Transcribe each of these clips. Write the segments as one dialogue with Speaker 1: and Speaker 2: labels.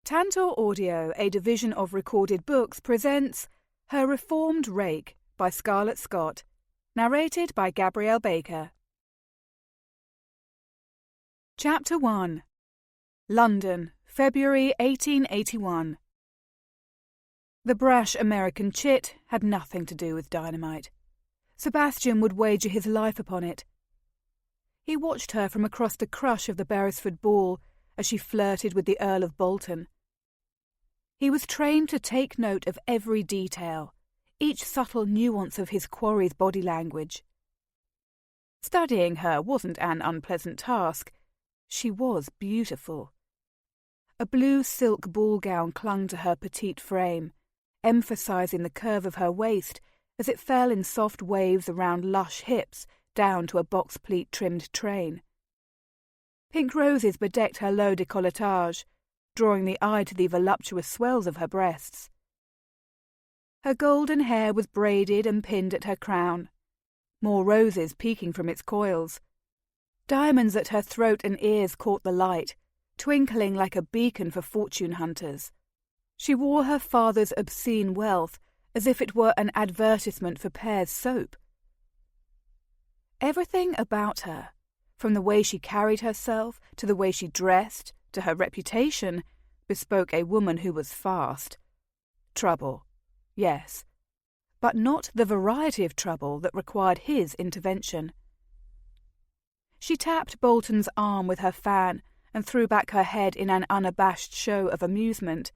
Speaker 1: Tantor Audio, a division of Recorded Books, presents Her Reformed Rake by Scarlett Scott, narrated by Gabrielle Baker. Chapter 1. London, February 1881. The brash American chit had nothing to do with dynamite. Sebastian would wager his life upon it. He watched her from across the crush of the Beresford ball as she flirted with the Earl of Bolton. He was trained to take note of every detail, each subtle nuance of his quarry's body language. Studying her wasn't an unpleasant task. She was beautiful. A blue silk ball gown clung to her petite frame, emphasizing the curve of her waist as it fell in soft waves around lush hips down to a box-pleat-trimmed train. Pink roses bedecked her low décolletage, drawing the eye to the voluptuous swells of her breasts. Her golden hair was braided and pinned at her crown, more roses peeking from its coils. Diamonds at her throat and ears caught the light, twinkling like a beacon for fortune hunters. She wore her father's obscene wealth as if it were an advertisement for Pear's soap. Everything about her, from the way she carried herself, to the way she dressed, to her reputation, bespoke a woman who was fast. Trouble, yes, but not the variety of trouble that required his intervention. She tapped Bolton's arm with her fan and threw back her head in an unabashed show of amusement.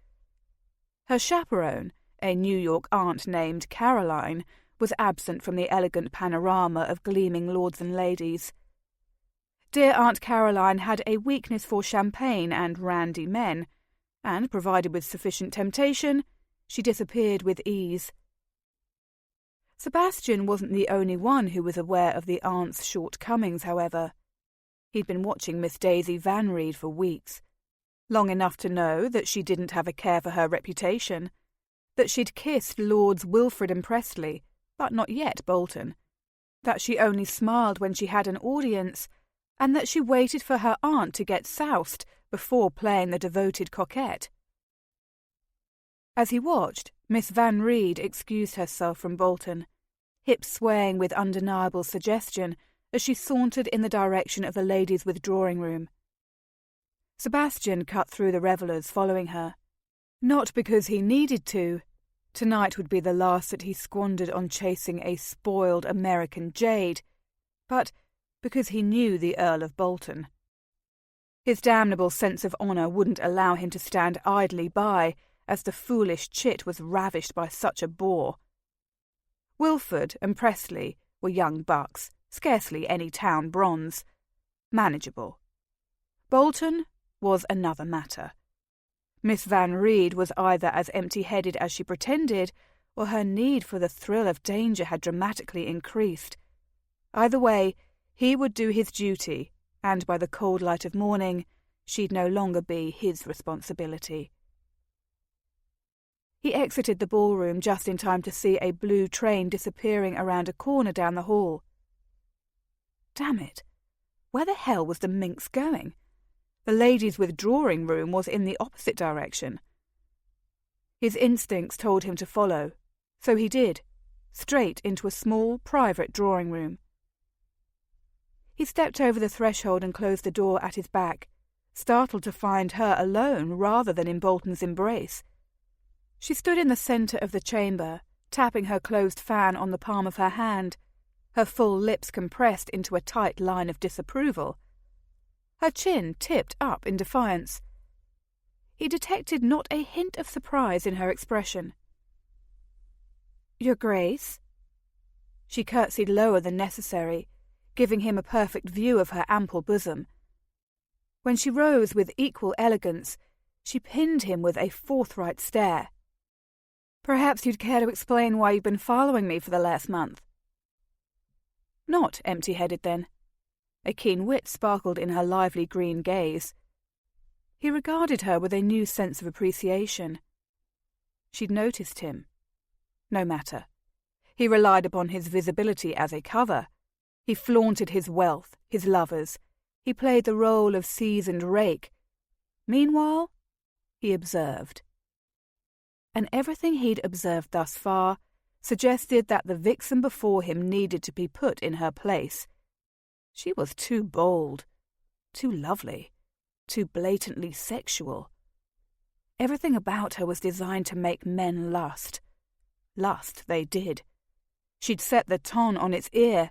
Speaker 1: Her chaperone, a New York aunt named Caroline, was absent from the elegant panorama of gleaming lords and ladies. Dear Aunt Caroline had a weakness for champagne and randy men, and, provided with sufficient temptation, she disappeared with ease. Sebastian wasn't the only one who was aware of the aunt's shortcomings, however. He'd been watching Miss Daisy Van Reed for weeks, long enough to know that she didn't have a care for her reputation, that she'd kissed Lords Wilfred and Prestley, but not yet Bolton, that she only smiled when she had an audience, and that she waited for her aunt to get soused before playing the devoted coquette. As he watched, Miss Van Reed excused herself from Bolton, hips swaying with undeniable suggestion as she sauntered in the direction of the ladies' withdrawing room. Sebastian cut through the revellers following her, not because he needed to. Tonight would be the last that he squandered on chasing a spoiled American jade, but because he knew the Earl of Bolton. His damnable sense of honour wouldn't allow him to stand idly by as the foolish chit was ravished by such a bore. Wilford and Prestley were young bucks, scarcely any town bronze. Manageable. Bolton was another matter. Miss Van Reed was either as empty-headed as she pretended, or her need for the thrill of danger had dramatically increased. Either way, he would do his duty, and by the cold light of morning, she'd no longer be his responsibility. He exited the ballroom just in time to see a blue train disappearing around a corner down the hall. Damn it! Where the hell was the minx going? The ladies' withdrawing room was in the opposite direction. His instincts told him to follow, so he did, straight into a small, private drawing room. He stepped over the threshold and closed the door at his back, startled to find her alone rather than in Bolton's embrace. She stood in the centre of the chamber, tapping her closed fan on the palm of her hand, her full lips compressed into a tight line of disapproval. Her chin tipped up in defiance. He detected not a hint of surprise in her expression. "Your Grace?" She curtsied lower than necessary, giving him a perfect view of her ample bosom. When she rose with equal elegance, she pinned him with a forthright stare. "Perhaps you'd care to explain why you've been following me for the last month." Not empty-headed, then. A keen wit sparkled in her lively green gaze. He regarded her with a new sense of appreciation. She'd noticed him. No matter. He relied upon his visibility as a cover. He flaunted his wealth, his lovers. He played the role of seasoned rake. Meanwhile, he observed. And everything he'd observed thus far suggested that the vixen before him needed to be put in her place. She was too bold, too lovely, too blatantly sexual. Everything about her was designed to make men lust. Lust they did. She'd set the ton on its ear.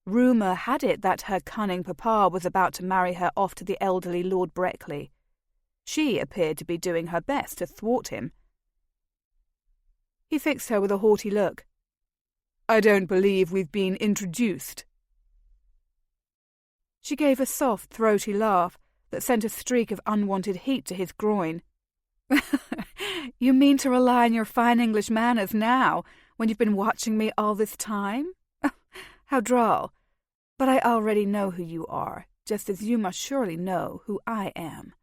Speaker 1: Rumour had it that her cunning papa was about to marry her off to the elderly Lord Breckley. She appeared to be doing her best to thwart him. He fixed her with a haughty look. "I don't believe we've been introduced." She gave a soft, throaty laugh that sent a streak of unwanted heat to his groin. "You mean to rely on your fine English manners now, when you've been watching me all this time? How droll. But I already know who you are, just as you must surely know who I am."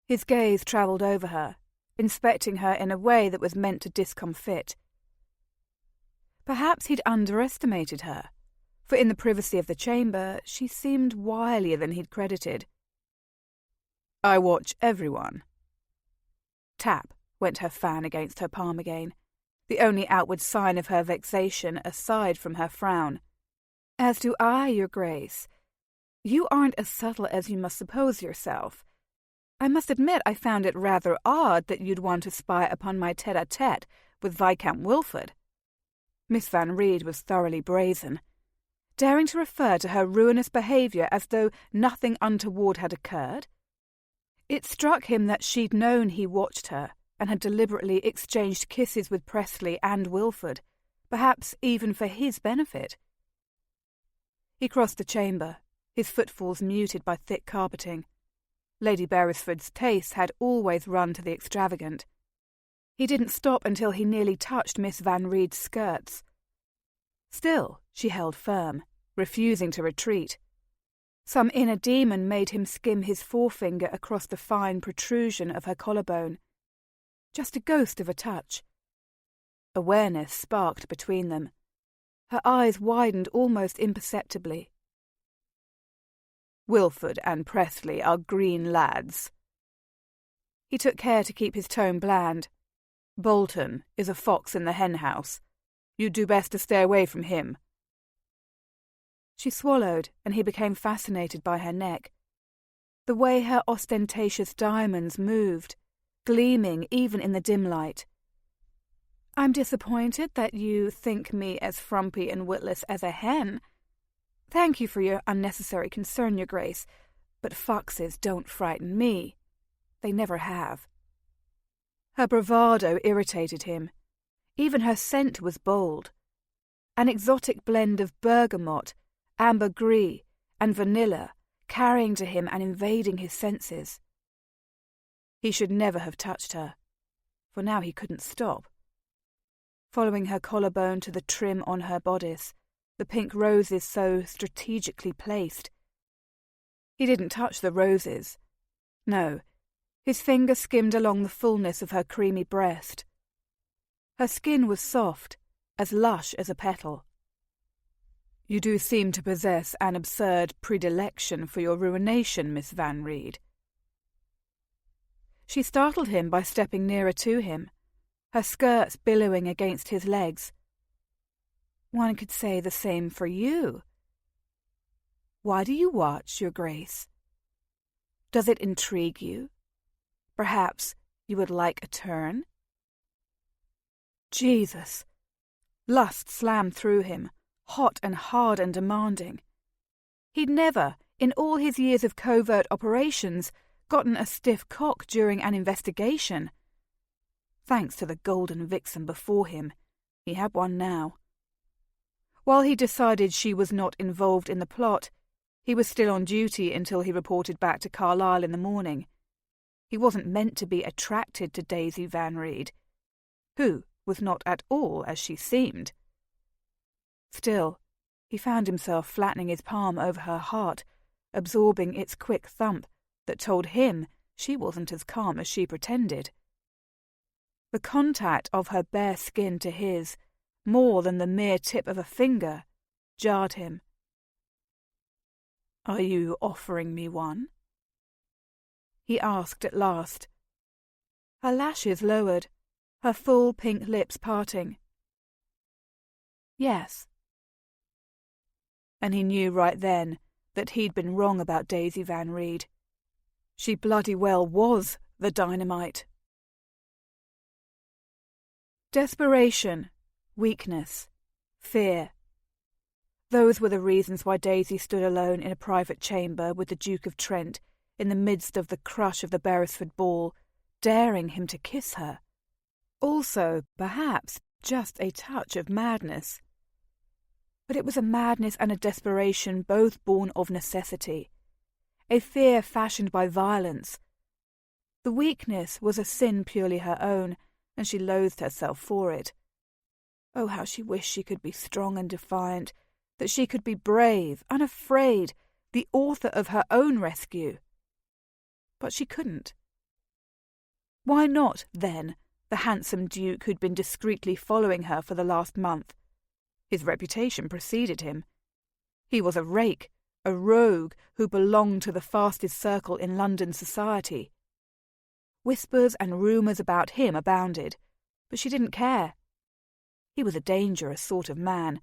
Speaker 1: His gaze travelled over her, inspecting her in a way that was meant to discomfit. Perhaps he'd underestimated her, for in the privacy of the chamber she seemed wilier than he'd credited. "I watch everyone." Tap went her fan against her palm again, the only outward sign of her vexation aside from her frown. "As do I, Your Grace. You aren't as subtle as you must suppose yourself. I must admit I found it rather odd that you'd want to spy upon my tête-à-tête with Viscount Wilford." Miss Van Reed was thoroughly brazen, daring to refer to her ruinous behaviour as though nothing untoward had occurred. It struck him that she'd known he watched her and had deliberately exchanged kisses with Presley and Wilford, perhaps even for his benefit. He crossed the chamber, his footfalls muted by thick carpeting. Lady Beresford's taste had always run to the extravagant. He didn't stop until he nearly touched Miss Van Reed's skirts. Still, she held firm, refusing to retreat. Some inner demon made him skim his forefinger across the fine protrusion of her collarbone. Just a ghost of a touch. Awareness sparked between them. Her eyes widened almost imperceptibly. "Wilford and Presley are green lads." He took care to keep his tone bland. "Bolton is a fox in the hen-house. You'd do best to stay away from him." She swallowed, and he became fascinated by her neck. The way her ostentatious diamonds moved, gleaming even in the dim light. "I'm disappointed that you think me as frumpy and witless as a hen. Thank you for your unnecessary concern, Your Grace, but foxes don't frighten me. They never have." Her bravado irritated him. Even her scent was bold. An exotic blend of bergamot, ambergris, and vanilla, carrying to him and invading his senses. He should never have touched her, for now he couldn't stop. Following her collarbone to the trim on her bodice, the pink roses so strategically placed. He didn't touch the roses. No, his finger skimmed along the fullness of her creamy breast. Her skin was soft, as lush as a petal. "You do seem to possess an absurd predilection for your ruination, Miss Van Reed." She startled him by stepping nearer to him, her skirts billowing against his legs. "One could say the same for you. Why do you watch, Your Grace? Does it intrigue you? Perhaps you would like a turn?" Jesus! Lust slammed through him, hot and hard and demanding. He'd never, in all his years of covert operations, gotten a stiff cock during an investigation. Thanks to the golden vixen before him, he had one now. While he decided she was not involved in the plot, he was still on duty until he reported back to Carlisle in the morning. He wasn't meant to be attracted to Daisy Van Reed, who was not at all as she seemed. Still, he found himself flattening his palm over her heart, absorbing its quick thump that told him she wasn't as calm as she pretended. The contact of her bare skin to his, more than the mere tip of a finger, jarred him. "Are you offering me one?" he asked at last, Her lashes lowered, her full pink lips parting. Yes. And he knew right then that he'd been wrong about Daisy Van Reed. She bloody well was the dynamite. Desperation, weakness, fear. Those were the reasons why Daisy stood alone in a private chamber with the Duke of Trent in the midst of the crush of the Beresford ball, daring him to kiss her. Also, perhaps, just a touch of madness. But it was a madness and a desperation both born of necessity, a fear fashioned by violence. The weakness was a sin purely her own, and she loathed herself for it. Oh, how she wished she could be strong and defiant, that she could be brave, unafraid, the author of her own rescue. But she couldn't. Why not, then, the handsome Duke who'd been discreetly following her for the last month? His reputation preceded him. He was a rake, a rogue who belonged to the fastest circle in London society. Whispers and rumours about him abounded, but she didn't care. He was a dangerous sort of man,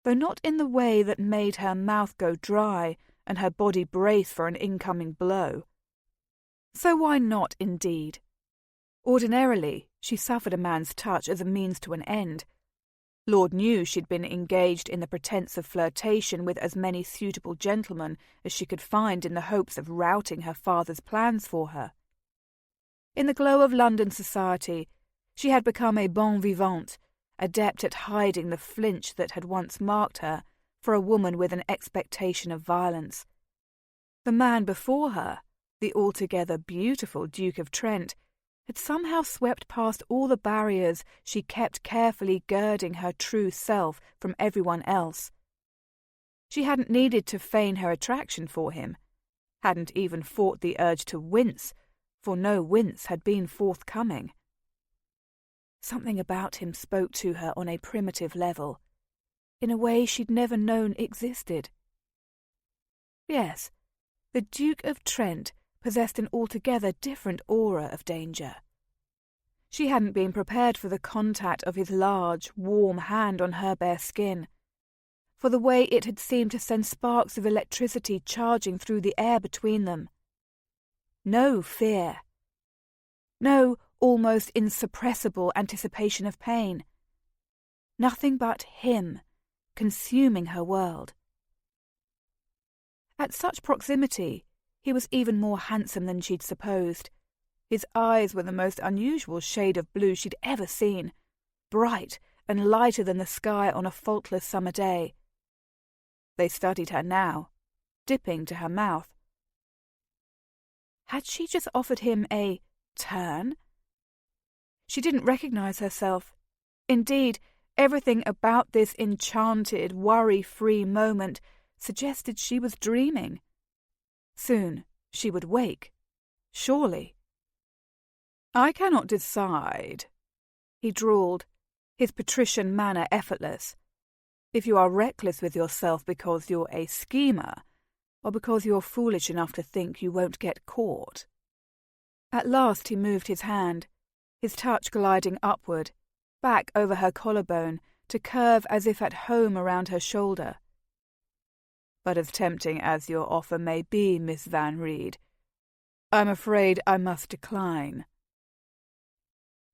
Speaker 1: though not in the way that made her mouth go dry and her body brace for an incoming blow. So why not, indeed? Ordinarily, she suffered a man's touch as a means to an end. Lord knew she'd been engaged in the pretence of flirtation with as many suitable gentlemen as she could find in the hopes of routing her father's plans for her. In the glow of London society, she had become a bon vivant, adept at hiding the flinch that had once marked her for a woman with an expectation of violence. The man before her, the altogether beautiful Duke of Trent, had somehow swept past all the barriers she kept carefully girding her true self from everyone else. She hadn't needed to feign her attraction for him, hadn't even fought the urge to wince, for no wince had been forthcoming. Something about him spoke to her on a primitive level, in a way she'd never known existed. Yes, the Duke of Trent possessed an altogether different aura of danger. She hadn't been prepared for the contact of his large, warm hand on her bare skin, for the way it had seemed to send sparks of electricity charging through the air between them. No fear. No almost insuppressible anticipation of pain. Nothing but him, consuming her world. At such proximity, he was even more handsome than she'd supposed. His eyes were the most unusual shade of blue she'd ever seen, bright and lighter than the sky on a faultless summer day. They studied her now, dipping to her mouth. Had she just offered him a turn? She didn't recognize herself. Indeed, everything about this enchanted, worry-free moment suggested she was dreaming. Soon she would wake, surely. "I cannot decide," he drawled, his patrician manner effortless, "if you are reckless with yourself because you're a schemer, or because you're foolish enough to think you won't get caught." At last he moved his hand, his touch gliding upward, back over her collarbone, to curve as if at home around her shoulder. "But as tempting as your offer may be, Miss Van Reed, I'm afraid I must decline."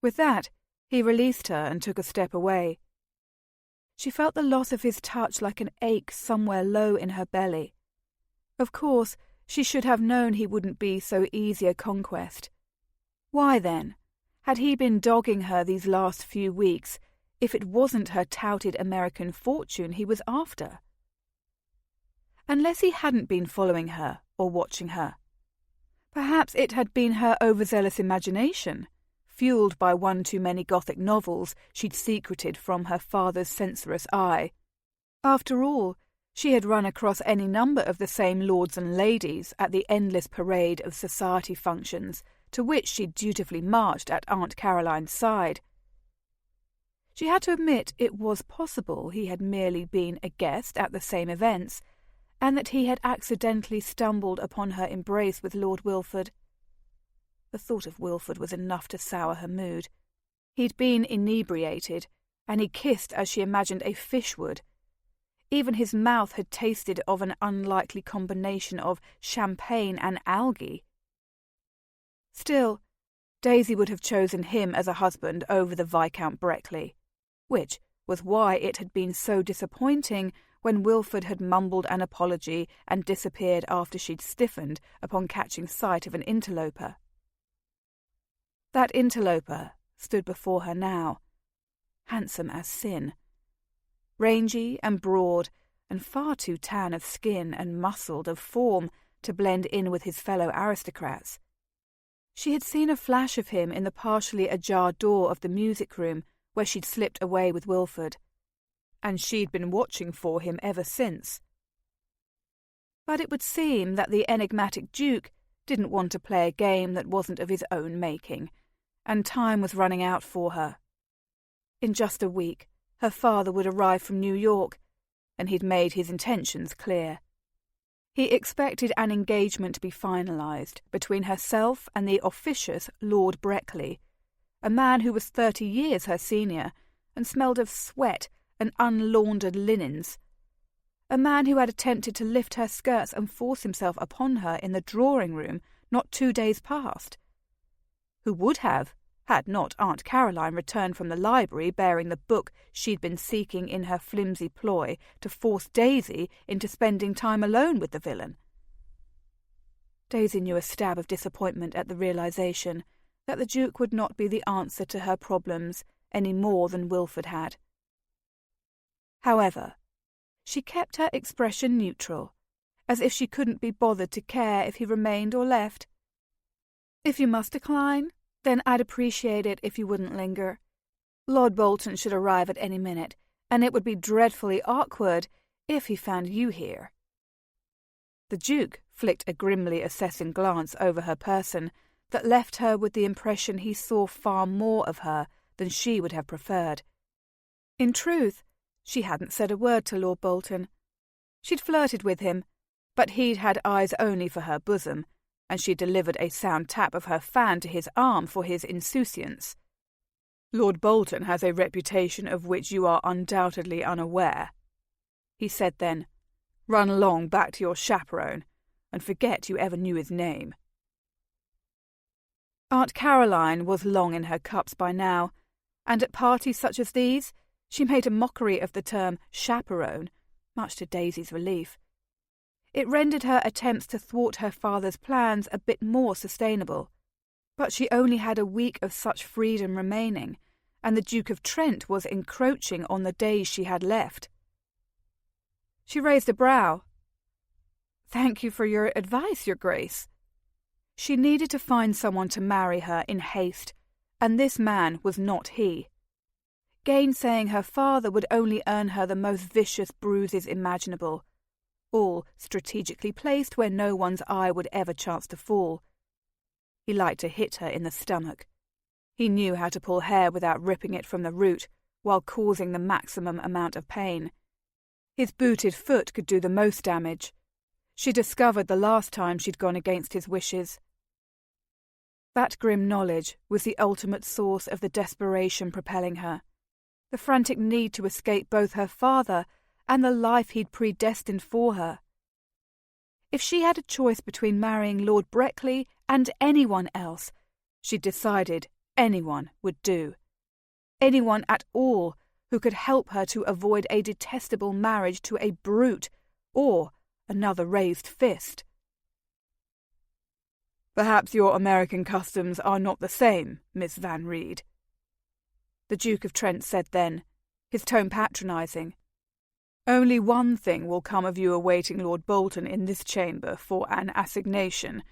Speaker 1: With that, he released her and took a step away. She felt the loss of his touch like an ache somewhere low in her belly. Of course, she should have known he wouldn't be so easy a conquest. Why, then, had he been dogging her these last few weeks if it wasn't her touted American fortune he was after? Unless he hadn't been following her or watching her. Perhaps it had been her overzealous imagination, fueled by one too many Gothic novels she'd secreted from her father's censorious eye. After all, she had run across any number of the same lords and ladies at the endless parade of society functions to which she'd dutifully marched at Aunt Caroline's side. She had to admit it was possible he had merely been a guest at the same events, and that he had accidentally stumbled upon her embrace with Lord Wilford. The thought of Wilford was enough to sour her mood. He'd been inebriated, and he kissed as she imagined a fish would. Even his mouth had tasted of an unlikely combination of champagne and algae. Still, Daisy would have chosen him as a husband over the Viscount Breckley, which was why it had been so disappointing when Wilford had mumbled an apology and disappeared after she'd stiffened upon catching sight of an interloper. That interloper stood before her now, handsome as sin, rangy and broad and far too tan of skin and muscled of form to blend in with his fellow aristocrats. She had seen a flash of him in the partially ajar door of the music room where she'd slipped away with Wilford, and she'd been watching for him ever since. But it would seem that the enigmatic Duke didn't want to play a game that wasn't of his own making, and time was running out for her. In just a week, her father would arrive from New York, and he'd made his intentions clear. He expected an engagement to be finalised between herself and the officious Lord Breckley, a man who was 30 years her senior and smelled of sweat and unlaundered linens, a man who had attempted to lift her skirts and force himself upon her in the drawing-room not 2 days past, who would have, had not Aunt Caroline returned from the library bearing the book she'd been seeking in her flimsy ploy to force Daisy into spending time alone with the villain. Daisy knew a stab of disappointment at the realisation that the Duke would not be the answer to her problems any more than Wilford had. However, she kept her expression neutral, as if she couldn't be bothered to care if he remained or left. "If you must decline, then I'd appreciate it if you wouldn't linger. Lord Bolton should arrive at any minute, and it would be dreadfully awkward if he found you here." The Duke flicked a grimly assessing glance over her person that left her with the impression he saw far more of her than she would have preferred. In truth, she hadn't said a word to Lord Bolton. She'd flirted with him, but he'd had eyes only for her bosom, and she delivered a sound tap of her fan to his arm for his insouciance. "Lord Bolton has a reputation of which you are undoubtedly unaware," he said then. "Run along back to your chaperone, and forget you ever knew his name." Aunt Caroline was long in her cups by now, and at parties such as these she made a mockery of the term chaperone, much to Daisy's relief. It rendered her attempts to thwart her father's plans a bit more sustainable, but she only had a week of such freedom remaining, and the Duke of Trent was encroaching on the days she had left. She raised a brow. "Thank you for your advice, Your Grace." She needed to find someone to marry her in haste, and this man was not he. Gainsaying her father would only earn her the most vicious bruises imaginable, all strategically placed where no one's eye would ever chance to fall. He liked to hit her in the stomach. He knew how to pull hair without ripping it from the root, while causing the maximum amount of pain. His booted foot could do the most damage. She discovered the last time she'd gone against his wishes. That grim knowledge was the ultimate source of the desperation propelling her, the frantic need to escape both her father and the life he'd predestined for her. If she had a choice between marrying Lord Breckley and anyone else, she decided anyone would do. Anyone at all who could help her to avoid a detestable marriage to a brute or another raised fist. "Perhaps your American customs are not the same, Miss Van Reed," the Duke of Trent said then, his tone patronising. "Only one thing will come of you awaiting Lord Bolton in this chamber for an assignation,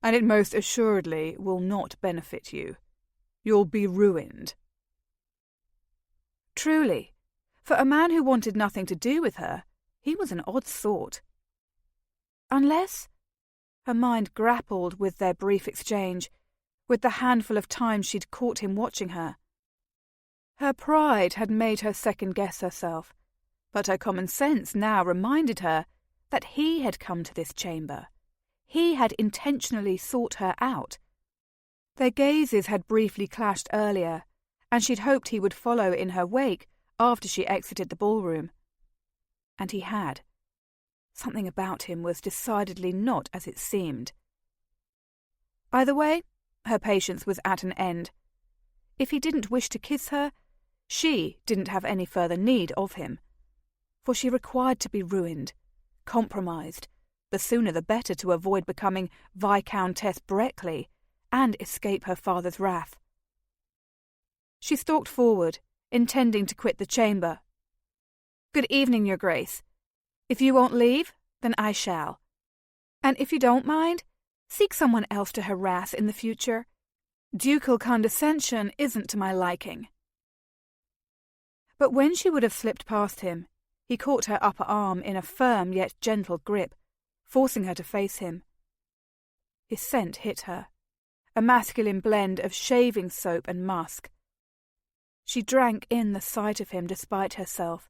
Speaker 1: and it most assuredly will not benefit you. You'll be ruined." Truly, for a man who wanted nothing to do with her, he was an odd sort. Unless... Her mind grappled with their brief exchange, with the handful of times she'd caught him watching her. Her pride had made her second-guess herself, but her common sense now reminded her that he had come to this chamber. He had intentionally sought her out. Their gazes had briefly clashed earlier, and she'd hoped he would follow in her wake after she exited the ballroom. And he had. Something about him was decidedly not as it seemed. Either way, her patience was at an end. If he didn't wish to kiss her, she didn't have any further need of him. For she required to be ruined, compromised, the sooner the better to avoid becoming Viscountess Breckley and escape her father's wrath. She stalked forward, intending to quit the chamber. "Good evening, Your Grace. If you won't leave, then I shall. And if you don't mind, seek someone else to harass in the future. Ducal condescension isn't to my liking." But when she would have slipped past him, he caught her upper arm in a firm yet gentle grip, forcing her to face him. His scent hit her, a masculine blend of shaving soap and musk. She drank in the sight of him despite herself.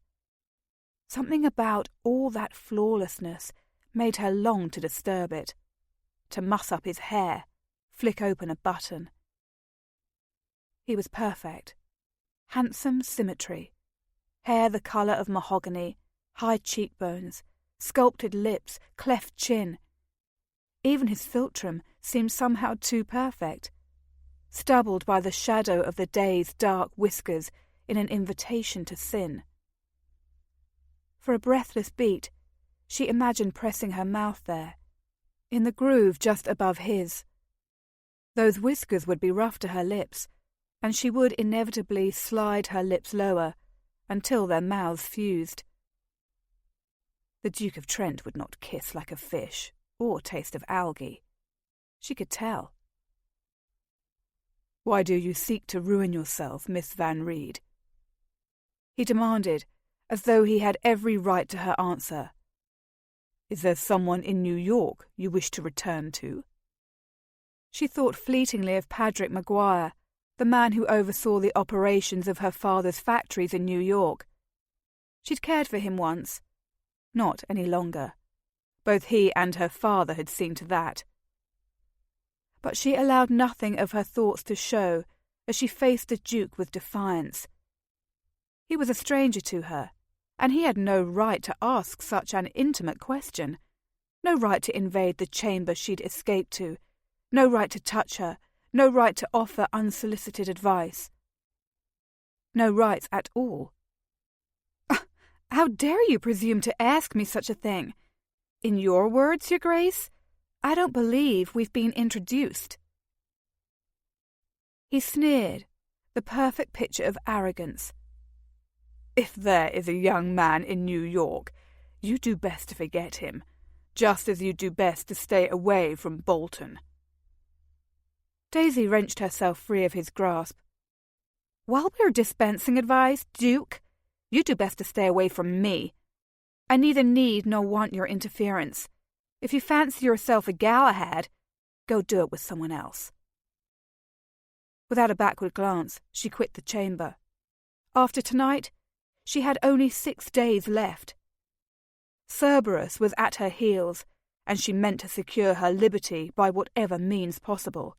Speaker 1: Something about all that flawlessness made her long to disturb it, to muss up his hair, flick open a button. He was perfect. Handsome symmetry. Hair the colour of mahogany, high cheekbones, sculpted lips, cleft chin. Even his philtrum seemed somehow too perfect, stubbled by the shadow of the day's dark whiskers in an invitation to sin. For a breathless beat, she imagined pressing her mouth there, in the groove just above his. Those whiskers would be rough to her lips, and she would inevitably slide her lips lower until their mouths fused. The Duke of Trent would not kiss like a fish or taste of algae. She could tell. "Why do you seek to ruin yourself, Miss Van Reed?" he demanded, as though he had every right to her answer. "Is there someone in New York you wish to return to?" She thought fleetingly of Patrick Maguire, the man who oversaw the operations of her father's factories in New York. She'd cared for him once. Not any longer. Both he and her father had seen to that. But she allowed nothing of her thoughts to show as she faced the Duke with defiance. He was a stranger to her, and he had no right to ask such an intimate question, no right to invade the chamber she'd escaped to, no right to touch her, no right to offer unsolicited advice. No rights at all. "How dare you presume to ask me such a thing? In your words, Your Grace, I don't believe we've been introduced." He sneered, the perfect picture of arrogance. "If there is a young man in New York, you do best to forget him, just as you do best to stay away from Bolton." Daisy wrenched herself free of his grasp. "While we're dispensing advice, Duke, you do best to stay away from me. I neither need nor want your interference. If you fancy yourself a Galahad, go do it with someone else." Without a backward glance, she quit the chamber. After tonight, she had only 6 days left. Cerberus was at her heels, and she meant to secure her liberty by whatever means possible.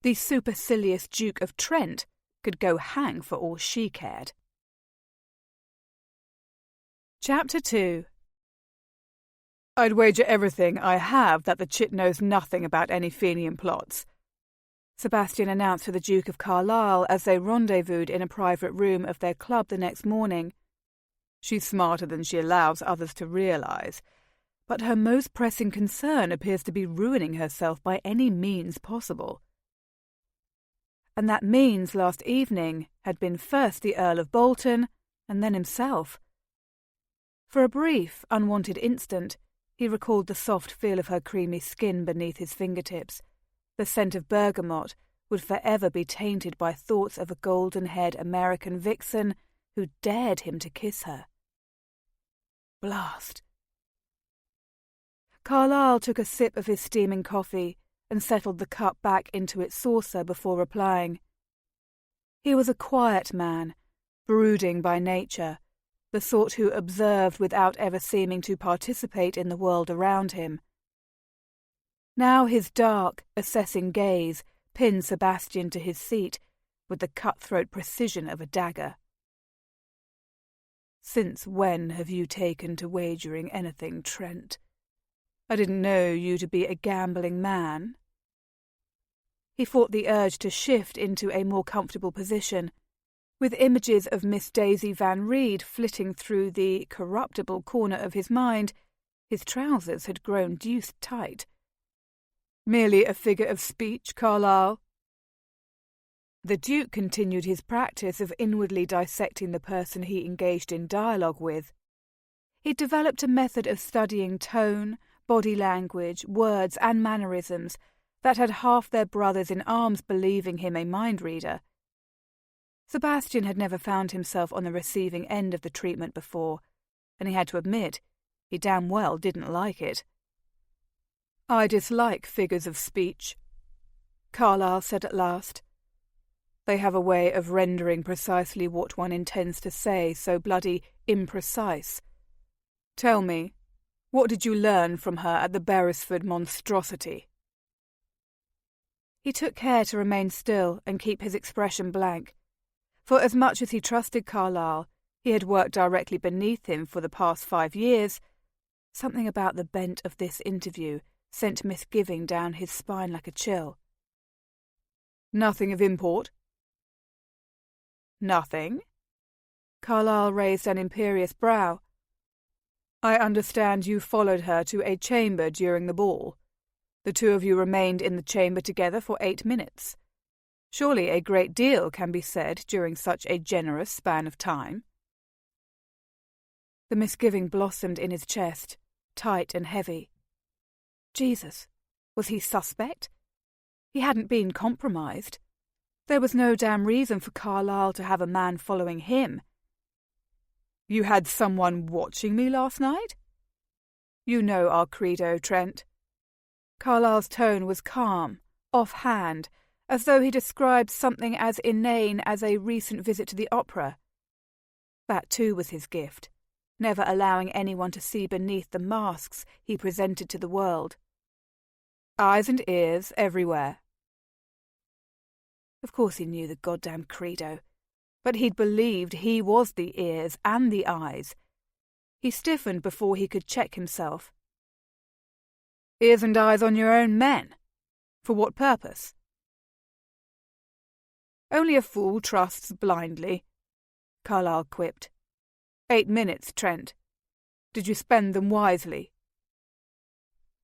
Speaker 1: The supercilious Duke of Trent could go hang for all she cared. Chapter 2. "I'd wager everything I have that the chit knows nothing about any Fenian plots," Sebastian announced to the Duke of Carlisle as they rendezvoused in a private room of their club the next morning. "She's smarter than she allows others to realise, but her most pressing concern appears to be ruining herself by any means possible." And that means last evening had been first the Earl of Bolton, and then himself. For a brief, unwanted instant, he recalled the soft feel of her creamy skin beneath his fingertips. The scent of bergamot would forever be tainted by thoughts of a golden-haired American vixen who dared him to kiss her. Blast. Carlyle took a sip of his steaming coffee and settled the cup back into its saucer before replying. He was a quiet man, brooding by nature, the sort who observed without ever seeming to participate in the world around him. Now his dark, assessing gaze pin Sebastian to his seat with the cutthroat precision of a dagger. "Since when have you taken to wagering anything, Trent? I didn't know you to be a gambling man." He fought the urge to shift into a more comfortable position, with images of Miss Daisy Van Reed flitting through the corruptible corner of his mind. His trousers had grown deuced tight. "Merely a figure of speech, Carlyle." The Duke continued his practice of inwardly dissecting the person he engaged in dialogue with. He'd developed a method of studying tone, body language, words and mannerisms that had half their brothers in arms believing him a mind reader. Sebastian had never found himself on the receiving end of the treatment before, and he had to admit he damn well didn't like it. "I dislike figures of speech," Carlyle said at last. "They have a way of rendering precisely what one intends to say so bloody imprecise. Tell me, what did you learn from her at the Beresford monstrosity?" He took care to remain still and keep his expression blank, for as much as he trusted Carlyle, he had worked directly beneath him for the past 5 years. Something about the bent of this interview sent misgiving down his spine like a chill. "Nothing of import?" "Nothing?" Carlyle raised an imperious brow. "I understand you followed her to a chamber during the ball. The two of you remained in the chamber together for 8 minutes. Surely a great deal can be said during such a generous span of time." The misgiving blossomed in his chest, tight and heavy. Jesus, was he suspect? He hadn't been compromised. There was no damn reason for Carlyle to have a man following him. "You had someone watching me last night?" "You know our credo, Trent." Carlyle's tone was calm, off-hand, as though he described something as inane as a recent visit to the opera. That too was his gift, never allowing anyone to see beneath the masks he presented to the world. Eyes and ears everywhere. Of course he knew the goddamn credo, but he'd believed he was the ears and the eyes. He stiffened before he could check himself. "Ears and eyes on your own men? For what purpose?" "Only a fool trusts blindly," Carlyle quipped. 8 minutes, Trent. Did you spend them wisely?"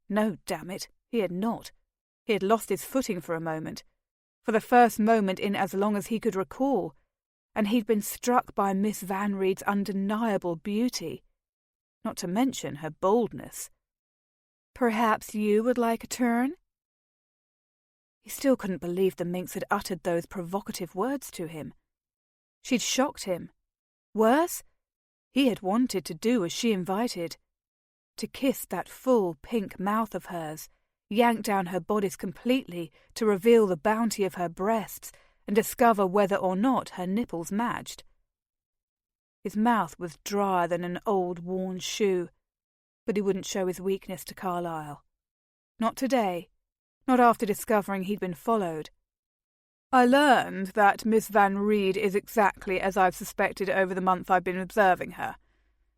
Speaker 1: No, damn it, he had not. He had lost his footing for a moment, for the first moment in as long as he could recall, and he'd been struck by Miss Van Reed's undeniable beauty, not to mention her boldness. "Perhaps you would like a turn?" He still couldn't believe the minx had uttered those provocative words to him. She'd shocked him. Worse, he had wanted to do as she invited. To kiss that full pink mouth of hers, yank down her bodice completely to reveal the bounty of her breasts and discover whether or not her nipples matched. His mouth was drier than an old worn shoe, but he wouldn't show his weakness to Carlyle. Not today, not after discovering he'd been followed. "I learned that Miss Van Reed is exactly as I've suspected over the month I've been observing her.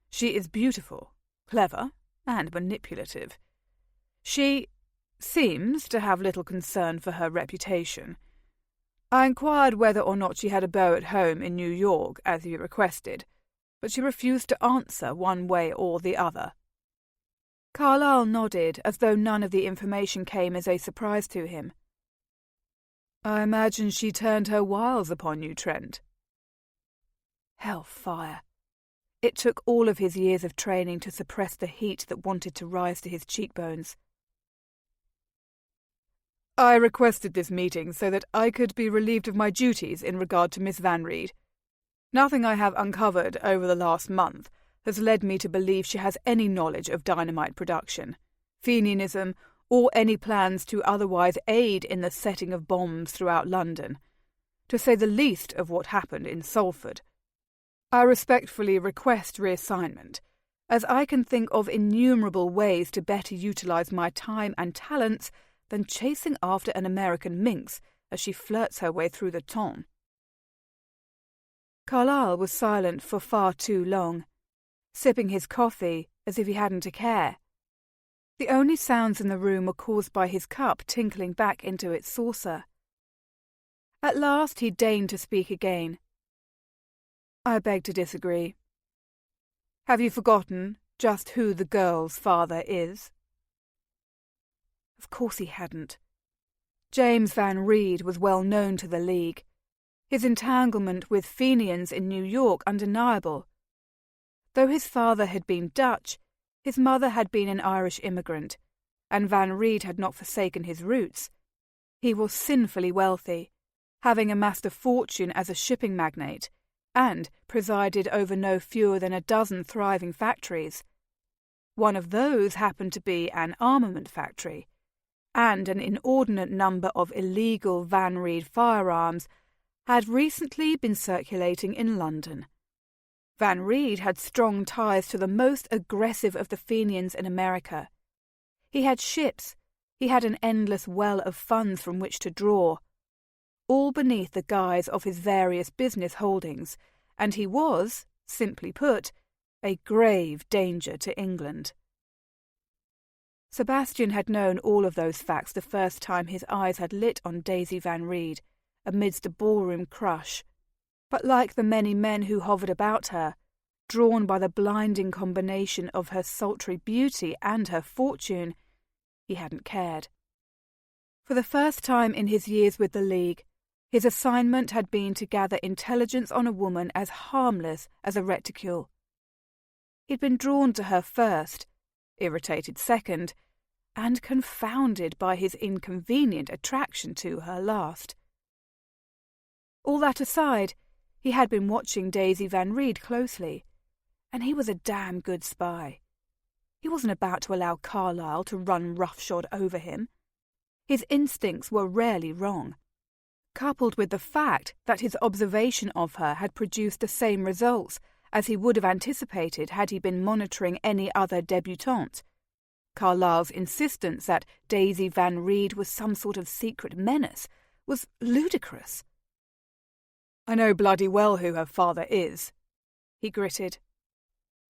Speaker 1: She is beautiful, clever, and manipulative. She seems to have little concern for her reputation. I inquired whether or not she had a beau at home in New York, as you requested, but she refused to answer one way or the other." Carlyle nodded, as though none of the information came as a surprise to him. "I imagine she turned her wiles upon you, Trent." Hellfire. It took all of his years of training to suppress the heat that wanted to rise to his cheekbones. "I requested this meeting so that I could be relieved of my duties in regard to Miss Van Reed. Nothing I have uncovered over the last month has led me to believe she has any knowledge of dynamite production, Fenianism, or any plans to otherwise aid in the setting of bombs throughout London, to say the least of what happened in Salford. I respectfully request reassignment, as I can think of innumerable ways to better utilize my time and talents than chasing after an American minx as she flirts her way through the ton. Carlyle was silent for far too long, sipping his coffee as if he hadn't a care. The only sounds in the room were caused by his cup tinkling back into its saucer. At last he deigned to speak again. "I beg to disagree. Have you forgotten just who the girl's father is?" Of course he hadn't. James Van Reed was well known to the League. His entanglement with Fenians in New York undeniable. Though his father had been Dutch, his mother had been an Irish immigrant, and Van Reed had not forsaken his roots. He was sinfully wealthy, having amassed a fortune as a shipping magnate, and presided over no fewer than a dozen thriving factories. One of those happened to be an armament factory, and an inordinate number of illegal Van Reed firearms had recently been circulating in London. Van Reed had strong ties to the most aggressive of the Fenians in America. He had ships, he had an endless well of funds from which to draw, all beneath the guise of his various business holdings, and he was, simply put, a grave danger to England. Sebastian had known all of those facts the first time his eyes had lit on Daisy Van Reed, amidst a ballroom crush, but like the many men who hovered about her, drawn by the blinding combination of her sultry beauty and her fortune, he hadn't cared. For the first time in his years with the League, his assignment had been to gather intelligence on a woman as harmless as a reticule. He'd been drawn to her first, irritated second, and confounded by his inconvenient attraction to her last. All that aside, he had been watching Daisy Van Reed closely, and he was a damn good spy. He wasn't about to allow Carlyle to run roughshod over him. His instincts were rarely wrong, coupled with the fact that his observation of her had produced the same results as he would have anticipated had he been monitoring any other debutante. Carlyle's insistence that Daisy Van Reed was some sort of secret menace was ludicrous. "I know bloody well who her father is," he gritted.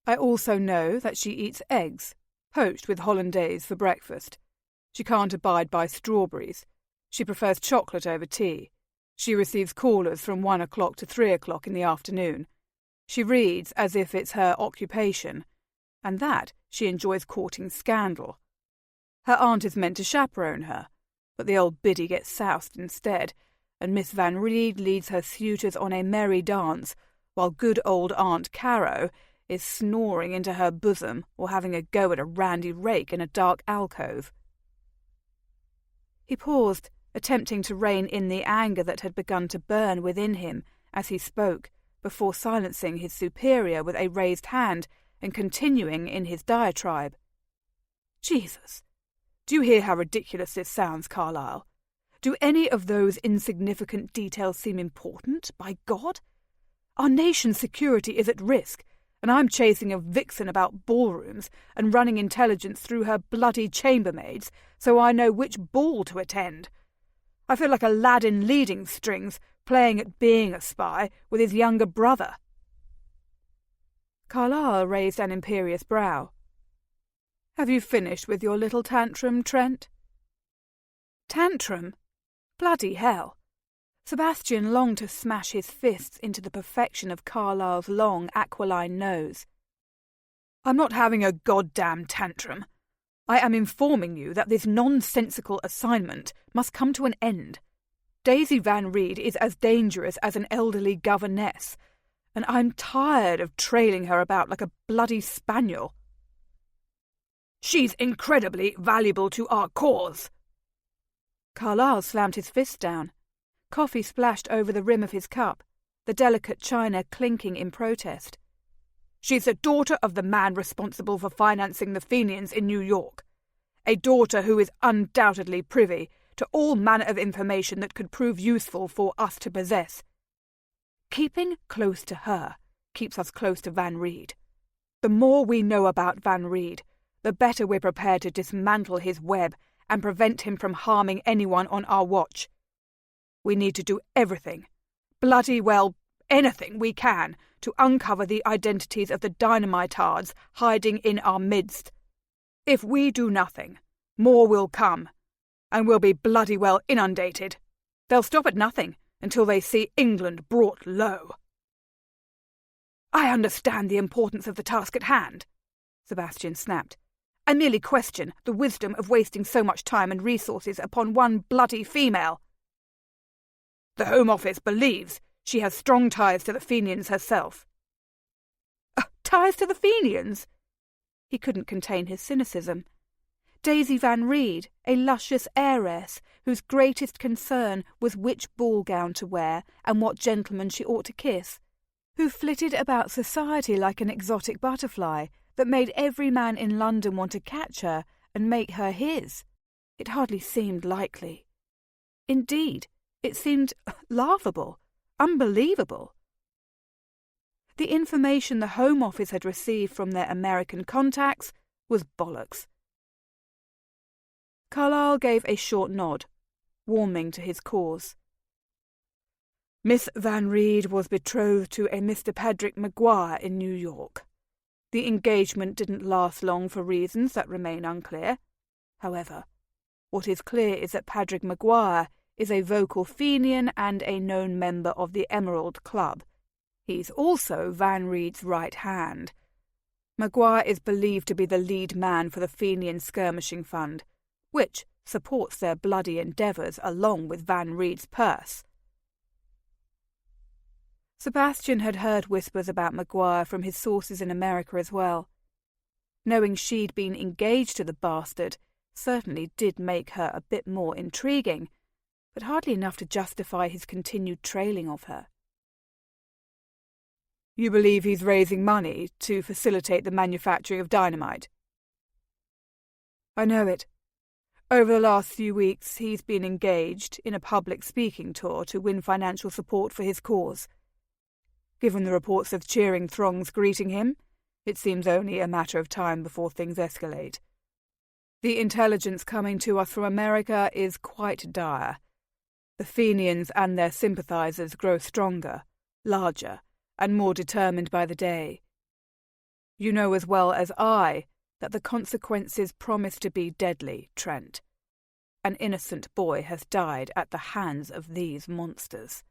Speaker 1: "I also know that she eats eggs, poached with hollandaise for breakfast. She can't abide by strawberries. She prefers chocolate over tea. She receives callers from 1 o'clock to 3 o'clock in the afternoon. She reads as if it's her occupation, and that she enjoys courting scandal. Her aunt is meant to chaperone her, but the old biddy gets soused instead, and Miss Van Reed leads her suitors on a merry dance, while good old Aunt Caro is snoring into her bosom or having a go at a randy rake in a dark alcove." He paused, attempting to rein in the anger that had begun to burn within him as he spoke, before silencing his superior with a raised hand and continuing in his diatribe. "Jesus! Do you hear how ridiculous this sounds, Carlyle? Do any of those insignificant details seem important, by God? Our nation's security is at risk, and I'm chasing a vixen about ballrooms and running intelligence through her bloody chambermaids so I know which ball to attend. I feel like a lad in leading strings, playing at being a spy with his younger brother." Carlyle raised an imperious brow. "Have you finished with your little tantrum, Trent?" Tantrum? Bloody hell! Sebastian longed to smash his fists into the perfection of Carlyle's long, aquiline nose. "I'm not having a goddamn tantrum. I am informing you that this nonsensical assignment must come to an end. Daisy Van Reed is as dangerous as an elderly governess, and I'm tired of trailing her about like a bloody spaniel." "She's incredibly valuable to our cause." Carlyle slammed his fist down. Coffee splashed over the rim of his cup, the delicate china clinking in protest. "She's the daughter of the man responsible for financing the Fenians in New York. A daughter who is undoubtedly privy to all manner of information that could prove useful for us to possess. Keeping close to her keeps us close to Van Reed. The more we know about Van Reed, the better we're prepared to dismantle his web and prevent him from harming anyone on our watch. We need to do everything, bloody well anything we can, to uncover the identities of the dynamitards hiding in our midst. If we do nothing, more will come, and we'll be bloody well inundated. They'll stop at nothing until they see England brought low." "I understand the importance of the task at hand," Sebastian snapped. "I merely question the wisdom of wasting so much time and resources upon one bloody female." "The Home Office believes she has strong ties to the Fenians herself." "Ties to the Fenians?" He couldn't contain his cynicism. Daisy Van Reed, a luscious heiress whose greatest concern was which ball gown to wear and what gentleman she ought to kiss, who flitted about society like an exotic butterfly that made every man in London want to catch her and make her his. It hardly seemed likely. Indeed, it seemed laughable, unbelievable. The information the Home Office had received from their American contacts was bollocks. Carlyle gave a short nod, warming to his cause. "Miss Van Reed was betrothed to a Mr. Patrick Maguire in New York. The engagement didn't last long for reasons that remain unclear. However, what is clear is that Patrick Maguire is a vocal Fenian and a known member of the Emerald Club. He's also Van Reed's right hand. Maguire is believed to be the lead man for the Fenian Skirmishing Fund, which supports their bloody endeavours along with Van Reed's purse." Sebastian had heard whispers about Maguire from his sources in America as well. Knowing she'd been engaged to the bastard certainly did make her a bit more intriguing, but hardly enough to justify his continued trailing of her. "You believe he's raising money to facilitate the manufacturing of dynamite?" "I know it. Over the last few weeks he's been engaged in a public speaking tour to win financial support for his cause. Given the reports of cheering throngs greeting him, it seems only a matter of time before things escalate. The intelligence coming to us from America is quite dire. The Fenians and their sympathizers grow stronger, larger, and more determined by the day. You know as well as I that the consequences promise to be deadly, Trent. An innocent boy has died at the hands of these monsters."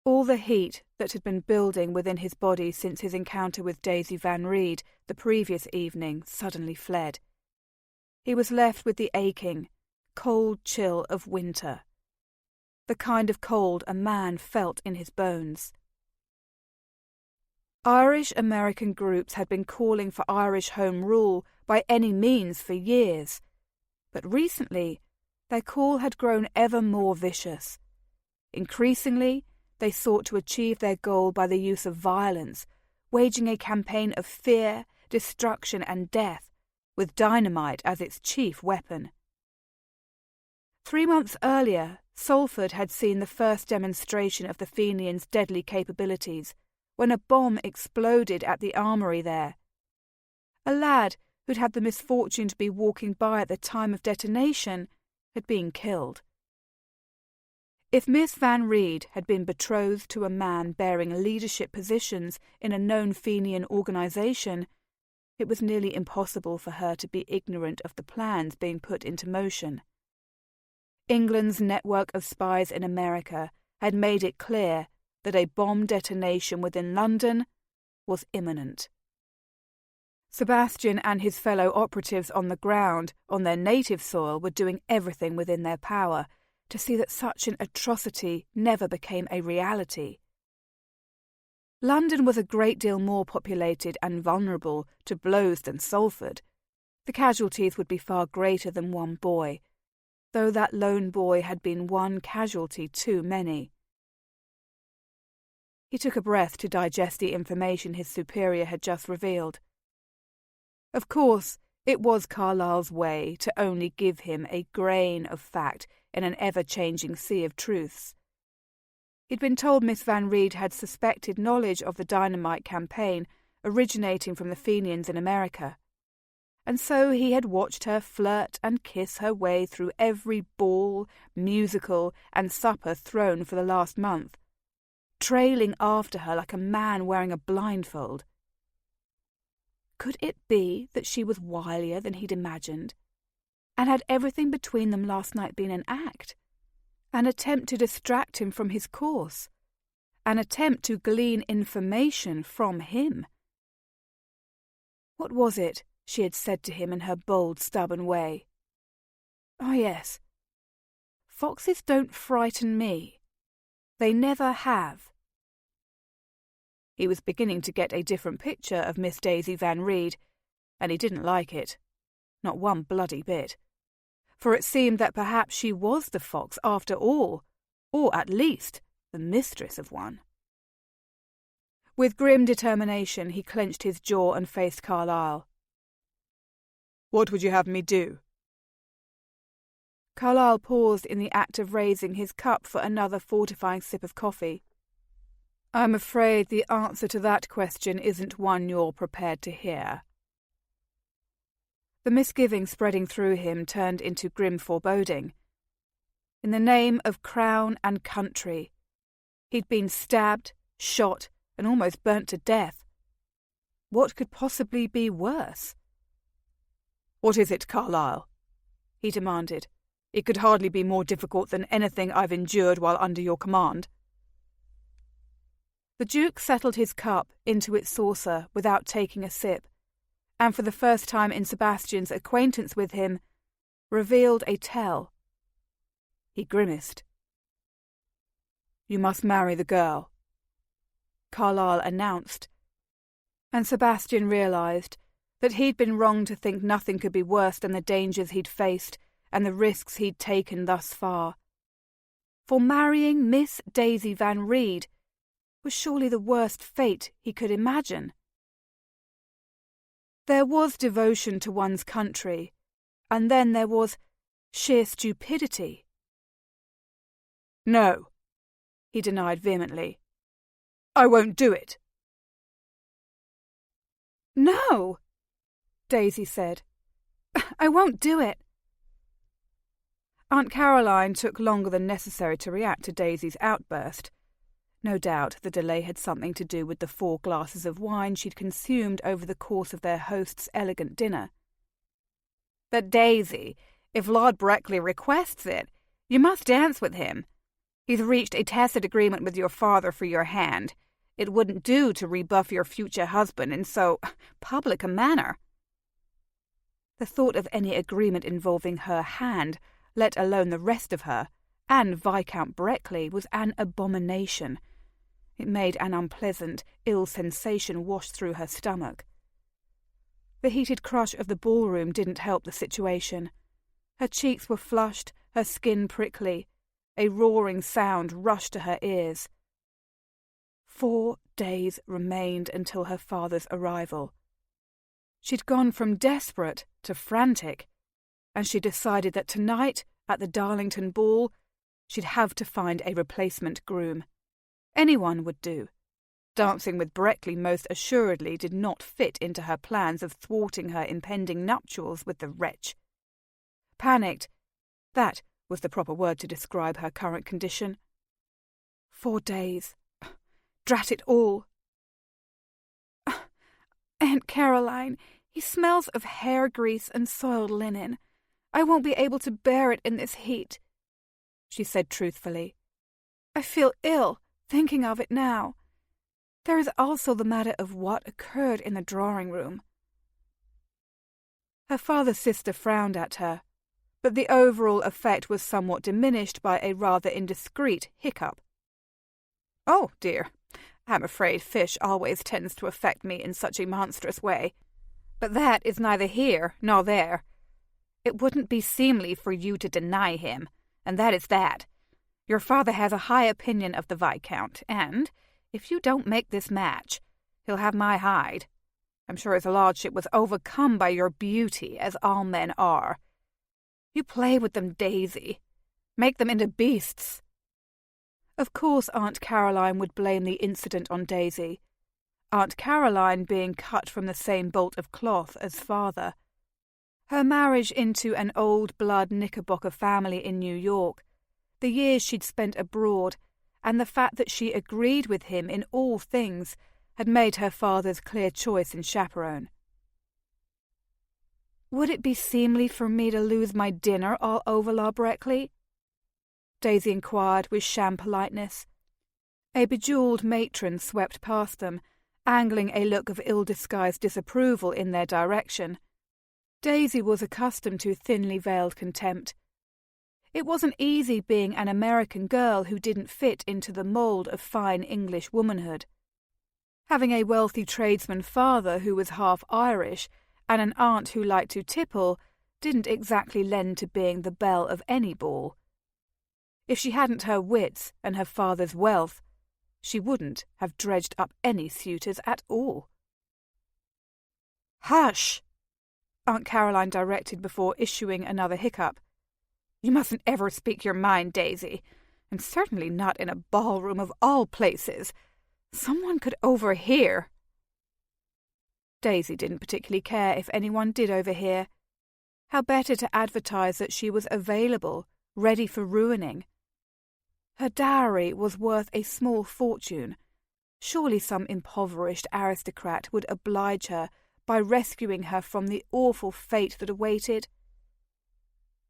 Speaker 1: All the heat that had been building within his body since his encounter with Daisy Van Reed the previous evening suddenly fled. He was left with the aching, cold chill of winter, the kind of cold a man felt in his bones. Irish-American groups had been calling for Irish Home Rule by any means for years, but recently their call had grown ever more vicious. Increasingly, they sought to achieve their goal by the use of violence, waging a campaign of fear, destruction and death, with dynamite as its chief weapon. 3 months earlier, Salford had seen the first demonstration of the Fenians' deadly capabilities, when a bomb exploded at the armoury there. A lad who'd had the misfortune to be walking by at the time of detonation had been killed. If Miss Van Reed had been betrothed to a man bearing leadership positions in a known Fenian organisation, it was nearly impossible for her to be ignorant of the plans being put into motion. England's network of spies in America had made it clear that a bomb detonation within London was imminent. Sebastian and his fellow operatives on the ground on their native soil were doing everything within their power to see that such an atrocity never became a reality. London was a great deal more populated and vulnerable to blows than Salford. The casualties would be far greater than one boy, though that lone boy had been one casualty too many. He took a breath to digest the information his superior had just revealed. Of course, it was Carlyle's way to only give him a grain of fact in an ever-changing sea of truths. He'd been told Miss Van Reed had suspected knowledge of the dynamite campaign originating from the Fenians in America, and so he had watched her flirt and kiss her way through every ball, musical, and supper thrown for the last month, trailing after her like a man wearing a blindfold. Could it be that she was wilier than he'd imagined, and had everything between them last night been an act, an attempt to distract him from his course, an attempt to glean information from him? What was it she had said to him in her bold, stubborn way? Oh, yes. Foxes don't frighten me. They never have. He was beginning to get a different picture of Miss Daisy Van Reed, and he didn't like it. Not one bloody bit. For it seemed that perhaps she was the fox after all, or at least the mistress of one. With grim determination he clenched his jaw and faced Carlyle. "What would you have me do?" Carlyle paused in the act of raising his cup for another fortifying sip of coffee. "I'm afraid the answer to that question isn't one you're prepared to hear." The misgiving spreading through him turned into grim foreboding. In the name of crown and country, he'd been stabbed, shot, and almost burnt to death. What could possibly be worse? "What is it, Carlyle?" he demanded. "It could hardly be more difficult than anything I've endured while under your command." The Duke settled his cup into its saucer without taking a sip, and for the first time in Sebastian's acquaintance with him, revealed a tell. He grimaced. "You must marry the girl," Carlyle announced, and Sebastian realized that he'd been wrong to think nothing could be worse than the dangers he'd faced and the risks he'd taken thus far. For marrying Miss Daisy Van Reed was surely the worst fate he could imagine. There was devotion to one's country, and then there was sheer stupidity. "No," he denied vehemently. "I won't do it." "No," Daisy said. "I won't do it." Aunt Caroline took longer than necessary to react to Daisy's outburst. No doubt the delay had something to do with the 4 glasses of wine she'd consumed over the course of their host's elegant dinner. "But Daisy, if Lord Breckley requests it, you must dance with him. He's reached a tacit agreement with your father for your hand. It wouldn't do to rebuff your future husband in so public a manner." The thought of any agreement involving her hand, let alone the rest of her, and Viscount Breckley, was an abomination. It made an unpleasant, ill sensation wash through her stomach. The heated crush of the ballroom didn't help the situation. Her cheeks were flushed, her skin prickly. A roaring sound rushed to her ears. 4 days remained until her father's arrival. She'd gone from desperate to frantic, and she decided that tonight, at the Darlington ball, she'd have to find a replacement groom. Anyone would do. Dancing with Breckley most assuredly did not fit into her plans of thwarting her impending nuptials with the wretch. Panicked, that was the proper word to describe her current condition. 4 days. Drat it all. "Aunt Caroline, he smells of hair grease and soiled linen. I won't be able to bear it in this heat," she said truthfully. "I feel ill thinking of it now. There is also the matter of what occurred in the drawing-room." Her father's sister frowned at her, but the overall effect was somewhat diminished by a rather indiscreet hiccup. "Oh, dear, I'm afraid fish always tends to affect me in such a monstrous way. But that is neither here nor there. It wouldn't be seemly for you to deny him, and that is that. Your father has a high opinion of the Viscount, and, if you don't make this match, he'll have my hide. I'm sure his lordship was overcome by your beauty, as all men are. You play with them, Daisy. Make them into beasts." Of course Aunt Caroline would blame the incident on Daisy, Aunt Caroline being cut from the same bolt of cloth as father. Her marriage into an old-blood Knickerbocker family in New York, the years she'd spent abroad, and the fact that she agreed with him in all things had made her father's clear choice in chaperone. "Would it be seemly for me to lose my dinner all over La Breckley?" Daisy inquired with sham politeness. A bejewelled matron swept past them, angling a look of ill-disguised disapproval in their direction. Daisy was accustomed to thinly veiled contempt. It wasn't easy being an American girl who didn't fit into the mould of fine English womanhood. Having a wealthy tradesman father who was half Irish and an aunt who liked to tipple didn't exactly lend to being the belle of any ball. If she hadn't her wits and her father's wealth, she wouldn't have dredged up any suitors at all. "Hush!" Aunt Caroline directed before issuing another hiccup. "You mustn't ever speak your mind, Daisy, and certainly not in a ballroom of all places. Someone could overhear." Daisy didn't particularly care if anyone did overhear. How better to advertise that she was available, ready for ruining. Her dowry was worth a small fortune. Surely some impoverished aristocrat would oblige her by rescuing her from the awful fate that awaited.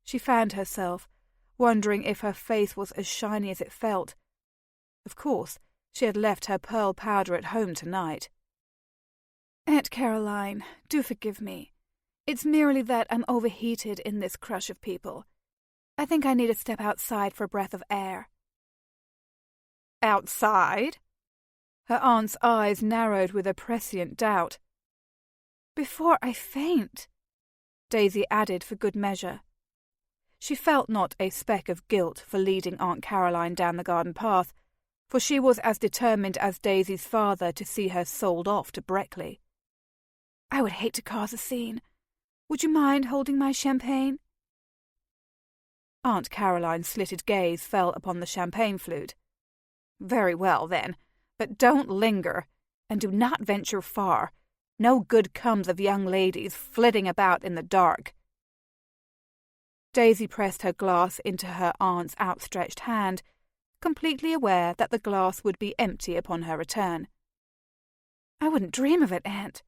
Speaker 1: She found herself wondering if her face was as shiny as it felt. Of course, she had left her pearl powder at home tonight. "Aunt Caroline, do forgive me. It's merely that I'm overheated in this crush of people. I think I need to step outside for a breath of air." "Outside?" Her aunt's eyes narrowed with a prescient doubt. "Before I faint," Daisy added for good measure. She felt not a speck of guilt for leading Aunt Caroline down the garden path, for she was as determined as Daisy's father to see her sold off to Breckley. "I would hate to cause a scene. Would you mind holding my champagne?" Aunt Caroline's slitted gaze fell upon the champagne flute. "Very well, then, but don't linger, and do not venture far. No good comes of young ladies flitting about in the dark." Daisy pressed her glass into her aunt's outstretched hand, completely aware that the glass would be empty upon her return. "I wouldn't dream of it, Aunt."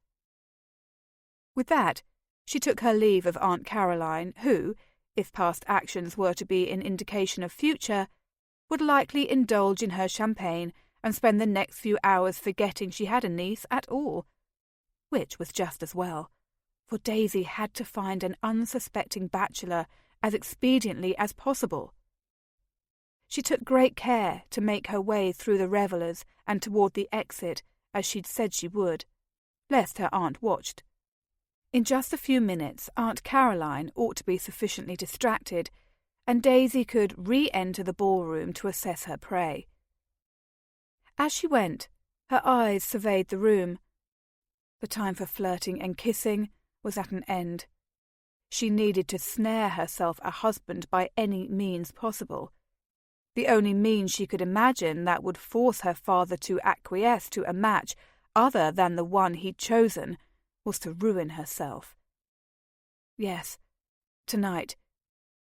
Speaker 1: With that, she took her leave of Aunt Caroline, who, if past actions were to be an indication of future, would likely indulge in her champagne and spend the next few hours forgetting she had a niece at all, which was just as well, for Daisy had to find an unsuspecting bachelor as expediently as possible. She took great care to make her way through the revellers and toward the exit, as she'd said she would, lest her aunt watched. In just a few minutes, Aunt Caroline ought to be sufficiently distracted, and Daisy could re-enter the ballroom to assess her prey. As she went, her eyes surveyed the room. The time for flirting and kissing was at an end. She needed to snare herself a husband by any means possible. The only means she could imagine that would force her father to acquiesce to a match other than the one he'd chosen was to ruin herself. Yes, tonight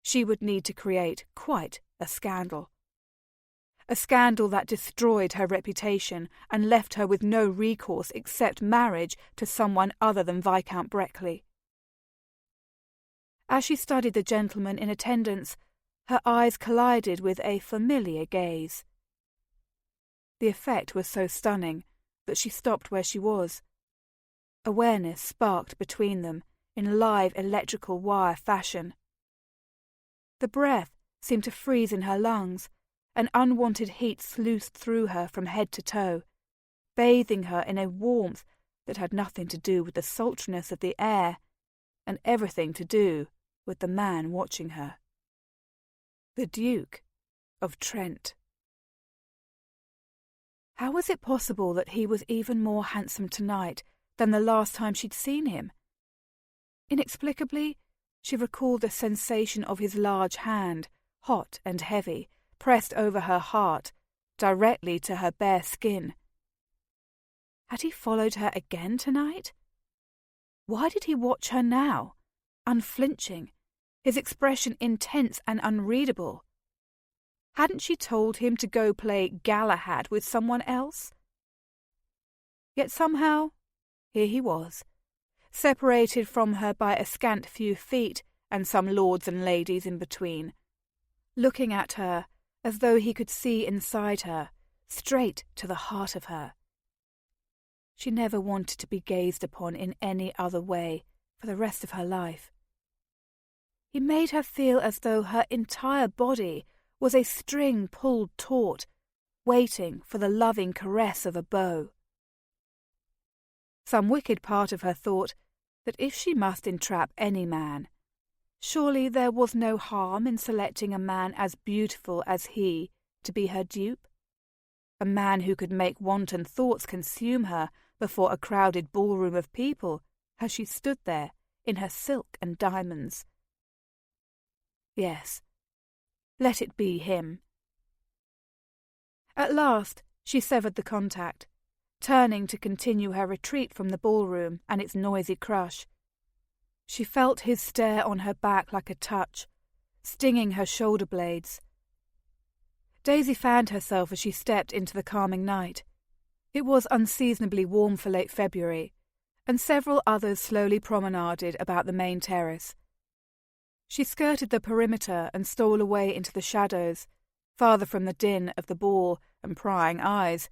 Speaker 1: she would need to create quite a scandal. A scandal that destroyed her reputation and left her with no recourse except marriage to someone other than Viscount Breckley. As she studied the gentleman in attendance, her eyes collided with a familiar gaze. The effect was so stunning that she stopped where she was. Awareness sparked between them in live electrical wire fashion. The breath seemed to freeze in her lungs, and unwanted heat sluiced through her from head to toe, bathing her in a warmth that had nothing to do with the sultriness of the air, and everything to do with the man watching her. The Duke of Trent. How was it possible that he was even more handsome tonight than the last time she'd seen him? Inexplicably, she recalled the sensation of his large hand, hot and heavy, pressed over her heart, directly to her bare skin. Had he followed her again tonight? Why did he watch her now, unflinching, his expression intense and unreadable. Hadn't she told him to go play Galahad with someone else? Yet somehow, here he was, separated from her by a scant few feet and some lords and ladies in between, looking at her as though he could see inside her, straight to the heart of her. She never wanted to be gazed upon in any other way for the rest of her life. He made her feel as though her entire body was a string pulled taut, waiting for the loving caress of a bow. Some wicked part of her thought that if she must entrap any man, surely there was no harm in selecting a man as beautiful as he to be her dupe, a man who could make wanton thoughts consume her before a crowded ballroom of people as she stood there in her silk and diamonds. Yes, let it be him. At last she severed the contact, turning to continue her retreat from the ballroom and its noisy crush. She felt his stare on her back like a touch, stinging her shoulder blades. Daisy fanned herself as she stepped into the calming night. It was unseasonably warm for late February, and several others slowly promenaded about the main terrace. She skirted the perimeter and stole away into the shadows, farther from the din of the ball and prying eyes,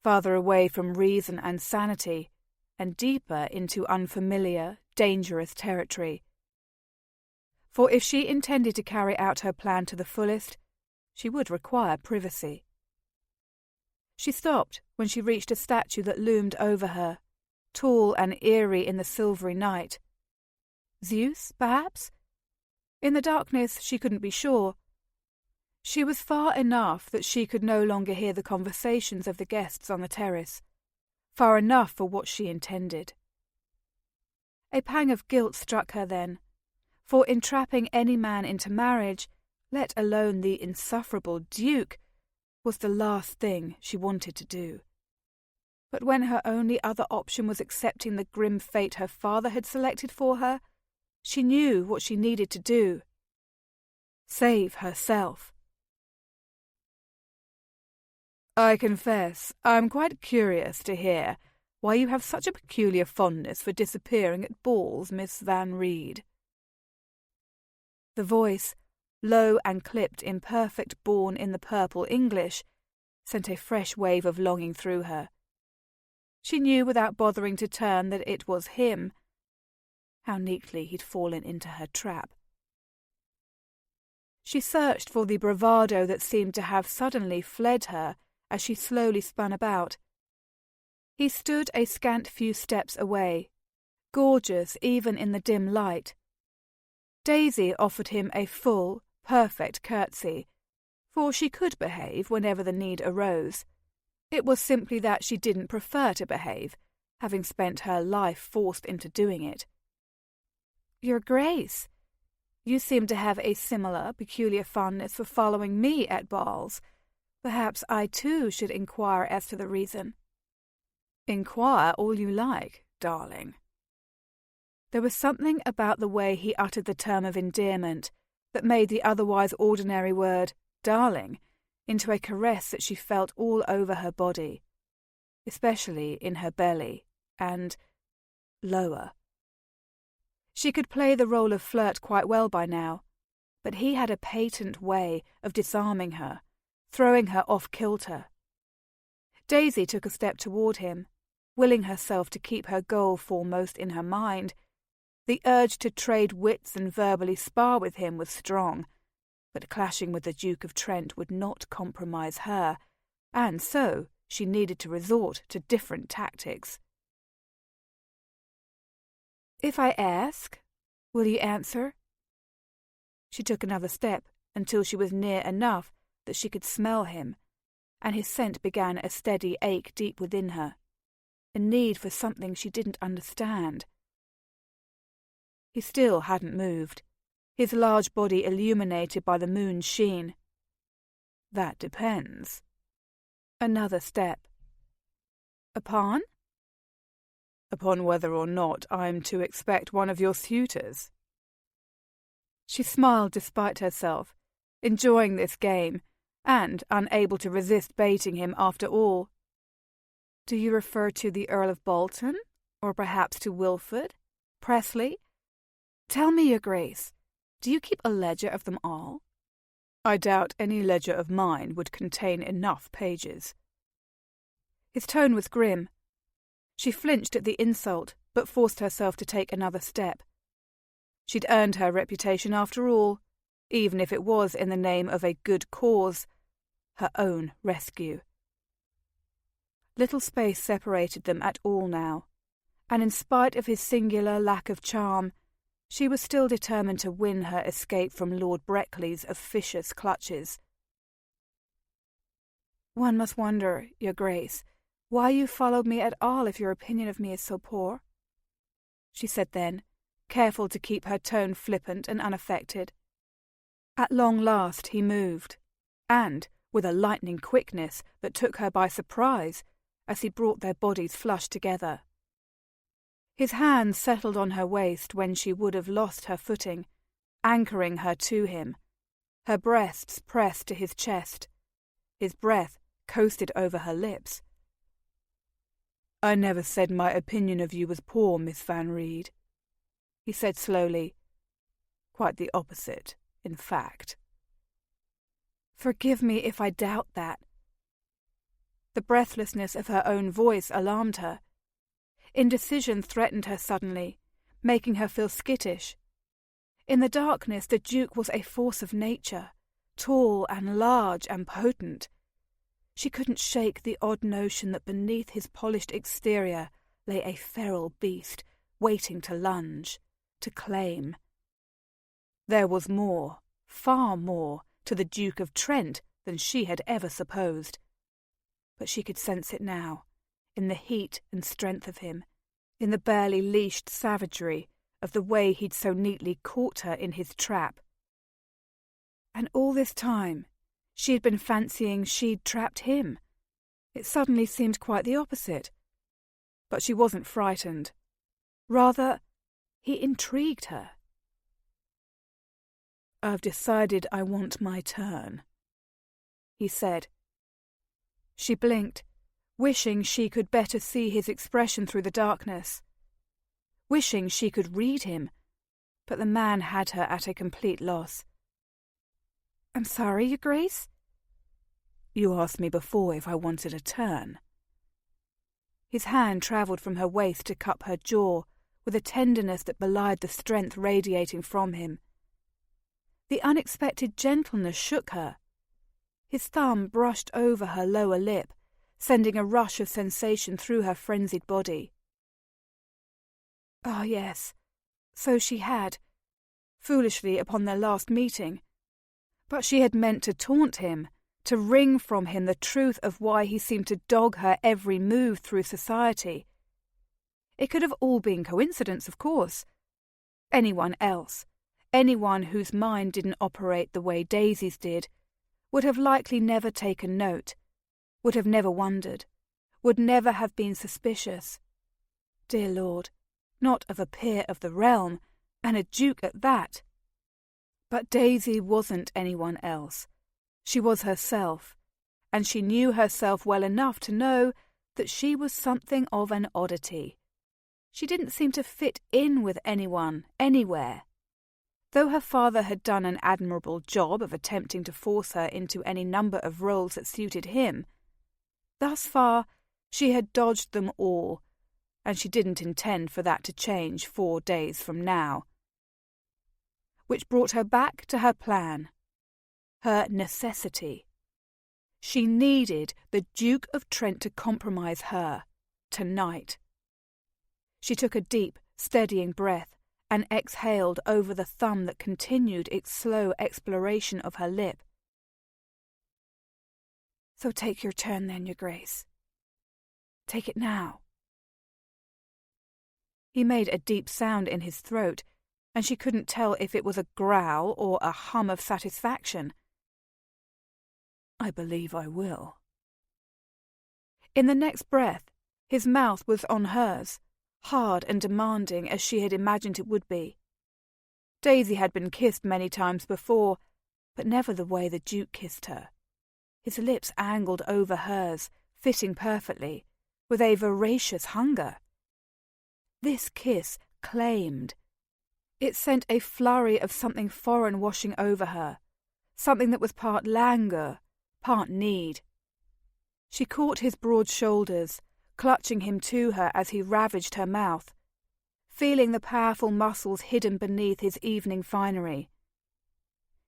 Speaker 1: farther away from reason and sanity, and deeper into unfamiliar, dangerous territory. For if she intended to carry out her plan to the fullest, she would require privacy. She stopped when she reached a statue that loomed over her, tall and eerie in the silvery night. Zeus, perhaps? In the darkness she couldn't be sure. She was far enough that she could no longer hear the conversations of the guests on the terrace, far enough for what she intended. A pang of guilt struck her then, for entrapping any man into marriage, let alone the insufferable Duke, was the last thing she wanted to do. But when her only other option was accepting the grim fate her father had selected for her, she knew what she needed to do. Save herself. I confess, I'm quite curious to hear why you have such a peculiar fondness for disappearing at balls, Miss Van Reed. The voice, low and clipped in perfect born-in-the-purple English, sent a fresh wave of longing through her. She knew without bothering to turn that it was him. How neatly he'd fallen into her trap. She searched for the bravado that seemed to have suddenly fled her as she slowly spun about. He stood a scant few steps away, gorgeous even in the dim light. Daisy offered him a full, perfect curtsy, for she could behave whenever the need arose. It was simply that she didn't prefer to behave, having spent her life forced into doing it. Your Grace, you seem to have a similar peculiar fondness for following me at balls. Perhaps I too should inquire as to the reason. Inquire all you like, darling. There was something about the way he uttered the term of endearment that made the otherwise ordinary word, darling, into a caress that she felt all over her body, especially in her belly, and lower. She could play the role of flirt quite well by now, but he had a patent way of disarming her, throwing her off kilter. Daisy took a step toward him, willing herself to keep her goal foremost in her mind. The urge to trade wits and verbally spar with him was strong, but clashing with the Duke of Trent would not compromise her, and so she needed to resort to different tactics. If I ask, will you answer? She took another step until she was near enough that she could smell him, and his scent began a steady ache deep within her, a need for something she didn't understand. He still hadn't moved, his large body illuminated by the moon's sheen. That depends. Another step. Upon? Upon whether or not I'm to expect one of your suitors. She smiled despite herself, enjoying this game, and unable to resist baiting him after all. "Do you refer to the Earl of Bolton, or perhaps to Wilford? Presley? Tell me, your Grace, do you keep a ledger of them all?" "I doubt any ledger of mine would contain enough pages." His tone was grim. She flinched at the insult, but forced herself to take another step. She'd earned her reputation after all, even if it was in the name of a good cause, her own rescue. Little space separated them at all now, and in spite of his singular lack of charm, she was still determined to win her escape from Lord Breckley's officious clutches. "One must wonder, your Grace, why you followed me at all if your opinion of me is so poor," she said then, careful to keep her tone flippant and unaffected. At long last he moved, and with a lightning quickness that took her by surprise as he brought their bodies flush together. His hands settled on her waist when she would have lost her footing, anchoring her to him, her breasts pressed to his chest. His breath coasted over her lips. "I never said my opinion of you was poor, Miss Van Reed," he said slowly. "Quite the opposite, in fact." "Forgive me if I doubt that." The breathlessness of her own voice alarmed her. Indecision threatened her suddenly, making her feel skittish. In the darkness the Duke was a force of nature, tall and large and potent. She couldn't shake the odd notion that beneath his polished exterior lay a feral beast, waiting to lunge, to claim. There was more, far more, to the Duke of Trent than she had ever supposed. But she could sense it now, in the heat and strength of him, in the barely leashed savagery of the way he'd so neatly caught her in his trap. And all this time, she had been fancying she'd trapped him. It suddenly seemed quite the opposite. But she wasn't frightened. Rather, he intrigued her. "I've decided I want my turn," he said. She blinked, wishing she could better see his expression through the darkness. Wishing she could read him, but the man had her at a complete loss. "I'm sorry, your Grace?" "You asked me before if I wanted a turn." His hand travelled from her waist to cup her jaw with a tenderness that belied the strength radiating from him. The unexpected gentleness shook her. His thumb brushed over her lower lip, sending a rush of sensation through her frenzied body. Ah, yes, so she had, foolishly upon their last meeting. But she had meant to taunt him, to wring from him the truth of why he seemed to dog her every move through society. It could have all been coincidence, of course. Anyone else, anyone whose mind didn't operate the way Daisy's did, would have likely never taken note, would have never wondered, would never have been suspicious. Dear Lord, not of a peer of the realm, and a duke at that. But Daisy wasn't anyone else. She was herself, and she knew herself well enough to know that she was something of an oddity. She didn't seem to fit in with anyone, anywhere. Though her father had done an admirable job of attempting to force her into any number of roles that suited him, thus far she had dodged them all, and she didn't intend for that to change 4 days from now. Which brought her back to her plan, her necessity. She needed the Duke of Trent to compromise her, tonight. She took a deep, steadying breath and exhaled over the thumb that continued its slow exploration of her lip. "So take your turn then, your Grace. Take it now." He made a deep sound in his throat, and she couldn't tell if it was a growl or a hum of satisfaction. "I believe I will." In the next breath, his mouth was on hers, hard and demanding as she had imagined it would be. Daisy had been kissed many times before, but never the way the Duke kissed her. His lips angled over hers, fitting perfectly, with a voracious hunger. This kiss claimed. It sent a flurry of something foreign washing over her, something that was part languor, part need. She caught his broad shoulders, clutching him to her as he ravaged her mouth, feeling the powerful muscles hidden beneath his evening finery.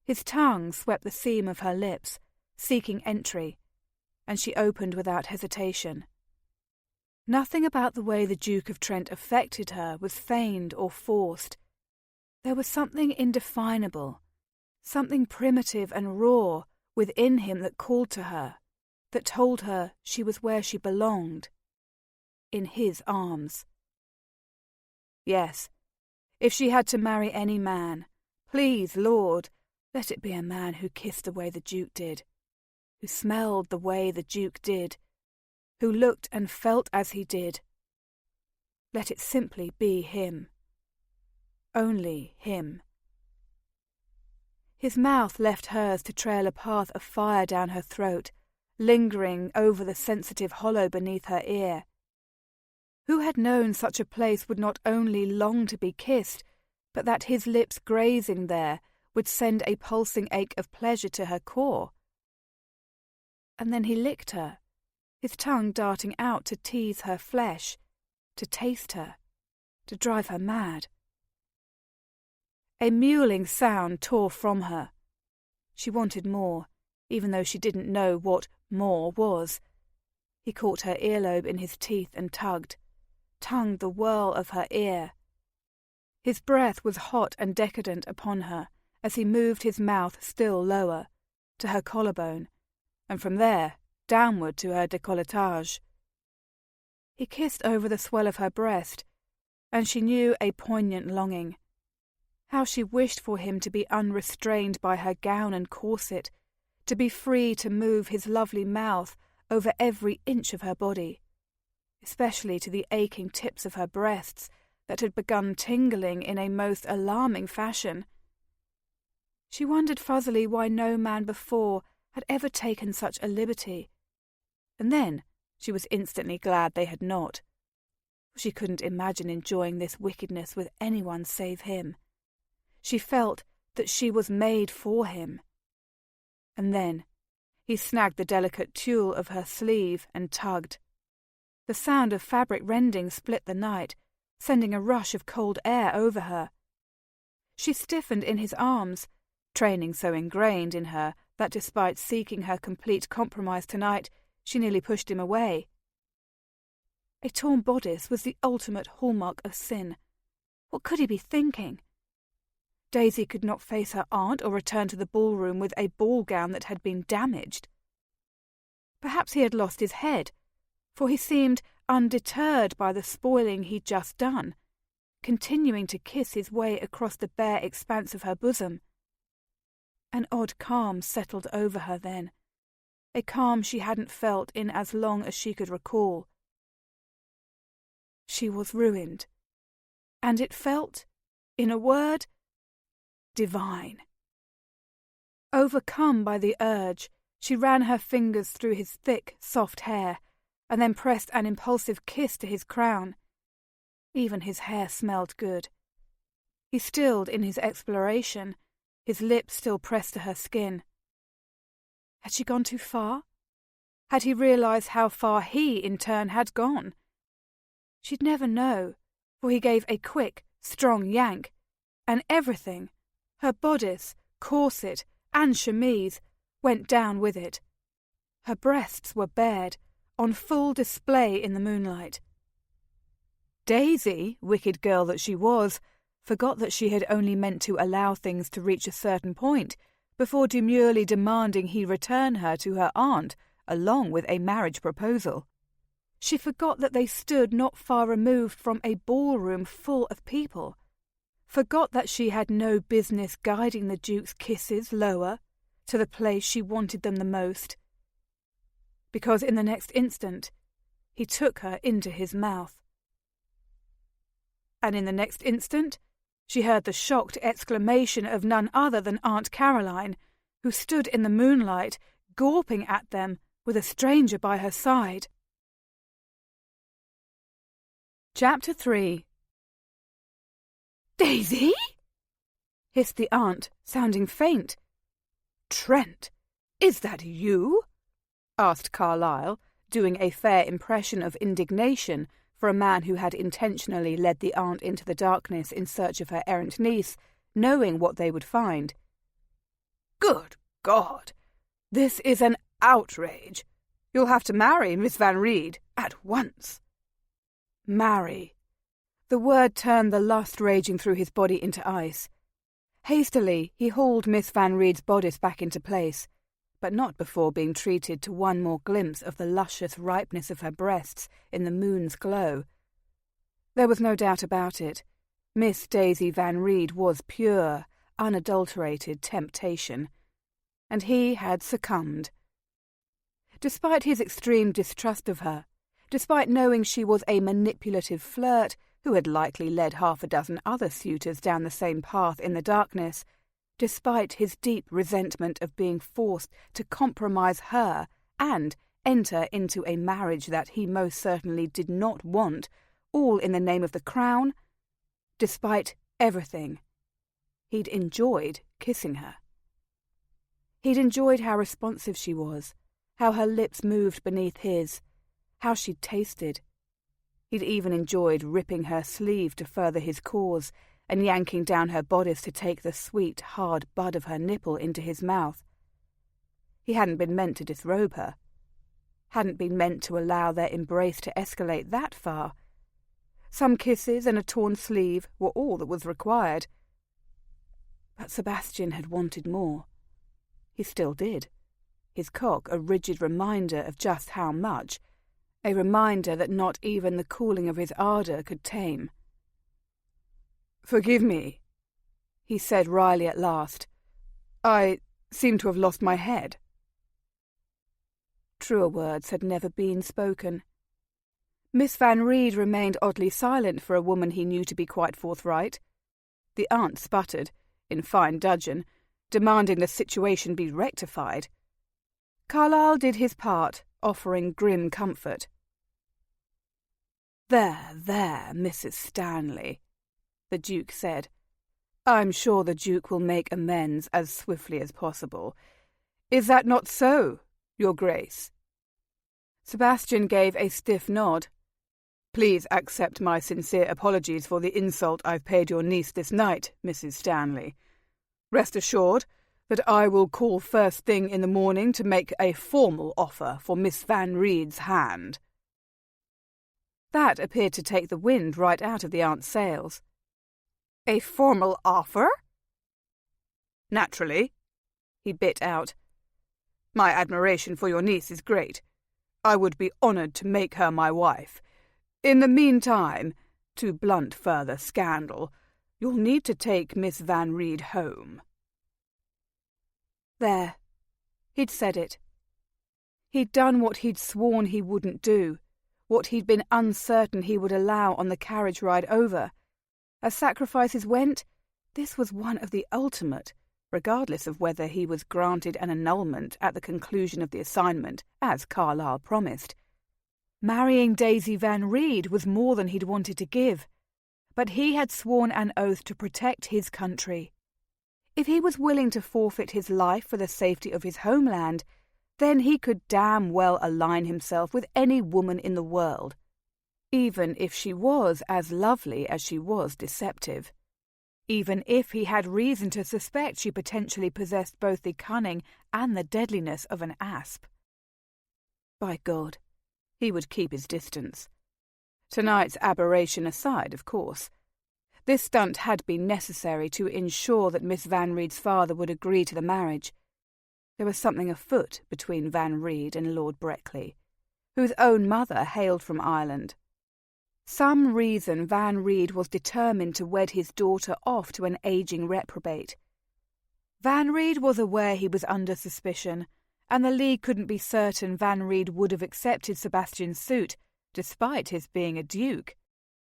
Speaker 1: His tongue swept the seam of her lips, seeking entry, and she opened without hesitation. Nothing about the way the Duke of Trent affected her was feigned or forced. There was something indefinable, something primitive and raw within him that called to her, that told her she was where she belonged, in his arms. Yes, if she had to marry any man, please, Lord, let it be a man who kissed the way the Duke did, who smelled the way the Duke did, who looked and felt as he did. Let it simply be him. Only him. His mouth left hers to trail a path of fire down her throat, lingering over the sensitive hollow beneath her ear. Who had known such a place would not only long to be kissed, but that his lips grazing there would send a pulsing ache of pleasure to her core? And then he licked her, his tongue darting out to tease her flesh, to taste her, to drive her mad. A mewling sound tore from her. She wanted more, even though she didn't know what more was. He caught her earlobe in his teeth and tugged, tongued the whirl of her ear. His breath was hot and decadent upon her as he moved his mouth still lower, to her collarbone, and from there downward to her décolletage. He kissed over the swell of her breast, and she knew a poignant longing. How she wished for him to be unrestrained by her gown and corset, to be free to move his lovely mouth over every inch of her body, especially to the aching tips of her breasts that had begun tingling in a most alarming fashion. She wondered fuzzily why no man before had ever taken such a liberty, and then she was instantly glad they had not. She couldn't imagine enjoying this wickedness with anyone save him. She felt that she was made for him. And then he snagged the delicate tulle of her sleeve and tugged. The sound of fabric rending split the night, sending a rush of cold air over her. She stiffened in his arms, training so ingrained in her that despite seeking her complete compromise tonight, she nearly pushed him away. A torn bodice was the ultimate hallmark of sin. What could he be thinking? Daisy could not face her aunt or return to the ballroom with a ball gown that had been damaged. Perhaps he had lost his head, for he seemed undeterred by the spoiling he'd just done, continuing to kiss his way across the bare expanse of her bosom. An odd calm settled over her then, a calm she hadn't felt in as long as she could recall. She was ruined, and it felt, in a word, divine. Overcome by the urge, she ran her fingers through his thick, soft hair, and then pressed an impulsive kiss to his crown. Even his hair smelled good. He stilled in his exploration, his lips still pressed to her skin. Had she gone too far? Had he realized how far he, in turn, had gone? She'd never know, for he gave a quick, strong yank, and everything, her bodice, corset, and chemise, went down with it. Her breasts were bared, on full display in the moonlight. Daisy, wicked girl that she was, forgot that she had only meant to allow things to reach a certain point before demurely demanding he return her to her aunt along with a marriage proposal. She forgot that they stood not far removed from a ballroom full of people, forgot that she had no business guiding the Duke's kisses lower, to the place she wanted them the most. Because in the next instant, he took her into his mouth. And in the next instant, She heard the shocked exclamation of none other than Aunt Caroline, who stood in the moonlight, gawping at them, with a stranger by her side. Chapter 3. "Daisy?" hissed the aunt, sounding faint. "Trent, is that you?" asked Carlyle, doing a fair impression of indignation for a man who had intentionally led the aunt into the darkness in search of her errant niece, knowing what they would find. "Good God! This is an outrage. You'll have to marry Miss Van Reed at once." Marry. The word turned the lust raging through his body into ice. Hastily, he hauled Miss Van Reed's bodice back into place, but not before being treated to one more glimpse of the luscious ripeness of her breasts in the moon's glow. There was no doubt about it. Miss Daisy Van Reed was pure, unadulterated temptation, and he had succumbed. Despite his extreme distrust of her, despite knowing she was a manipulative flirt who had likely led half a dozen other suitors down the same path in the darkness, despite his deep resentment of being forced to compromise her and enter into a marriage that he most certainly did not want, all in the name of the crown, despite everything, he'd enjoyed kissing her. He'd enjoyed how responsive she was, how her lips moved beneath his, how she tasted. He'd even enjoyed ripping her sleeve to further his cause and yanking down her bodice to take the sweet, hard bud of her nipple into his mouth. He hadn't been meant to disrobe her, hadn't been meant to allow their embrace to escalate that far. Some kisses and a torn sleeve were all that was required. But Sebastian had wanted more. He still did, his cock a rigid reminder of just how much, a reminder that not even the cooling of his ardour could tame. "Forgive me," he said wryly at last. "I seem to have lost my head." Truer words had never been spoken. Miss Van Reed remained oddly silent for a woman he knew to be quite forthright. The aunt sputtered, in fine dudgeon, demanding the situation be rectified. Carlyle did his part, offering grim comfort. There, Mrs. Stanley," the Duke said. "I'm sure the Duke will make amends as swiftly as possible. Is that not so, Your Grace?" Sebastian gave a stiff nod. "Please accept my sincere apologies for the insult I've paid your niece this night, Mrs. Stanley. Rest assured that I will call first thing in the morning to make a formal offer for Miss Van Reed's hand." That appeared to take the wind right out of the aunt's sails. "A formal offer?" "Naturally," he bit out. "My admiration for your niece is great. I would be honoured to make her my wife. In the meantime, to blunt further scandal, you'll need to take Miss Van Reed home." There. He'd said it. He'd done what he'd sworn he wouldn't do, what he'd been uncertain he would allow on the carriage ride over. As sacrifices went, this was one of the ultimate, regardless of whether he was granted an annulment at the conclusion of the assignment, as Carlyle promised. Marrying Daisy Van Reed was more than he'd wanted to give, but he had sworn an oath to protect his country. If he was willing to forfeit his life for the safety of his homeland, then he could damn well align himself with any woman in the world, even if she was as lovely as she was deceptive, even if he had reason to suspect she potentially possessed both the cunning and the deadliness of an asp. By God, he would keep his distance. Tonight's aberration aside, of course. This stunt had been necessary to ensure that Miss Van Reed's father would agree to the marriage. There was something afoot between Van Reed and Lord Breckley, whose own mother hailed from Ireland. Some reason Van Reed was determined to wed his daughter off to an ageing reprobate. Van Reed was aware he was under suspicion, and the League couldn't be certain Van Reed would have accepted Sebastian's suit, despite his being a duke.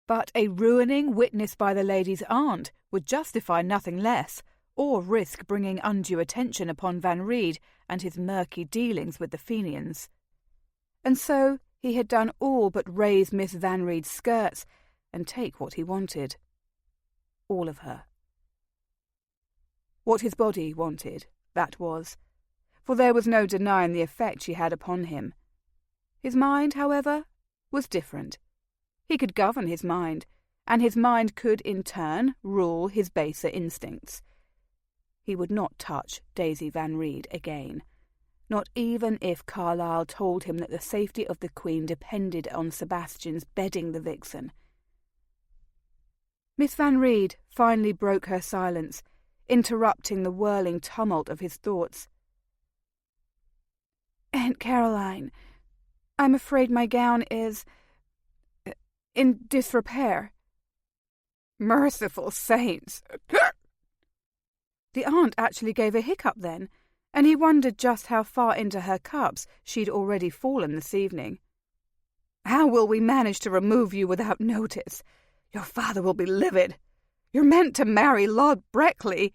Speaker 1: but a ruining witnessed by the lady's aunt would justify nothing less, or risk bringing undue attention upon Van Reed and his murky dealings with the Fenians. And so he had done all but raise Miss Van Reed's skirts and take what he wanted. All of her. What his body wanted, that was, for there was no denying the effect she had upon him. His mind, however, was different. He could govern his mind, and his mind could in turn rule his baser instincts. He would not touch Daisy Van Reed again, not even if Carlyle told him that the safety of the Queen depended on Sebastian's bedding the vixen. Miss Van Reed finally broke her silence, interrupting the whirling tumult of his thoughts. "Aunt Caroline, I'm afraid my gown is in disrepair." "Merciful saints!" The aunt actually gave a hiccup then, and he wondered just how far into her cups she'd already fallen this evening. "How will we manage to remove you without notice? Your father will be livid. You're meant to marry Lord Breckley."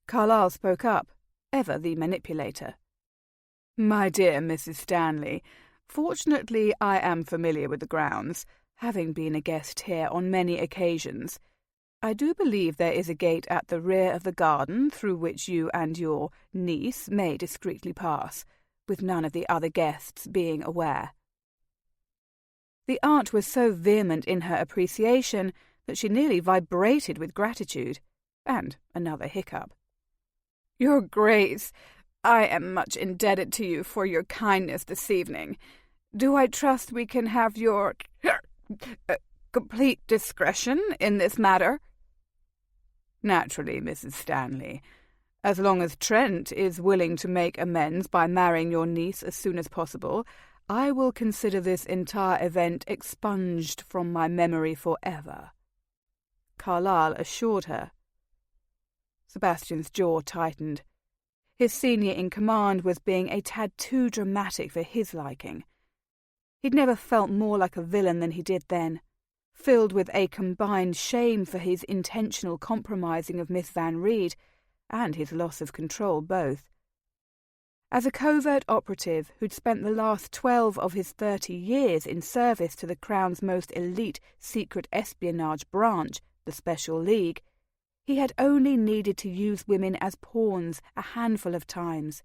Speaker 1: Carlyle spoke up, ever the manipulator. "My dear Mrs. Stanley, fortunately I am familiar with the grounds, having been a guest here on many occasions. I do believe there is a gate at the rear of the garden through which you and your niece may discreetly pass, with none of the other guests being aware." The aunt was so vehement in her appreciation that she nearly vibrated with gratitude, and another hiccup. "Your Grace, I am much indebted to you for your kindness this evening. Do I trust we can have your complete discretion in this matter?" "Naturally, Mrs. Stanley. As long as Trent is willing to make amends by marrying your niece as soon as possible, I will consider this entire event expunged from my memory forever," Carlyle assured her. Sebastian's jaw tightened. His senior in command was being a tad too dramatic for his liking. He'd never felt more like a villain than he did then, filled with a combined shame for his intentional compromising of Miss Van Reed and his loss of control both. As a covert operative who'd spent the last 12 of his 30 years in service to the Crown's most elite secret espionage branch, the Special League, he had only needed to use women as pawns a handful of times,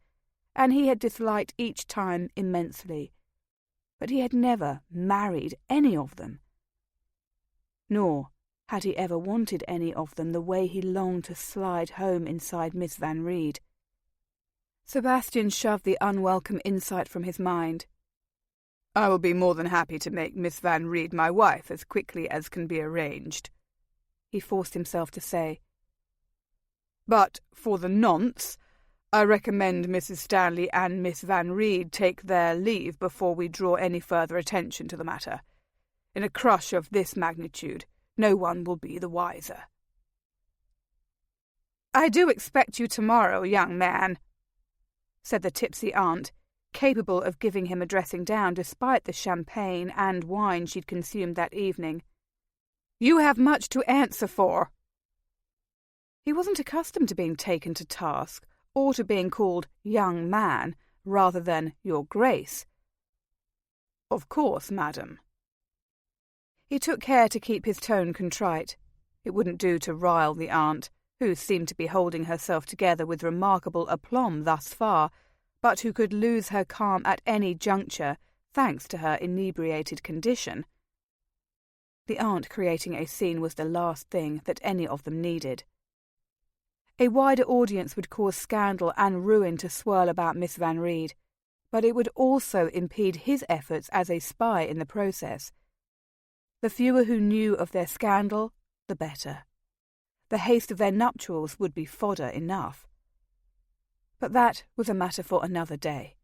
Speaker 1: and he had disliked each time immensely. But he had never married any of them. Nor had he ever wanted any of them the way he longed to slide home inside Miss Van Reed. Sebastian shoved the unwelcome insight from his mind. "I will be more than happy to make Miss Van Reed my wife as quickly as can be arranged," he forced himself to say. "But for the nonce, I recommend Mrs. Stanley and Miss Van Reed take their leave before we draw any further attention to the matter. In a crush of this magnitude, no one will be the wiser." "I do expect you tomorrow, young man," said the tipsy aunt, capable of giving him a dressing down despite the champagne and wine she'd consumed that evening. "You have much to answer for." He wasn't accustomed to being taken to task, or to being called young man rather than your Grace. "Of course, madam." He took care to keep his tone contrite. It wouldn't do to rile the aunt, who seemed to be holding herself together with remarkable aplomb thus far, but who could lose her calm at any juncture, thanks to her inebriated condition. The aunt creating a scene was the last thing that any of them needed. A wider audience would cause scandal and ruin to swirl about Miss Van Reed, but it would also impede his efforts as a spy in the process. The fewer who knew of their scandal, the better. The haste of their nuptials would be fodder enough. But that was a matter for another day.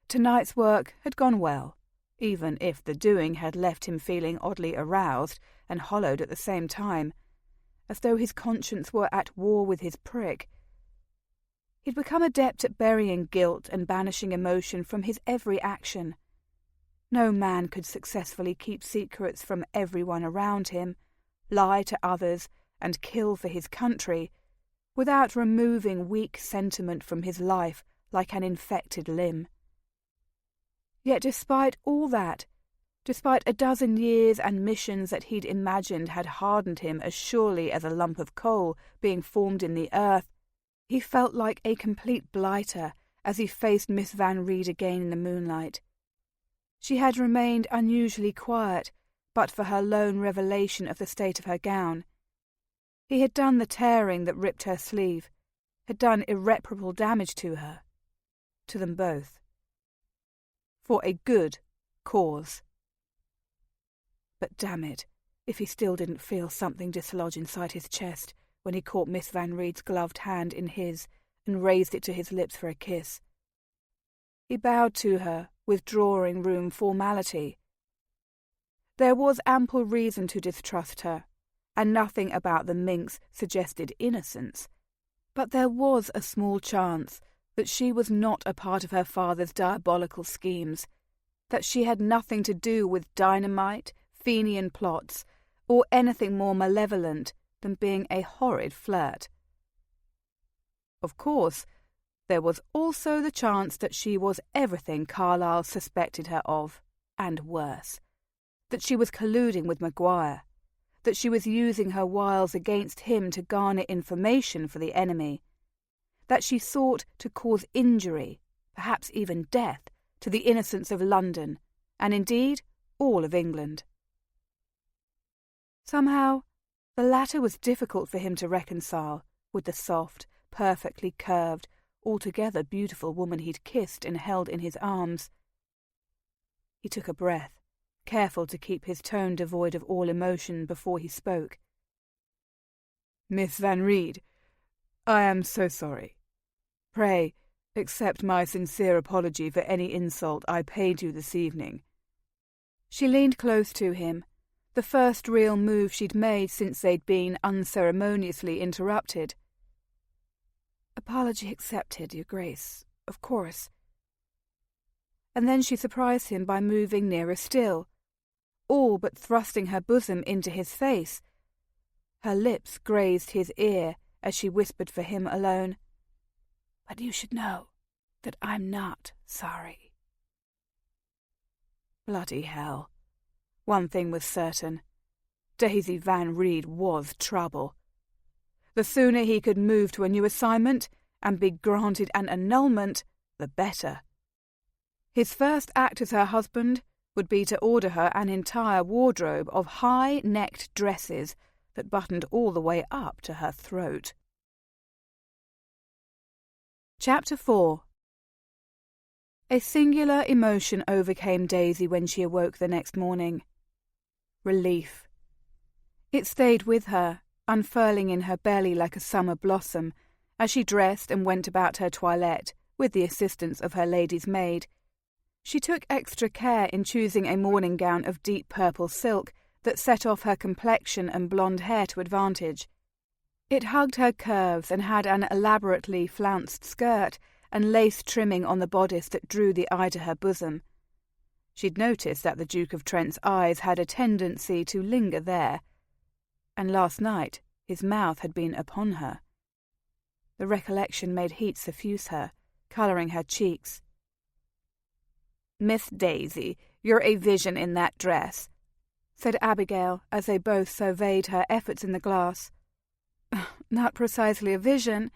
Speaker 1: Tonight's work had gone well, even if the doing had left him feeling oddly aroused and hollowed at the same time, as though his conscience were at war with his prick. He'd become adept at burying guilt and banishing emotion from his every action. No man could successfully keep secrets from everyone around him, lie to others, and kill for his country, without removing weak sentiment from his life like an infected limb. Yet despite all that, despite a dozen years and missions that he'd imagined had hardened him as surely as a lump of coal being formed in the earth, he felt like a complete blighter as he faced Miss Van Reed again in the moonlight. She had remained unusually quiet, but for her lone revelation of the state of her gown. He had done the tearing that ripped her sleeve, had done irreparable damage to her, to them both. For a good cause. But damn it, if he still didn't feel something dislodge inside his chest when he caught Miss Van Reed's gloved hand in his and raised it to his lips for a kiss. He bowed to her with drawing-room formality. There was ample reason to distrust her, and nothing about the minx suggested innocence, but there was a small chance that she was not a part of her father's diabolical schemes, that she had nothing to do with dynamite, Fenian plots, or anything more malevolent than being a horrid flirt. Of course, there was also the chance that she was everything Carlyle suspected her of, and worse, that she was colluding with Maguire, that she was using her wiles against him to garner information for the enemy, that she sought to cause injury, perhaps even death, to the innocents of London, and indeed all of England. Somehow, the latter was difficult for him to reconcile with the soft, perfectly curved, altogether beautiful woman he'd kissed and held in his arms. He took a breath, careful to keep his tone devoid of all emotion before he spoke. "Miss Van Reed, I am so sorry. Pray, accept my sincere apology for any insult I paid you this evening." She leaned close to him, the first real move she'd made since they'd been unceremoniously interrupted. "Apology accepted, Your Grace, of course." And then she surprised him by moving nearer still, all but thrusting her bosom into his face. Her lips grazed his ear as she whispered for him alone, "But you should know that I'm not sorry." Bloody hell. One thing was certain. Daisy Van Reed was trouble. The sooner he could move to a new assignment and be granted an annulment, the better. His first act as her husband would be to order her an entire wardrobe of high-necked dresses that buttoned all the way up to her throat. Chapter 4. A singular emotion overcame Daisy when she awoke the next morning. Relief. It stayed with her, unfurling in her belly like a summer blossom, as she dressed and went about her toilette with the assistance of her lady's maid. She took extra care in choosing a morning gown of deep purple silk that set off her complexion and blonde hair to advantage. It hugged her curves and had an elaborately flounced skirt and lace trimming on the bodice that drew the eye to her bosom. She'd noticed that the Duke of Trent's eyes had a tendency to linger there, and last night his mouth had been upon her. The recollection made heat suffuse her, colouring her cheeks. "Miss Daisy, you're a vision in that dress," said Abigail as they both surveyed her efforts in the glass. "Not precisely a vision,"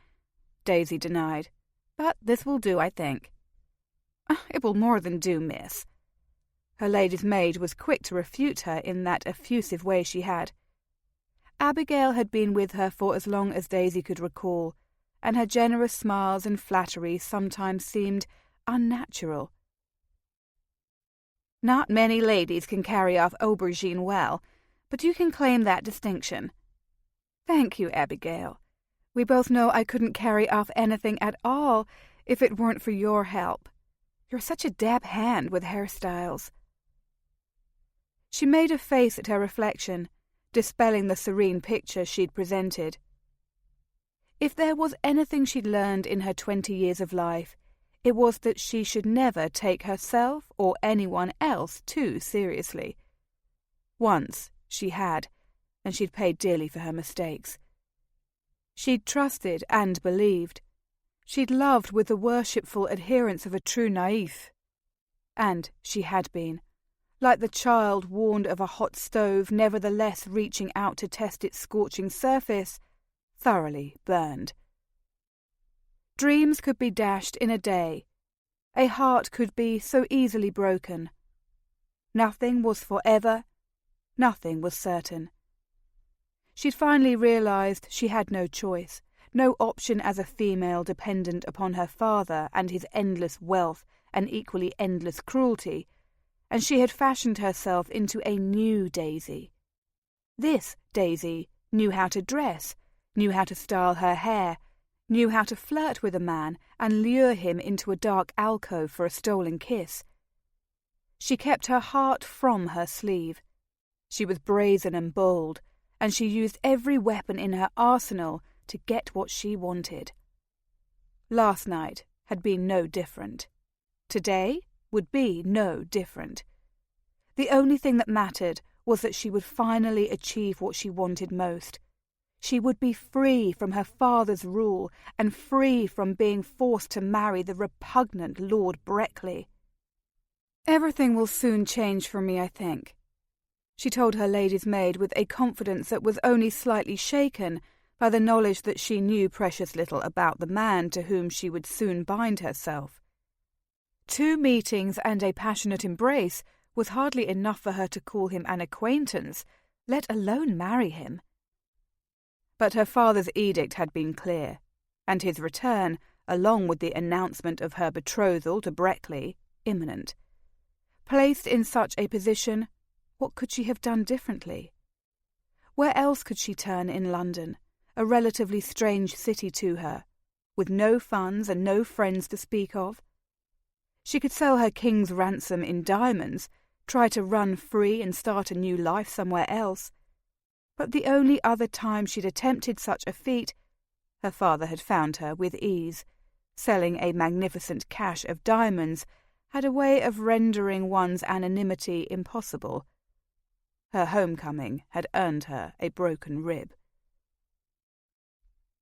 Speaker 1: Daisy denied, "but this will do, I think." "It will more than do, miss." Her lady's maid was quick to refute her in that effusive way she had. Abigail had been with her for as long as Daisy could recall, and her generous smiles and flattery sometimes seemed unnatural. "Not many ladies can carry off aubergine well, but you can claim that distinction." "Thank you, Abigail. We both know I couldn't carry off anything at all if it weren't for your help. You're such a dab hand with hairstyles." She made a face at her reflection, dispelling the serene picture she'd presented. If there was anything she'd learned in her 20 years of life, It was that she should never take herself or anyone else too seriously. Once she had, and she'd paid dearly for her mistakes. She'd trusted and believed. She'd loved with the worshipful adherence of a true naïf. And she had been, like the child warned of a hot stove nevertheless reaching out to test its scorching surface, thoroughly burned. Dreams could be dashed in a day. A heart could be so easily broken. Nothing was forever. Nothing was certain. She'd finally realized she had no choice, no option as a female dependent upon her father and his endless wealth and equally endless cruelty, and she had fashioned herself into a new Daisy. This Daisy knew how to dress, knew how to style her hair, knew how to flirt with a man and lure him into a dark alcove for a stolen kiss. She kept her heart from her sleeve. She was brazen and bold, and she used every weapon in her arsenal to get what she wanted. Last night had been no different. Today would be no different. The only thing that mattered was that she would finally achieve what she wanted most. She would be free from her father's rule and free from being forced to marry the repugnant Lord Breckley. "Everything will soon change for me, I think," she told her lady's maid with a confidence that was only slightly shaken by the knowledge that she knew precious little about the man to whom she would soon bind herself. 2 meetings and a passionate embrace was hardly enough for her to call him an acquaintance, let alone marry him. But her father's edict had been clear, and his return, along with the announcement of her betrothal to Breckley, imminent. Placed in such a position, what could she have done differently? Where else could she turn in London, a relatively strange city to her, with no funds and no friends to speak of? She could sell her king's ransom in diamonds, try to run free and start a new life somewhere else. But the only other time she'd attempted such a feat, her father had found her with ease. Selling a magnificent cache of diamonds had a way of rendering one's anonymity impossible. Her homecoming had earned her a broken rib.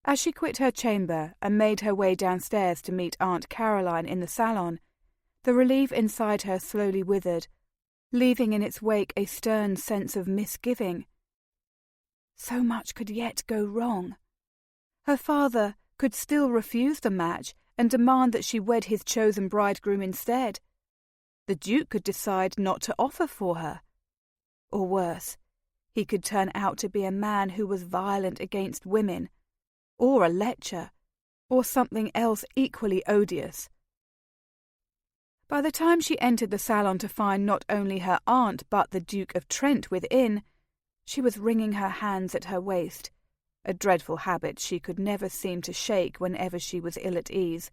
Speaker 1: As she quit her chamber and made her way downstairs to meet Aunt Caroline in the salon, the relief inside her slowly withered, leaving in its wake a stern sense of misgiving. So much could yet go wrong. Her father could still refuse the match and demand that she wed his chosen bridegroom instead. The Duke could decide not to offer for her. Or worse, he could turn out to be a man who was violent against women, or a lecher, or something else equally odious. By the time she entered the salon to find not only her aunt but the Duke of Trent within, she was wringing her hands at her waist, a dreadful habit she could never seem to shake whenever she was ill at ease,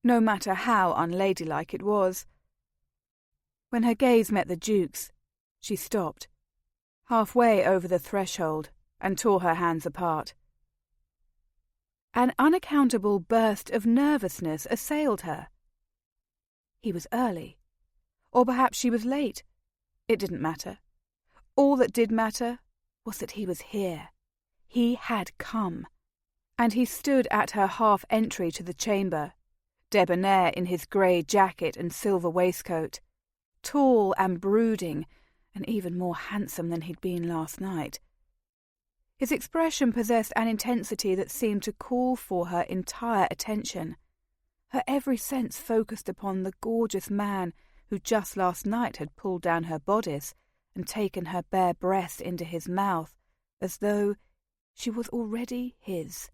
Speaker 1: no matter how unladylike it was. When her gaze met the Duke's, she stopped, halfway over the threshold, and tore her hands apart. An unaccountable burst of nervousness assailed her. He was early. Or perhaps she was late. It didn't matter. All that did matter was that he was here. He had come. And he stood at her half-entry to the chamber, debonair in his grey jacket and silver waistcoat, tall and brooding, and even more handsome than he'd been last night. His expression possessed an intensity that seemed to call for her entire attention. Her every sense focused upon the gorgeous man who just last night had pulled down her bodice and taken her bare breast into his mouth, as though she was already his.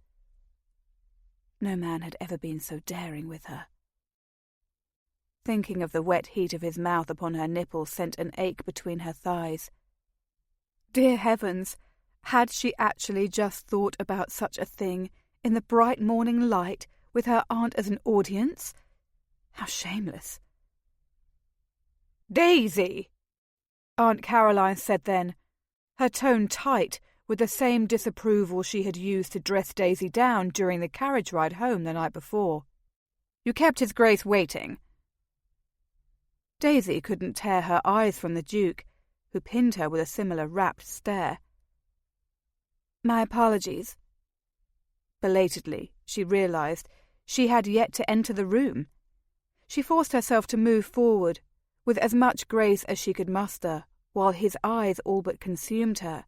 Speaker 1: No man had ever been so daring with her. Thinking of the wet heat of his mouth upon her nipples sent an ache between her thighs. Dear heavens, had she actually just thought about such a thing in the bright morning light, with her aunt as an audience? How shameless. "Daisy!" Aunt Caroline said then, her tone tight with the same disapproval she had used to dress Daisy down during the carriage ride home the night before. You kept his Grace waiting." Daisy couldn't tear her eyes from the Duke, who pinned her with a similar rapt stare. "My apologies." Belatedly, she realised she had yet to enter the room. She forced herself to move forward, with as much grace as she could muster, while his eyes all but consumed her.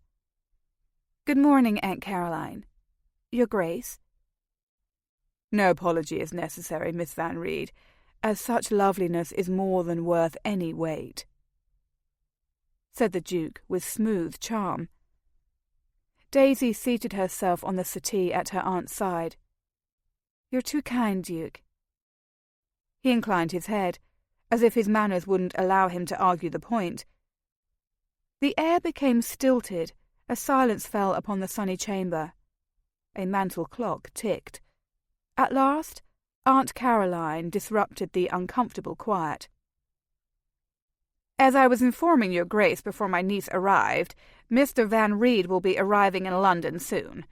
Speaker 1: "Good morning, Aunt Caroline. Your Grace." "No apology is necessary, Miss Van Reed, as such loveliness is more than worth any weight," said the Duke with smooth charm. Daisy seated herself on the settee at her aunt's side. "You're too kind, Duke." He inclined his head, as if his manners wouldn't allow him to argue the point. The air became stilted as silence fell upon the sunny chamber. A mantel clock ticked. At last, Aunt Caroline disrupted the uncomfortable quiet. "As I was informing your Grace before my niece arrived, Mr. Van Reed will be arriving in London soon.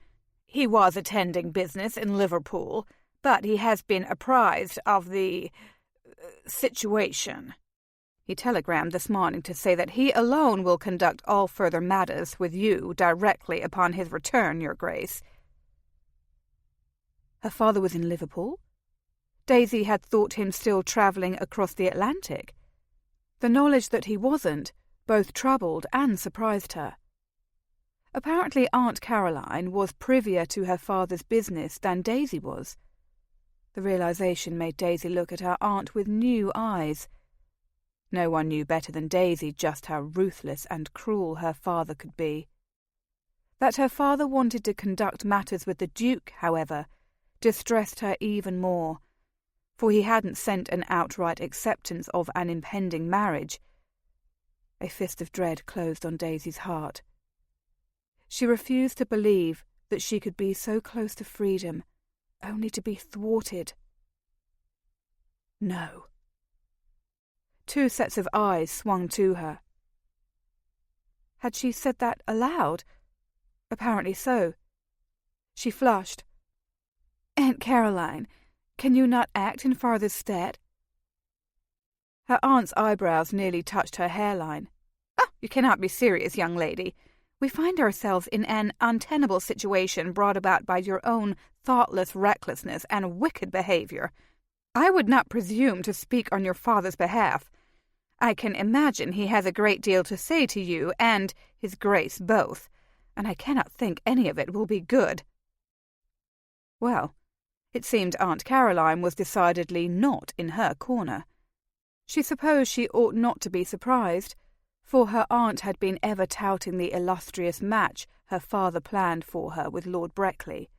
Speaker 1: He was attending business in Liverpool, but he has been apprised of the situation. He telegrammed this morning to say that he alone will conduct all further matters with you directly upon his return, your Grace." Her father was in Liverpool? Daisy had thought him still travelling across the Atlantic. The knowledge that he wasn't both troubled and surprised her. Apparently Aunt Caroline was privvier to her father's business than Daisy was. The realization made Daisy look at her aunt with new eyes. No one knew better than Daisy just how ruthless and cruel her father could be. That her father wanted to conduct matters with the Duke, however, distressed her even more, for he hadn't sent an outright acceptance of an impending marriage. A fist of dread closed on Daisy's heart. She refused to believe that she could be so close to freedom, only to be thwarted. No. Two sets of eyes swung to her. Had she said that aloud? Apparently so. She flushed. "Aunt Caroline, can you not act in father's stead?" Her aunt's eyebrows nearly touched her hairline. "Oh, you cannot be serious, young lady. We find ourselves in an untenable situation brought about by your own thoughtless recklessness and wicked behaviour. I would not presume to speak on your father's behalf. I can imagine he has a great deal to say to you and his Grace both, and I cannot think any of it will be good." Well, it seemed Aunt Caroline was decidedly not in her corner. She supposed she ought not to be surprised, for her aunt had been ever touting the illustrious match her father planned for her with Lord Breckley.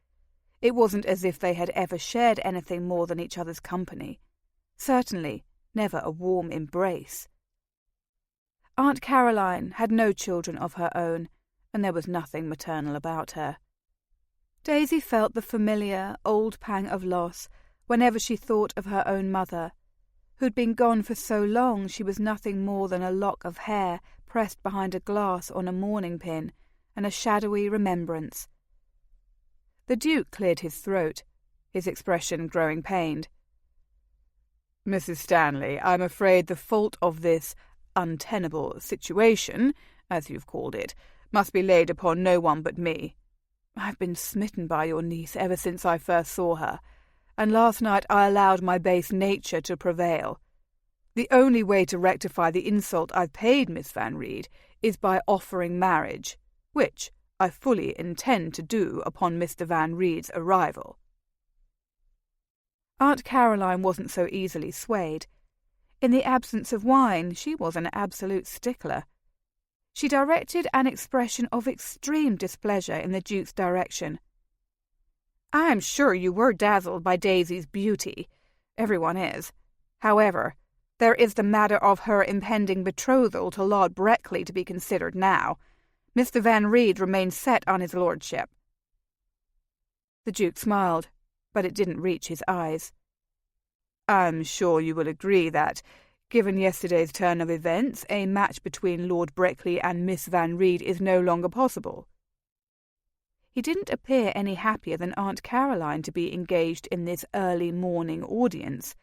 Speaker 1: It wasn't as if they had ever shared anything more than each other's company. Certainly never a warm embrace. Aunt Caroline had no children of her own, and there was nothing maternal about her. Daisy felt the familiar, old pang of loss whenever she thought of her own mother, who'd been gone for so long she was nothing more than a lock of hair pressed behind a glass on a mourning pin, and a shadowy remembrance. The Duke cleared his throat, his expression growing pained. "Mrs. Stanley, I'm afraid the fault of this untenable situation, as you've called it, must be laid upon no one but me. I've been smitten by your niece ever since I first saw her, and last night I allowed my base nature to prevail. The only way to rectify the insult I've paid Miss Van Reed is by offering marriage, which I fully intend to do upon Mr. Van Reed's arrival." Aunt Caroline wasn't so easily swayed. In the absence of wine, she was an absolute stickler. She directed an expression of extreme displeasure in the Duke's direction. "I'm sure you were dazzled by Daisy's beauty. Everyone is. However, there is the matter of her impending betrothal to Lord Breckley to be considered now. Mr. Van Reed remains set on his lordship." The Duke smiled, but it didn't reach his eyes. "I'm sure you will agree that, given yesterday's turn of events, a match between Lord Breckley and Miss Van Reed is no longer possible." He didn't appear any happier than Aunt Caroline to be engaged in this early morning audience.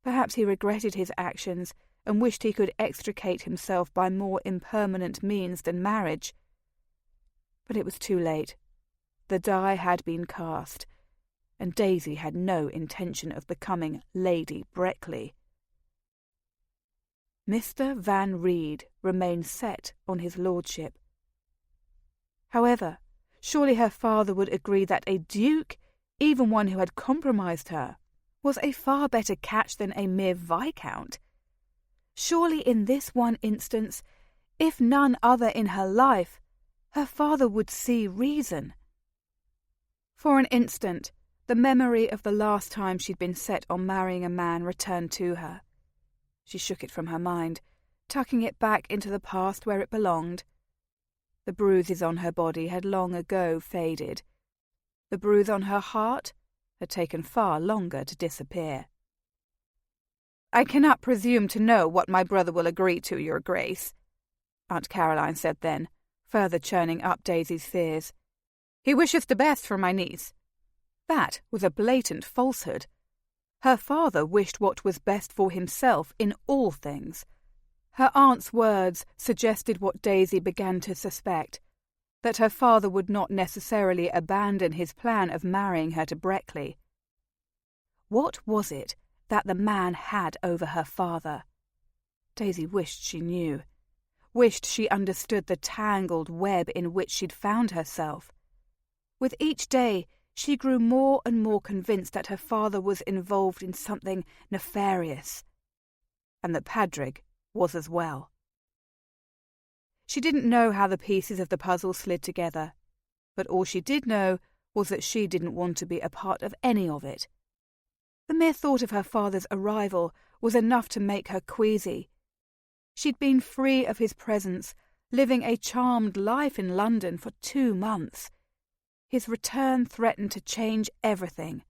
Speaker 1: Perhaps he regretted his actions and wished he could extricate himself by more impermanent means than marriage. But it was too late. The die had been cast, and Daisy had no intention of becoming Lady Breckley. Mr. Van Reed remained set on his lordship. However, surely her father would agree that a duke, even one who had compromised her, was a far better catch than a mere viscount. Surely in this one instance, if none other in her life, her father would see reason. For an instant, the memory of the last time she'd been set on marrying a man returned to her. She shook it from her mind, tucking it back into the past where it belonged. The bruises on her body had long ago faded. The bruise on her heart had taken far longer to disappear. "I cannot presume to know what my brother will agree to, Your Grace," Aunt Caroline said then, further churning up Daisy's fears. "He wishes the best for my niece." That was a blatant falsehood. Her father wished what was best for himself in all things. Her aunt's words suggested what Daisy began to suspect, that her father would not necessarily abandon his plan of marrying her to Breckley. What was it that the man had over her father? Daisy wished she knew, wished she understood the tangled web in which she'd found herself. With each day, she grew more and more convinced that her father was involved in something nefarious, and that Padraig was as well. She didn't know how the pieces of the puzzle slid together, but all she did know was that she didn't want to be a part of any of it. The mere thought of her father's arrival was enough to make her queasy. She'd been free of his presence, living a charmed life in London for 2 months. His return threatened to change everything.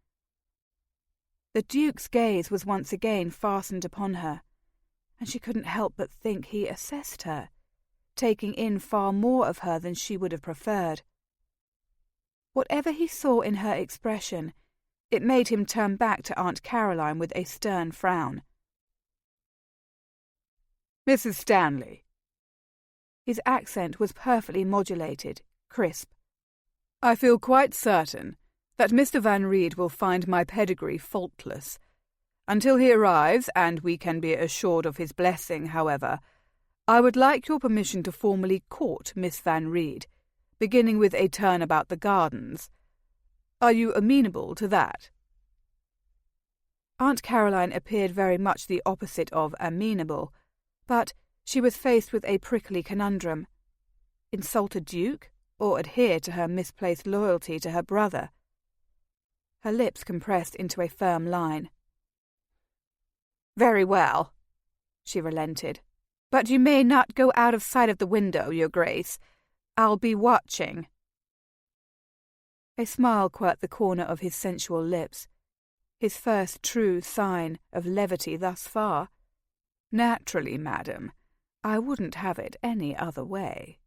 Speaker 1: The Duke's gaze was once again fastened upon her, and she couldn't help but think he assessed her, taking in far more of her than she would have preferred. Whatever he saw in her expression, it made him turn back to Aunt Caroline with a stern frown. "Mrs. Stanley." His accent was perfectly modulated, crisp. "I feel quite certain that Mr. Van Reed will find my pedigree faultless. Until he arrives, and we can be assured of his blessing, however, I would like your permission to formally court Miss Van Reed, beginning with a turn about the gardens. Are you amenable to that?" Aunt Caroline appeared very much the opposite of amenable, but she was faced with a prickly conundrum. Insult a duke, or adhere to her misplaced loyalty to her brother? Her lips compressed into a firm line. "Very well," she relented. "But you may not go out of sight of the window, Your Grace. I'll be watching." A smile quirked the corner of his sensual lips, his first true sign of levity thus far. "Naturally, madam. I wouldn't have it any other way."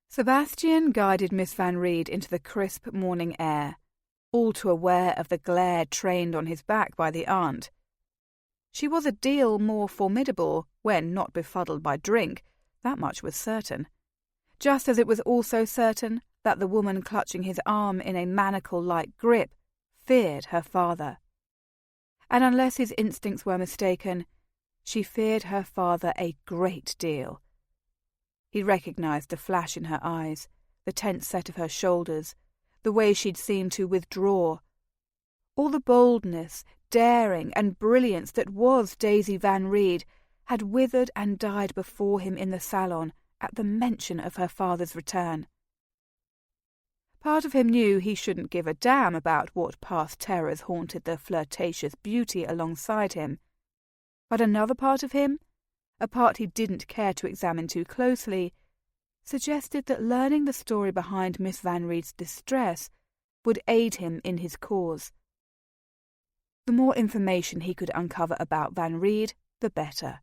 Speaker 1: Sebastian guided Miss Van Reed into the crisp morning air, all too aware of the glare trained on his back by the aunt. She was a deal more formidable when not befuddled by drink, that much was certain. Just as it was also certain that the woman clutching his arm in a manacle-like grip feared her father. And unless his instincts were mistaken, she feared her father a great deal. He recognized the flash in her eyes, the tense set of her shoulders, the way she'd seemed to withdraw. All the boldness, daring, and brilliance that was Daisy Van Reed had withered and died before him in the salon at the mention of her father's return. Part of him knew he shouldn't give a damn about what past terrors haunted the flirtatious beauty alongside him, but another part of him, a part he didn't care to examine too closely, suggested that learning the story behind Miss Van Reed's distress would aid him in his cause. The more information he could uncover about Van Reed, the better.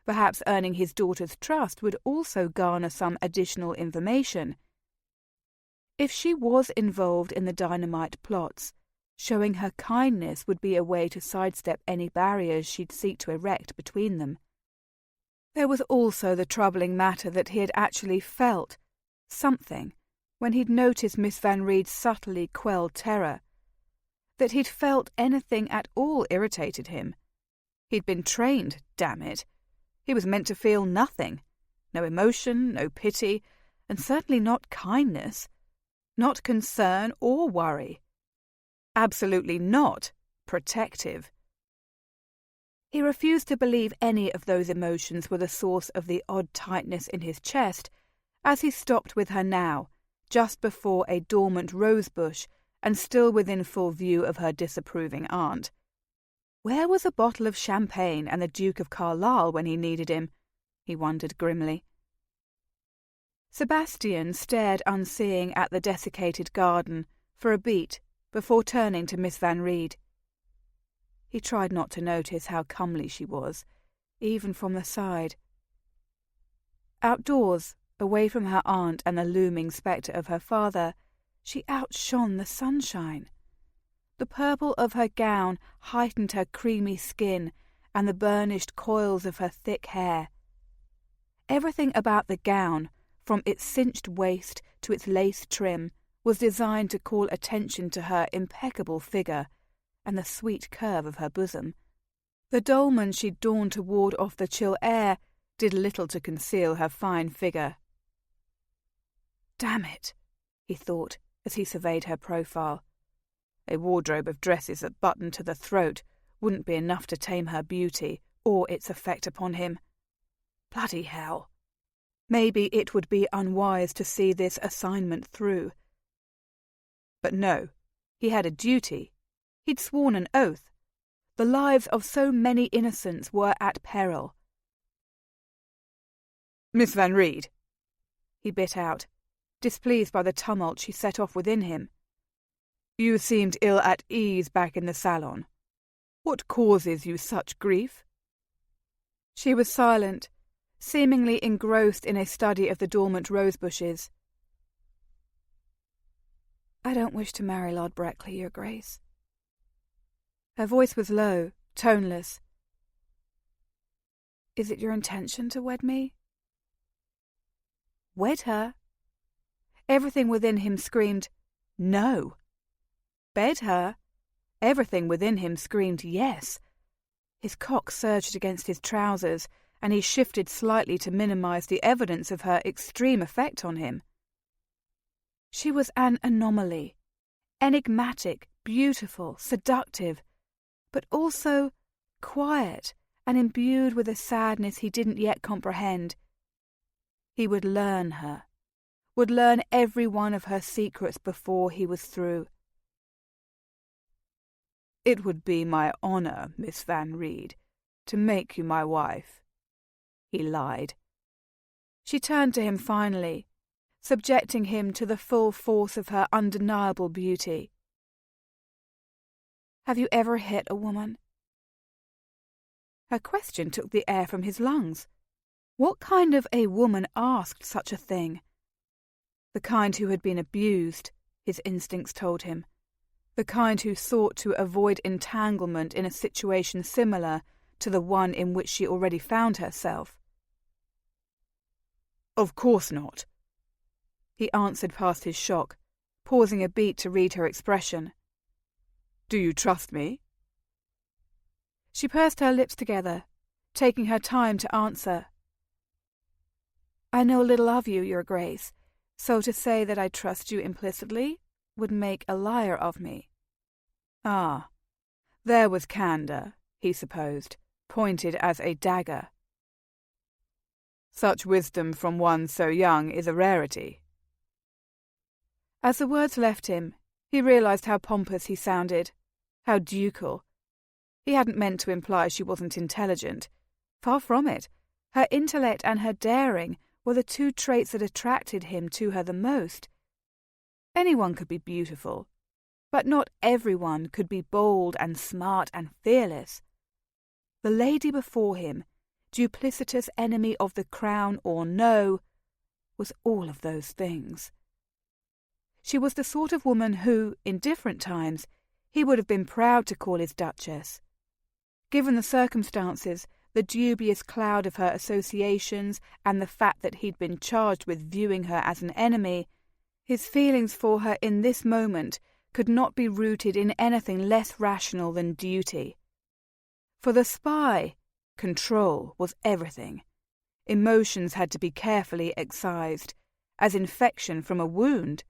Speaker 1: Perhaps earning his daughter's trust would also garner some additional information. If she was involved in the dynamite plots, showing her kindness would be a way to sidestep any barriers she'd seek to erect between them. There was also the troubling matter that he had actually felt something when he'd noticed Miss Van Reed's subtly quelled terror. That he'd felt anything at all irritated him. He'd been trained, damn it. He was meant to feel nothing. No emotion, no pity, and certainly not kindness. Not concern or worry. Absolutely not protective. He refused to believe any of those emotions were the source of the odd tightness in his chest as he stopped with her now, just before a dormant rosebush and still within full view of her disapproving aunt. Where was a bottle of champagne and the Duke of Carlisle when he needed him? He wondered grimly. Sebastian stared unseeing at the desiccated garden for a beat before turning to Miss Van Reed. He tried not to notice how comely she was, even from the side. Outdoors, away from her aunt and the looming spectre of her father, she outshone the sunshine. The purple of her gown heightened her creamy skin and the burnished coils of her thick hair. Everything about the gown, from its cinched waist to its lace trim, was designed to call attention to her impeccable figure and the sweet curve of her bosom. The dolman she'd donned to ward off the chill air did little to conceal her fine figure. Damn it, he thought as he surveyed her profile. A wardrobe of dresses that buttoned to the throat wouldn't be enough to tame her beauty or its effect upon him. Bloody hell. Maybe it would be unwise to see this assignment through. But no, he had a duty. He'd sworn an oath. The lives of so many innocents were at peril. "Miss Van Reed," he bit out, displeased by the tumult she set off within him. "You seemed ill at ease back in the salon. What causes you such grief?" She was silent, seemingly engrossed in a study of the dormant rosebushes. "I don't wish to marry Lord Breckley, Your Grace." Her voice was low, toneless. "Is it your intention to wed me?" Wed her? Everything within him screamed, no. Bed her? Everything within him screamed, yes. His cock surged against his trousers, and he shifted slightly to minimize the evidence of her extreme effect on him. She was an anomaly, enigmatic, beautiful, seductive, but also quiet and imbued with a sadness he didn't yet comprehend. He would learn her, would learn every one of her secrets before he was through. "It would be my honour, Miss Van Reed, to make you my wife," he lied. She turned to him finally, subjecting him to the full force of her undeniable beauty. "Have you ever hit a woman?" Her question took the air from his lungs. What kind of a woman asked such a thing? The kind who had been abused, his instincts told him. The kind who sought to avoid entanglement in a situation similar to the one in which she already found herself. "Of course not," he answered past his shock, pausing a beat to read her expression. "Do you trust me?" She pursed her lips together, taking her time to answer. "I know little of you, Your Grace, so to say that I trust you implicitly would make a liar of me." Ah, there was candour, he supposed, pointed as a dagger. "Such wisdom from one so young is a rarity." As the words left him, he realized how pompous he sounded, how ducal. He hadn't meant to imply she wasn't intelligent. Far from it. Her intellect and her daring were the two traits that attracted him to her the most. Anyone could be beautiful, but not everyone could be bold and smart and fearless. The lady before him, duplicitous enemy of the crown or no, was all of those things. She was the sort of woman who, in different times, he would have been proud to call his Duchess. Given the circumstances, the dubious cloud of her associations, and the fact that he'd been charged with viewing her as an enemy, his feelings for her in this moment could not be rooted in anything less rational than duty. For the spy, control was everything. Emotions had to be carefully excised, as infection from a wound,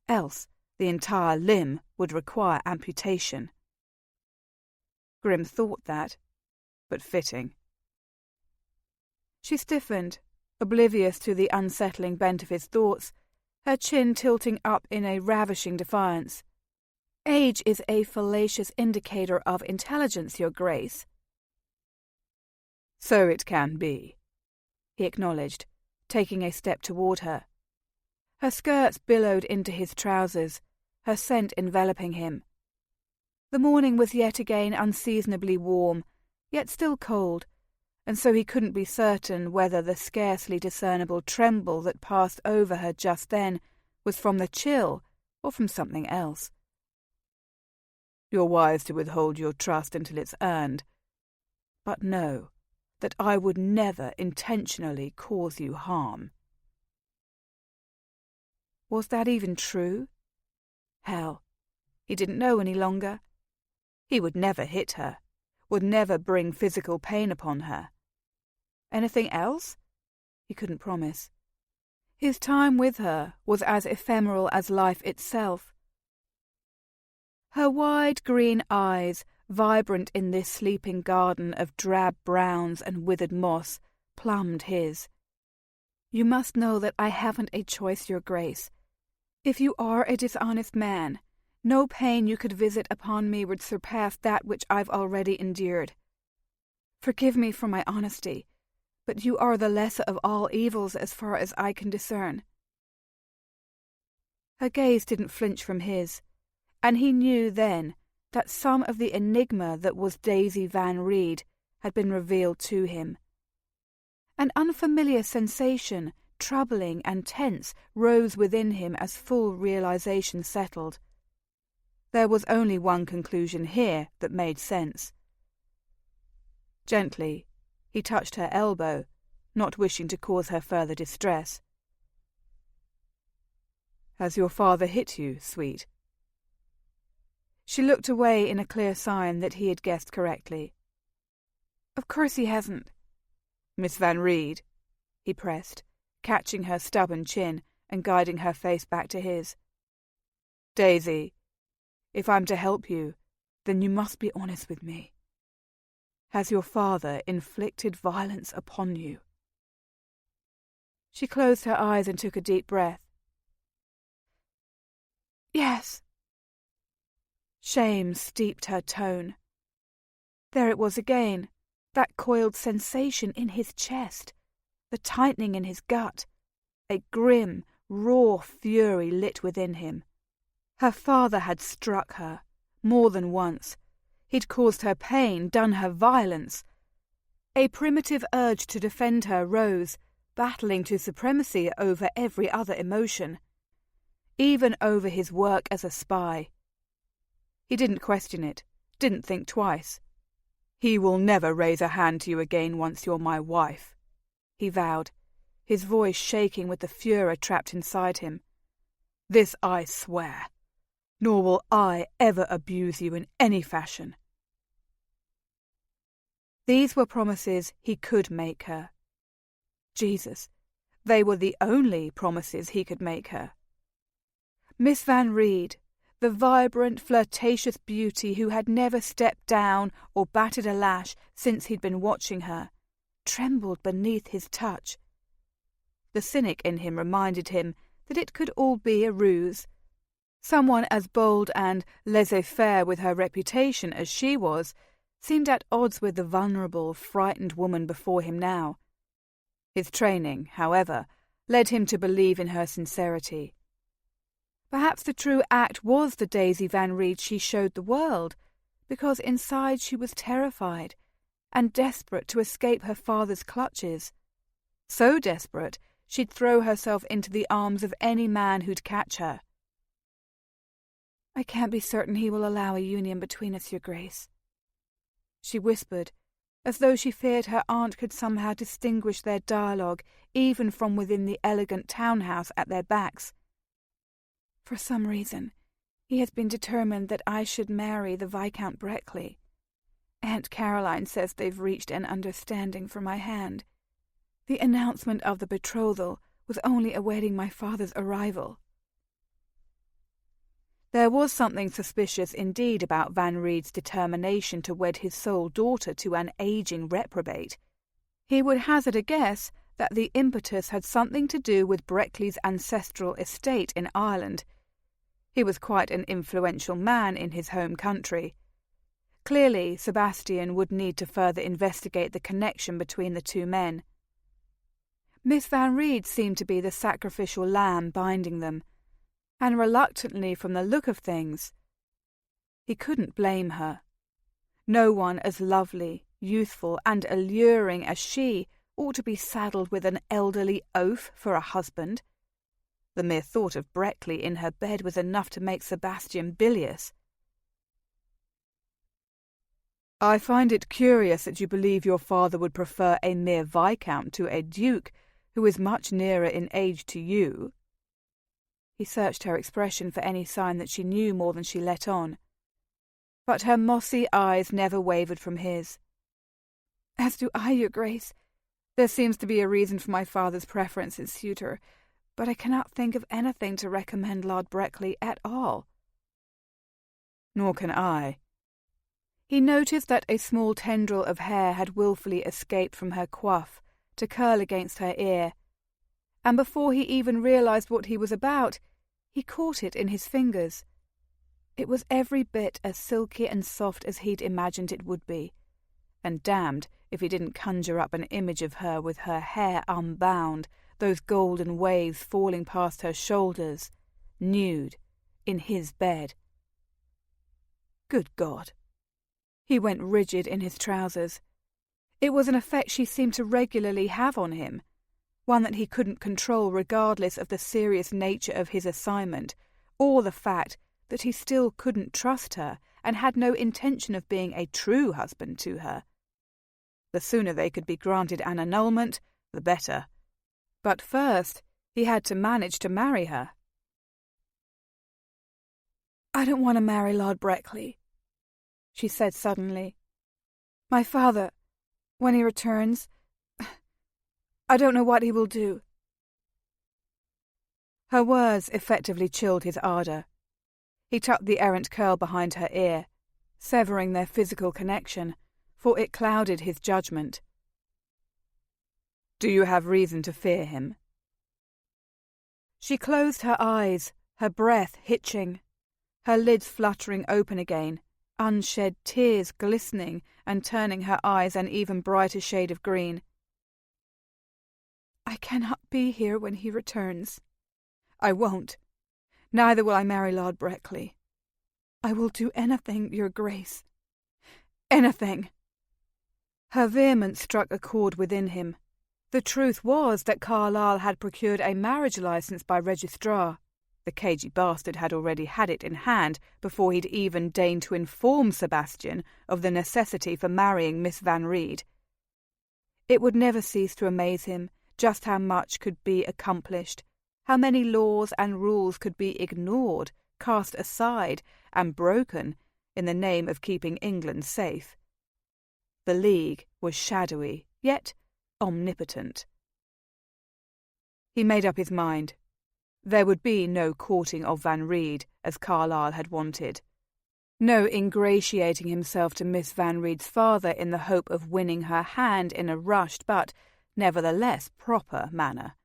Speaker 1: else the entire limb would require amputation. Grim thought that, but fitting. She stiffened, oblivious to the unsettling bent of his thoughts, her chin tilting up in a ravishing defiance. "Age is a fallacious indicator of intelligence, Your Grace."
Speaker 2: "So it can be,"
Speaker 1: he acknowledged, taking a step toward her. Her skirts billowed into his trousers, her scent enveloping him. The morning was yet again unseasonably warm, yet still cold, and so he couldn't be certain whether the scarcely discernible tremble that passed over her just then was from the chill or from something else.
Speaker 2: "You're wise to withhold your trust until it's earned. But know that I would never intentionally cause you harm."
Speaker 1: Was that even true? Hell, he didn't know any longer. He would never hit her, would never bring physical pain upon her. Anything else? He couldn't promise. His time with her was as ephemeral as life itself. Her wide green eyes, vibrant in this sleeping garden of drab browns and withered moss, plumbed his. "You must know that I haven't a choice, Your Grace. If you are a dishonest man, no pain you could visit upon me would surpass that which I've already endured. Forgive me for my honesty, but you are the lesser of all evils as far as I can discern." Her gaze didn't flinch from his, and he knew then that some of the enigma that was Daisy Van Reed had been revealed to him. An unfamiliar sensation, troubling and tense, rose within him as full realization settled. There was only one conclusion here that made sense. Gently, he touched her elbow, not wishing to cause her further distress.
Speaker 2: "Has your father hit you, sweet?"
Speaker 1: She looked away in a clear sign that he had guessed correctly. "Of course he hasn't."
Speaker 2: "Miss Van Reed,"
Speaker 1: he pressed, catching her stubborn chin and guiding her face back to his.
Speaker 2: "Daisy, if I'm to help you, then you must be honest with me. Has your father inflicted violence upon you?"
Speaker 1: She closed her eyes and took a deep breath. "Yes." Shame steeped her tone. There it was again, that coiled sensation in his chest, the tightening in his gut. A grim, raw fury lit within him. Her father had struck her, more than once. He'd caused her pain, done her violence. A primitive urge to defend her rose, battling to supremacy over every other emotion, even over his work as a spy. He didn't question it, didn't think twice.
Speaker 2: "He will never raise a hand to you again once you're my wife,"
Speaker 1: he vowed, his voice shaking with the furor trapped inside him.
Speaker 2: "This I swear, nor will I ever abuse you in any fashion."
Speaker 1: These were promises he could make her. Jesus, they were the only promises he could make her. Miss Van Reed, the vibrant, flirtatious beauty who had never stepped down or batted a lash since he'd been watching her, trembled beneath his touch. The cynic in him reminded him that it could all be a ruse. Someone as bold and laissez-faire with her reputation as she was seemed at odds with the vulnerable, frightened woman before him now. His training, however, led him to believe in her sincerity. Perhaps the true act was the Daisy Van Reed she showed the world, because inside she was terrified and desperate to escape her father's clutches. So desperate she'd throw herself into the arms of any man who'd catch her. I can't be certain he will allow a union between us, your grace," she whispered, as though she feared her aunt could somehow distinguish their dialogue even from within the elegant townhouse at their backs. "For some reason, he has been determined that I should marry the Viscount Brickley. Aunt Caroline says they've reached an understanding for my hand. The announcement of the betrothal was only awaiting my father's arrival." There was something suspicious indeed about Van Reed's determination to wed his sole daughter to an aging reprobate. He would hazard a guess that the impetus had something to do with Brickley's ancestral estate in Ireland. He was quite an influential man in his home country. Clearly, Sebastian would need to further investigate the connection between the two men. Miss Van Reed seemed to be the sacrificial lamb binding them, and reluctantly from the look of things. He couldn't blame her. No one as lovely, youthful, and alluring as she ought to be saddled with an elderly oaf for a husband. The mere thought of Brickley in her bed was enough to make Sebastian bilious. "I find it curious that you believe your father would prefer a mere viscount to a duke who is much nearer in age to you." He searched her expression for any sign that she knew more than she let on. But her mossy eyes never wavered from his. "As do I, your grace. There seems to be a reason for my father's preference in suitor, but I cannot think of anything to recommend Lord Brickley at all." "Nor can I." He noticed that a small tendril of hair had wilfully escaped from her coif to curl against her ear, and before he even realized what he was about, he caught it in his fingers. It was every bit as silky and soft as he'd imagined it would be, and damned if he didn't conjure up an image of her with her hair unbound, those golden waves falling past her shoulders, nude, in his bed. Good God! He went rigid in his trousers. It was an effect she seemed to regularly have on him, one that he couldn't control regardless of the serious nature of his assignment, or the fact that he still couldn't trust her and had no intention of being a true husband to her. The sooner they could be granted an annulment, the better. But first, he had to manage to marry her. "I don't want to marry Lord Brickley," she said suddenly. "My father, when he returns, I don't know what he will do." Her words effectively chilled his ardour. He tucked the errant curl behind her ear, severing their physical connection, for it clouded his judgment. "Do you have reason to fear him?" She closed her eyes, her breath hitching, her lids fluttering open again, unshed tears glistening and turning her eyes an even brighter shade of green. "I cannot be here when he returns. I won't. Neither will I marry Lord Brickley. I will do anything, your grace. Anything." Her vehemence struck a chord within him. The truth was that Carlyle had procured a marriage licence by registrar. The cagey bastard had already had it in hand before he'd even deigned to inform Sebastian of the necessity for marrying Miss Van Reed. It would never cease to amaze him just how much could be accomplished, how many laws and rules could be ignored, cast aside, and broken in the name of keeping England safe. The League was shadowy, yet omnipotent. He made up his mind. There would be no courting of Van Reed, as Carlyle had wanted. No ingratiating himself to Miss Van Reed's father in the hope of winning her hand in a rushed but nevertheless proper manner.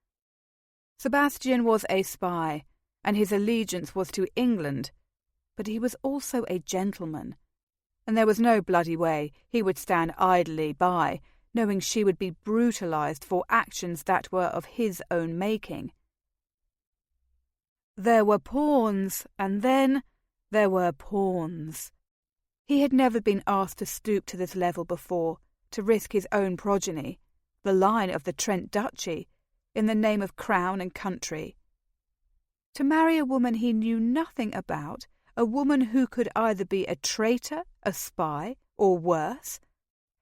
Speaker 1: Sebastian was a spy, and his allegiance was to England, but he was also a gentleman, and there was no bloody way he would stand idly by, knowing she would be brutalized for actions that were of his own making. There were pawns, and then there were pawns. He had never been asked to stoop to this level before, to risk his own progeny, the line of the Trent Duchy, in the name of crown and country. To marry a woman he knew nothing about, a woman who could either be a traitor, a spy, or worse?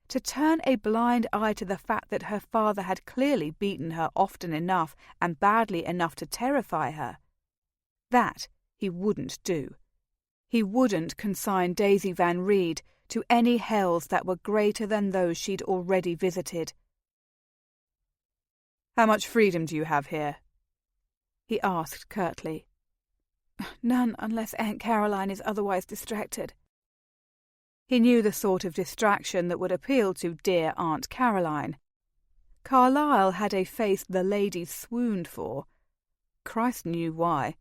Speaker 1: To turn a blind eye to the fact that her father had clearly beaten her often enough and badly enough to terrify her? That he wouldn't do. He wouldn't consign Daisy Van Reed to any hells that were greater than those she'd already visited.
Speaker 2: "How much freedom do you have here?"
Speaker 1: he asked curtly. "None, unless Aunt Caroline is otherwise distracted." He knew the sort of distraction that would appeal to dear Aunt Caroline. Carlyle had a face the ladies swooned for. Christ knew why.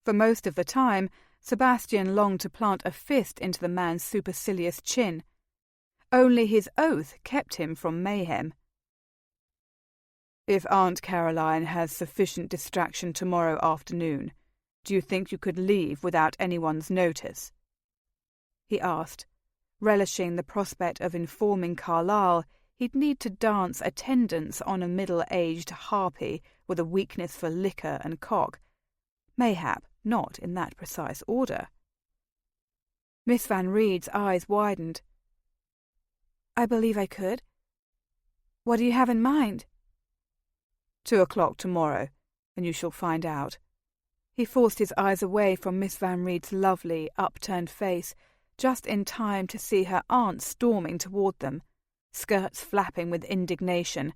Speaker 1: For most of the time, Sebastian longed to plant a fist into the man's supercilious chin. Only his oath kept him from mayhem.
Speaker 2: "If Aunt Caroline has sufficient distraction tomorrow afternoon, do you think you could leave without anyone's notice?"
Speaker 1: he asked, relishing the prospect of informing Carlyle he'd need to dance attendance on a middle-aged harpy with a weakness for liquor and cock, mayhap not in that precise order. Miss Van Reed's eyes widened. "I believe I could. What do you have in mind?"
Speaker 2: 2:00 tomorrow, and you shall find out."
Speaker 1: He forced his eyes away from Miss Van Reed's lovely, upturned face, just in time to see her aunt storming toward them, skirts flapping with indignation.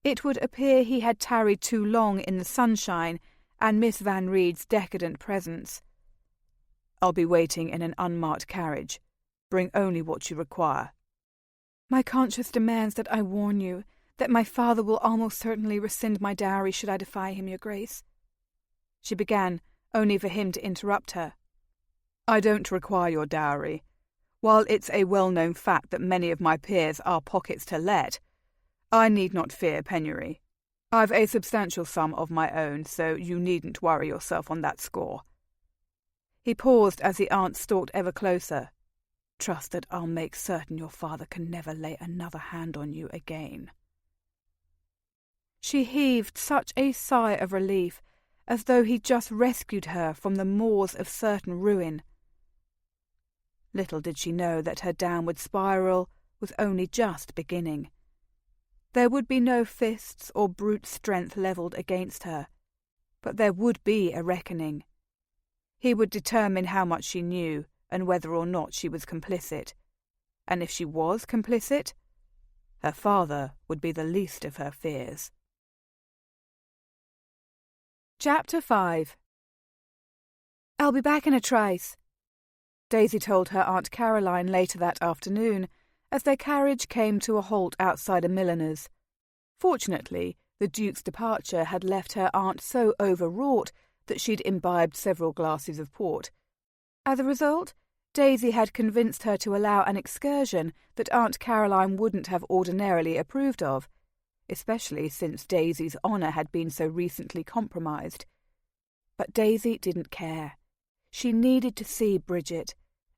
Speaker 1: It would appear he had tarried too long in the sunshine and Miss Van Reed's decadent presence.
Speaker 2: "I'll be waiting in an unmarked carriage. Bring only what you require."
Speaker 1: "My conscience demands that I warn you that my father will almost certainly rescind my dowry should I defy him, Your Grace," she began, only for him to interrupt her.
Speaker 2: "I don't require your dowry. While it's a well-known fact that many of my peers are pockets to let, I need not fear penury. I've a substantial sum of my own, so you needn't worry yourself on that score."
Speaker 1: He paused as the aunt stalked ever closer. "Trust that I'll make certain your father can never lay another hand on you again." She heaved such a sigh of relief, as though he'd just rescued her from the maws of certain ruin. Little did she know that her downward spiral was only just beginning. There would be no fists or brute strength levelled against her, but there would be a reckoning. He would determine how much she knew and whether or not she was complicit. And if she was complicit, her father would be the least of her fears. Chapter 5. "I'll be back in a trice," Daisy told her Aunt Caroline later that afternoon, as their carriage came to a halt outside a milliner's. Fortunately, the Duke's departure had left her aunt so overwrought that she'd imbibed several glasses of port. As a result, Daisy had convinced her to allow an excursion that Aunt Caroline wouldn't have ordinarily approved of, especially since Daisy's honour had been so recently compromised. But Daisy didn't care. She needed to see Bridget,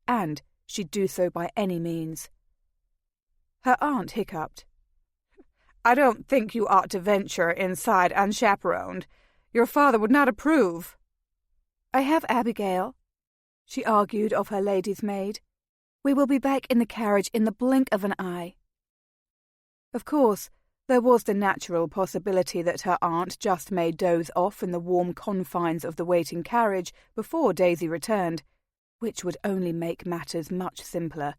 Speaker 1: and she'd do so by any means. Her aunt hiccuped. "I don't think you ought to venture inside unchaperoned. Your father would not approve." "I have Abigail," she argued of her lady's maid. "We will be back in the carriage in the blink of an eye." Of course, there was the natural possibility that her aunt just may doze off in the warm confines of the waiting carriage before Daisy returned, which would only make matters much simpler.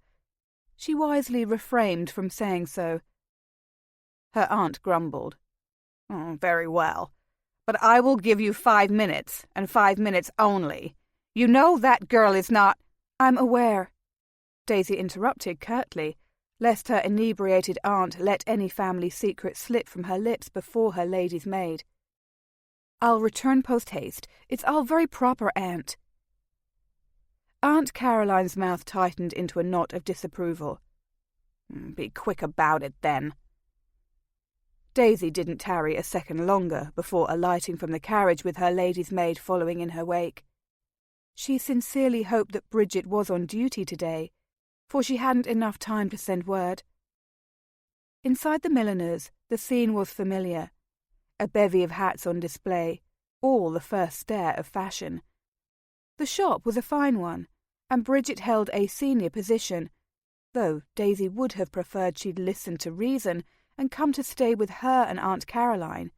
Speaker 1: She wisely refrained from saying so. Her aunt grumbled. "Very well. But I will give you 5 minutes, and 5 minutes only. You know that girl is not—" "I'm aware," Daisy interrupted curtly, lest her inebriated aunt let any family secret slip from her lips before her lady's maid. "I'll return post-haste. It's all very proper, Aunt." Aunt Caroline's mouth tightened into a knot of disapproval. "Be quick about it, then." Daisy didn't tarry a second longer before alighting from the carriage with her lady's maid following in her wake. She sincerely hoped that Bridget was on duty today, for she hadn't enough time to send word. Inside the milliner's, the scene was familiar. A bevy of hats on display, all the first stare of fashion. The shop was a fine one, and Bridget held a senior position, though Daisy would have preferred she'd listened to reason and come to stay with her and Aunt Caroline.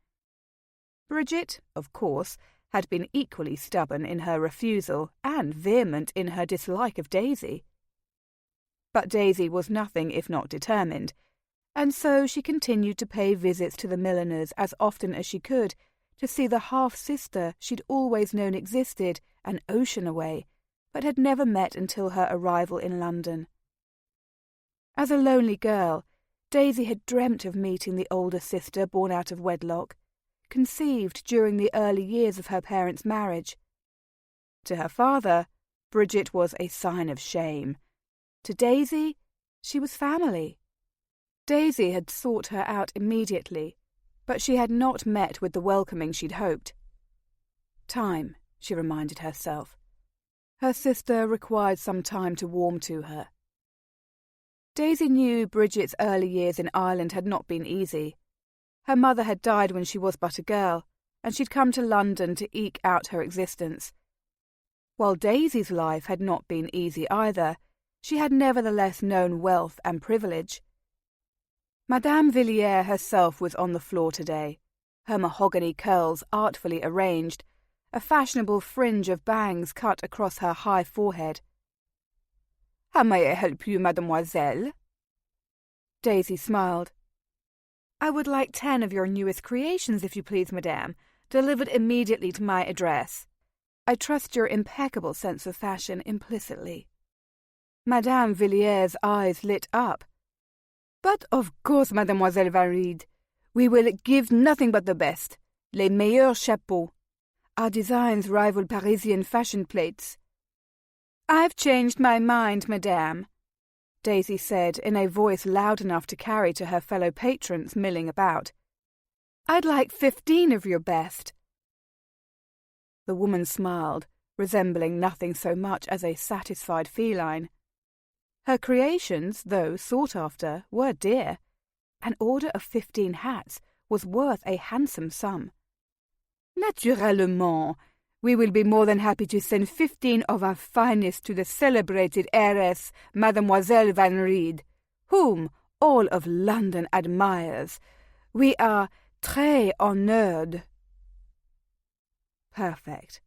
Speaker 1: Bridget, of course, had been equally stubborn in her refusal and vehement in her dislike of Daisy. But Daisy was nothing if not determined, and so she continued to pay visits to the milliners as often as she could to see the half-sister she'd always known existed an ocean away, but had never met until her arrival in London. As a lonely girl, Daisy had dreamt of meeting the older sister born out of wedlock, conceived during the early years of her parents' marriage. To her father, Bridget was a sign of shame. To Daisy, she was family. Daisy had sought her out immediately, but she had not met with the welcoming she'd hoped. Time, she reminded herself. Her sister required some time to warm to her. Daisy knew Bridget's early years in Ireland had not been easy. Her mother had died when she was but a girl, and she'd come to London to eke out her existence. While Daisy's life had not been easy either, she had nevertheless known wealth and privilege. Madame Villiers herself was on the floor today, her mahogany curls artfully arranged, a fashionable fringe of bangs cut across her high forehead. "How may I help you, mademoiselle?" Daisy smiled. "I would like 10 of your newest creations, if you please, madame, delivered immediately to my address. I trust your impeccable sense of fashion implicitly." Madame Villiers' eyes lit up. "But of course, Mademoiselle Van Ried, we will give nothing but the best, les meilleurs chapeaux. Our designs rival Parisian fashion plates." "I've changed my mind, madame," Daisy said in a voice loud enough to carry to her fellow patrons milling about. "I'd like 15 of your best." The woman smiled, resembling nothing so much as a satisfied feline. Her creations, though sought after, were dear. An order of 15 hats was worth a handsome sum. "Naturellement, we will be more than happy to send 15 of our finest to the celebrated heiress, Mademoiselle Van Ried, whom all of London admires. We are très honored." Perfect.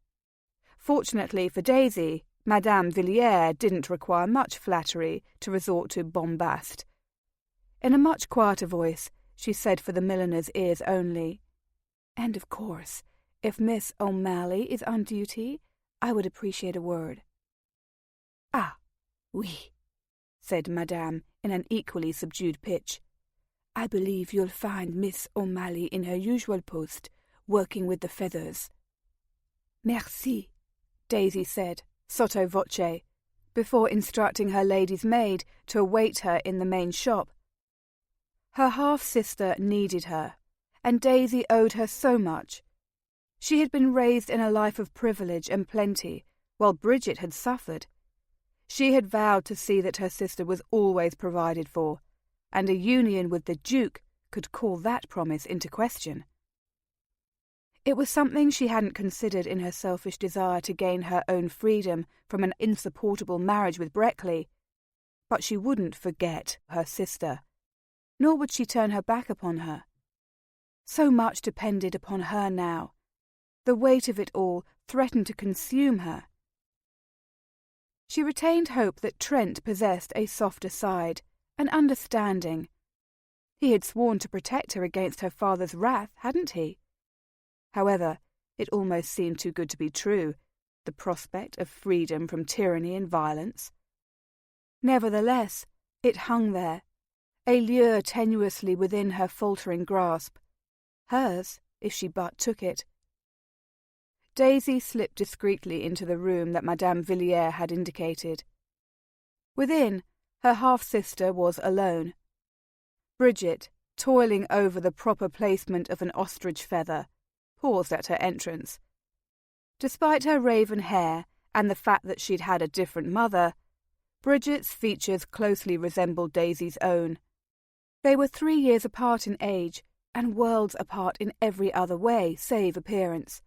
Speaker 1: Fortunately for Daisy, Madame Villiers didn't require much flattery to resort to bombast. In a much quieter voice, she said for the milliner's ears only, "And of course, if Miss O'Malley is on duty, I would appreciate a word." "Ah, oui," said Madame in an equally subdued pitch. "I believe you'll find Miss O'Malley in her usual post, working with the feathers." "Merci," Daisy said, sotto voce, before instructing her lady's maid to await her in the main shop. Her half-sister needed her, and Daisy owed her so much. She had been raised in a life of privilege and plenty, while Bridget had suffered. She had vowed to see that her sister was always provided for, and a union with the Duke could call that promise into question. It was something she hadn't considered in her selfish desire to gain her own freedom from an insupportable marriage with Breckley, but she wouldn't forget her sister, nor would she turn her back upon her. So much depended upon her now. The weight of it all threatened to consume her. She retained hope that Trent possessed a softer side, an understanding. He had sworn to protect her against her father's wrath, hadn't he? However, it almost seemed too good to be true, the prospect of freedom from tyranny and violence. Nevertheless, it hung there, a lure tenuously within her faltering grasp. Hers, if she but took it. Daisy slipped discreetly into the room that Madame Villiers had indicated. Within, her half-sister was alone. Bridget, toiling over the proper placement of an ostrich feather, paused at her entrance. Despite her raven hair and the fact that she'd had a different mother, Bridget's features closely resembled Daisy's own. They were 3 years apart in age, and worlds apart in every other way save appearance.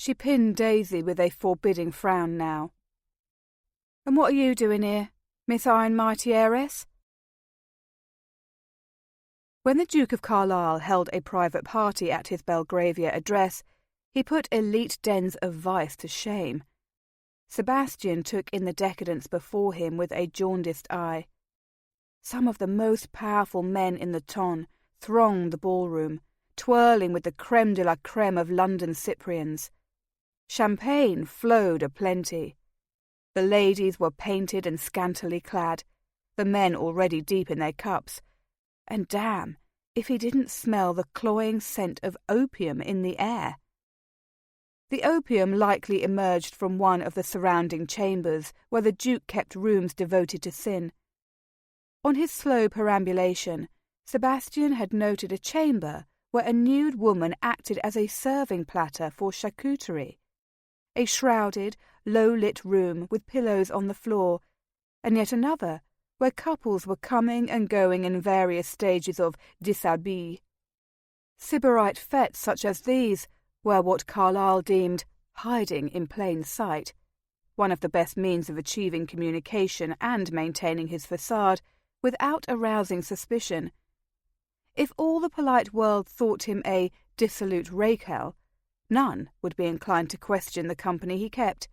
Speaker 1: She pinned Daisy with a forbidding frown now. "And what are you doing here, Miss Iron Mighty Heiress?" When the Duke of Carlisle held a private party at his Belgravia address, he put elite dens of vice to shame. Sebastian took in the decadence before him with a jaundiced eye. Some of the most powerful men in the ton thronged the ballroom, twirling with the creme de la creme of London Cyprians. Champagne flowed aplenty. The ladies were painted and scantily clad, the men already deep in their cups, and damn if he didn't smell the cloying scent of opium in the air. The opium likely emerged from one of the surrounding chambers where the Duke kept rooms devoted to sin. On his slow perambulation, Sebastian had noted a chamber where a nude woman acted as a serving platter for charcuterie. A shrouded, low-lit room with pillows on the floor, and yet another where couples were coming and going in various stages of dishabille. Sybarite fetes such as these were what Carlyle deemed hiding in plain sight, one of the best means of achieving communication and maintaining his facade without arousing suspicion. If all the polite world thought him a dissolute rake-hell, none would be inclined to question the company he kept.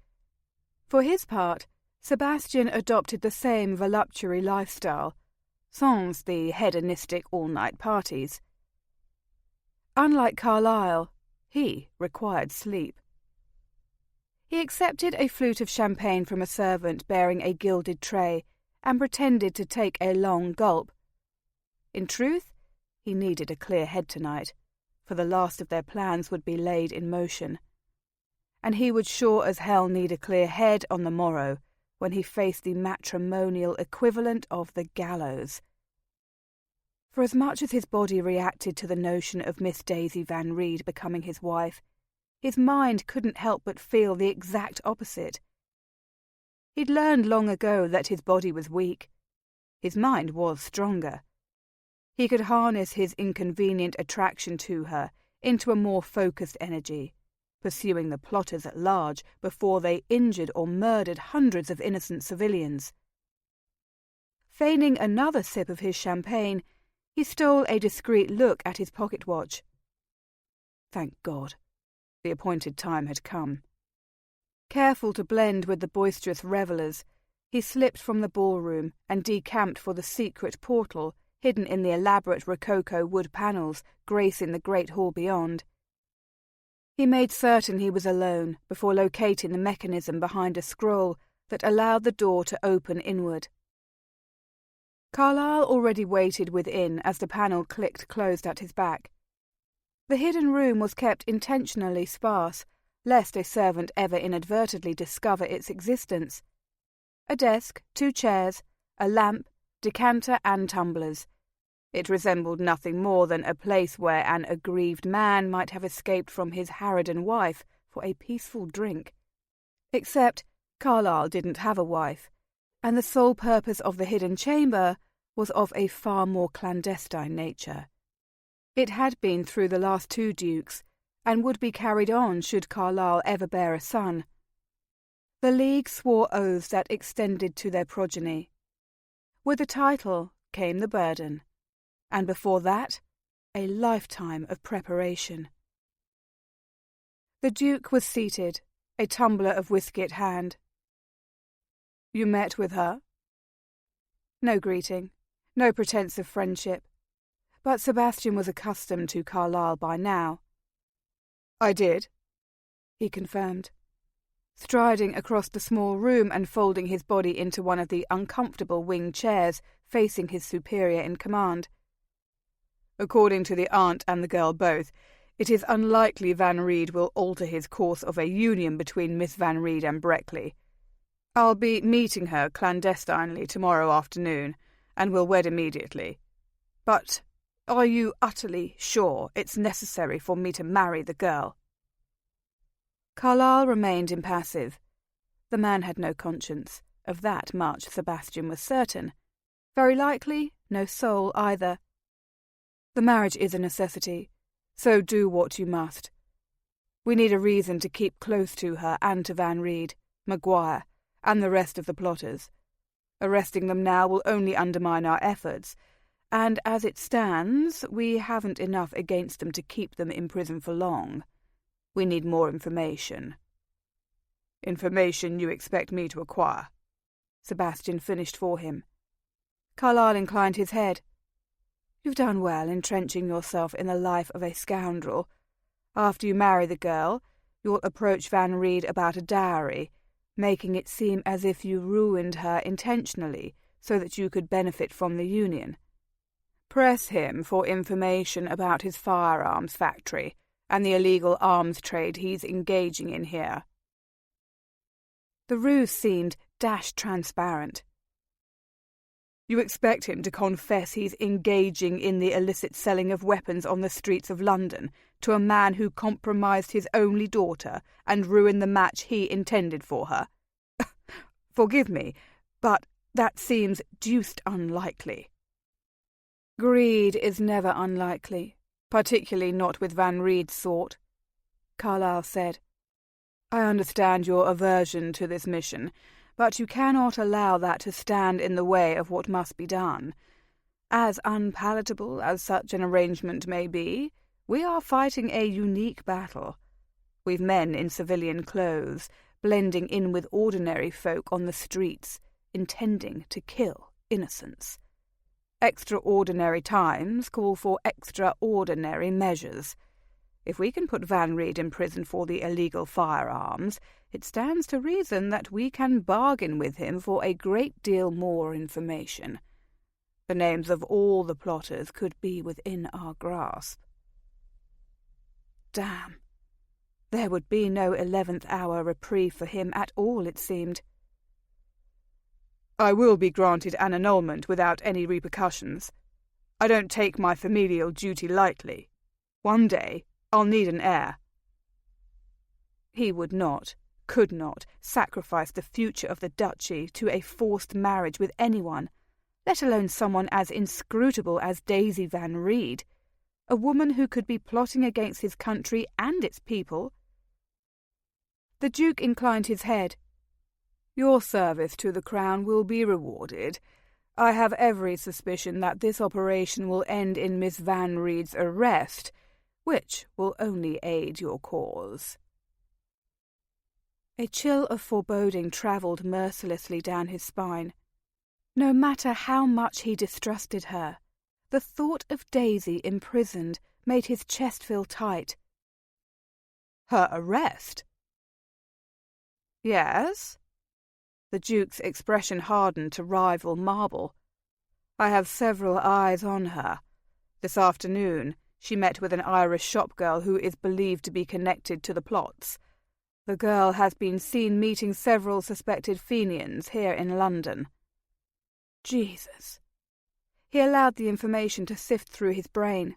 Speaker 1: For his part, Sebastian adopted the same voluptuary lifestyle, sans the hedonistic all-night parties. Unlike Carlyle, he required sleep. He accepted a flute of champagne from a servant bearing a gilded tray and pretended to take a long gulp. In truth, he needed a clear head tonight, for the last of their plans would be laid in motion. And he would sure as hell need a clear head on the morrow, when he faced the matrimonial equivalent of the gallows. For as much as his body reacted to the notion of Miss Daisy Van Reed becoming his wife, his mind couldn't help but feel the exact opposite. He'd learned long ago that his body was weak. His mind was stronger. He could harness his inconvenient attraction to her into a more focused energy, pursuing the plotters at large before they injured or murdered hundreds of innocent civilians. Feigning another sip of his champagne, he stole a discreet look at his pocket watch. Thank God, the appointed time had come. Careful to blend with the boisterous revellers, he slipped from the ballroom and decamped for the secret portal hidden in the elaborate rococo wood panels gracing the great hall beyond. He made certain he was alone before locating the mechanism behind a scroll that allowed the door to open inward. Carlyle already waited within as the panel clicked closed at his back. The hidden room was kept intentionally sparse, lest a servant ever inadvertently discover its existence. A desk, 2 chairs, a lamp, decanter and tumblers. It resembled nothing more than a place where an aggrieved man might have escaped from his harridan wife for a peaceful drink. Except Carlyle didn't have a wife, and the sole purpose of the hidden chamber was of a far more clandestine nature. It had been through the last 2 dukes, and would be carried on should Carlyle ever bear a son. The League swore oaths that extended to their progeny. With the title came the burden, and before that, a lifetime of preparation. The Duke was seated, a tumbler of whisky at hand. "You met with her?" No greeting, no pretence of friendship, but Sebastian was accustomed to Carlyle by now. "I did," he confirmed, striding across the small room and folding his body into one of the uncomfortable wing chairs facing his superior in command. "According to the aunt and the girl both, it is unlikely Van Reed will alter his course of a union between Miss Van Reed and Breckley. I'll be meeting her clandestinely tomorrow afternoon, and will wed immediately. But are you utterly sure it's necessary for me to marry the girl?" Carlyle remained impassive. The man had no conscience. Of that much Sebastian was certain. Very likely, no soul either. The marriage is a necessity, so do what you must.
Speaker 2: We need a reason to keep close to her and to Van Reed, Maguire, and the rest of the plotters. Arresting them now will only undermine our efforts, and as it stands, we haven't enough against them to keep them in prison for long. We need more information. Information you expect me to acquire? Sebastian finished for him. Carlyle inclined his head. You've done well entrenching yourself in the life of a scoundrel. After you marry the girl, you'll approach Van Reed about a dowry, making it seem as if you ruined her intentionally so that you could benefit from the union. Press him for information about his firearms factory and the illegal arms trade he's engaging in here. The ruse seemed transparent. You expect him to confess he's engaging in the illicit selling of weapons on the streets of London to a man who compromised his only daughter and ruined the match he intended for her? Forgive me, but that seems deuced unlikely. Greed is never unlikely, particularly not with Van Reed's sort, Carlyle said. I understand your aversion to this mission, but you cannot allow that to stand in the way of what must be done. As unpalatable as such an arrangement may be, we are fighting a unique battle. We've men in civilian clothes, blending in with ordinary folk on the streets, intending to kill innocents. Extraordinary times call for extraordinary measures. If we can put Van Reed in prison for the illegal firearms, it stands to reason that we can bargain with him for a great deal more information. The names of all the plotters could be within our grasp. Damn. There would be no 11th-hour reprieve for him at all, it seemed. I will be granted an annulment without any repercussions. I don't take my familial duty lightly. One day I'll need an heir. He would not, could not, sacrifice the future of the duchy to a forced marriage with anyone, let alone someone as inscrutable as Daisy Van Reed, a woman who could be plotting against his country and its people. The Duke inclined his head. Your service to the Crown will be rewarded. I have every suspicion that this operation will end in Miss Van Reed's arrest, which will only aid your cause. A chill of foreboding travelled mercilessly down his spine. No matter how much he distrusted her, the thought of Daisy imprisoned made his chest feel tight. Her arrest? Yes. The Duke's expression hardened to rival marble. I have several eyes on her. This afternoon she met with an Irish shopgirl who is believed to be connected to the plots. The girl has been seen meeting several suspected Fenians here in London. Jesus. He allowed the information to sift through his brain.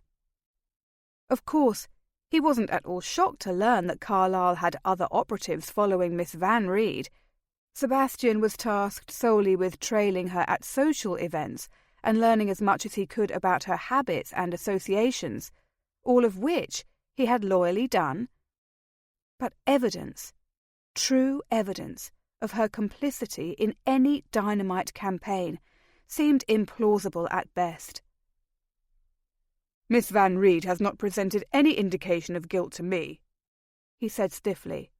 Speaker 2: Of course, he wasn't at all shocked to learn that Carlyle had other operatives following Miss Van Reed. Sebastian was tasked solely with trailing her at social events and learning as much as he could about her habits and associations, all of which he had loyally done. But evidence, true evidence, of her complicity in any dynamite campaign seemed implausible at best. Miss Van Reed has not presented any indication of guilt to me, he said stiffly.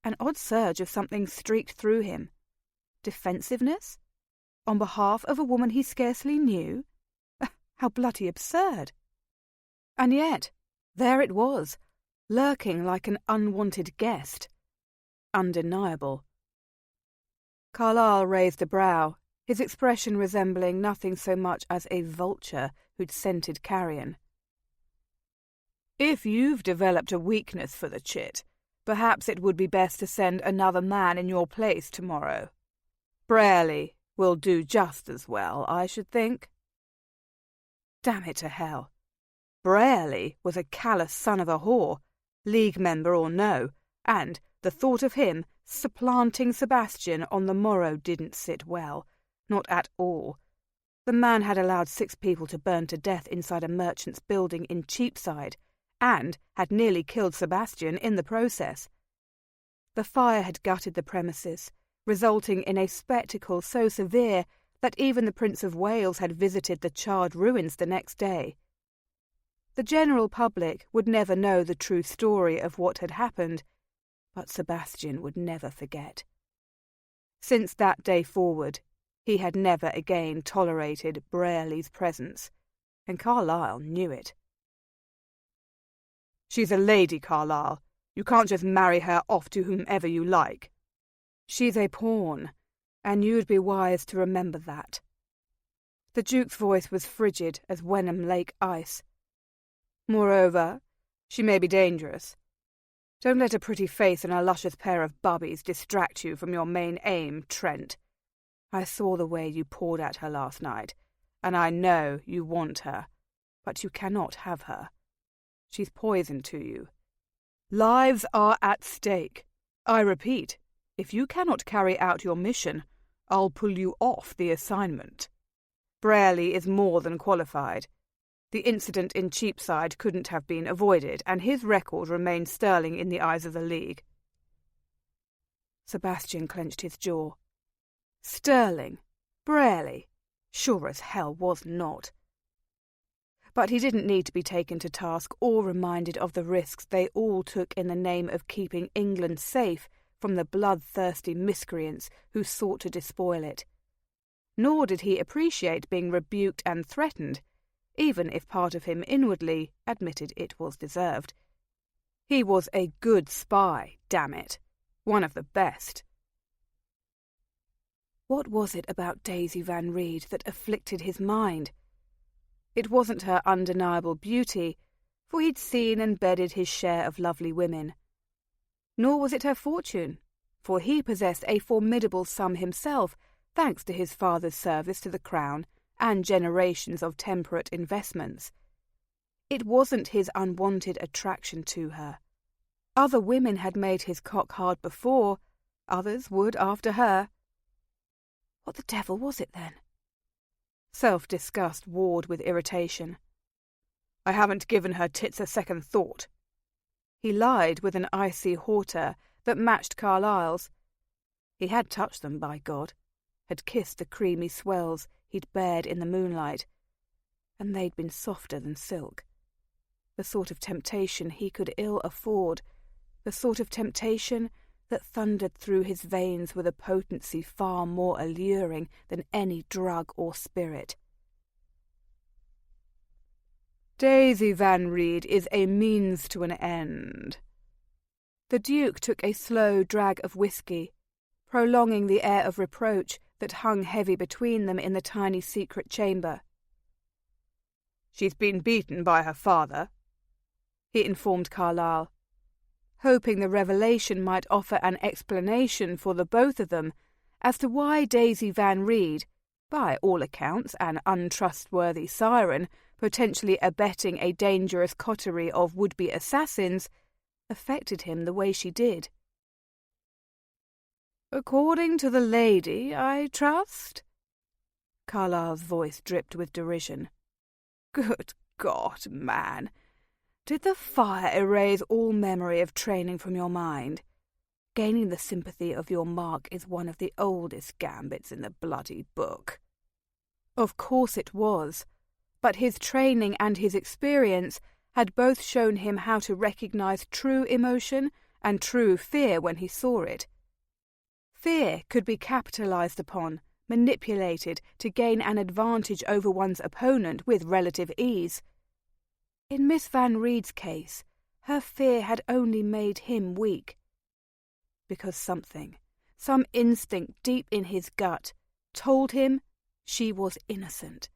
Speaker 2: An odd surge of something streaked through him. Defensiveness? On behalf of a woman he scarcely knew? How bloody absurd! And yet, there it was, lurking like an unwanted guest. Undeniable. Carlyle raised a brow, his expression resembling nothing so much as a vulture who'd scented carrion. If you've developed a weakness for the chit, perhaps it would be best to send another man in your place tomorrow. Braley will do just as well, I should think. Damn it to hell. Braley was a callous son of a whore, League member or no, and the thought of him supplanting Sebastian on the morrow didn't sit well. Not at all. The man had allowed 6 people to burn to death inside a merchant's building in Cheapside,
Speaker 1: and had nearly killed Sebastian in the process. The fire had gutted the premises, resulting in a spectacle so severe that even the Prince of Wales had visited the charred ruins the next day. The general public would never know the true story of what had happened, but Sebastian would never forget. Since that day forward, he had never again tolerated Brearley's presence, and Carlyle knew it.
Speaker 2: "She's a lady, Carlyle. You can't just marry her off to whomever you like."
Speaker 1: "She's a pawn, and you'd be wise to remember that." The Duke's voice was frigid as Wenham Lake ice.
Speaker 2: "Moreover, she may be dangerous.
Speaker 1: Don't let a pretty face and a luscious pair of bubbies distract you from your main aim, Trent. I saw the way you poured at her last night, and I know you want her, but you cannot have her. She's poison to you. Lives are at stake. I repeat, if you cannot carry out your mission, I'll pull you off the assignment. Brearley is more than qualified. The incident in Cheapside couldn't have been avoided, and his record remains sterling in the eyes of the League." Sebastian clenched his jaw. Sterling? Brearley? Sure as hell was not. But he didn't need to be taken to task or reminded of the risks they all took in the name of keeping England safe from the bloodthirsty miscreants who sought to despoil it. Nor did he appreciate being rebuked and threatened, even if part of him inwardly admitted it was deserved. He was a good spy, damn it. One of the best. What was it about Daisy Van Reed that afflicted his mind? It wasn't her undeniable beauty, for he'd seen and bedded his share of lovely women. Nor was it her fortune, for he possessed a formidable sum himself, thanks to his father's service to the Crown and generations of temperate investments. It wasn't his unwanted attraction to her. Other women had made his cock hard before, others would after her. What the devil was it then? Self-disgust warred with irritation.
Speaker 2: "I haven't given her tits a second thought."
Speaker 1: He lied with an icy hauteur that matched Carlyle's. He had touched them, by God, had kissed the creamy swells he'd bared in the moonlight, and they'd been softer than silk. The sort of temptation he could ill afford, the sort of temptation that thundered through his veins with a potency far more alluring than any drug or spirit.
Speaker 2: "Daisy Van Reed is a means to an end."
Speaker 1: The Duke took a slow drag of whisky, prolonging the air of reproach that hung heavy between them in the tiny secret chamber.
Speaker 2: "She's been beaten by her father,"
Speaker 1: he informed Carlyle, hoping the revelation might offer an explanation for the both of them as to why Daisy Van Reed, by all accounts an untrustworthy siren, potentially abetting a dangerous coterie of would-be assassins, affected him the way she did.
Speaker 2: "According to the lady, I trust?"
Speaker 1: Carlyle's voice dripped with derision.
Speaker 2: "Good God, man! Did the fire erase all memory of training from your mind?
Speaker 1: Gaining the sympathy of your mark is one of the oldest gambits in the bloody book." Of course it was, but his training and his experience had both shown him how to recognize true emotion and true fear when he saw it. Fear could be capitalized upon, manipulated to gain an advantage over one's opponent with relative ease. In Miss Van Reed's case, her fear had only made him weak. Because something, some instinct deep in his gut, told him she was innocent,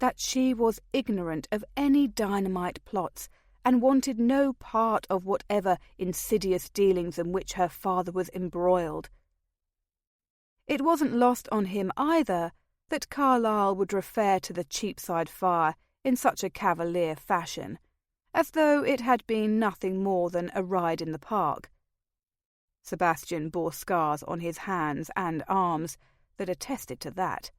Speaker 1: that she was ignorant of any dynamite plots and wanted no part of whatever insidious dealings in which her father was embroiled. It wasn't lost on him either that Carlyle would refer to the Cheapside fire in such a cavalier fashion, as though it had been nothing more than a ride in the park. Sebastian bore scars on his hands and arms that attested to that.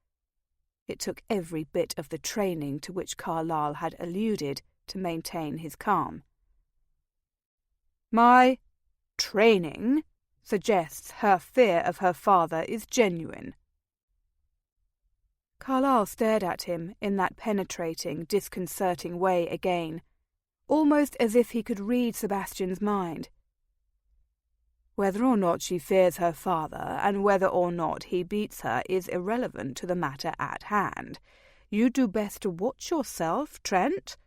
Speaker 1: It took every bit of the training to which Carlyle had alluded to maintain his calm.
Speaker 2: My training suggests her fear of her father is genuine. Carlyle stared at him in that penetrating, disconcerting way again, almost as if he could read Sebastian's mind. Whether or not she fears her father, and whether or not he beats her, is irrelevant to the matter at hand. You do best to watch yourself, Trent.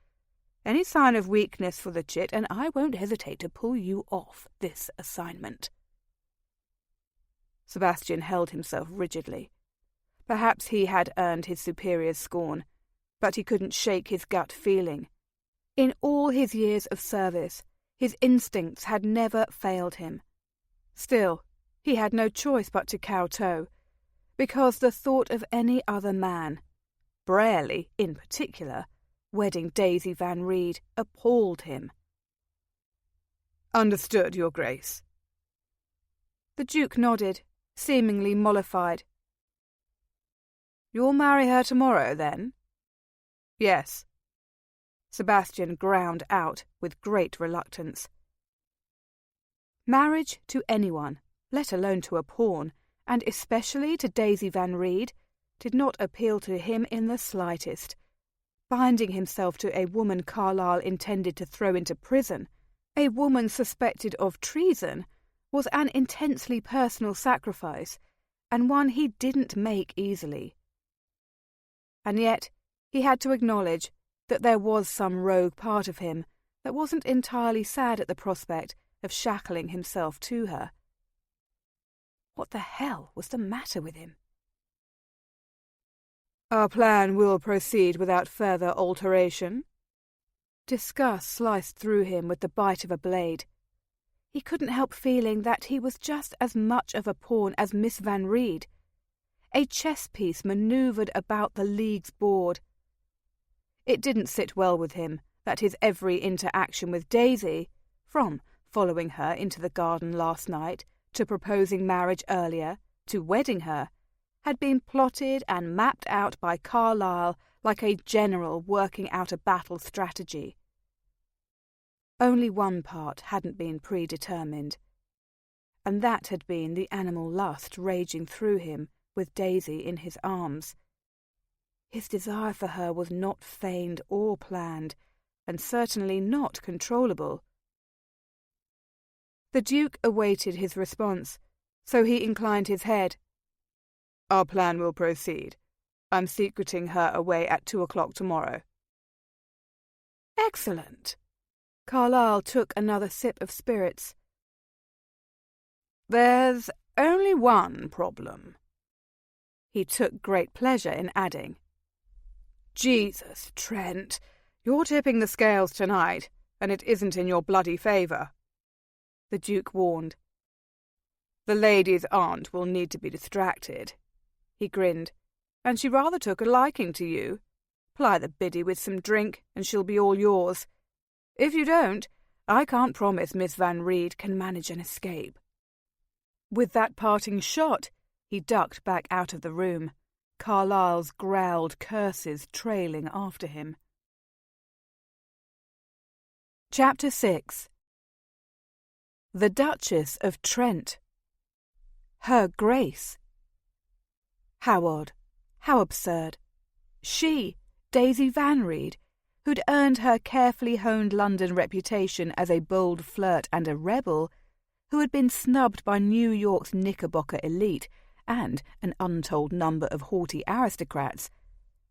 Speaker 2: Any sign of weakness for the chit, and I won't hesitate to pull you off this assignment. Sebastian held himself rigidly. Perhaps he had earned his superior's scorn, but he couldn't shake his gut feeling. In all his years of service, his instincts had never failed him. Still, he had no choice but to kowtow, because the thought of any other man, Brierly in particular, wedding Daisy Van Reed, appalled him. "Understood, Your Grace." The Duke nodded, seemingly mollified. "You'll marry her tomorrow, then?" "Yes." Sebastian ground out with great reluctance. Marriage to anyone, let alone to a pawn, and especially to Daisy Van Reed, did not appeal to him in the slightest. Binding himself to a woman Carlyle intended to throw into prison, a woman suspected of treason, was an intensely personal sacrifice, and one he didn't make easily. And yet he had to acknowledge that there was some rogue part of him that wasn't entirely sad at the prospect of shackling himself to her. What the hell was the matter with him? "Our plan will proceed without further alteration." Disgust sliced through him with the bite of a blade. He couldn't help feeling that he was just as much of a pawn as Miss Van Reed, a chess piece manoeuvred about the League's board. It didn't sit well with him that his every interaction with Daisy, from following her into the garden last night, to proposing marriage earlier, to wedding her, had been plotted and mapped out by Carlyle like a general working out a battle strategy. Only one part hadn't been predetermined, and that had been the animal lust raging through him with Daisy in his arms. His desire for her was not feigned or planned, and certainly not controllable. The Duke awaited his response, so he inclined his head. "Our plan will proceed. I'm secreting her away at 2:00 tomorrow." "Excellent." Carlyle took another sip of spirits. "There's only one problem." He took great pleasure in adding, "Jesus, Trent, you're tipping the scales tonight, and it isn't in your bloody favour." The Duke warned. "The lady's aunt will need to be distracted." He grinned. "And she rather took a liking to you. Ply the biddy with some drink, and she'll be all yours. If you don't, I can't promise Miss Van Reed can manage an escape." With that parting shot, he ducked back out of the room, Carlyle's growled curses trailing after him. Chapter 6. The Duchess of Trent. Her Grace. How odd, how absurd. She, Daisy Van Reed, who'd earned her carefully honed London reputation as a bold flirt and a rebel, who had been snubbed by New York's Knickerbocker elite and an untold number of haughty aristocrats,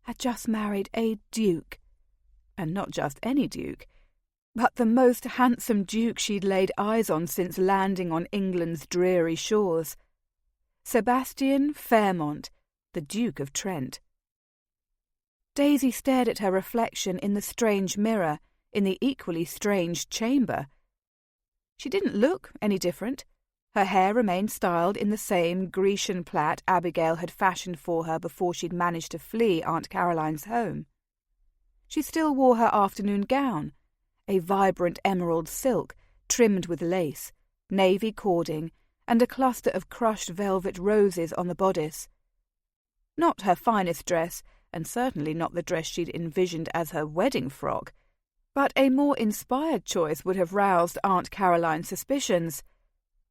Speaker 2: had just married a duke. And not just any duke, but the most handsome duke she'd laid eyes on since landing on England's dreary shores. Sebastian Fairmont, the Duke of Trent. Daisy stared at her reflection in the strange mirror in the equally strange chamber. She didn't look any different. Her hair remained styled in the same Grecian plait Abigail had fashioned for her before she'd managed to flee Aunt Caroline's home. She still wore her afternoon gown, a vibrant emerald silk trimmed with lace, navy cording, and a cluster of crushed velvet roses on the bodice. Not her finest dress, and certainly not the dress she'd envisioned as her wedding frock,
Speaker 1: But a more inspired choice would have roused Aunt Caroline's suspicions.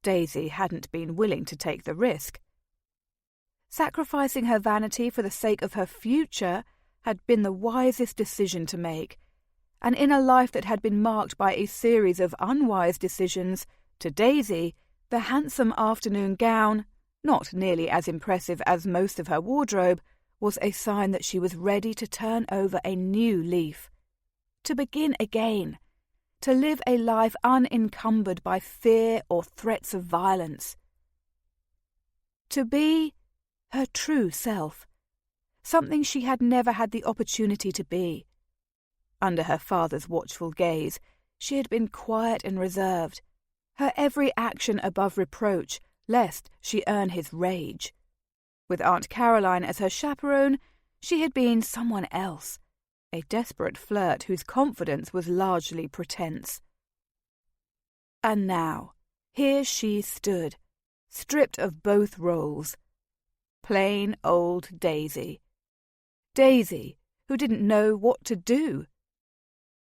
Speaker 1: Daisy hadn't been willing to take the risk. Sacrificing her vanity for the sake of her future had been the wisest decision to make, and in a life that had been marked by a series of unwise decisions, to Daisy, the handsome afternoon gown, not nearly as impressive as most of her wardrobe, was a sign that she was ready to turn over a new leaf, to begin again, to live a life unencumbered by fear or threats of violence. To be her true self, something she had never had the opportunity to be. Under her father's watchful gaze, she had been quiet and reserved, her every action above reproach, lest she earn his rage. With Aunt Caroline as her chaperone, she had been someone else, a desperate flirt whose confidence was largely pretense. And now, here she stood, stripped of both roles. Plain old Daisy. Daisy, who didn't know what to do.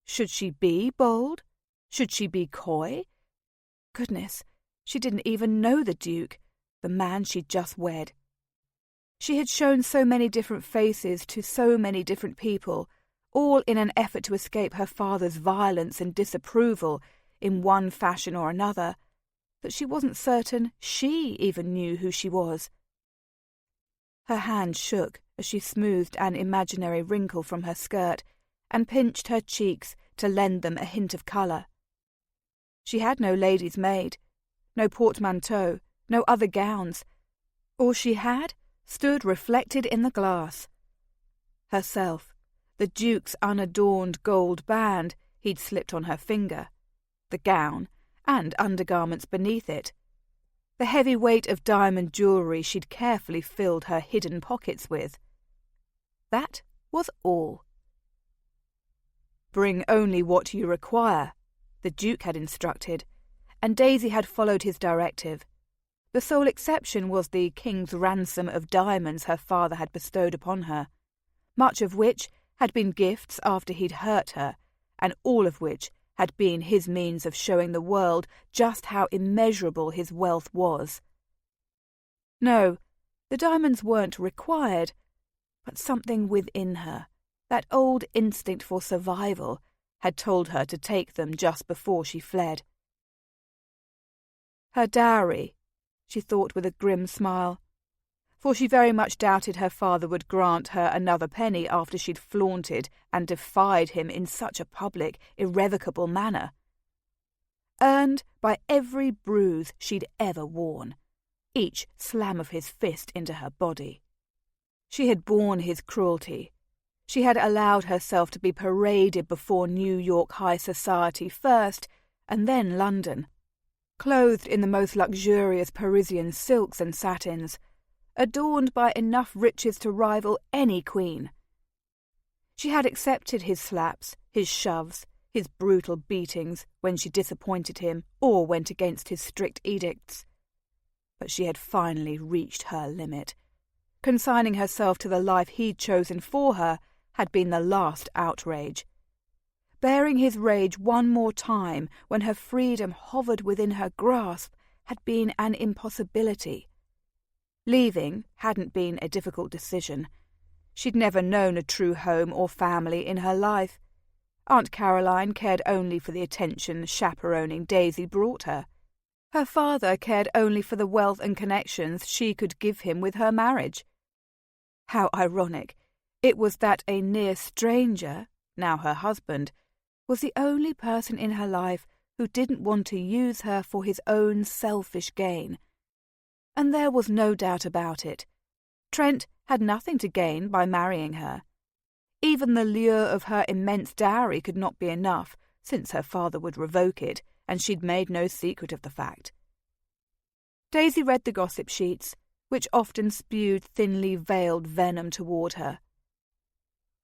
Speaker 1: Should she be bold? Should she be coy? Goodness, she didn't even know the Duke, the man she'd just wed. She had shown so many different faces to so many different people, all in an effort to escape her father's violence and disapproval in one fashion or another, that she wasn't certain she even knew who she was. Her hand shook as she smoothed an imaginary wrinkle from her skirt and pinched her cheeks to lend them a hint of colour. She had no lady's maid, no portmanteau, no other gowns. All she had stood reflected in the glass. Herself, the Duke's unadorned gold band he'd slipped on her finger, the gown, and undergarments beneath it, the heavy weight of diamond jewellery she'd carefully filled her hidden pockets with. That was all. Bring only what you require, the Duke had instructed, and Daisy had followed his directive. The sole exception was the king's ransom of diamonds her father had bestowed upon her, much of which had been gifts after he'd hurt her, and all of which had been his means of showing the world just how immeasurable his wealth was. No, the diamonds weren't required, but something within her, that old instinct for survival, had told her to take them just before she fled. Her dowry, she thought with a grim smile, for she very much doubted her father would grant her another penny after she'd flaunted and defied him in such a public, irrevocable manner. Earned by every bruise she'd ever worn, each slam of his fist into her body. She had borne his cruelty. She had allowed herself to be paraded before New York high society first, and then London, clothed in the most luxurious Parisian silks and satins, adorned by enough riches to rival any queen. She had accepted his slaps, his shoves, his brutal beatings when she disappointed him or went against his strict edicts. But she had finally reached her limit. Consigning herself to the life he'd chosen for her had been the last outrage. Bearing his rage one more time when her freedom hovered within her grasp had been an impossibility. Leaving hadn't been a difficult decision. She'd never known a true home or family in her life. Aunt Caroline cared only for the attention chaperoning Daisy brought her. Her father cared only for the wealth and connections she could give him with her marriage. How ironic it was that a near stranger, now her husband, was the only person in her life who didn't want to use her for his own selfish gain. And there was no doubt about it. Trent had nothing to gain by marrying her. Even the lure of her immense dowry could not be enough, since her father would revoke it, and she'd made no secret of the fact. Daisy read the gossip sheets, which often spewed thinly veiled venom toward her.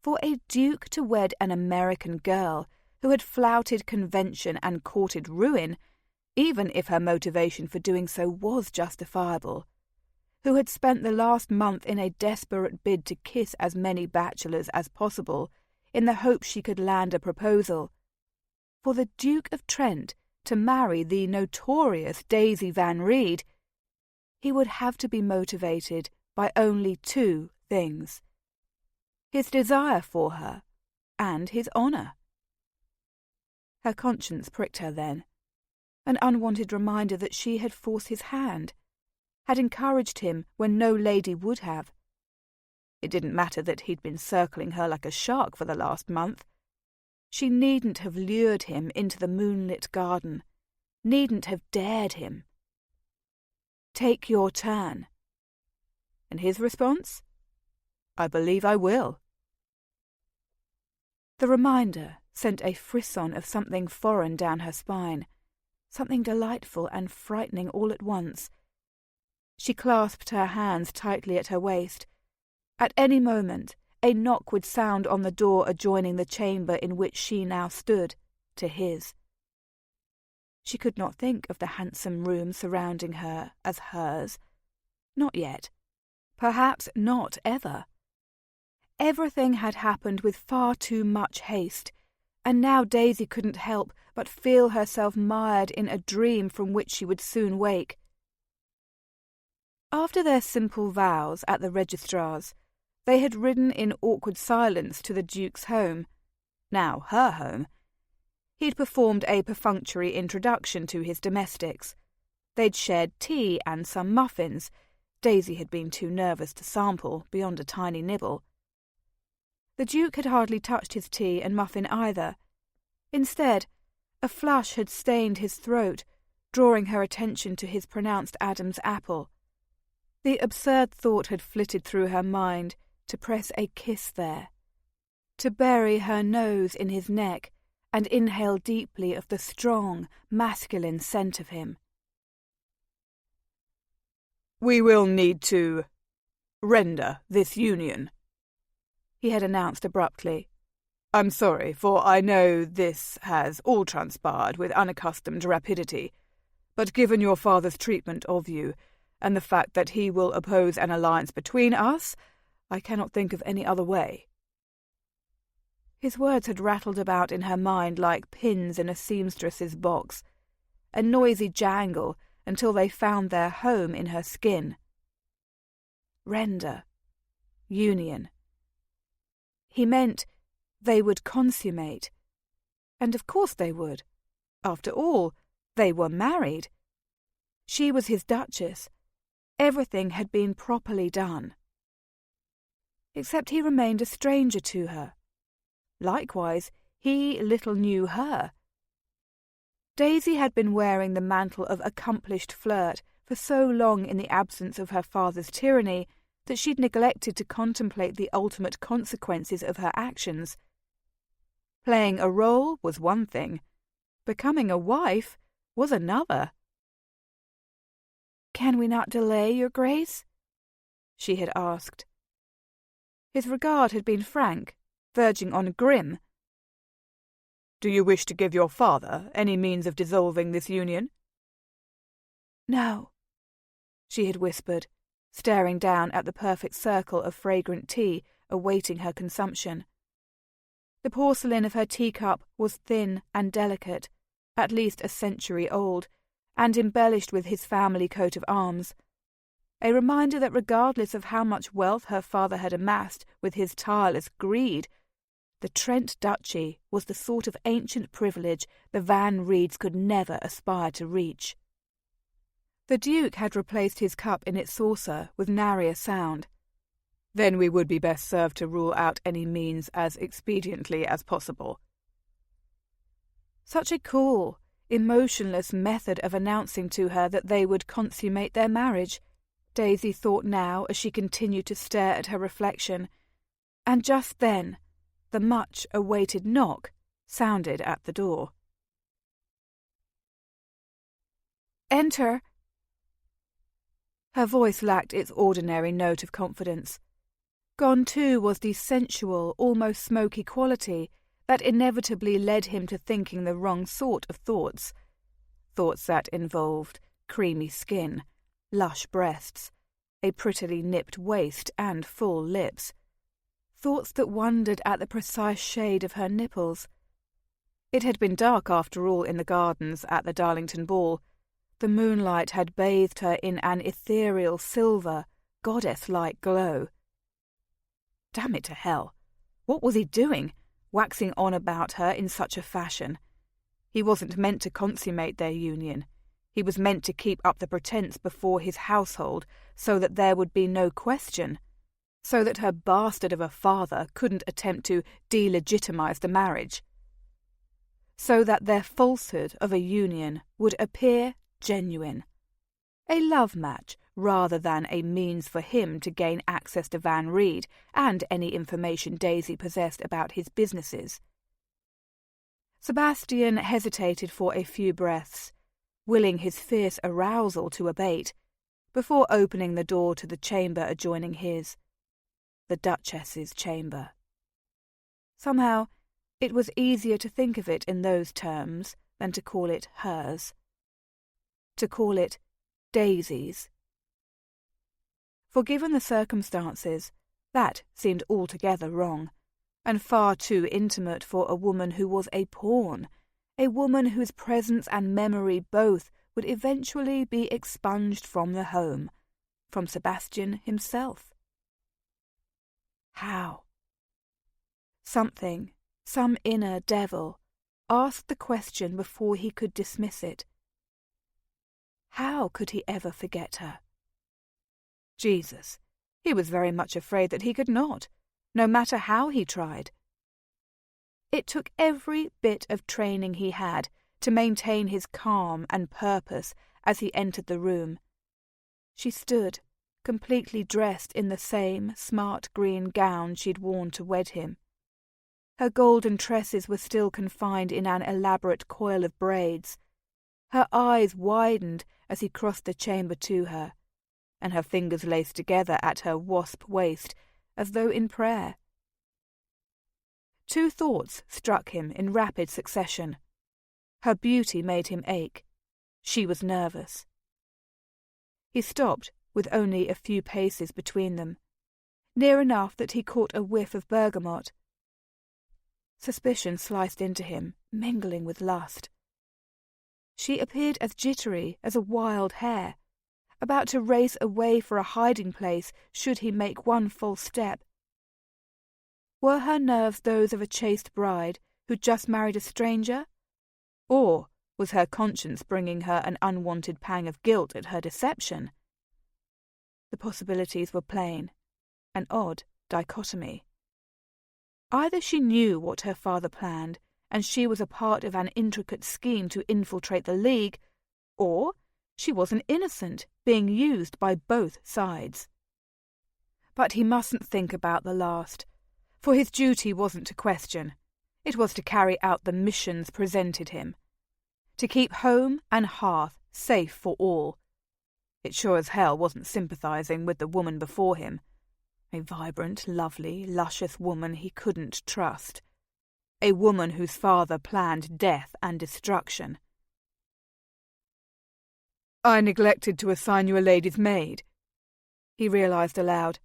Speaker 1: For a duke to wed an American girl who had flouted convention and courted ruin, even if her motivation for doing so was justifiable, who had spent the last month in a desperate bid to kiss as many bachelors as possible in the hope she could land a proposal, For the Duke of Trent to marry the notorious Daisy Van Reed, he would have to be motivated by only two things: his desire for her and his honour. Her conscience pricked her then, an unwanted reminder that she had forced his hand, had encouraged him when no lady would have. It didn't matter that he'd been circling her like a shark for the last month. She needn't have lured him into the moonlit garden, needn't have dared him. "Take your turn." And his response? "I believe I will." The reminder sent a frisson of something foreign down her spine, something delightful and frightening all at once. She clasped her hands tightly at her waist. At any moment, a knock would sound on the door adjoining the chamber in which she now stood, to his. She could not think of the handsome room surrounding her as hers. Not yet. Perhaps not ever. Everything had happened with far too much haste, and now Daisy couldn't help but feel herself mired in a dream from which she would soon wake. After their simple vows at the registrar's, they had ridden in awkward silence to the Duke's home, now her home. He'd performed a perfunctory introduction to his domestics. They'd shared tea and some muffins. Daisy had been too nervous to sample beyond a tiny nibble. The Duke had hardly touched his tea and muffin either. Instead, a flush had stained his throat, drawing her attention to his pronounced Adam's apple. The absurd thought had flitted through her mind to press a kiss there, to bury her nose in his neck and inhale deeply of the strong, masculine scent of him.
Speaker 2: "We will need to render this union," he had announced abruptly. "I'm sorry, for I know this has all transpired with unaccustomed rapidity, but given your father's treatment of you, and the fact that he will oppose an alliance between us, I cannot think of any other way." His words had rattled about in her mind like pins in a seamstress's box, a noisy jangle until they found their home in her skin. Render. Union. He meant they would consummate. And of course they would. After all, they were married. She was his duchess. Everything had been properly done. Except he remained a stranger to her. Likewise, he little knew her. Daisy had been wearing the mantle of accomplished flirt for so long in the absence of her father's tyranny that she'd neglected to contemplate the ultimate consequences of her actions. Playing a role was one thing. Becoming a wife was another. "Can we not delay, Your Grace?" she had asked. His regard had been frank, verging on grim. "Do you wish to give your father any means of dissolving this union?"
Speaker 1: "No," she had whispered, staring down at the perfect circle of fragrant tea awaiting her consumption. The porcelain of her teacup was thin and delicate, at least a century old, and embellished with his family coat of arms. A reminder that regardless of how much wealth her father had amassed with his tireless greed, the Trent Duchy was the sort of ancient privilege the Van Reeds could never aspire to reach. The Duke had replaced his cup in its saucer with narier sound.
Speaker 2: "Then we would be best served to rule out any means as expediently as possible."
Speaker 1: Such a cool, emotionless method of announcing to her that they would consummate their marriage, Daisy thought now as she continued to stare at her reflection, and just then the much-awaited knock sounded at the door. "Enter." Her voice lacked its ordinary note of confidence. Gone too was the sensual, almost smoky quality that inevitably led him to thinking the wrong sort of thoughts. Thoughts that involved creamy skin, lush breasts, a prettily nipped waist and full lips. Thoughts that wondered at the precise shade of her nipples. It had been dark after all in the gardens at the Darlington ball. The moonlight had bathed her in an ethereal silver, goddess-like glow. Damn it to hell! What was he doing, waxing on about her in such a fashion? He wasn't meant to consummate their union. He was meant to keep up the pretense before his household so that there would be no question, so that her bastard of a father couldn't attempt to delegitimize the marriage, so that their falsehood of a union would appear genuine. A love match rather than a means for him to gain access to Van Reed and any information Daisy possessed about his businesses. Sebastian hesitated for a few breaths, willing his fierce arousal to abate, before opening the door to the chamber adjoining his, the Duchess's chamber. Somehow, it was easier to think of it in those terms than to call it hers. To call it Daisy's. For given the circumstances, that seemed altogether wrong, and far too intimate for a woman who was a pawn, a woman whose presence and memory both would eventually be expunged from the home, from Sebastian himself. How? Something, some inner devil, asked the question before he could dismiss it. How could he ever forget her? Jesus, he was very much afraid that he could not, no matter how he tried. It took every bit of training he had to maintain his calm and purpose as he entered the room. She stood, completely dressed in the same smart green gown she'd worn to wed him. Her golden tresses were still confined in an elaborate coil of braids. Her eyes widened as he crossed the chamber to her, and her fingers laced together at her wasp waist, as though in prayer. Two thoughts struck him in rapid succession. Her beauty made him ache. She was nervous. He stopped, with only a few paces between them, near enough that he caught a whiff of bergamot. Suspicion sliced into him, mingling with lust. She appeared as jittery as a wild hare, about to race away for a hiding place should he make one false step. Were her nerves those of a chaste bride who'd just married a stranger? Or was her conscience bringing her an unwanted pang of guilt at her deception? The possibilities were plain, an odd dichotomy. Either she knew what her father planned, and she was a part of an intricate scheme to infiltrate the League, or she was an innocent, being used by both sides. But he mustn't think about the last, for his duty wasn't to question. It was to carry out the missions presented him, to keep home and hearth safe for all. It sure as hell wasn't sympathizing with the woman before him, a vibrant, lovely, luscious woman he couldn't trust, a woman whose father planned death and destruction. "I neglected to assign you a lady's maid," he realized aloud.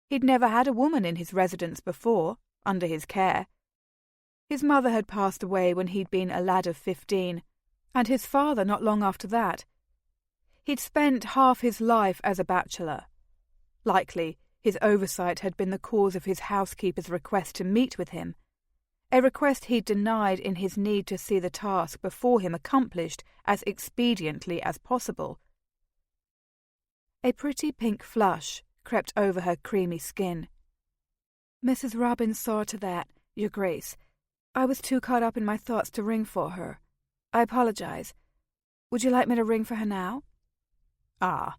Speaker 1: He'd never had a woman in his residence before, under his care. His mother had passed away when he'd been a lad of 15, and his father not long after that. He'd spent half his life as a bachelor. Likely, his oversight had been the cause of his housekeeper's request to meet with him, a request he'd denied in his need to see the task before him accomplished as expediently as possible. A pretty pink flush crept over her creamy skin. "Mrs. Robbins saw to that, Your Grace. I was too caught up in my thoughts to ring for her. I apologize. Would you like me to ring for her now?" Ah,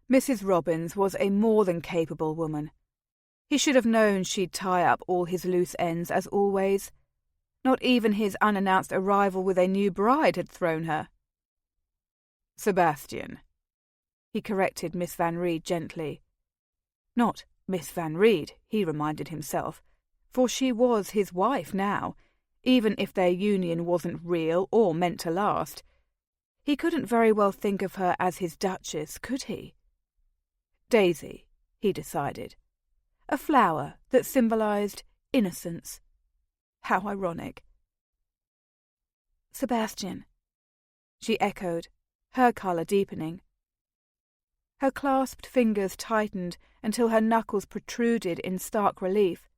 Speaker 1: Mrs. Robbins was a more than capable woman. He should have known she'd tie up all his loose ends as always. Not even his unannounced arrival with a new bride had thrown her. "Sebastian," he corrected Miss Van Reed gently. Not Miss Van Reed, he reminded himself, for she was his wife now, even if their union wasn't real or meant to last. He couldn't very well think of her as his Duchess, could he? Daisy, he decided. A flower that symbolized innocence. How ironic. Sebastian, she echoed, her colour deepening. Her clasped fingers tightened until her knuckles protruded in stark relief.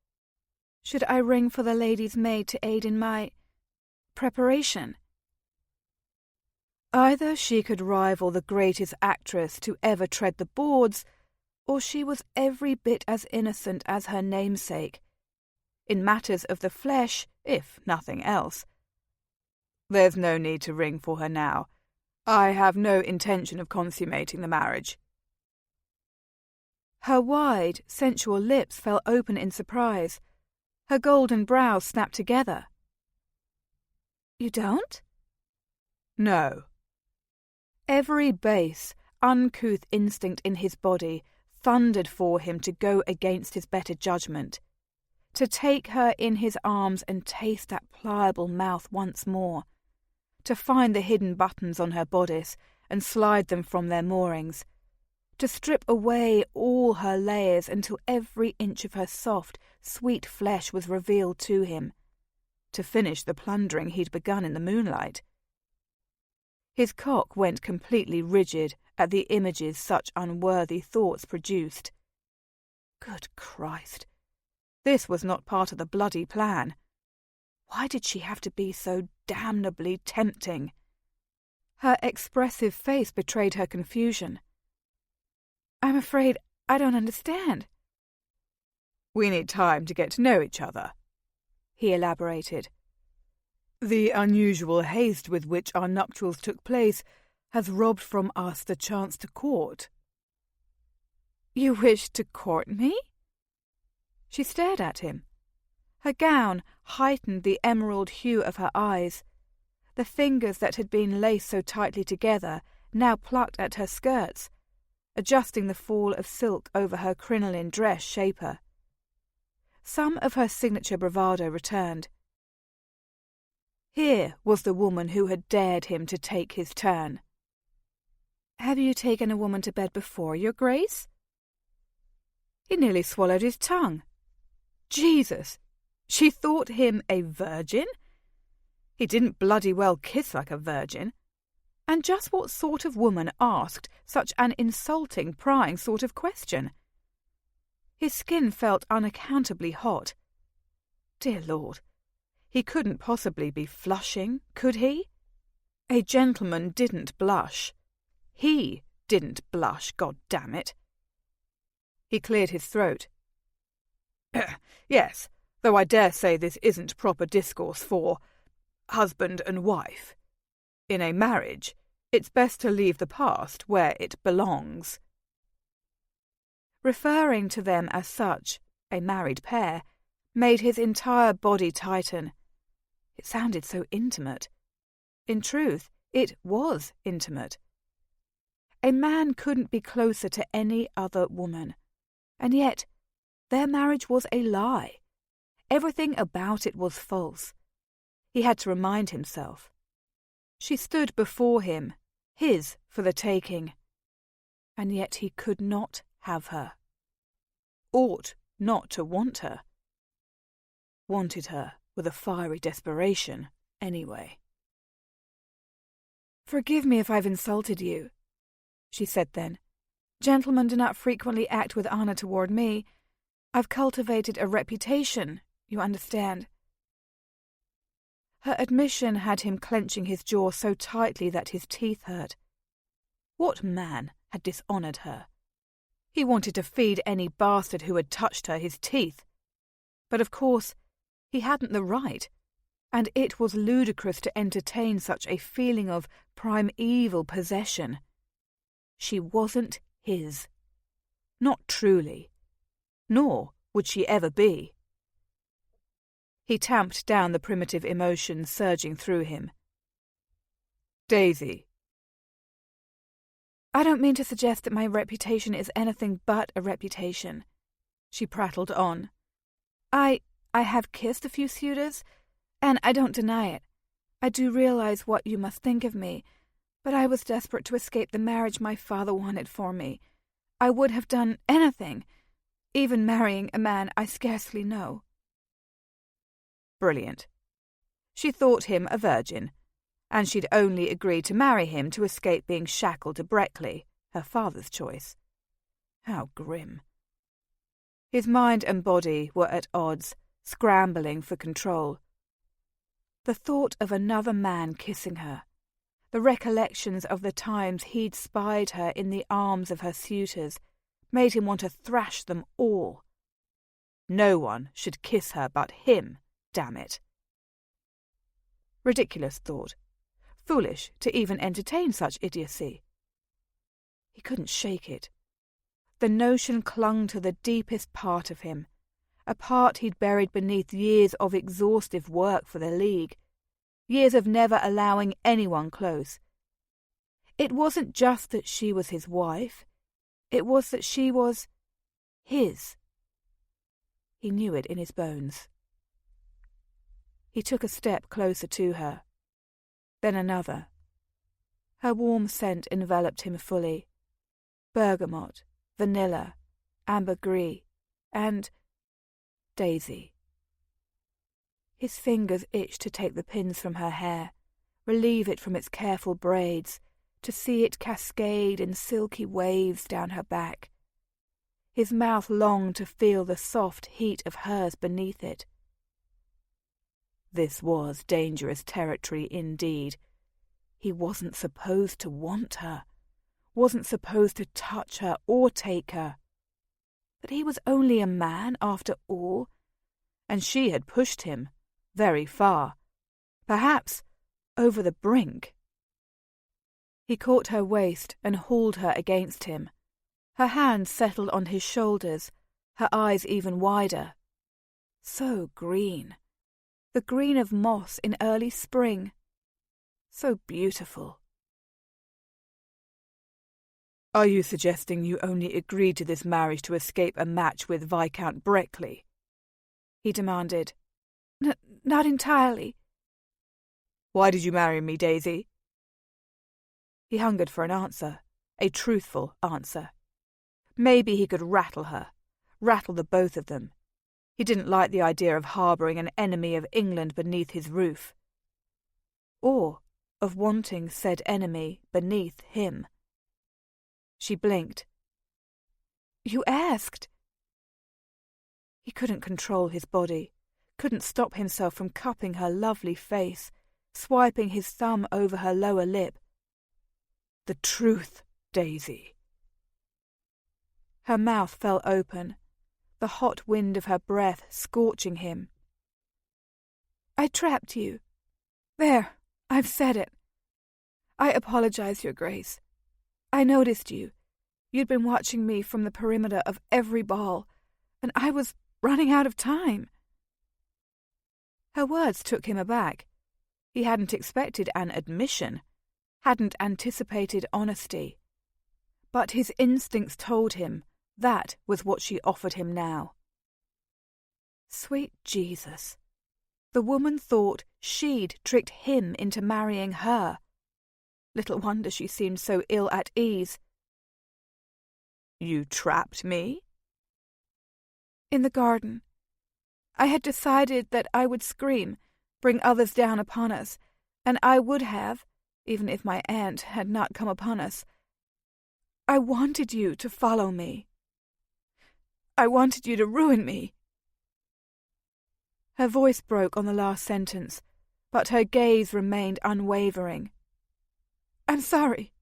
Speaker 1: Should I ring for the lady's maid to aid in my preparation? Either she could rival the greatest actress to ever tread the boards, or she was every bit as innocent as her namesake. In matters of the flesh, if nothing else.
Speaker 2: There's no need to ring for her now. I have no intention of consummating the marriage.
Speaker 1: Her wide, sensual lips fell open in surprise. Her golden brows snapped together. You don't?
Speaker 2: No.
Speaker 1: Every base, uncouth instinct in his body thundered for him to go against his better judgment, to take her in his arms and taste that pliable mouth once more, to find the hidden buttons on her bodice and slide them from their moorings, to strip away all her layers until every inch of her soft, sweet flesh was revealed to him, to finish the plundering he'd begun in the moonlight. His cock went completely rigid at the images such unworthy thoughts produced. Good Christ! This was not part of the bloody plan. Why did she have to be so damnably tempting? Her expressive face betrayed her confusion. I'm afraid I don't understand.
Speaker 2: We need time to get to know each other, he elaborated. The unusual haste with which our nuptials took place has robbed from us the chance to court.
Speaker 1: You wish to court me? She stared at him. Her gown heightened the emerald hue of her eyes. The fingers that had been laced so tightly together now plucked at her skirts, adjusting the fall of silk over her crinoline dress shaper. Some of her signature bravado returned. Here was the woman who had dared him to take his turn. Have you taken a woman to bed before, Your Grace? He nearly swallowed his tongue. Jesus! She thought him a virgin? He didn't bloody well kiss like a virgin. And just what sort of woman asked such an insulting, prying sort of question? His skin felt unaccountably hot. Dear Lord, he couldn't possibly be flushing, could he? A gentleman didn't blush. He didn't blush, God damn it. He cleared his throat.
Speaker 2: Yes, though I dare say this isn't proper discourse for husband and wife. In a marriage, it's best to leave the past where it belongs.
Speaker 1: Referring to them as such, a married pair, made his entire body tighten. It sounded so intimate. In truth, it was intimate. A man couldn't be closer to any other woman. And yet, their marriage was a lie. Everything about it was false. He had to remind himself. She stood before him, his for the taking. And yet he could not have her. Ought not to want her. Wanted her with a fiery desperation, anyway. Forgive me if I've insulted you, she said then. Gentlemen do not frequently act with honour toward me. I've cultivated a reputation, you understand. Her admission had him clenching his jaw so tightly that his teeth hurt. What man had dishonoured her? He wanted to feed any bastard who had touched her his teeth. But of course, he hadn't the right, and it was ludicrous to entertain such a feeling of primeval possession. She wasn't his. Not truly. Nor would she ever be. He tamped down the primitive emotions surging through him.
Speaker 2: Daisy.
Speaker 1: I don't mean to suggest that my reputation is anything but a reputation, she prattled on. I have kissed a few suitors, and I don't deny it. I do realize what you must think of me, but I was desperate to escape the marriage my father wanted for me. I would have done anything, even marrying a man I scarcely know.
Speaker 2: Brilliant. She thought him a virgin,
Speaker 1: and she'd only agreed to marry him to escape being shackled to Breckley, her father's choice. How grim. His mind and body were at odds, scrambling for control. The thought of another man kissing her, the recollections of the times he'd spied her in the arms of her suitors, made him want to thrash them all. No one should kiss her but him, damn it. Ridiculous thought. Foolish to even entertain such idiocy. He couldn't shake it. The notion clung to the deepest part of him, a part he'd buried beneath years of exhaustive work for the League, years of never allowing anyone close. It wasn't just that she was his wife, it was that she was his. He knew it in his bones. He took a step closer to her, then another. Her warm scent enveloped him fully. Bergamot, vanilla, ambergris, and daisy. His fingers itched to take the pins from her hair, relieve it from its careful braids, to see it cascade in silky waves down her back. His mouth longed to feel the soft heat of hers beneath it. This was dangerous territory indeed. He wasn't supposed to want her, wasn't supposed to touch her or take her. But he was only a man after all, and she had pushed him very far, perhaps over the brink. He caught her waist and hauled her against him. Her hands settled on his shoulders, her eyes even wider. So green. The green of moss in early spring. So beautiful.
Speaker 2: Are you suggesting you only agreed to this marriage to escape a match with Viscount Breckley?
Speaker 1: He demanded. Not entirely.
Speaker 2: Why did you marry me, Daisy?
Speaker 1: He hungered for an answer, a truthful answer. Maybe he could rattle her, rattle the both of them. He didn't like the idea of harbouring an enemy of England beneath his roof. Or of wanting said enemy beneath him. She blinked. You asked. He couldn't control his body, couldn't stop himself from cupping her lovely face, swiping his thumb over her lower lip. The truth, Daisy. Her mouth fell open, the hot wind of her breath scorching him. I trapped you. There, I've said it. I apologize, Your Grace. I noticed you. You'd been watching me from the perimeter of every ball, and I was running out of time. Her words took him aback. He hadn't expected an admission, hadn't anticipated honesty. But his instincts told him that was what she offered him now. Sweet Jesus. The woman thought she'd tricked him into marrying her. Little wonder she seemed so ill at ease.
Speaker 2: You trapped me?
Speaker 1: In the garden. I had decided that I would scream, bring others down upon us, and I would have, even if my aunt had not come upon us. I wanted you to follow me. I wanted you to ruin me. Her voice broke on the last sentence, but her gaze remained unwavering. I'm sorry.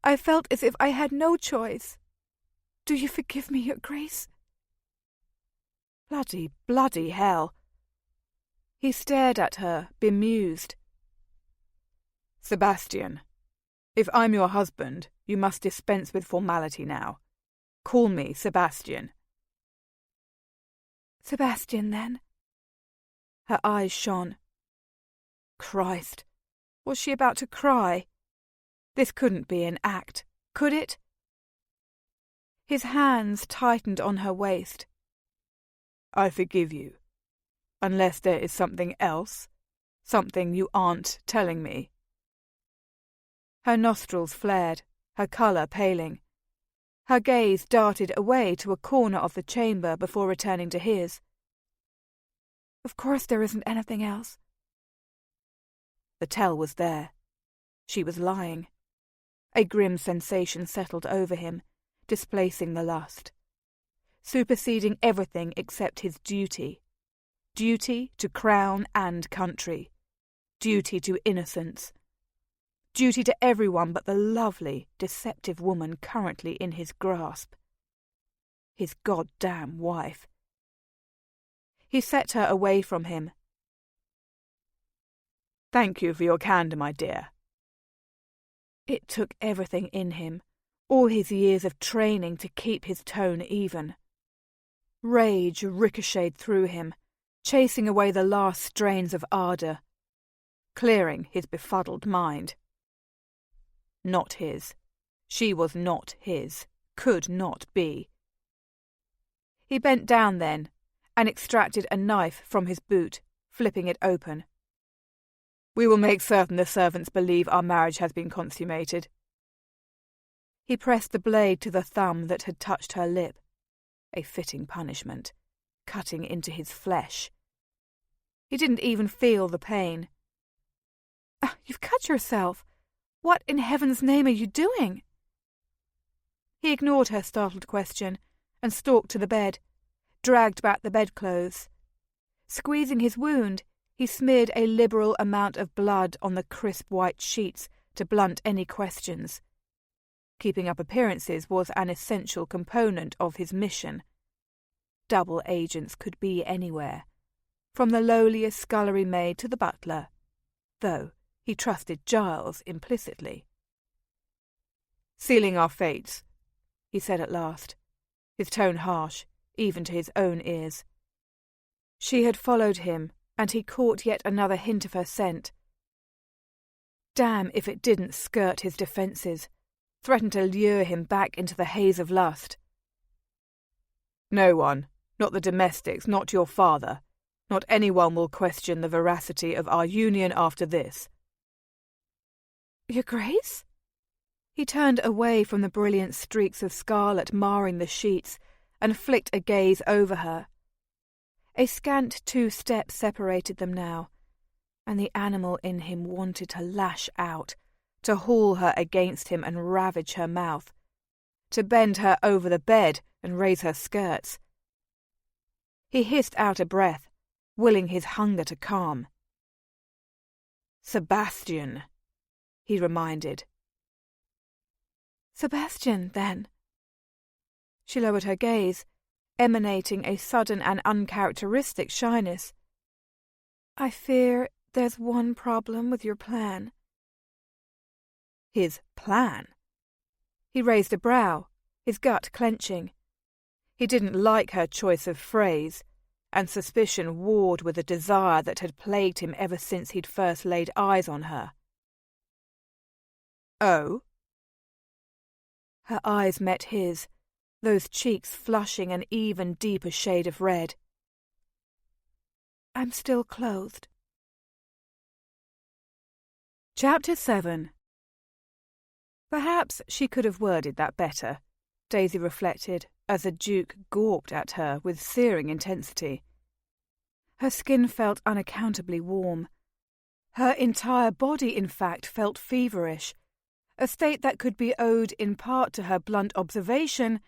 Speaker 1: I felt as if I had no choice. Do you forgive me, Your Grace? Bloody hell. He stared at her, bemused.
Speaker 2: Sebastian, if I'm your husband, you must dispense with formality now. Call me Sebastian.
Speaker 1: Sebastian, then. Her eyes shone. Christ, was she about to cry? This couldn't be an act, could it? His hands tightened on her waist.
Speaker 2: I forgive you, unless there is something else, something you aren't telling me.
Speaker 1: Her nostrils flared, her colour paling. Her gaze darted away to a corner of the chamber before returning to his. Of course there isn't anything else. The tell was there. She was lying. A grim sensation settled over him, displacing the lust, superseding everything except his duty. Duty to crown and country. Duty to innocence. Duty to everyone but the lovely, deceptive woman currently in his grasp. His goddamn wife. He set her away from him.
Speaker 2: Thank you for your candour, my dear.
Speaker 1: It took everything in him, all his years of training to keep his tone even. Rage ricocheted through him, chasing away the last strains of ardour, clearing his befuddled mind. Not his. She was not his. Could not be. He bent down then, and extracted a knife from his boot, flipping it open.
Speaker 2: We will make certain the servants believe our marriage has been consummated.
Speaker 1: He pressed the blade to the thumb that had touched her lip. A fitting punishment, cutting into his flesh. He didn't even feel the pain. You've cut yourself. What in heaven's name are you doing? He ignored her startled question and stalked to the bed, dragged back the bedclothes. Squeezing his wound, he smeared a liberal amount of blood on the crisp white sheets to blunt any questions. Keeping up appearances was an essential component of his mission. Double agents could be anywhere, from the lowliest scullery maid to the butler, though he trusted Giles implicitly.
Speaker 2: Sealing our fates,
Speaker 1: he said at last, his tone harsh, even to his own ears. She had followed him, and he caught yet another hint of her scent. Damn if it didn't skirt his defences, threaten to lure him back into the haze of lust.
Speaker 2: No one, not the domestics, not your father, not anyone will question the veracity of our union after this.
Speaker 1: Your Grace? He turned away from the brilliant streaks of scarlet marring the sheets and flicked a gaze over her. A scant 2 steps separated them now, and the animal in him wanted to lash out, to haul her against him and ravage her mouth, to bend her over the bed and raise her skirts. He hissed out a breath, willing his hunger to calm.
Speaker 2: Sebastian, he reminded.
Speaker 1: Sebastian, then. She lowered her gaze, emanating a sudden and uncharacteristic shyness. I fear there's one problem with your plan.
Speaker 2: His plan?
Speaker 1: He raised a brow, his gut clenching. He didn't like her choice of phrase, and suspicion warred with a desire that had plagued him ever since he'd first laid eyes on her.
Speaker 2: Oh?
Speaker 1: Her eyes met his, those cheeks flushing an even deeper shade of red. I'm still clothed. Chapter 7. Perhaps she could have worded that better, Daisy reflected, as the Duke gawped at her with searing intensity. Her skin felt unaccountably warm. Her entire body, in fact, felt feverish, a state that could be owed in part to her blunt observation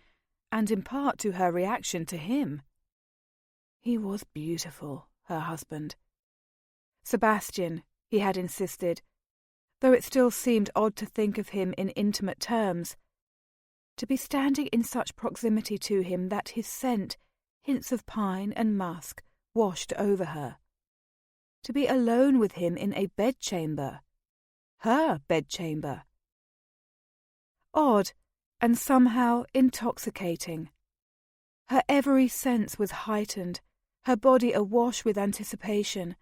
Speaker 1: and in part to her reaction to him. He was beautiful, her husband. Sebastian, he had insisted, though it still seemed odd to think of him in intimate terms. To be standing in such proximity to him that his scent, hints of pine and musk, washed over her. To be alone with him in a bedchamber. Her bedchamber. Odd, and somehow intoxicating. Her every sense was heightened, her body awash with anticipation.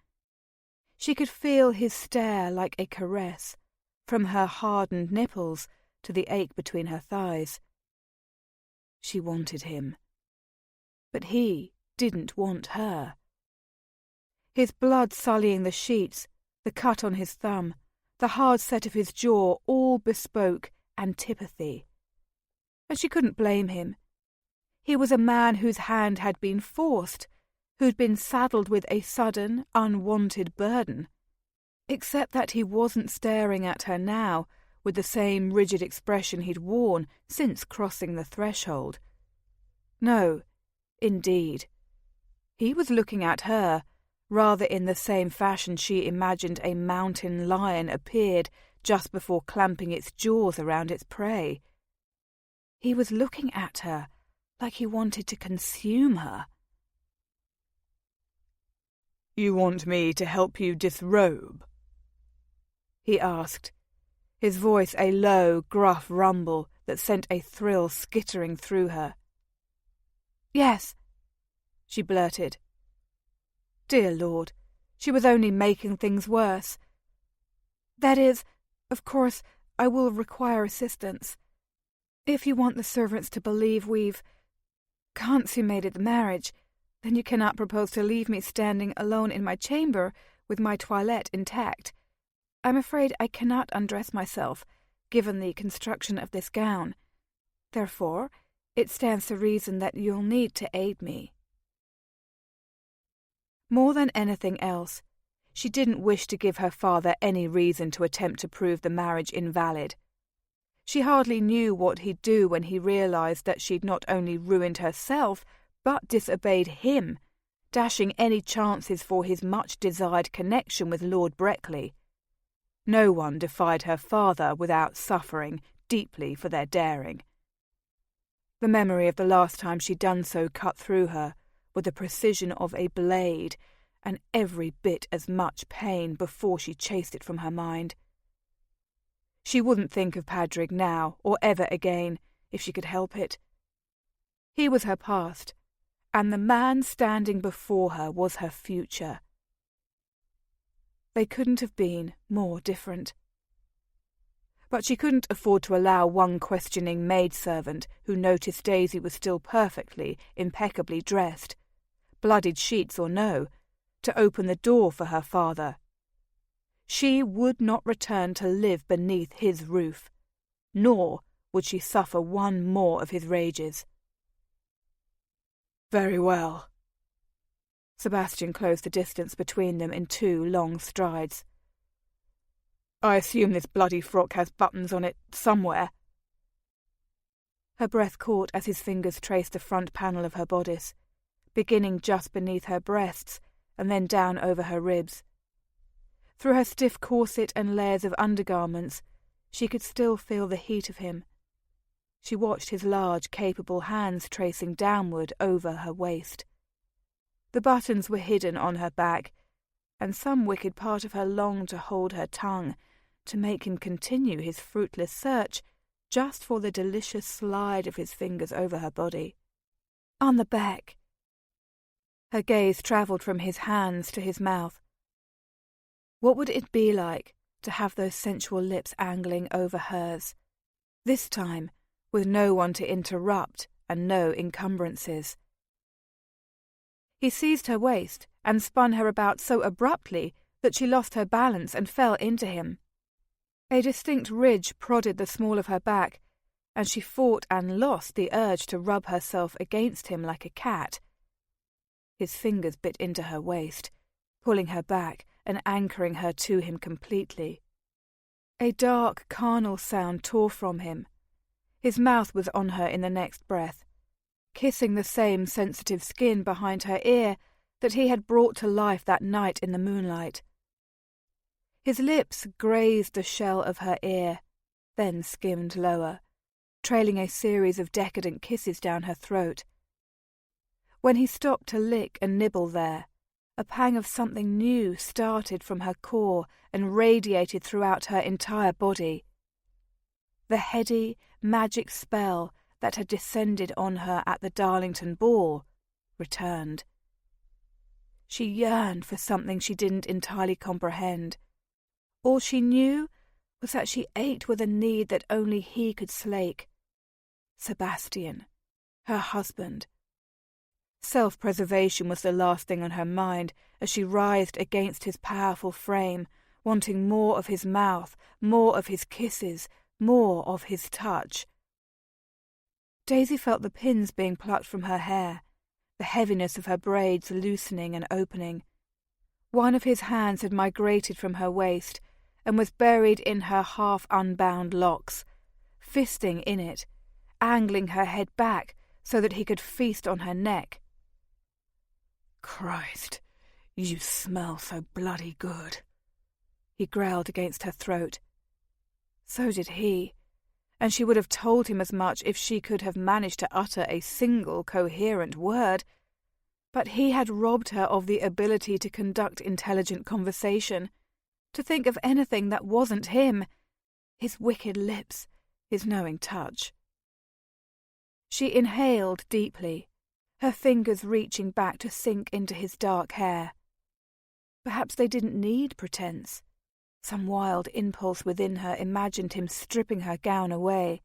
Speaker 1: She could feel his stare like a caress, from her hardened nipples to the ache between her thighs. She wanted him. But he didn't want her. His blood sullying the sheets, the cut on his thumb, the hard set of his jaw all bespoke antipathy. And she couldn't blame him. He was a man whose hand had been forced, who'd been saddled with a sudden, unwanted burden. except that he wasn't staring at her now with the same rigid expression he'd worn since crossing the threshold. No, indeed. He was looking at her, rather in the same fashion she imagined a mountain lion appeared just before clamping its jaws around its prey. He was looking at her like he wanted to consume her.
Speaker 2: "You want me to help you disrobe?"
Speaker 1: he asked, his voice a low, gruff rumble that sent a thrill skittering through her. "Yes," she blurted. Dear Lord, she was only making things worse. "That is, of course, I will require assistance. If you want the servants to believe we've consummated the marriage, then you cannot propose to leave me standing alone in my chamber with my toilette intact. I'm afraid I cannot undress myself, given the construction of this gown. Therefore, it stands to reason that you'll need to aid me." More than anything else, she didn't wish to give her father any reason to attempt to prove the marriage invalid. She hardly knew what he'd do when he realized that she'd not only ruined herself, but disobeyed him, dashing any chances for his much-desired connection with Lord Breckley. No one defied her father without suffering deeply for their daring. The memory of the last time she'd done so cut through her with the precision of a blade, and every bit as much pain before she chased it from her mind. She wouldn't think of Padraig now, or ever again, if she could help it. He was her past, and the man standing before her was her future. They couldn't have been more different. But she couldn't afford to allow one questioning maidservant who noticed Daisy was still perfectly, impeccably dressed, bloodied sheets or no, to open the door for her father. She would not return to live beneath his roof, nor would she suffer one more of his rages.
Speaker 2: "Very well."
Speaker 1: Sebastian closed the distance between them in 2 long strides.
Speaker 2: "I assume this bloody frock has buttons on it somewhere."
Speaker 1: Her breath caught as his fingers traced the front panel of her bodice, beginning just beneath her breasts and then down over her ribs. Through her stiff corset and layers of undergarments, she could still feel the heat of him. She watched his large, capable hands tracing downward over her waist. The buttons were hidden on her back, and some wicked part of her longed to hold her tongue, to make him continue his fruitless search, just for the delicious slide of his fingers over her body. On the back. Her gaze travelled from his hands to his mouth. What would it be like to have those sensual lips angling over hers, this time with no one to interrupt and no encumbrances? He seized her waist and spun her about so abruptly that she lost her balance and fell into him. A distinct ridge prodded the small of her back, and she fought and lost the urge to rub herself against him like a cat. His fingers bit into her waist, pulling her back and anchoring her to him completely. A dark, carnal sound tore from him. His mouth was on her in the next breath, kissing the same sensitive skin behind her ear that he had brought to life that night in the moonlight. His lips grazed the shell of her ear, then skimmed lower, trailing a series of decadent kisses down her throat. When he stopped to lick and nibble there, a pang of something new started from her core and radiated throughout her entire body. The heady, magic spell that had descended on her at the Darlington ball returned. She yearned for something she didn't entirely comprehend. All she knew was that she ached with a need that only he could slake. Sebastian, her husband. Self-preservation was the last thing on her mind as she writhed against his powerful frame, wanting more of his mouth, more of his kisses, more of his touch. Daisy felt the pins being plucked from her hair, the heaviness of her braids loosening and opening. One of his hands had migrated from her waist and was buried in her half-unbound locks, fisting in it, angling her head back so that he could feast on her neck.
Speaker 2: "Christ, you smell so bloody good,"
Speaker 1: he growled against her throat. So did he, and she would have told him as much if she could have managed to utter a single coherent word, but he had robbed her of the ability to conduct intelligent conversation, to think of anything that wasn't him, his wicked lips, his knowing touch. She inhaled deeply, her fingers reaching back to sink into his dark hair. Perhaps they didn't need pretense. Some wild impulse within her imagined him stripping her gown away,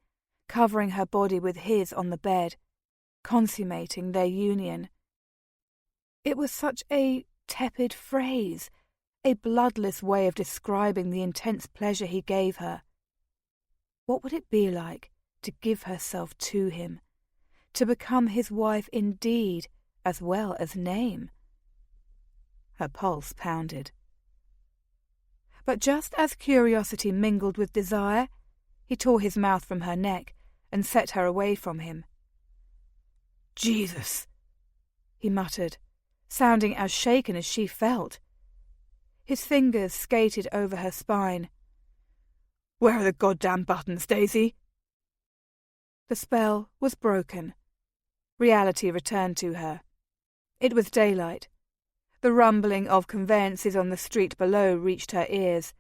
Speaker 1: covering her body with his on the bed, consummating their union. It was such a tepid phrase, a bloodless way of describing the intense pleasure he gave her. What would it be like to give herself to him, to become his wife in deed as well as name? Her pulse pounded. But just as curiosity mingled with desire, he tore his mouth from her neck and set her away from him.
Speaker 2: "Jesus!"
Speaker 1: he muttered, sounding as shaken as she felt. His fingers skated over her spine.
Speaker 2: "Where are the goddamn buttons, Daisy?"
Speaker 1: The spell was broken. Reality returned to her. It was daylight. The rumbling of conveyances on the street below reached her ears.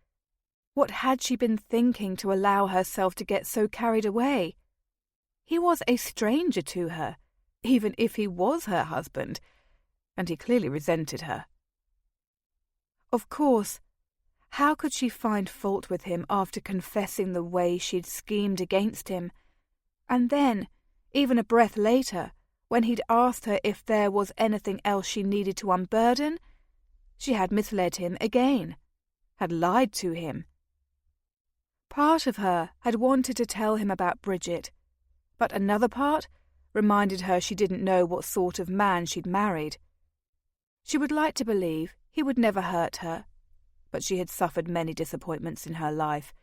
Speaker 1: What had she been thinking to allow herself to get so carried away? He was a stranger to her, even if he was her husband, and he clearly resented her. Of course, how could she find fault with him after confessing the way she'd schemed against him? And then, even a breath later, when he'd asked her if there was anything else she needed to unburden, she had misled him again, had lied to him. Part of her had wanted to tell him about Bridget, but another part reminded her she didn't know what sort of man she'd married. She would like to believe he would never hurt her, but she had suffered many disappointments in her life,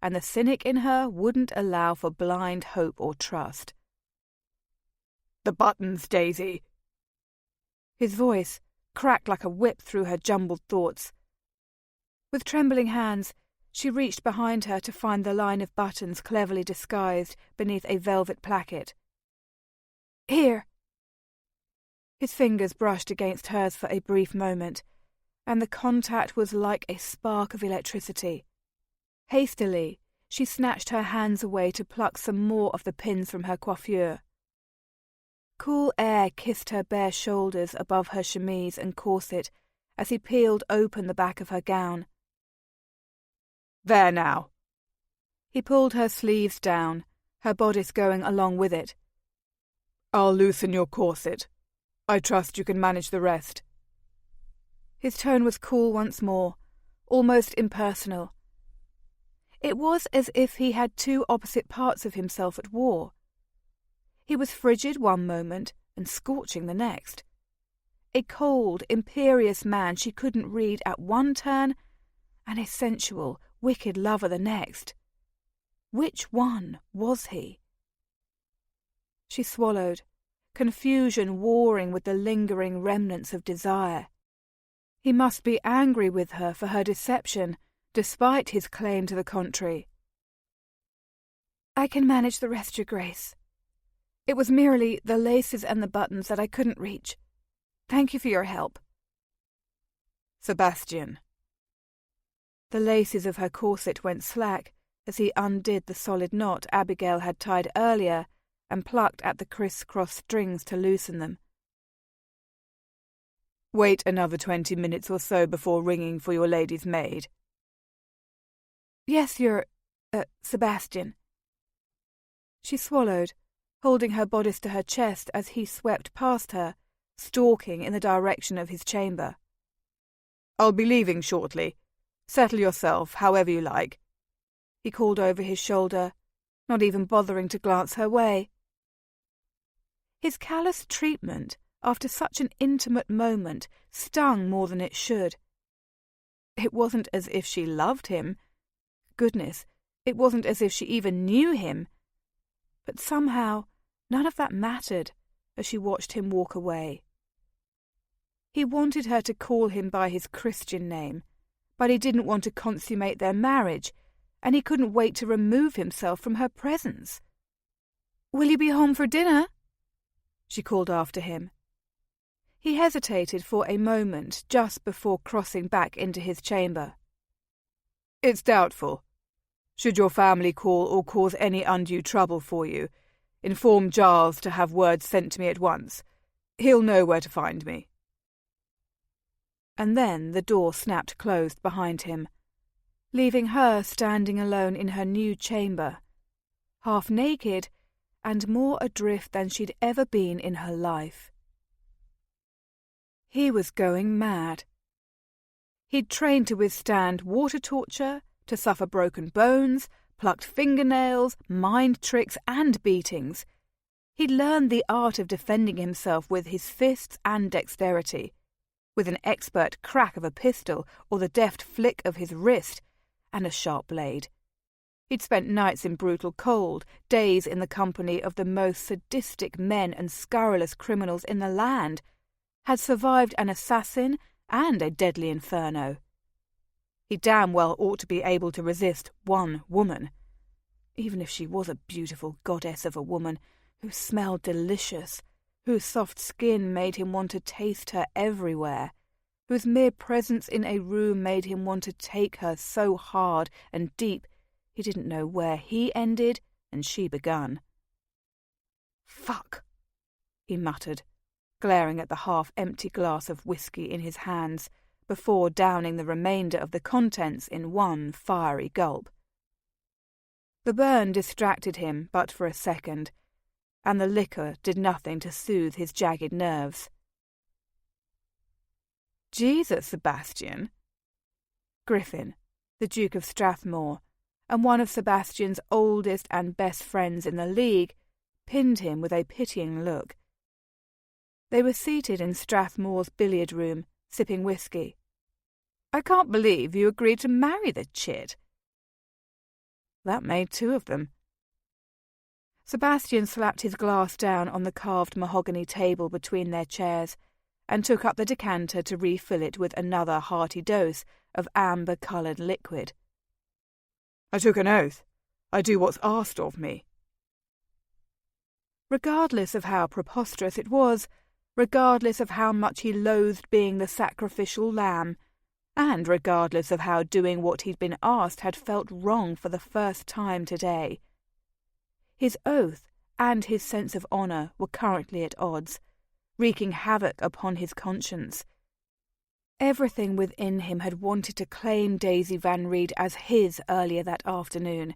Speaker 1: and the cynic in her wouldn't allow for blind hope or trust.
Speaker 2: "The buttons, Daisy."
Speaker 1: His voice cracked like a whip through her jumbled thoughts. With trembling hands, she reached behind her to find the line of buttons cleverly disguised beneath a velvet placket. "Here." His fingers brushed against hers for a brief moment, and the contact was like a spark of electricity. Hastily, she snatched her hands away to pluck some more of the pins from her coiffure. Cool air kissed her bare shoulders above her chemise and corset as he peeled open the back of her gown.
Speaker 2: "There now."
Speaker 1: He pulled her sleeves down, her bodice going along with it.
Speaker 2: "I'll loosen your corset. I trust you can manage the rest."
Speaker 1: His tone was cool once more, almost impersonal. It was as if he had two opposite parts of himself at war. He was frigid one moment and scorching the next. A cold, imperious man she couldn't read at one turn, and a sensual, wicked lover the next. Which one was he? She swallowed, confusion warring with the lingering remnants of desire. He must be angry with her for her deception, despite his claim to the contrary. "I can manage the rest, Your Grace. It was merely the laces and the buttons that I couldn't reach. Thank you for your help."
Speaker 2: "Sebastian."
Speaker 1: The laces of her corset went slack as he undid the solid knot Abigail had tied earlier and plucked at the criss-cross strings to loosen them.
Speaker 2: "Wait another 20 minutes or so before ringing for your lady's maid."
Speaker 1: "Yes, Your... Sebastian." She swallowed, holding her bodice to her chest as he swept past her, stalking in the direction of his chamber.
Speaker 2: "I'll be leaving shortly. Settle yourself however you like,"
Speaker 1: he called over his shoulder, not even bothering to glance her way. His callous treatment, after such an intimate moment, stung more than it should. It wasn't as if she loved him. Goodness, it wasn't as if she even knew him. But somehow, none of that mattered as she watched him walk away. He wanted her to call him by his Christian name, but he didn't want to consummate their marriage, and he couldn't wait to remove himself from her presence. "Will you be home for dinner?" she called after him. He hesitated for a moment just before crossing back into his chamber. "It's doubtful. Should your family call or cause any undue trouble for you, inform Giles to have word sent to me at once. He'll know where to find me." And then the door snapped closed behind him, leaving her standing alone in her new chamber, half naked and more adrift than she'd ever been in her life. He was going mad. He'd trained to withstand water torture, to suffer broken bones, plucked fingernails, mind tricks, and beatings. He'd learned the art of defending himself with his fists and dexterity, with an expert crack of a pistol or the deft flick of his wrist, and a sharp blade. He'd spent nights in brutal cold, days in the company of the most sadistic men and scurrilous criminals in the land, had survived an assassin and a deadly inferno. He damn well ought to be able to resist one woman, even if she was a beautiful goddess of a woman who smelled delicious, whose soft skin made him want to taste her everywhere, whose mere presence in a room made him want to take her so hard and deep he didn't know where he ended and she begun. "Fuck," he muttered, glaring at the half-empty glass of whiskey in his hands before downing the remainder of the contents in one fiery gulp. The burn distracted him but for a second, and the liquor did nothing to soothe his jagged nerves. "Jesus, Sebastian!" Griffin, the Duke of Strathmore, and one of Sebastian's oldest and best friends in the League, pinned him with a pitying look. They were seated in Strathmore's billiard room, sipping whiskey. "I can't believe you agreed to marry the chit." That made two of them. Sebastian slapped his glass down on the carved mahogany table between their chairs and took up the decanter to refill it with another hearty dose of amber-coloured liquid. "I took an oath. I do what's asked of me." Regardless of how preposterous it was, regardless of how much he loathed being the sacrificial lamb, and regardless of how doing what he'd been asked had felt wrong for the first time today, his oath and his sense of honour were currently at odds, wreaking havoc upon his conscience. Everything within him had wanted to claim Daisy Van Reed as his earlier that afternoon,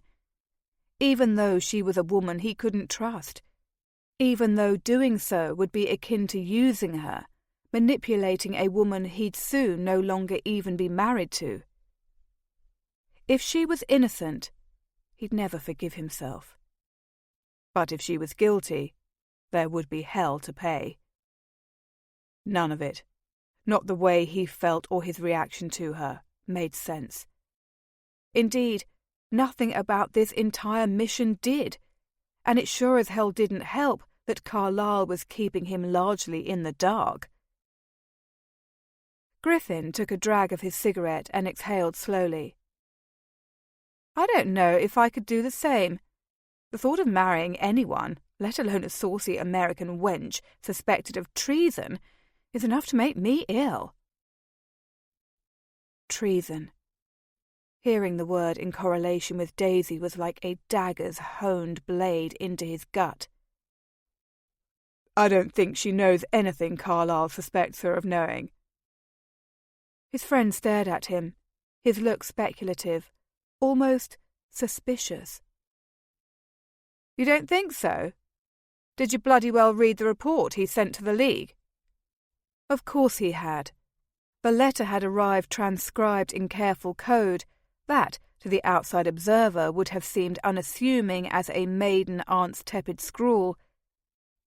Speaker 1: even though she was a woman he couldn't trust, even though doing so would be akin to using her, manipulating a woman he'd soon no longer even be married to. If she was innocent, he'd never forgive himself. But if she was guilty, there would be hell to pay. None of it, not the way he felt or his reaction to her, made sense. Indeed, nothing about this entire mission did, and it sure as hell didn't help that Carlyle was keeping him largely in the dark. Griffin took a drag of his cigarette and exhaled slowly. "I don't know if I could do the same. The thought of marrying anyone, let alone a saucy American wench suspected of treason, is enough to make me ill." Treason. Hearing the word in correlation with Daisy was like a dagger's honed blade into his gut. "I don't think she knows anything Carlyle suspects her of knowing." His friend stared at him, his look speculative, almost suspicious. "You don't think so? Did you bloody well read the report he sent to the League?" Of course he had. The letter had arrived transcribed in careful code that, to the outside observer, would have seemed unassuming as a maiden aunt's tepid scrawl,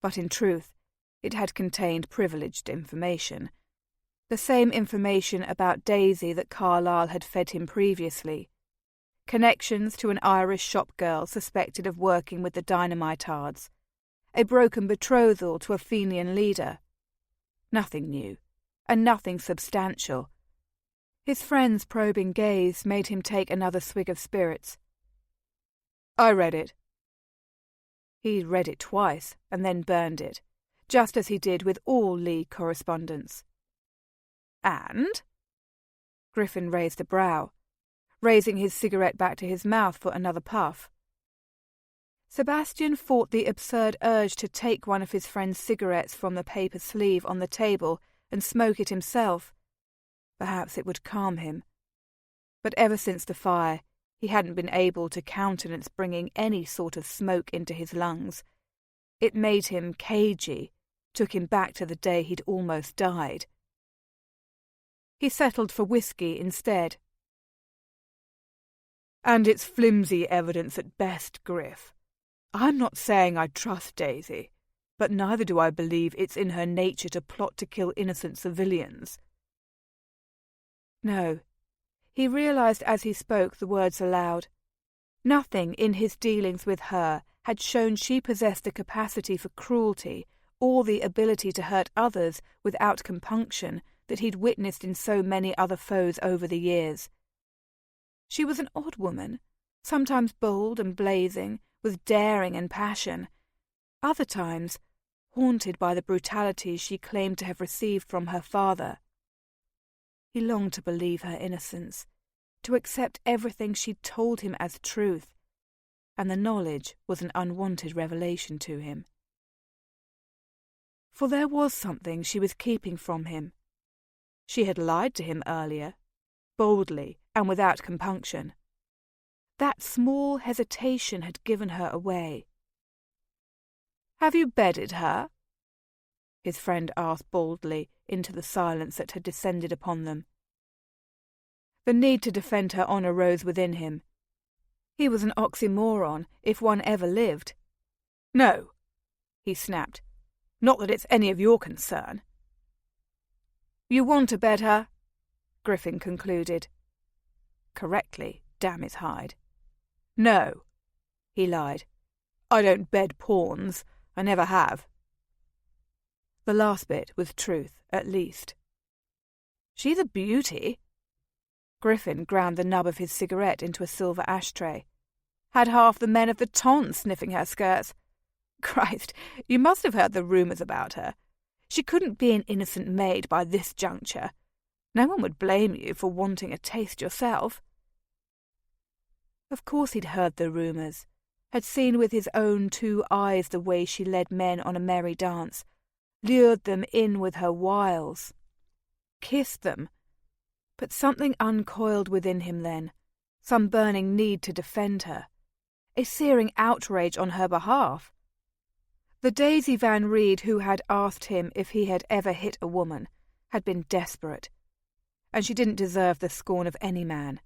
Speaker 1: but in truth it had contained privileged information. The same information about Daisy that Carlyle had fed him previously. Connections to an Irish shop girl suspected of working with the dynamitards. A broken betrothal to a Fenian leader. Nothing new, and nothing substantial. His friend's probing gaze made him take another swig of spirits. I read it. He'd read it twice, and then burned it, just as he did with all League correspondence. And? Griffin raised a brow, raising his cigarette back to his mouth for another puff. Sebastian fought the absurd urge to take one of his friend's cigarettes from the paper sleeve on the table and smoke it himself. Perhaps it would calm him. But ever since the fire, he hadn't been able to countenance bringing any sort of smoke into his lungs. It made him cagey, took him back to the day he'd almost died. He settled for whiskey instead. And it's flimsy evidence at best, Griff. I'm not saying I trust Daisy, but neither do I believe it's in her nature to plot to kill innocent civilians. No, he realized as he spoke the words aloud. Nothing in his dealings with her had shown she possessed the capacity for cruelty or the ability to hurt others without compunction that he'd witnessed in so many other foes over the years. She was an odd woman, sometimes bold and blazing, with daring and passion, other times haunted by the brutality she claimed to have received from her father. He longed to believe her innocence, to accept everything she'd told him as truth, and the knowledge was an unwanted revelation to him. For there was something she was keeping from him. She had lied to him earlier, boldly and without compunction. That small hesitation had given her away. "Have you bedded her?" his friend asked boldly into the silence that had descended upon them. The need to defend her honour rose within him. He was an oxymoron, if one ever lived. "No," he snapped. "Not that it's any of your concern." "You want to bed her?" Griffin concluded. Correctly, damn his hide. "No," he lied. "I don't bed pawns. I never have." The last bit was truth, at least. "She's a beauty." Griffin ground the nub of his cigarette into a silver ashtray. "Had half the men of the ton sniffing her skirts. Christ, you must have heard the rumours about her. She couldn't be an innocent maid by this juncture. No one would blame you for wanting a taste yourself." Of course he'd heard the rumours, had seen with his own 2 eyes the way she led men on a merry dance, lured them in with her wiles, kissed them. But something uncoiled within him then, some burning need to defend her, a searing outrage on her behalf. The Daisy Van Reed who had asked him if he had ever hit a woman had been desperate, and she didn't deserve the scorn of any man.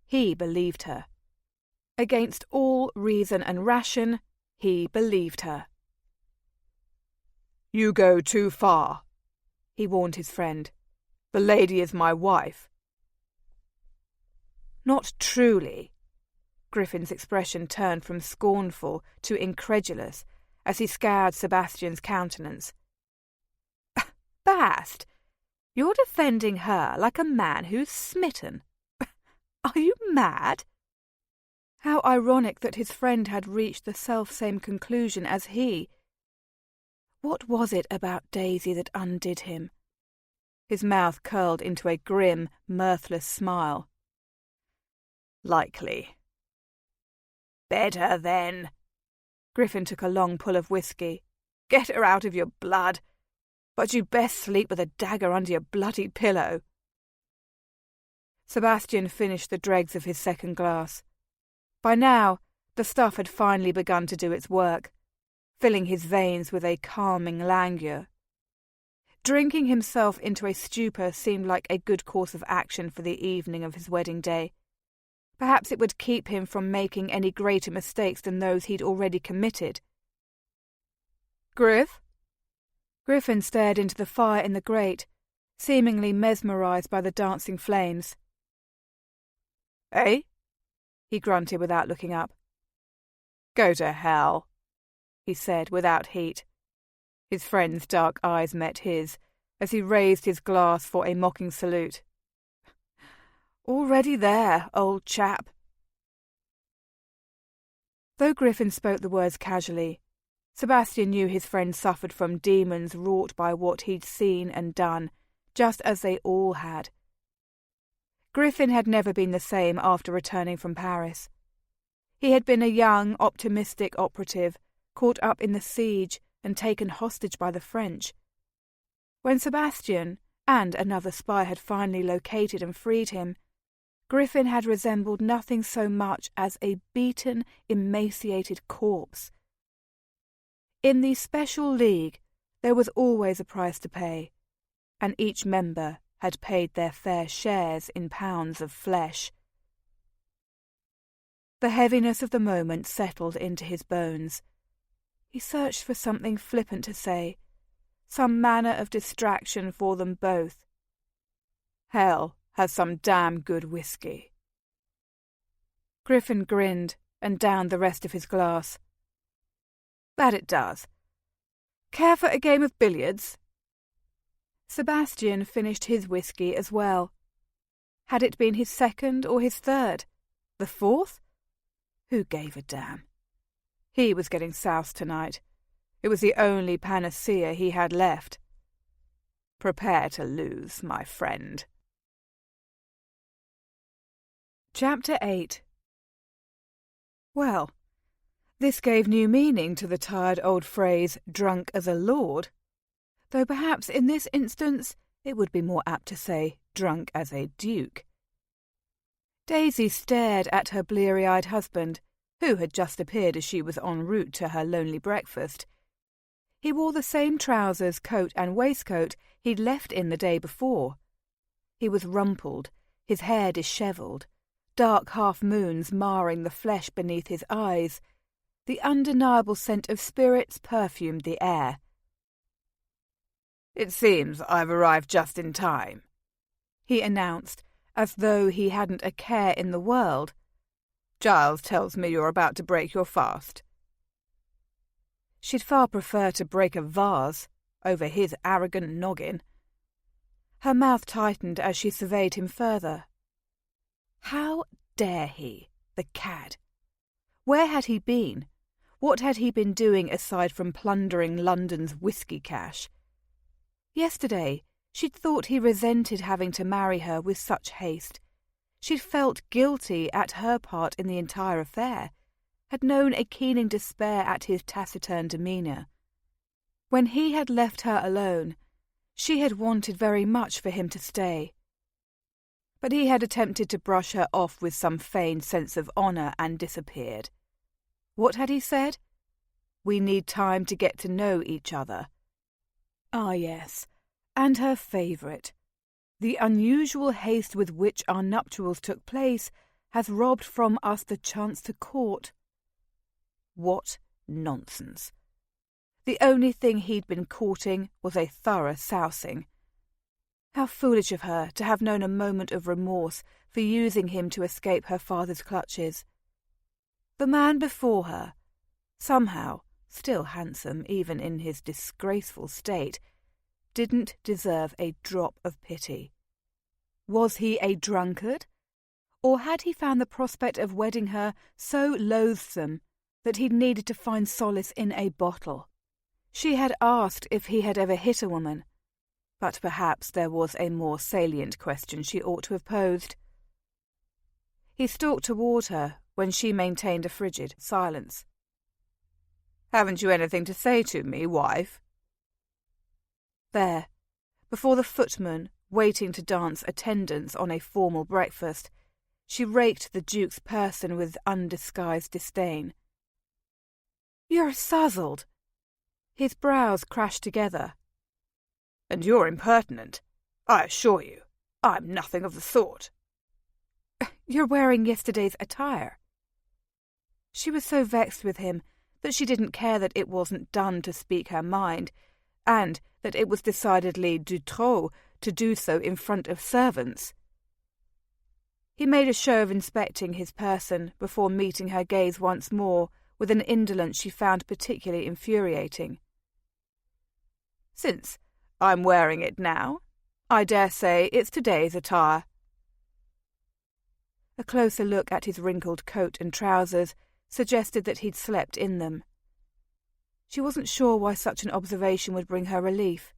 Speaker 1: He believed her. Against all reason and ration, he believed her. "You go too far," he warned his friend. "The lady is my wife." "Not truly." Griffin's expression turned from scornful to incredulous as he scoured Sebastian's countenance. "Bast, you're defending her like a man who's smitten. Are you mad?" How ironic that his friend had reached the self-same conclusion as he. What was it about Daisy that undid him? His mouth curled into a grim, mirthless smile. "Likely." "Bed her, then." Griffin took a long pull of whiskey. "Get her out of your blood. But you'd best sleep with a dagger under your bloody pillow." Sebastian finished the dregs of his second glass. By now, the stuff had finally begun to do its work, filling his veins with a calming languor. Drinking himself into a stupor seemed like a good course of action for the evening of his wedding day. Perhaps it would keep him from making any greater mistakes than those he'd already committed. "Griff?" Griffin stared into the fire in the grate, seemingly mesmerised by the dancing flames.
Speaker 2: "Eh?"
Speaker 1: he grunted without looking up.
Speaker 2: "Go to hell,"
Speaker 1: he said without heat. His friend's dark eyes met his as he raised his glass for a mocking salute. "Already there, old chap." Though Griffin spoke the words casually, Sebastian knew his friend suffered from demons wrought by what he'd seen and done, just as they all had. Griffin had never been the same after returning from Paris. He had been a young, optimistic operative, caught up in the siege and taken hostage by the French. When Sebastian and another spy had finally located and freed him, Griffin had resembled nothing so much as a beaten, emaciated corpse. In the Special League, there was always a price to pay, and each member had paid their fair shares in pounds of flesh. The heaviness of the moment settled into his bones. He searched for something flippant to say, some manner of distraction for them both.
Speaker 2: "Hell has some damn good whiskey."
Speaker 1: Griffin grinned and downed the rest of his glass.
Speaker 2: "That it does. Care for a game of billiards?"
Speaker 1: Sebastian finished his whiskey as well. Had it been his second or his third? The fourth? Who gave a damn? He was getting soused tonight. It was the only panacea he had left.
Speaker 2: Prepare to lose, my friend.
Speaker 1: Chapter 8. Well, this gave new meaning to the tired old phrase, drunk as a lord, though perhaps in this instance it would be more apt to say, drunk as a duke. Daisy stared at her bleary-eyed husband, who had just appeared as she was en route to her lonely breakfast. He wore the same trousers, coat and waistcoat he'd left in the day before. He was rumpled, his hair dishevelled, dark half-moons marring the flesh beneath his eyes. The undeniable scent of spirits perfumed the air.
Speaker 2: "It seems I've arrived just in time,"
Speaker 1: he announced, as though he hadn't a care in the world.
Speaker 2: "Giles tells me you're about to break your fast."
Speaker 1: She'd far prefer to break a vase over his arrogant noggin. Her mouth tightened as she surveyed him further. How dare he, the cad? Where had he been? What had he been doing aside from plundering London's whiskey cache? Yesterday, she'd thought he resented having to marry her with such haste. She'd felt guilty at her part in the entire affair, had known a keening despair at his taciturn demeanour. When he had left her alone, she had wanted very much for him to stay. But he had attempted to brush her off with some feigned sense of honour and disappeared. What had he said? We need time to get to know each other. Ah, yes, and her favourite. The unusual haste with which our nuptials took place has robbed from us the chance to court. What nonsense. The only thing he'd been courting was a thorough sousing. How foolish of her to have known a moment of remorse for using him to escape her father's clutches. The man before her, somehow still handsome even in his disgraceful state, didn't deserve a drop of pity. Was he a drunkard? Or had he found the prospect of wedding her so loathsome that he needed to find solace in a bottle? She had asked if he had ever hit a woman, but perhaps there was a more salient question she ought to have posed. He stalked toward her when she maintained a frigid silence.
Speaker 2: "Haven't you anything to say to me, wife?"
Speaker 1: There, before the footman, waiting to dance attendance on a formal breakfast, she raked the Duke's person with undisguised disdain. "You're sozzled." His brows crashed together.
Speaker 2: "And you're impertinent. I assure you, I'm nothing of the sort."
Speaker 1: "You're wearing yesterday's attire." She was so vexed with him that she didn't care that it wasn't done to speak her mind, and that it was decidedly de trop to do so in front of servants. He made a show of inspecting his person before meeting her gaze once more with an indolence she found particularly infuriating. "Since I'm wearing it now, I dare say it's today's attire." A closer look at his wrinkled coat and trousers suggested that he'd slept in them. She wasn't sure why such an observation would bring her relief.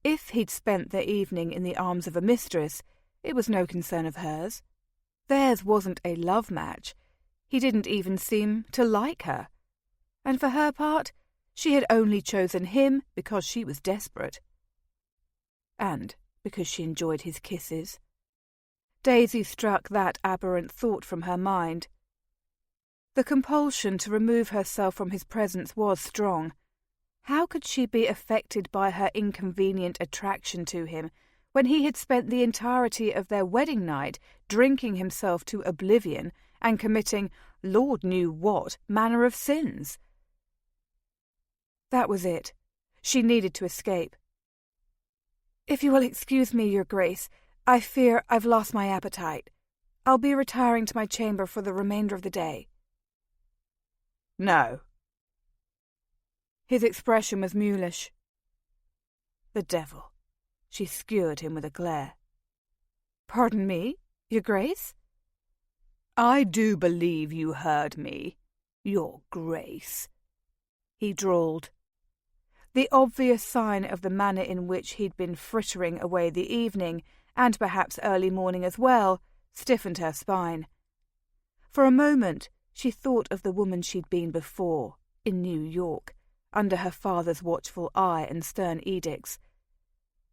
Speaker 1: If he'd spent the evening in the arms of a mistress, it was no concern of hers. Theirs wasn't a love match. He didn't even seem to like her. And for her part, she had only chosen him because she was desperate. And because she enjoyed his kisses. Daisy struck that aberrant thought from her mind. The compulsion to remove herself from his presence was strong. How could she be affected by her inconvenient attraction to him when he had spent the entirety of their wedding night drinking himself to oblivion and committing Lord knew what manner of sins? That was it. She needed to escape. "If you will excuse me, Your Grace, I fear I've lost my appetite. I'll be retiring to my chamber for the remainder of the day."
Speaker 2: "No."
Speaker 1: His expression was mulish. "The devil." She skewered him with a glare. "Pardon me, Your Grace?"
Speaker 2: "I do believe you heard me, Your Grace," he drawled.
Speaker 1: The obvious sign of the manner in which he'd been frittering away the evening, and perhaps early morning as well, stiffened her spine. For a moment she thought of the woman she'd been before, in New York, under her father's watchful eye and stern edicts.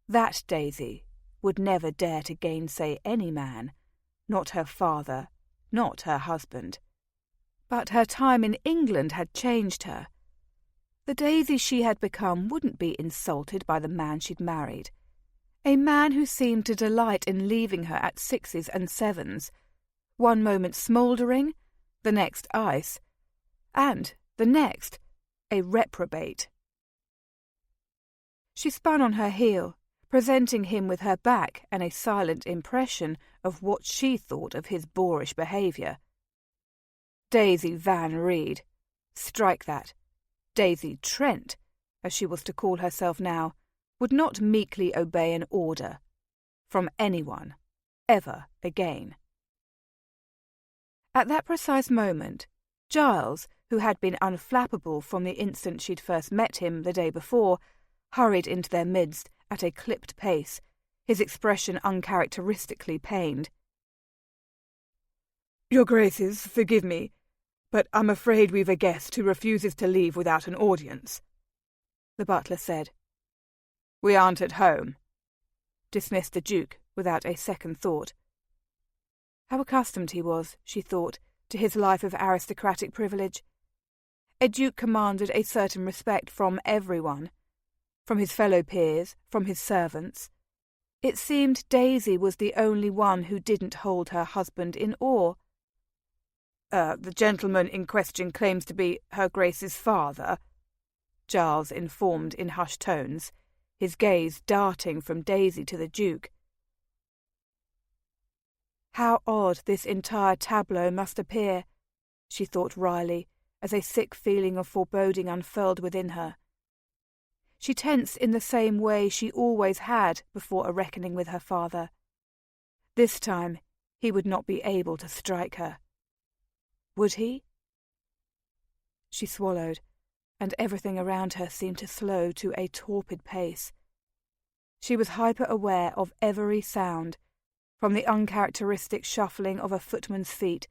Speaker 1: That Daisy would never dare to gainsay any man, not her father, not her husband. But her time in England had changed her. The Daisy she had become wouldn't be insulted by the man she'd married. A man who seemed to delight in leaving her at 6s and 7s, one moment smouldering, the next ice, and the next a reprobate. She spun on her heel, presenting him with her back and a silent impression of what she thought of his boorish behaviour. Daisy Van Reed. Strike that. Daisy Trent, as she was to call herself now, would not meekly obey an order from anyone, ever again. At that precise moment, Giles, who had been unflappable from the instant she'd first met him the day before, hurried into their midst at a clipped pace, his expression uncharacteristically pained.
Speaker 2: "Your Graces, forgive me, but I'm afraid we've a guest who refuses to leave without an audience," the butler said. "We aren't at home," dismissed the Duke without a second thought. How accustomed he was, she thought, to his life of aristocratic privilege. A duke commanded a certain respect from everyone, from his fellow peers, from his servants. It seemed Daisy was the only one who didn't hold her husband in awe. The gentleman in question claims to be Her Grace's father," Giles informed in hushed tones, his gaze darting from Daisy to the Duke.
Speaker 1: How odd this entire tableau must appear, she thought wryly, as a sick feeling of foreboding unfurled within her. She tensed in the same way she always had before a reckoning with her father. This time he would not be able to strike her. Would he? She swallowed, and everything around her seemed to slow to a torpid pace. She was hyper-aware of every sound, from the uncharacteristic shuffling of a footman's feet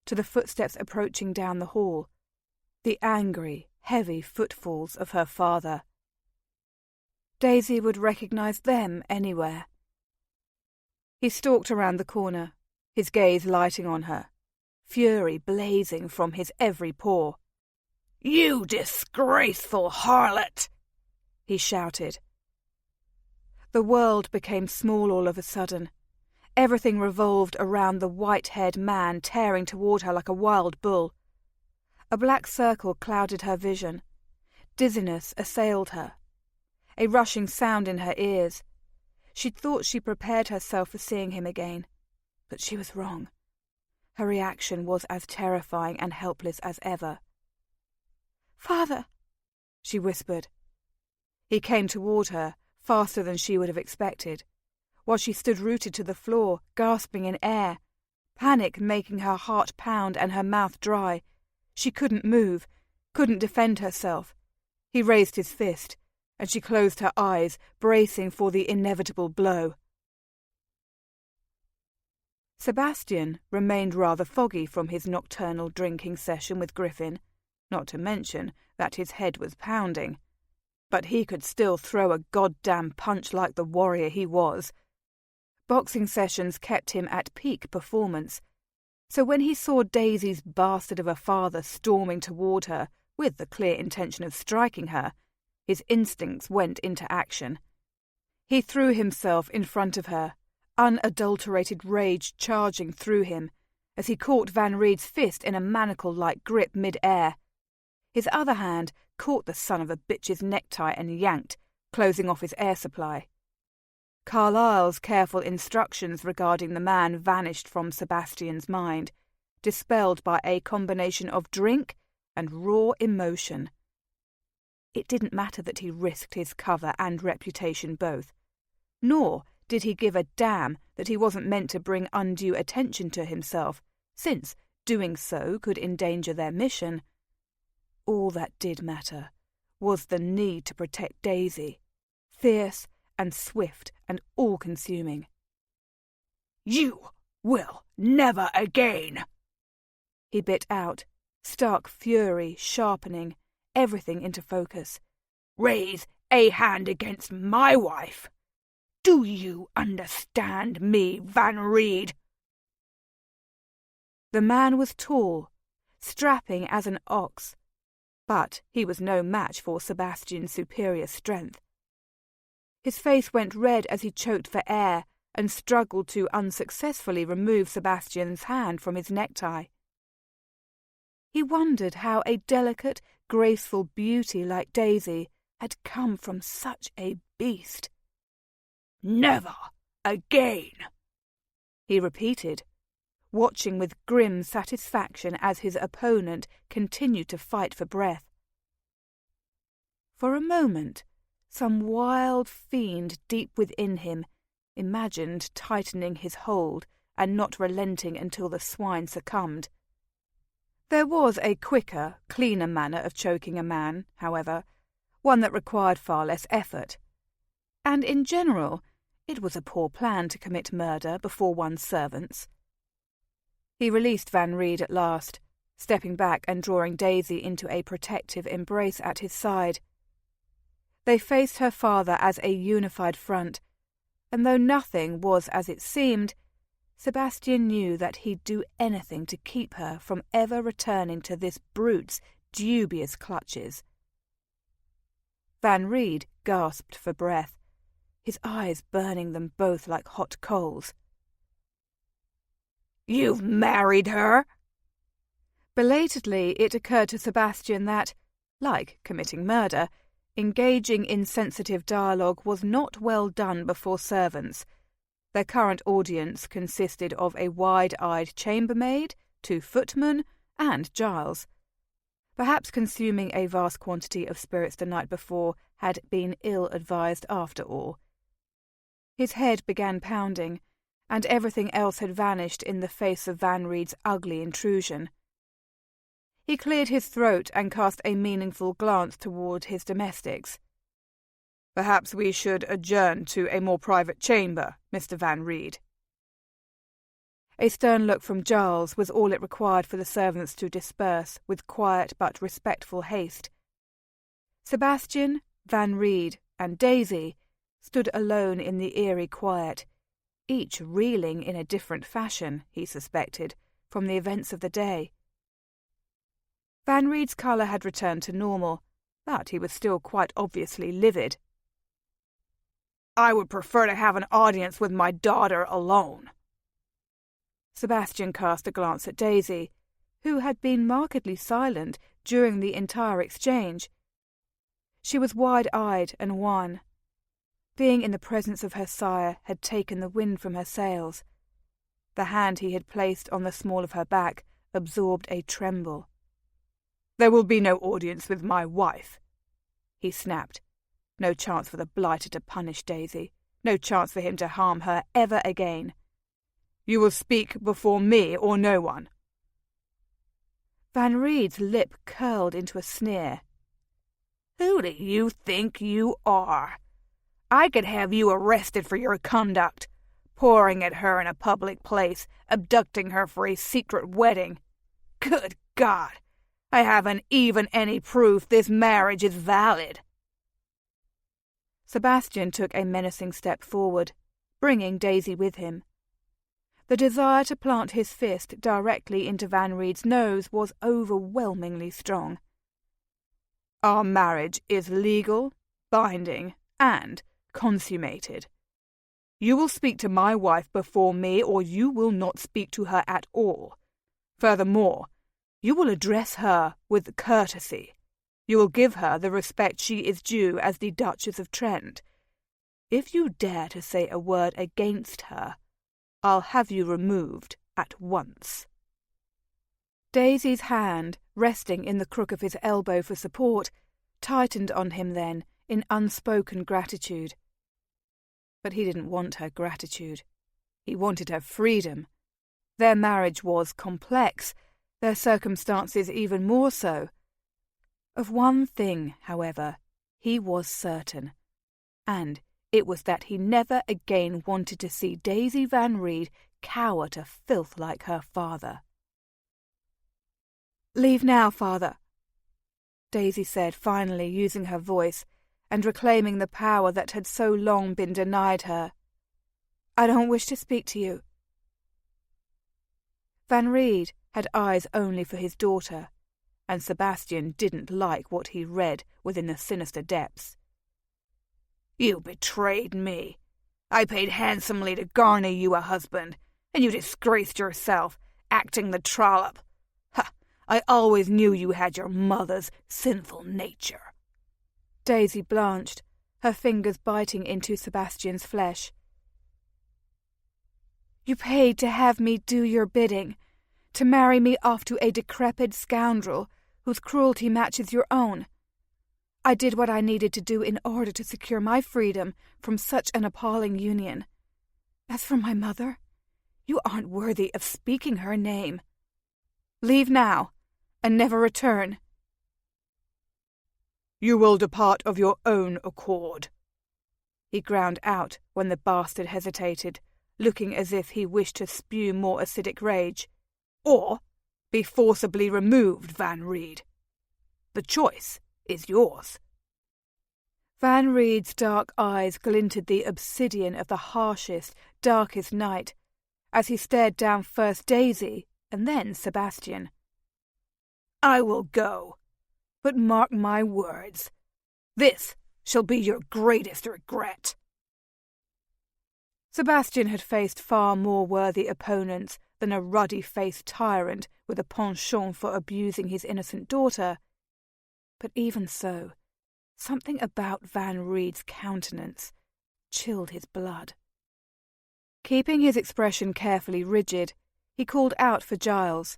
Speaker 1: to the footsteps approaching down the hall, the angry, heavy footfalls of her father. Daisy would recognize them anywhere. He stalked around the corner, his gaze lighting on her, fury blazing from his every pore.
Speaker 2: "You disgraceful harlot!"
Speaker 1: he shouted. The world became small all of a sudden. Everything revolved around the white-haired man tearing toward her like a wild bull. A black circle clouded her vision. Dizziness assailed her. A rushing sound in her ears. She'd thought she prepared herself for seeing him again, but she was wrong. Her reaction was as terrifying and helpless as ever. "Father," she whispered. He came toward her, faster than she would have expected, while she stood rooted to the floor, gasping in air, panic making her heart pound and her mouth dry. She couldn't move, couldn't defend herself. He raised his fist, and she closed her eyes, bracing for the inevitable blow. Sebastian remained rather foggy from his nocturnal drinking session with Griffin, not to mention that his head was pounding. But he could still throw a goddamn punch like the warrior he was. Boxing sessions kept him at peak performance, so when he saw Daisy's bastard of a father storming toward her with the clear intention of striking her, his instincts went into action. He threw himself in front of her, unadulterated rage charging through him, as he caught Van Reed's fist in a manacle-like grip mid-air. His other hand caught the son of a bitch's necktie and yanked, closing off his air supply. Carlyle's careful instructions regarding the man vanished from Sebastian's mind, dispelled by a combination of drink and raw emotion. It didn't matter that he risked his cover and reputation both, nor did he give a damn that he wasn't meant to bring undue attention to himself, since doing so could endanger their mission. All that did matter was the need to protect Daisy, fierce and swift and all-consuming. "You will never again!" he bit out, stark fury sharpening everything into focus. "Raise a hand against my wife! Do you understand me, Van Reed?" The man was tall, strapping as an ox, but he was no match for Sebastian's superior strength. His face went red as he choked for air and struggled to unsuccessfully remove Sebastian's hand from his necktie. He wondered how a delicate, graceful beauty like Daisy had come from such a beast. "Never again," he repeated, watching with grim satisfaction as his opponent continued to fight for breath. For a moment, some wild fiend deep within him imagined tightening his hold and not relenting until the swine succumbed. There was a quicker, cleaner manner of choking a man, however, one that required far less effort. And in general, it was a poor plan to commit murder before one's servants. He released Van Reed at last, stepping back and drawing Daisy into a protective embrace at his side. They faced her father as a unified front, and though nothing was as it seemed, Sebastian knew that he'd do anything to keep her from ever returning to this brute's dubious clutches. Van Reed gasped for breath, his eyes burning them both like hot coals. "You've married her?" Belatedly, it occurred to Sebastian that, like committing murder, engaging in sensitive dialogue was not well done before servants. Their current audience consisted of a wide-eyed chambermaid, 2 footmen, and Giles. Perhaps consuming a vast quantity of spirits the night before had been ill-advised after all. His head began pounding, and everything else had vanished in the face of Van Reed's ugly intrusion. He cleared his throat and cast a meaningful glance toward his domestics. "Perhaps we should adjourn to a more private chamber, Mr. Van Reed." A stern look from Giles was all it required for the servants to disperse with quiet but respectful haste. Sebastian, Van Reed, and Daisy stood alone in the eerie quiet, each reeling in a different fashion, he suspected, from the events of the day. Van Reed's colour had returned to normal, but he was still quite obviously livid. "I would prefer to have an audience with my daughter alone." Sebastian cast a glance at Daisy, who had been markedly silent during the entire exchange. She was wide-eyed and wan. Being in the presence of her sire had taken the wind from her sails. The hand he had placed on the small of her back absorbed a tremble.
Speaker 2: "There will be no audience with my wife," he snapped. No chance for the blighter to punish Daisy. No chance for him to harm her ever again. "You will speak before me or no one."
Speaker 1: Van Reed's lip curled into a sneer.
Speaker 3: "Who do you think you are? I could have you arrested for your conduct, pouring at her in a public place, abducting her for a secret wedding. Good God! I haven't even any proof this marriage is valid."
Speaker 1: Sebastian took a menacing step forward, bringing Daisy with him. The desire to plant his fist directly into Van Reed's nose was overwhelmingly strong.
Speaker 2: "Our marriage is legal, binding, and consummated. You will speak to my wife before me, or you will not speak to her at all. Furthermore, you will address her with courtesy. You will give her the respect she is due as the Duchess of Trent. If you dare to say a word against her, I'll have you removed at once."
Speaker 1: Daisy's hand, resting in the crook of his elbow for support, tightened on him then in unspoken gratitude. But he didn't want her gratitude. He wanted her freedom. Their marriage was complex, their circumstances even more so. Of one thing, however, he was certain, and it was that he never again wanted to see Daisy Van Reed cower to filth like her father. "Leave now, father," Daisy said, finally using her voice and reclaiming the power that had so long been denied her. "I don't wish to speak to you." Van Reed had eyes only for his daughter, and Sebastian didn't like what he read within the sinister depths.
Speaker 3: "You betrayed me. I paid handsomely to garner you a husband, and you disgraced yourself, acting the trollop. Ha! I always knew you had your mother's sinful nature."
Speaker 1: Daisy blanched, her fingers biting into Sebastian's flesh. "You paid to have me do your bidding, to marry me off to a decrepit scoundrel whose cruelty matches your own. I did what I needed to do in order to secure my freedom from such an appalling union. As for my mother, you aren't worthy of speaking her name. Leave now, and never return."
Speaker 2: "You will depart of your own accord," he ground out when the bastard hesitated, looking as if he wished to spew more acidic rage. "Or be forcibly removed, Van Reed. The choice is yours."
Speaker 1: Van Reed's dark eyes glinted the obsidian of the harshest, darkest night, as he stared down first Daisy and then Sebastian.
Speaker 3: "I will go, but mark my words, this shall be your greatest regret."
Speaker 1: Sebastian had faced far more worthy opponents than a ruddy-faced tyrant with a penchant for abusing his innocent daughter. But even so, something about Van Reed's countenance chilled his blood. Keeping his expression carefully rigid, he called out for Giles,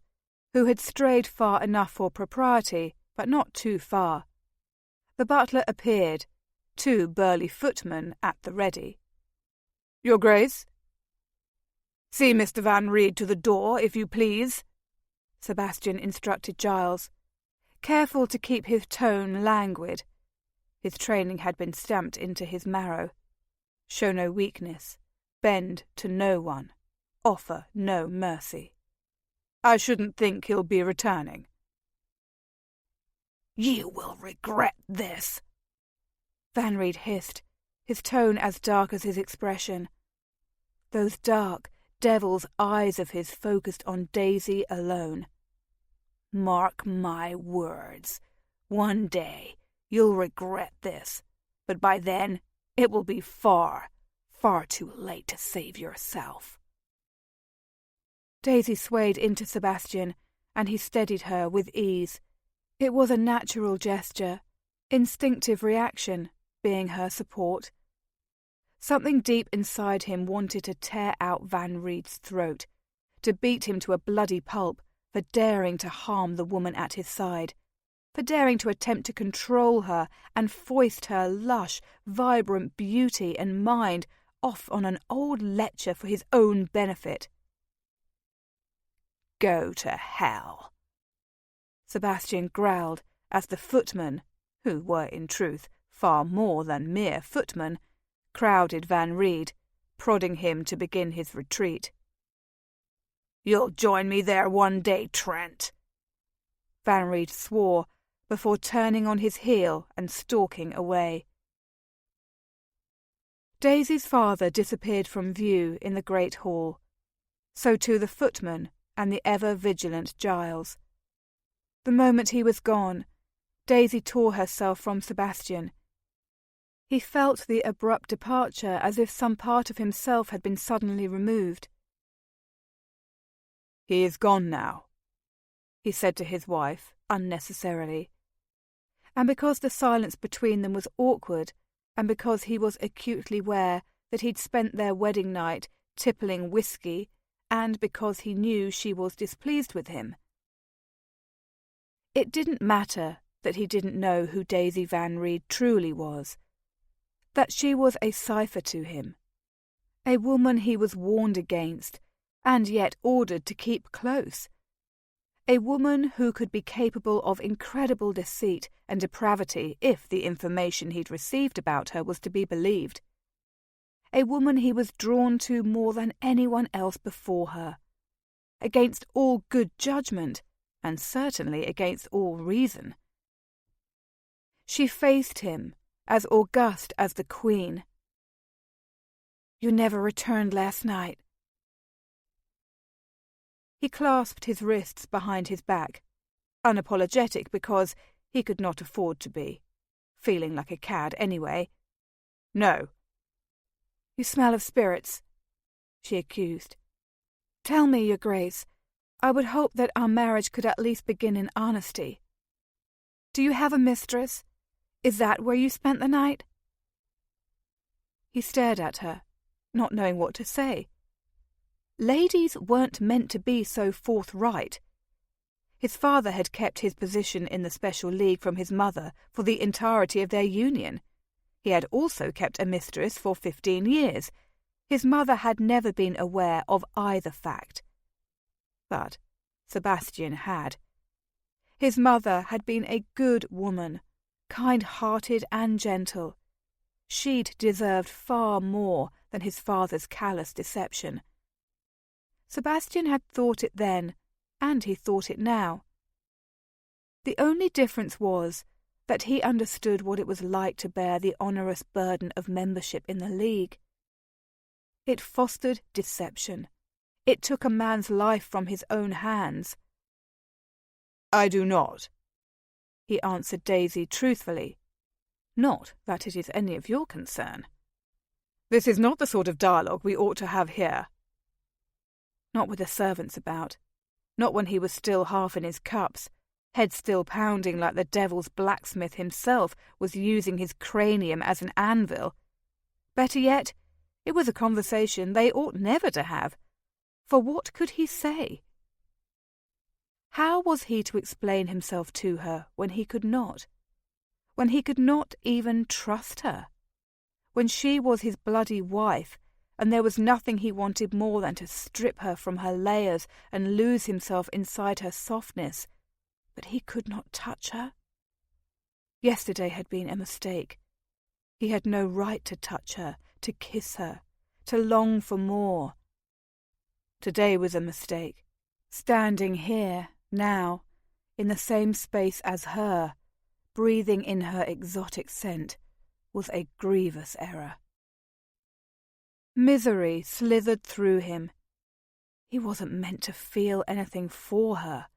Speaker 1: who had strayed far enough for propriety, but not too far. The butler appeared, 2 burly footmen at the ready.
Speaker 2: "Your Grace?" "See Mr. Van Reed to the door, if you please,"
Speaker 1: Sebastian instructed Giles, careful to keep his tone languid. His training had been stamped into his marrow. Show no weakness, bend to no one, offer no mercy.
Speaker 2: "I shouldn't think he'll be returning."
Speaker 3: "You will regret this,"
Speaker 1: Van Reed hissed, his tone as dark as his expression. Those dark, devil's eyes of his focused on Daisy alone.
Speaker 3: "Mark my words. One day you'll regret this, but by then it will be far, far too late to save yourself."
Speaker 1: Daisy swayed into Sebastian, and he steadied her with ease. It was a natural gesture, instinctive reaction, being her support. Something deep inside him wanted to tear out Van Reed's throat, to beat him to a bloody pulp for daring to harm the woman at his side, for daring to attempt to control her and foist her lush, vibrant beauty and mind off on an old lecher for his own benefit.
Speaker 3: Go to hell,
Speaker 1: Sebastian growled as the footmen, who were in truth far more than mere footmen, crowded Van Reed, prodding him to begin his retreat.
Speaker 3: You'll join me there one day, Trent,
Speaker 1: Van Reed swore before turning on his heel and stalking away. Daisy's father disappeared from view in the great hall. So too the footman and the ever-vigilant Giles. The moment he was gone, Daisy tore herself from Sebastian. He felt the abrupt departure as if some part of himself had been suddenly removed.
Speaker 2: "He is gone now,"
Speaker 1: he said to his wife, unnecessarily. And because the silence between them was awkward, and because he was acutely aware that he'd spent their wedding night tippling whiskey, and because he knew she was displeased with him. It didn't matter that he didn't know who Daisy Van Reed truly was, that she was a cipher to him, a woman he was warned against, and yet ordered to keep close, a woman who could be capable of incredible deceit and depravity if the information he'd received about her was to be believed, a woman he was drawn to more than anyone else before her, against all good judgment, and certainly against all reason. She faced him, as august as the Queen. "You never returned last night." He clasped his wrists behind his back, unapologetic because he could not afford to be, feeling like a cad anyway.
Speaker 2: "No."
Speaker 1: "You smell of spirits," she accused. "Tell me, Your Grace. I would hope that our marriage could at least begin in honesty. Do you have a mistress? Is that where you spent the night?" He stared at her, not knowing what to say. Ladies weren't meant to be so forthright. His father had kept his position in the Special League from his mother for the entirety of their union. He had also kept a mistress for 15 years. His mother had never been aware of either fact. But Sebastian had. His mother had been a good woman, kind-hearted and gentle. She'd deserved far more than his father's callous deception. Sebastian had thought it then, and he thought it now. The only difference was that he understood what it was like to bear the onerous burden of membership in the League. It fostered deception. It took a man's life from his own hands.
Speaker 2: "I do not,"
Speaker 1: he answered Daisy truthfully. "Not that it is any of your concern."
Speaker 2: "This is not the sort of dialogue we ought to have here."
Speaker 1: Not with the servants about. Not when he was still half in his cups, head still pounding like the devil's blacksmith himself was using his cranium as an anvil. Better yet, it was a conversation they ought never to have. For what could he say? How was he to explain himself to her when he could not? When he could not even trust her? When she was his bloody wife, and there was nothing he wanted more than to strip her from her layers and lose himself inside her softness, but he could not touch her? Yesterday had been a mistake. He had no right to touch her, to kiss her, to long for more. Today was a mistake. Standing here, now, in the same space as her, breathing in her exotic scent, was a grievous error. Misery slithered through him. He wasn't meant to feel anything for her.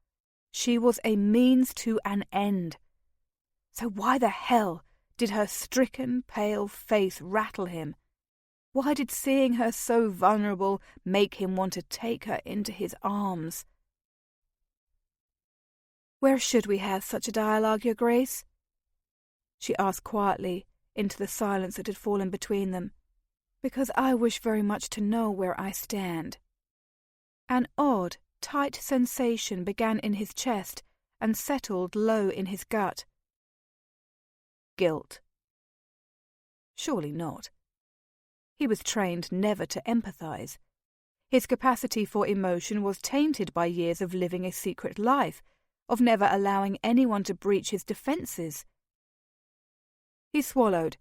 Speaker 1: She was a means to an end. So why the hell did her stricken, pale face rattle him? Why did seeing her so vulnerable make him want to take her into his arms? "Where should we have such a dialogue, Your Grace?" she asked quietly into the silence that had fallen between them. Because I wish very much to know where I stand. An odd, tight sensation began in his chest and settled low in his gut. Guilt. Surely not. He was trained never to empathize. His capacity for emotion was tainted by years of living a secret life, of never allowing anyone to breach his defenses. He swallowed,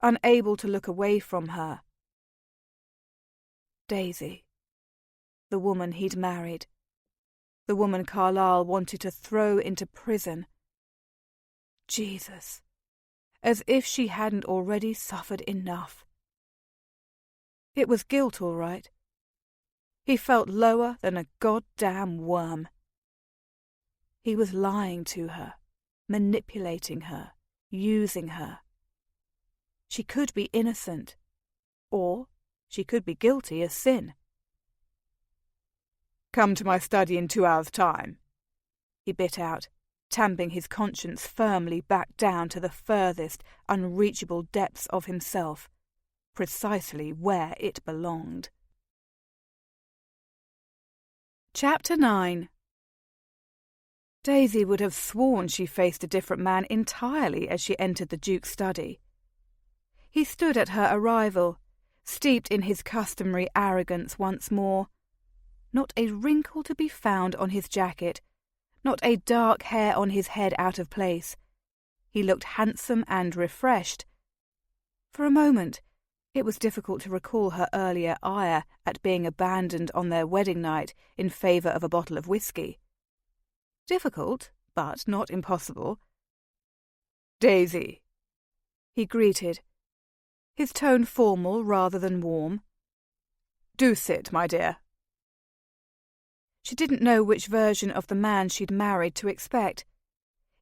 Speaker 1: unable to look away from her. Daisy. The woman he'd married. The woman Carlyle wanted to throw into prison. Jesus. As if she hadn't already suffered enough. It was guilt, all right. He felt lower than a goddamn worm. He was lying to her, manipulating her, using her. She could be innocent, or she could be guilty as sin.
Speaker 2: Come to my study in 2 hours' time,
Speaker 1: he bit out, tamping his conscience firmly back down to the furthest, unreachable depths of himself, precisely where it belonged. Chapter 9. Daisy would have sworn she faced a different man entirely as she entered the Duke's study. He stood at her arrival, steeped in his customary arrogance once more. Not a wrinkle to be found on his jacket, not a dark hair on his head out of place. He looked handsome and refreshed. For a moment, it was difficult to recall her earlier ire at being abandoned on their wedding night in favour of a bottle of whiskey. Difficult, but not impossible.
Speaker 2: Daisy,
Speaker 1: he greeted, his tone formal rather than warm.
Speaker 2: Do sit, my dear.
Speaker 1: She didn't know which version of the man she'd married to expect.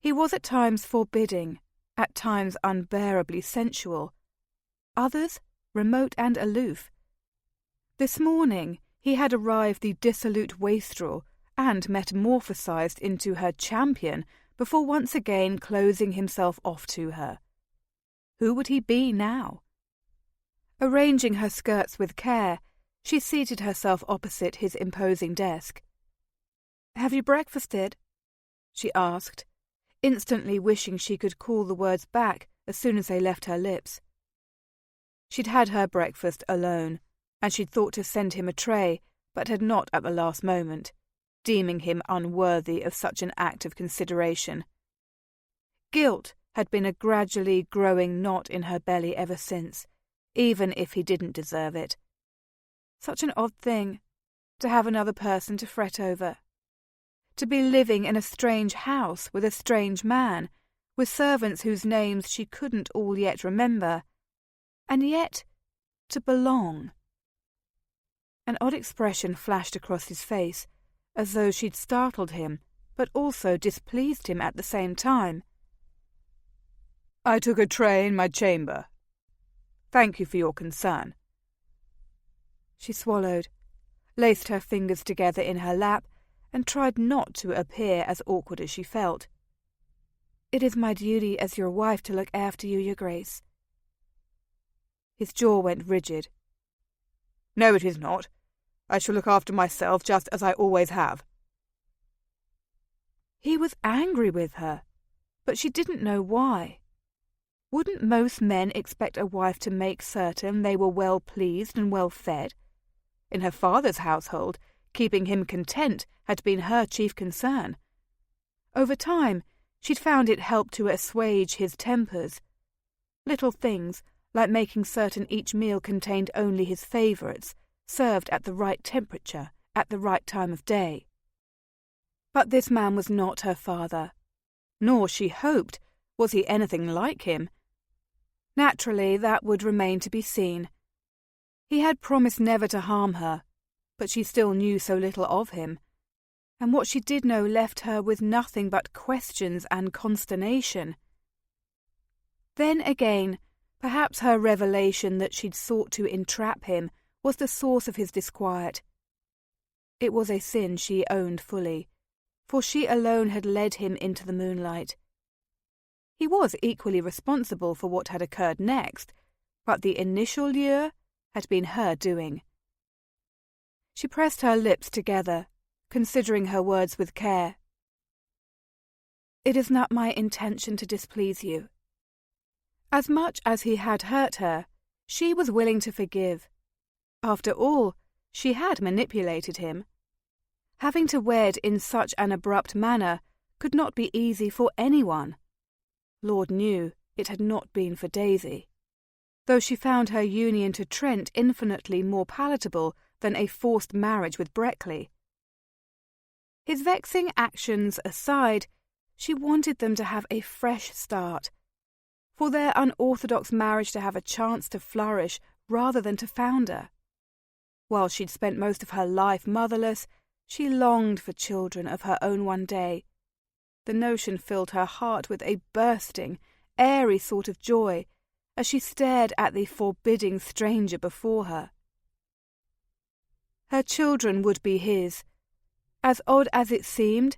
Speaker 1: He was at times forbidding, at times unbearably sensual, others remote and aloof. This morning he had arrived the dissolute wastrel and metamorphosized into her champion before once again closing himself off to her. Who would he be now? Arranging her skirts with care, she seated herself opposite his imposing desk. "Have you breakfasted?" she asked, instantly wishing she could call the words back as soon as they left her lips. She'd had her breakfast alone, and she'd thought to send him a tray, but had not at the last moment, deeming him unworthy of such an act of consideration. Guilt had been a gradually growing knot in her belly ever since, even if he didn't deserve it. Such an odd thing, to have another person to fret over. To be living in a strange house with a strange man, with servants whose names she couldn't all yet remember, and yet to belong. An odd expression flashed across his face, as though she'd startled him, but also displeased him at the same time.
Speaker 2: I took a tray in my chamber. Thank you for your concern.
Speaker 1: She swallowed, laced her fingers together in her lap, and tried not to appear as awkward as she felt. "It is my duty as your wife to look after you, Your Grace." His jaw went rigid.
Speaker 2: No, it is not. I shall look after myself just as I always have.
Speaker 1: He was angry with her, but she didn't know why. Wouldn't most men expect a wife to make certain they were well pleased and well fed? In her father's household, keeping him content had been her chief concern. Over time, she'd found it helped to assuage his tempers. Little things, like making certain each meal contained only his favourites, served at the right temperature, at the right time of day. But this man was not her father, nor, she hoped, was he anything like him. Naturally, that would remain to be seen. He had promised never to harm her, but she still knew so little of him, and what she did know left her with nothing but questions and consternation. Then again, perhaps her revelation that she'd sought to entrap him was the source of his disquiet. It was a sin she owned fully, for she alone had led him into the moonlight. He was equally responsible for what had occurred next, but the initial lure had been her doing. She pressed her lips together, considering her words with care. "It is not my intention to displease you." As much as he had hurt her, she was willing to forgive. After all, she had manipulated him. Having to wed in such an abrupt manner could not be easy for anyone. Lord knew it had not been for Daisy, though she found her union to Trent infinitely more palatable than a forced marriage with Breckley. His vexing actions aside, she wanted them to have a fresh start, for their unorthodox marriage to have a chance to flourish rather than to founder. While she'd spent most of her life motherless, she longed for children of her own one day. The notion filled her heart with a bursting, airy sort of joy as she stared at the forbidding stranger before her. Her children would be his, as odd as it seemed,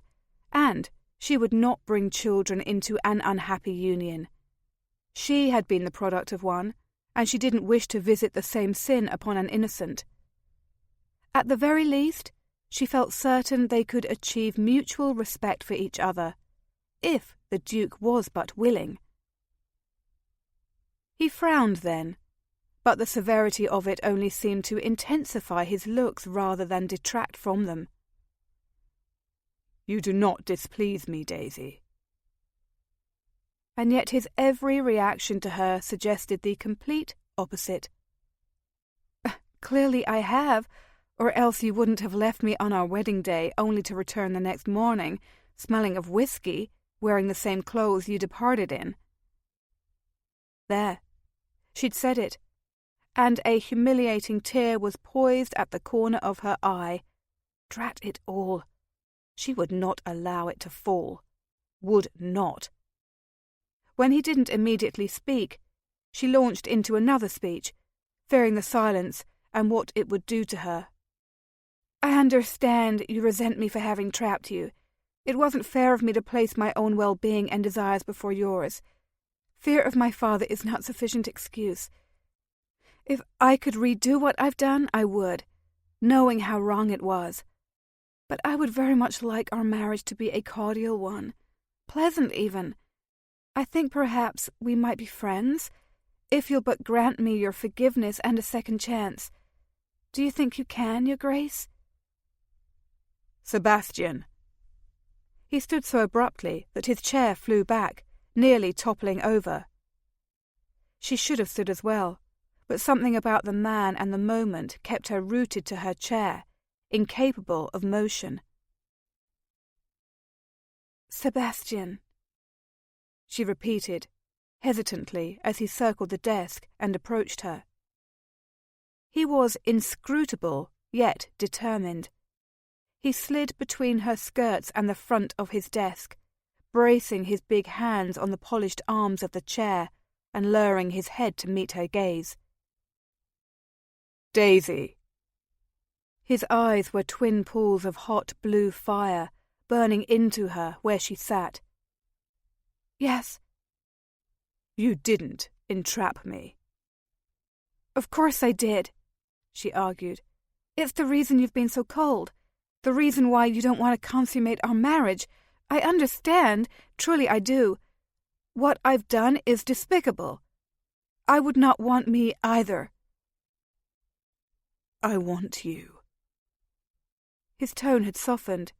Speaker 1: and she would not bring children into an unhappy union. She had been the product of one, and she didn't wish to visit the same sin upon an innocent. At the very least, she felt certain they could achieve mutual respect for each other, if the Duke was but willing. He frowned then, but the severity of it only seemed to intensify his looks rather than detract from them.
Speaker 2: "You do not displease me, Daisy."
Speaker 1: And yet his every reaction to her suggested the complete opposite. "Clearly I have, or else you wouldn't have left me on our wedding day only to return the next morning, smelling of whiskey, wearing the same clothes you departed in." There, she'd said it, and a humiliating tear was poised at the corner of her eye. Drat it all! She would not allow it to fall. Would not. When he didn't immediately speak, she launched into another speech, fearing the silence and what it would do to her. "I understand you resent me for having trapped you. It wasn't fair of me to place my own well-being and desires before yours. Fear of my father is not sufficient excuse. If I could redo what I've done, I would, knowing how wrong it was. But I would very much like our marriage to be a cordial one, pleasant even. I think perhaps we might be friends, if you'll but grant me your forgiveness and a second chance. Do you think you can, Your Grace?"
Speaker 2: "Sebastian."
Speaker 1: He stood so abruptly that his chair flew back, nearly toppling over. She should have stood as well, but something about the man and the moment kept her rooted to her chair, incapable of motion. "Sebastian," she repeated, hesitantly, as he circled the desk and approached her. He was inscrutable, yet determined. He slid between her skirts and the front of his desk, bracing his big hands on the polished arms of the chair and lowering his head to meet her gaze.
Speaker 2: "Daisy."
Speaker 1: His eyes were twin pools of hot blue fire, burning into her where she sat. "Yes."
Speaker 2: "You didn't entrap me."
Speaker 1: "Of course I did," she argued. "It's the reason you've been so cold. The reason why you don't want to consummate our marriage. I understand, truly I do. What I've done is despicable. I would not want me either."
Speaker 2: "I want you."
Speaker 1: His tone had softened.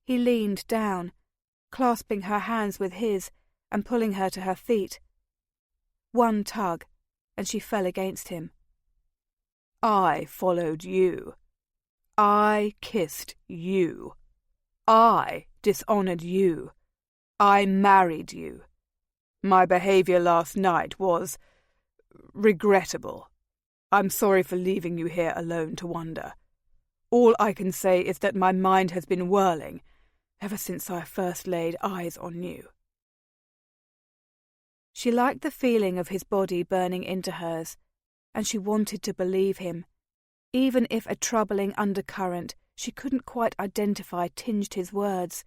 Speaker 1: He leaned down, clasping her hands with his and pulling her to her feet. One tug, and she fell against him.
Speaker 2: "I followed you. I kissed you. I dishonoured you. I married you. My behaviour last night was regrettable. I'm sorry for leaving you here alone to wonder. All I can say is that my mind has been whirling ever since I first laid eyes on you."
Speaker 1: She liked the feeling of his body burning into hers, and she wanted to believe him, even if a troubling undercurrent she couldn't quite identify tinged his words.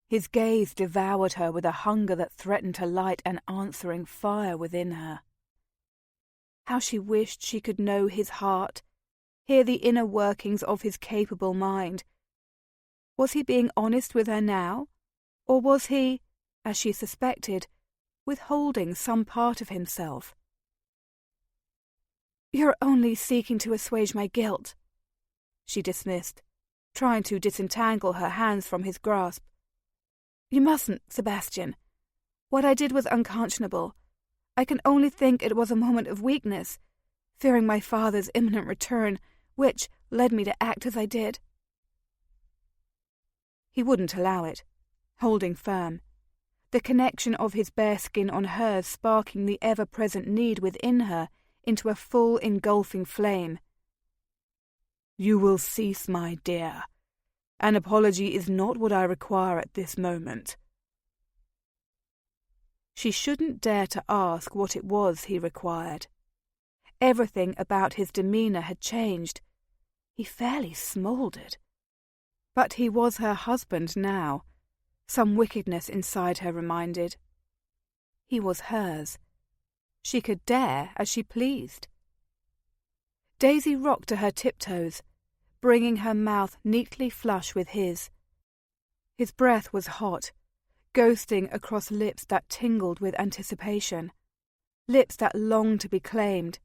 Speaker 1: His gaze devoured her with a hunger that threatened to light an answering fire within her. How she wished she could know his heart, hear the inner workings of his capable mind. Was he being honest with her now, or was he, as she suspected, withholding some part of himself? "You're only seeking to assuage my guilt," she dismissed, trying to disentangle her hands from his grasp. "You mustn't, Sebastian. What I did was unconscionable. I can only think it was a moment of weakness, fearing my father's imminent return, which led me to act as I did." He wouldn't allow it, holding firm, the connection of his bare skin on hers sparking the ever-present need within her into a full engulfing flame.
Speaker 2: "You will cease, my dear. An apology is not what I require at this moment."
Speaker 1: She shouldn't dare to ask what it was he required. Everything about his demeanour had changed. He fairly smouldered. But he was her husband now, some wickedness inside her reminded. He was hers. She could dare as she pleased. Daisy rocked to her tiptoes, bringing her mouth neatly flush with his. His breath was hot, ghosting across lips that tingled with anticipation, lips that longed to be claimed.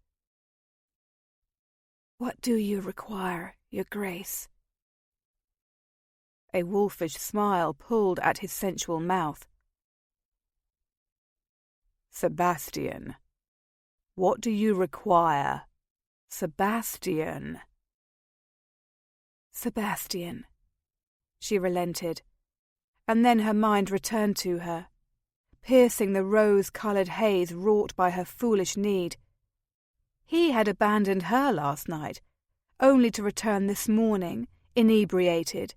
Speaker 1: "What do you require, Your Grace?" A wolfish smile pulled at his sensual mouth.
Speaker 2: "Sebastian. What do you require, Sebastian?"
Speaker 1: "Sebastian," she relented, and then her mind returned to her, piercing the rose-coloured haze wrought by her foolish need. He had abandoned her last night, only to return this morning, inebriated.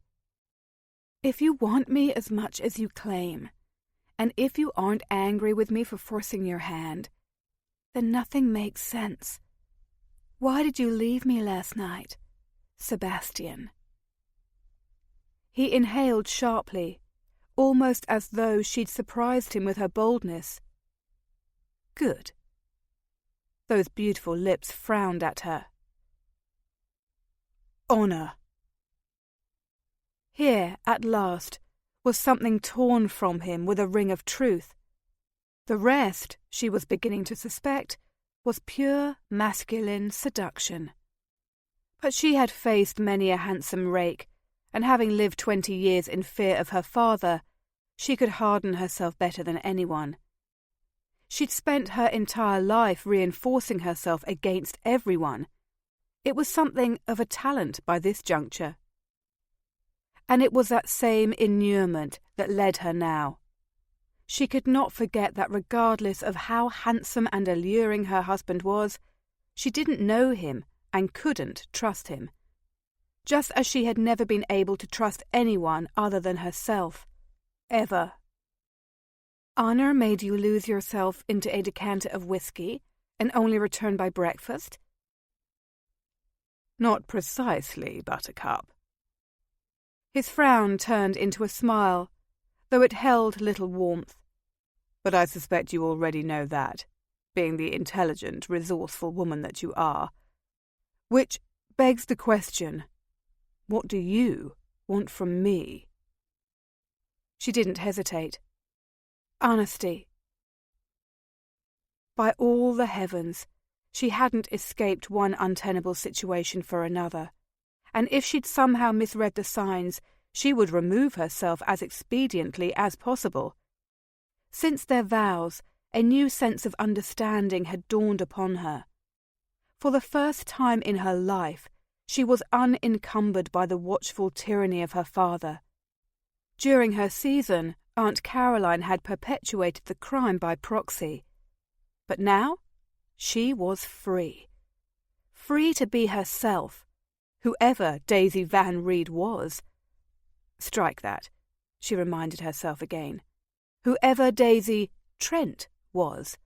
Speaker 1: "If you want me as much as you claim, and if you aren't angry with me for forcing your hand, then nothing makes sense. Why did you leave me last night, Sebastian?" He inhaled sharply, almost as though she'd surprised him with her boldness. Good. Those beautiful lips frowned at her.
Speaker 2: "Honour."
Speaker 1: Here, at last, was something torn from him with a ring of truth. The rest, she was beginning to suspect, was pure masculine seduction. But she had faced many a handsome rake, and having lived 20 years in fear of her father, she could harden herself better than anyone. She'd spent her entire life reinforcing herself against everyone. It was something of a talent by this juncture. And it was that same inurement that led her now. She could not forget that regardless of how handsome and alluring her husband was, she didn't know him and couldn't trust him. Just as she had never been able to trust anyone other than herself. Ever. "Honour made you lose yourself into a decanter of whiskey and only return by breakfast?"
Speaker 2: "Not precisely, Buttercup."
Speaker 1: His frown turned into a smile, though it held little warmth.
Speaker 2: "But I suspect you already know that, being the intelligent, resourceful woman that you are. Which begs the question, what do you want from me?"
Speaker 1: She didn't hesitate. Honesty. By all the heavens, she hadn't escaped one untenable situation for another, and if she'd somehow misread the signs, she would remove herself as expediently as possible. Since their vows, a new sense of understanding had dawned upon her. For the first time in her life, she was unencumbered by the watchful tyranny of her father. During her season, Aunt Caroline had perpetuated the crime by proxy. But now, she was free. Free to be herself, whoever Daisy Van Reed was. Strike that, she reminded herself again. Whoever Daisy Trent was.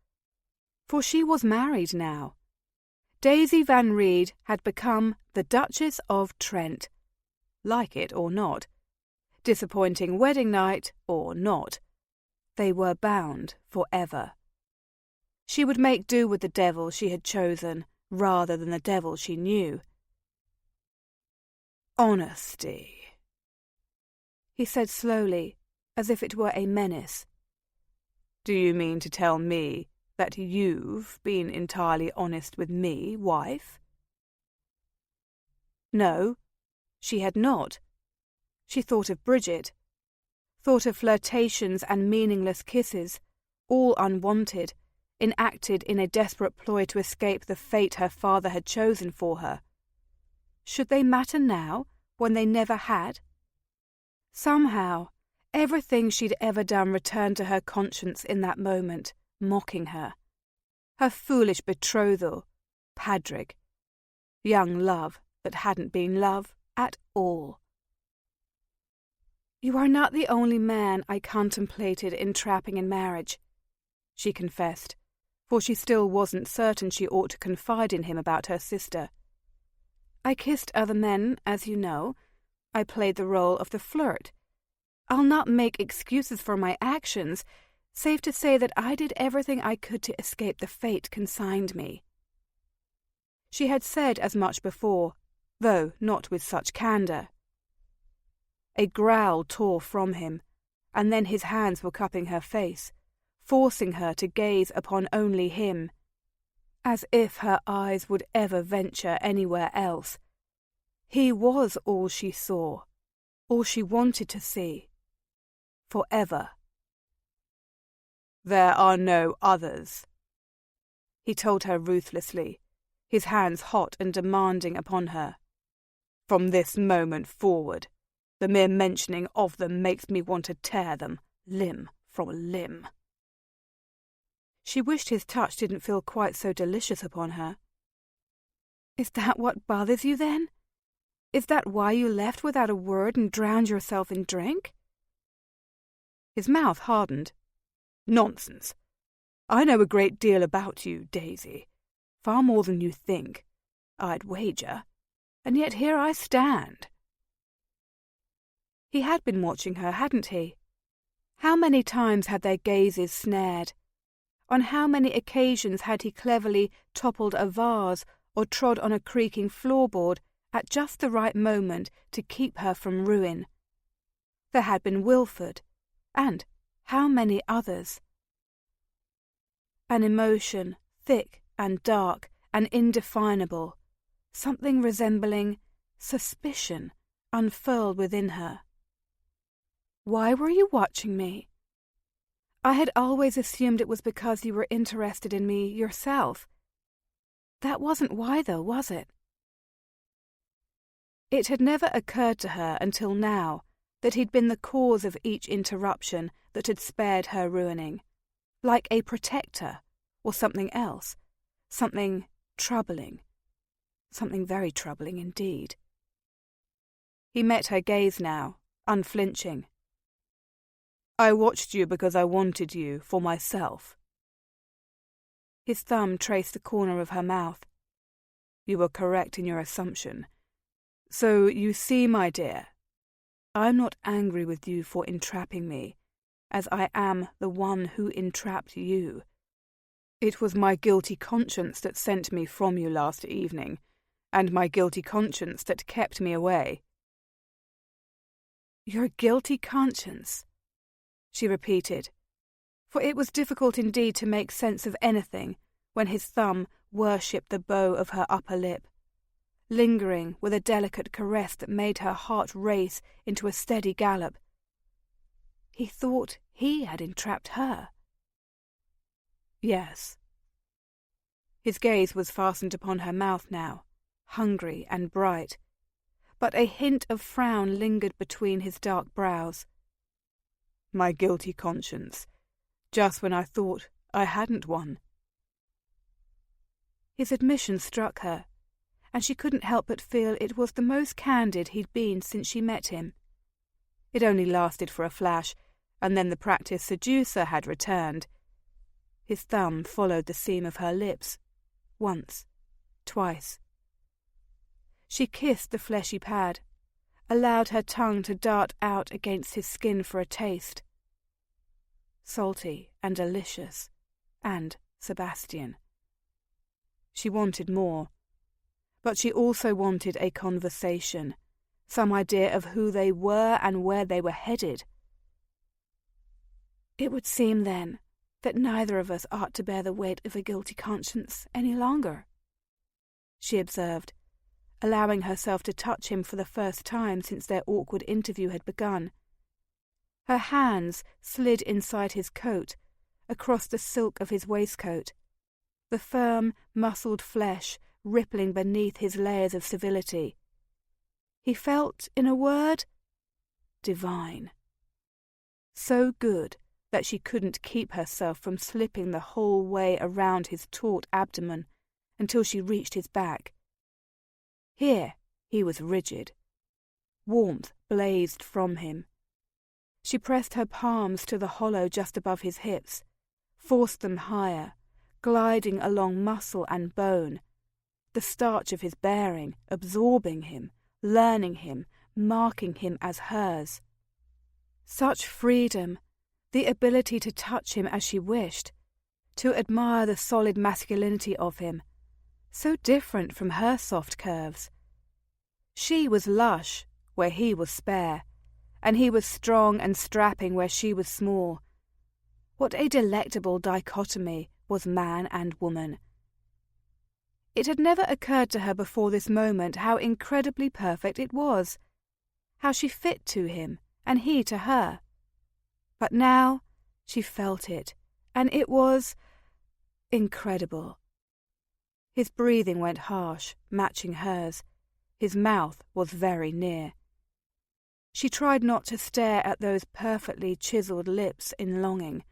Speaker 1: For she was married now. Daisy Van Reed had become the Duchess of Trent. Like it or not. Disappointing wedding night or not. They were bound forever. She would make do with the devil she had chosen rather than the devil she knew.
Speaker 2: Honesty,
Speaker 1: he said slowly, as if it were a menace.
Speaker 2: Do you mean to tell me that you've been entirely honest with me, wife?
Speaker 1: No, she had not. She thought of Bridget, thought of flirtations and meaningless kisses, all unwanted, enacted in a desperate ploy to escape the fate her father had chosen for her. Should they matter now, when they never had? Somehow, everything she'd ever done returned to her conscience in that moment, mocking her. Her foolish betrothal, Padraig, young love that hadn't been love at all. You are not the only man I contemplated entrapping in marriage, she confessed, for she still wasn't certain she ought to confide in him about her sister. I kissed other men, as you know. I played the role of the flirt. I'll not make excuses for my actions, save to say that I did everything I could to escape the fate consigned me. She had said as much before, though not with such candour. A growl tore from him, and then his hands were cupping her face, forcing her to gaze upon only him, as if her eyes would ever venture anywhere else. He was all she saw, all she wanted to see, forever.
Speaker 2: There are no others, he told her ruthlessly, his hands hot and demanding upon her. From this moment forward, the mere mentioning of them makes me want to tear them limb from limb.
Speaker 1: She wished his touch didn't feel quite so delicious upon her. Is that what bothers you, then? Is that why you left without a word and drowned yourself in drink?
Speaker 2: His mouth hardened. Nonsense. I know a great deal about you, Daisy. Far more than you think, I'd wager. And yet here I stand.
Speaker 1: He had been watching her, hadn't he? How many times had their gazes snared? On how many occasions had he cleverly toppled a vase or trod on a creaking floorboard at just the right moment to keep her from ruin? There had been Wilford, and how many others? An emotion, thick and dark and indefinable, something resembling suspicion, unfurled within her. Why were you watching me? I had always assumed it was because you were interested in me yourself. That wasn't why, though, was it? It had never occurred to her until now that he'd been the cause of each interruption that had spared her ruining, like a protector, or something else, something troubling, something very troubling indeed. He met her gaze now, unflinching.
Speaker 2: I watched you because I wanted you for myself.
Speaker 1: His thumb traced the corner of her mouth.
Speaker 2: You were correct in your assumption. So you see, my dear, I'm not angry with you for entrapping me, as I am the one who entrapped you. It was my guilty conscience that sent me from you last evening, and my guilty conscience that kept me away.
Speaker 1: Your guilty conscience, she repeated, for it was difficult indeed to make sense of anything when his thumb worshipped the bow of her upper lip, lingering with a delicate caress that made her heart race into a steady gallop. He thought he had entrapped her.
Speaker 2: Yes.
Speaker 1: His gaze was fastened upon her mouth now, hungry and bright, but a hint of frown lingered between his dark brows.
Speaker 2: My guilty conscience, just when I thought I hadn't one.
Speaker 1: His admission struck her, and she couldn't help but feel it was the most candid he'd been since she met him. It only lasted for a flash, and then the practised seducer had returned. His thumb followed the seam of her lips, once, twice. She kissed the fleshy pad, allowed her tongue to dart out against his skin for a taste. Salty and delicious, and Sebastian. She wanted more, but she also wanted a conversation, some idea of who they were and where they were headed.
Speaker 2: It would seem, then, that neither of us ought to bear the weight of a guilty conscience any longer, she observed, allowing herself to touch him for the first time since their awkward interview had begun. Her hands slid inside his coat, across the silk of his waistcoat, the firm, muscled flesh rippling beneath his layers of civility. He felt, in a word, divine. So good that she couldn't keep herself from slipping the whole way around his taut abdomen until she reached his back. Here he was rigid. Warmth blazed from him. She pressed her palms to the hollow just above his hips, forced them higher, gliding along muscle and bone, the starch of his bearing absorbing him, learning him, marking him as hers. Such freedom, the ability to touch him as she wished, to admire the solid masculinity of him, so different from her soft curves. She was lush where he was spare, and he was strong and strapping where she was small. What a delectable dichotomy was man and woman. It had never occurred to her before this moment how incredibly perfect it was, how she fit to him, and he to her. But now she felt it, and it was incredible. His breathing went harsh, matching hers. His mouth was very near. She tried not to stare at those perfectly chiselled lips in longing,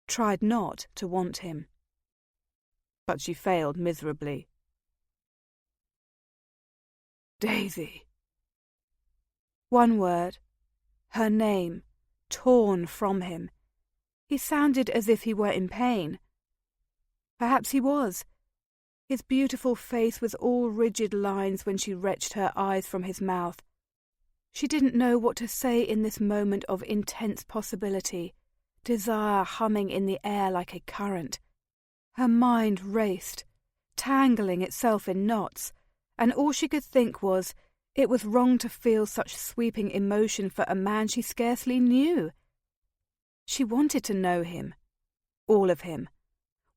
Speaker 2: tried not to want him. But she failed miserably. Daisy. One word, her name, torn from him. He sounded as if he were in pain. Perhaps he was. His beautiful face was all rigid lines when she wrenched her eyes from his mouth. She didn't know what to say in this moment of intense possibility, desire humming in the air like a current. Her mind raced, tangling itself in knots, and all she could think was, it was wrong to feel such sweeping emotion for a man she scarcely knew. She wanted to know him, all of him,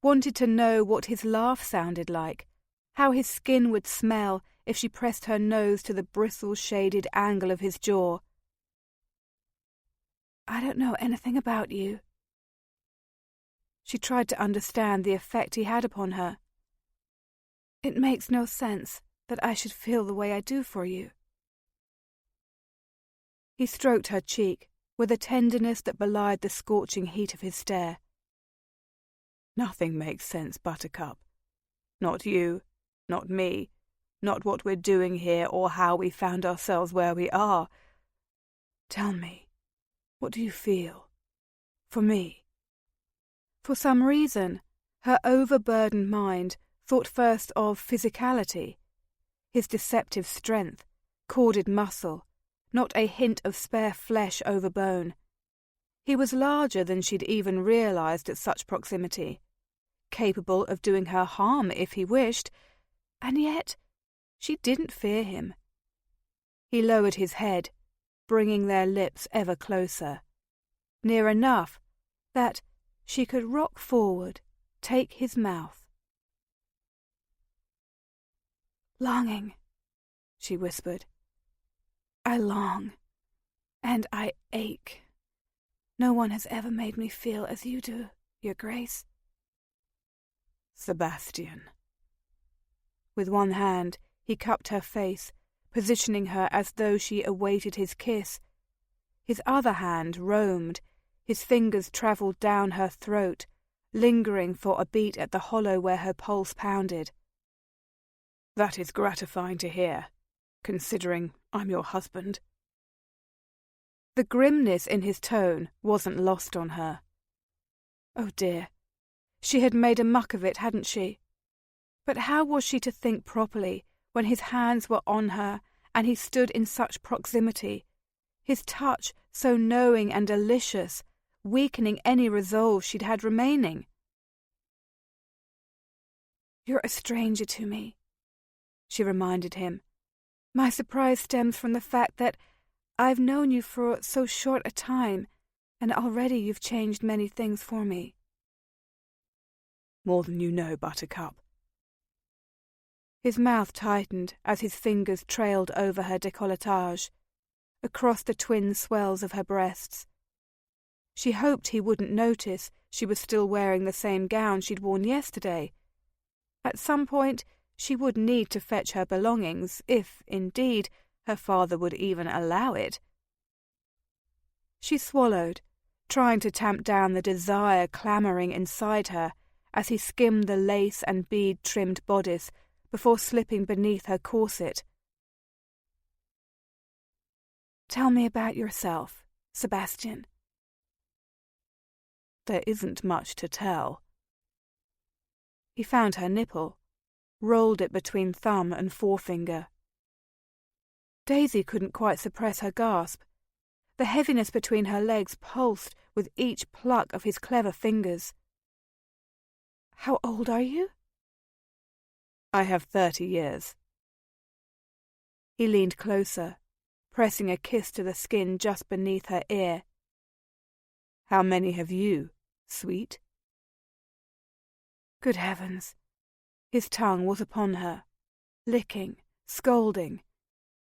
Speaker 2: wanted to know what his laugh sounded like, how his skin would smell if she pressed her nose to the bristle-shaded angle of his jaw.
Speaker 1: I don't know anything about you. She tried to understand the effect he had upon her.
Speaker 2: It makes no sense that I should feel the way I do for you.
Speaker 1: He stroked her cheek with a tenderness that belied the scorching heat of his stare. Nothing makes sense, Buttercup. Not you, not me, not what we're doing here or how we found ourselves where we are. Tell me, what do you feel? For me? For some reason, her overburdened mind thought first of physicality, his deceptive strength, corded muscle, not a hint of spare flesh over bone. He was larger than she'd even realized at such proximity, capable of doing her harm if he wished, and yet she didn't fear him. He lowered his head, bringing their lips ever closer, near enough that she could rock forward, take his mouth.
Speaker 2: Longing, she whispered. I long, and I ache. No one has ever made me feel as you do, Your Grace.
Speaker 1: Sebastian. With one hand, he cupped her face, positioning her as though she awaited his kiss. His other hand roamed, his fingers travelled down her throat, lingering for a beat at the hollow where her pulse pounded. That is gratifying to hear, considering I'm your husband. The grimness in his tone wasn't lost on her. Oh dear, she had made a muck of it, hadn't she? But how was she to think properly when his hands were on her and he stood in such proximity, his touch so knowing and delicious, weakening any resolve she'd had remaining? "You're a stranger to me," she reminded him. "My surprise stems from the fact that I've known you for so short a time, and already you've changed many things for me."
Speaker 2: "More than you know, Buttercup."
Speaker 1: His mouth tightened as his fingers trailed over her décolletage, across the twin swells of her breasts. She hoped he wouldn't notice she was still wearing the same gown she'd worn yesterday. At some point, she would need to fetch her belongings, if, indeed, her father would even allow it. She swallowed, trying to tamp down the desire clamouring inside her as he skimmed the lace and bead-trimmed bodice before slipping beneath her corset. "Tell me about yourself, Sebastian."
Speaker 2: "There isn't much to tell."
Speaker 1: He found her nipple, rolled it between thumb and forefinger. Daisy couldn't quite suppress her gasp. The heaviness between her legs pulsed with each pluck of his clever fingers. "How old are you?"
Speaker 2: "I have 30 years.
Speaker 1: He leaned closer, pressing a kiss to the skin just beneath her ear.
Speaker 2: "How many have you, sweet?"
Speaker 1: Good heavens! His tongue was upon her, licking, scolding.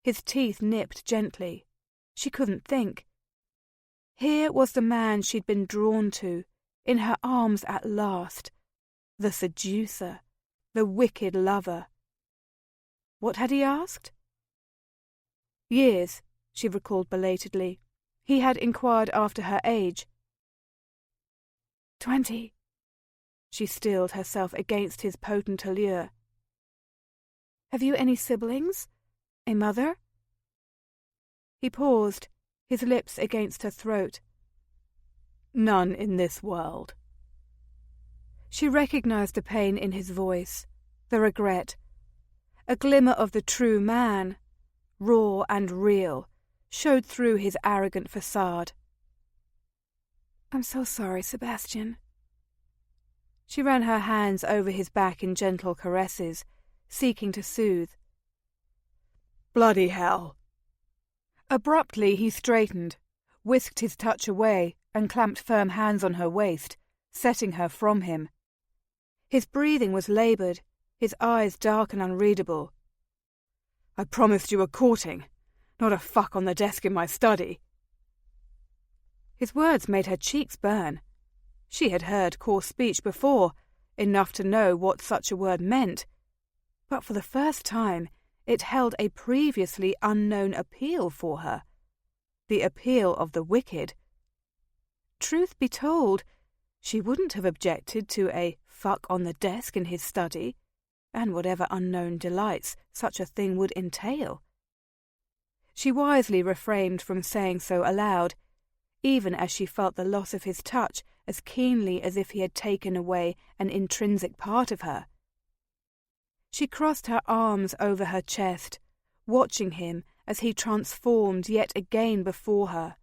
Speaker 1: His teeth nipped gently. She couldn't think. Here was the man she'd been drawn to, in her arms at last. The seducer, the wicked lover. What had he asked? Years, she recalled belatedly. He had inquired after her age. 20. She steeled herself against his potent allure. "Have you any siblings? A mother?" He paused, his lips against her throat.
Speaker 2: "None in this world."
Speaker 1: She recognized the pain in his voice, the regret. A glimmer of the true man, raw and real, showed through his arrogant facade. "I'm so sorry, Sebastian." She ran her hands over his back in gentle caresses, seeking to soothe.
Speaker 2: "Bloody hell!"
Speaker 1: Abruptly he straightened, whisked his touch away, and clamped firm hands on her waist, setting her from him. His breathing was laboured, his eyes dark and unreadable.
Speaker 2: "I promised you a courting, not a fuck on the desk in my study."
Speaker 1: His words made her cheeks burn. She had heard coarse speech before, enough to know what such a word meant, but for the first time it held a previously unknown appeal for her. The appeal of the wicked. Truth be told, she wouldn't have objected to a fuck on the desk in his study, and whatever unknown delights such a thing would entail. She wisely refrained from saying so aloud, even as she felt the loss of his touch as keenly as if he had taken away an intrinsic part of her. She crossed her arms over her chest, watching him as he transformed yet again before her.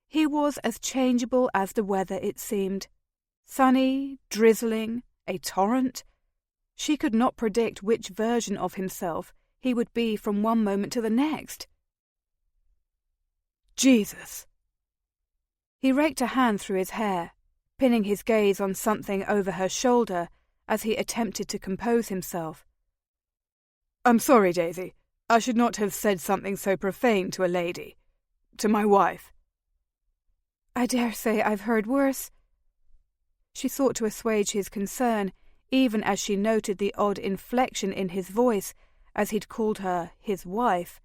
Speaker 1: He was as changeable as the weather, it seemed. Sunny, drizzling, a torrent. She could not predict which version of himself he would be from one moment to the next.
Speaker 2: "Jesus!"
Speaker 1: He raked a hand through his hair, pinning his gaze on something over her shoulder as he attempted to compose himself.
Speaker 2: "I'm sorry, Daisy. I should not have said something so profane to a lady. To my wife."
Speaker 1: "I dare say I've heard worse." She sought to assuage his concern, even as she noted the odd inflection in his voice as he'd called her his wife,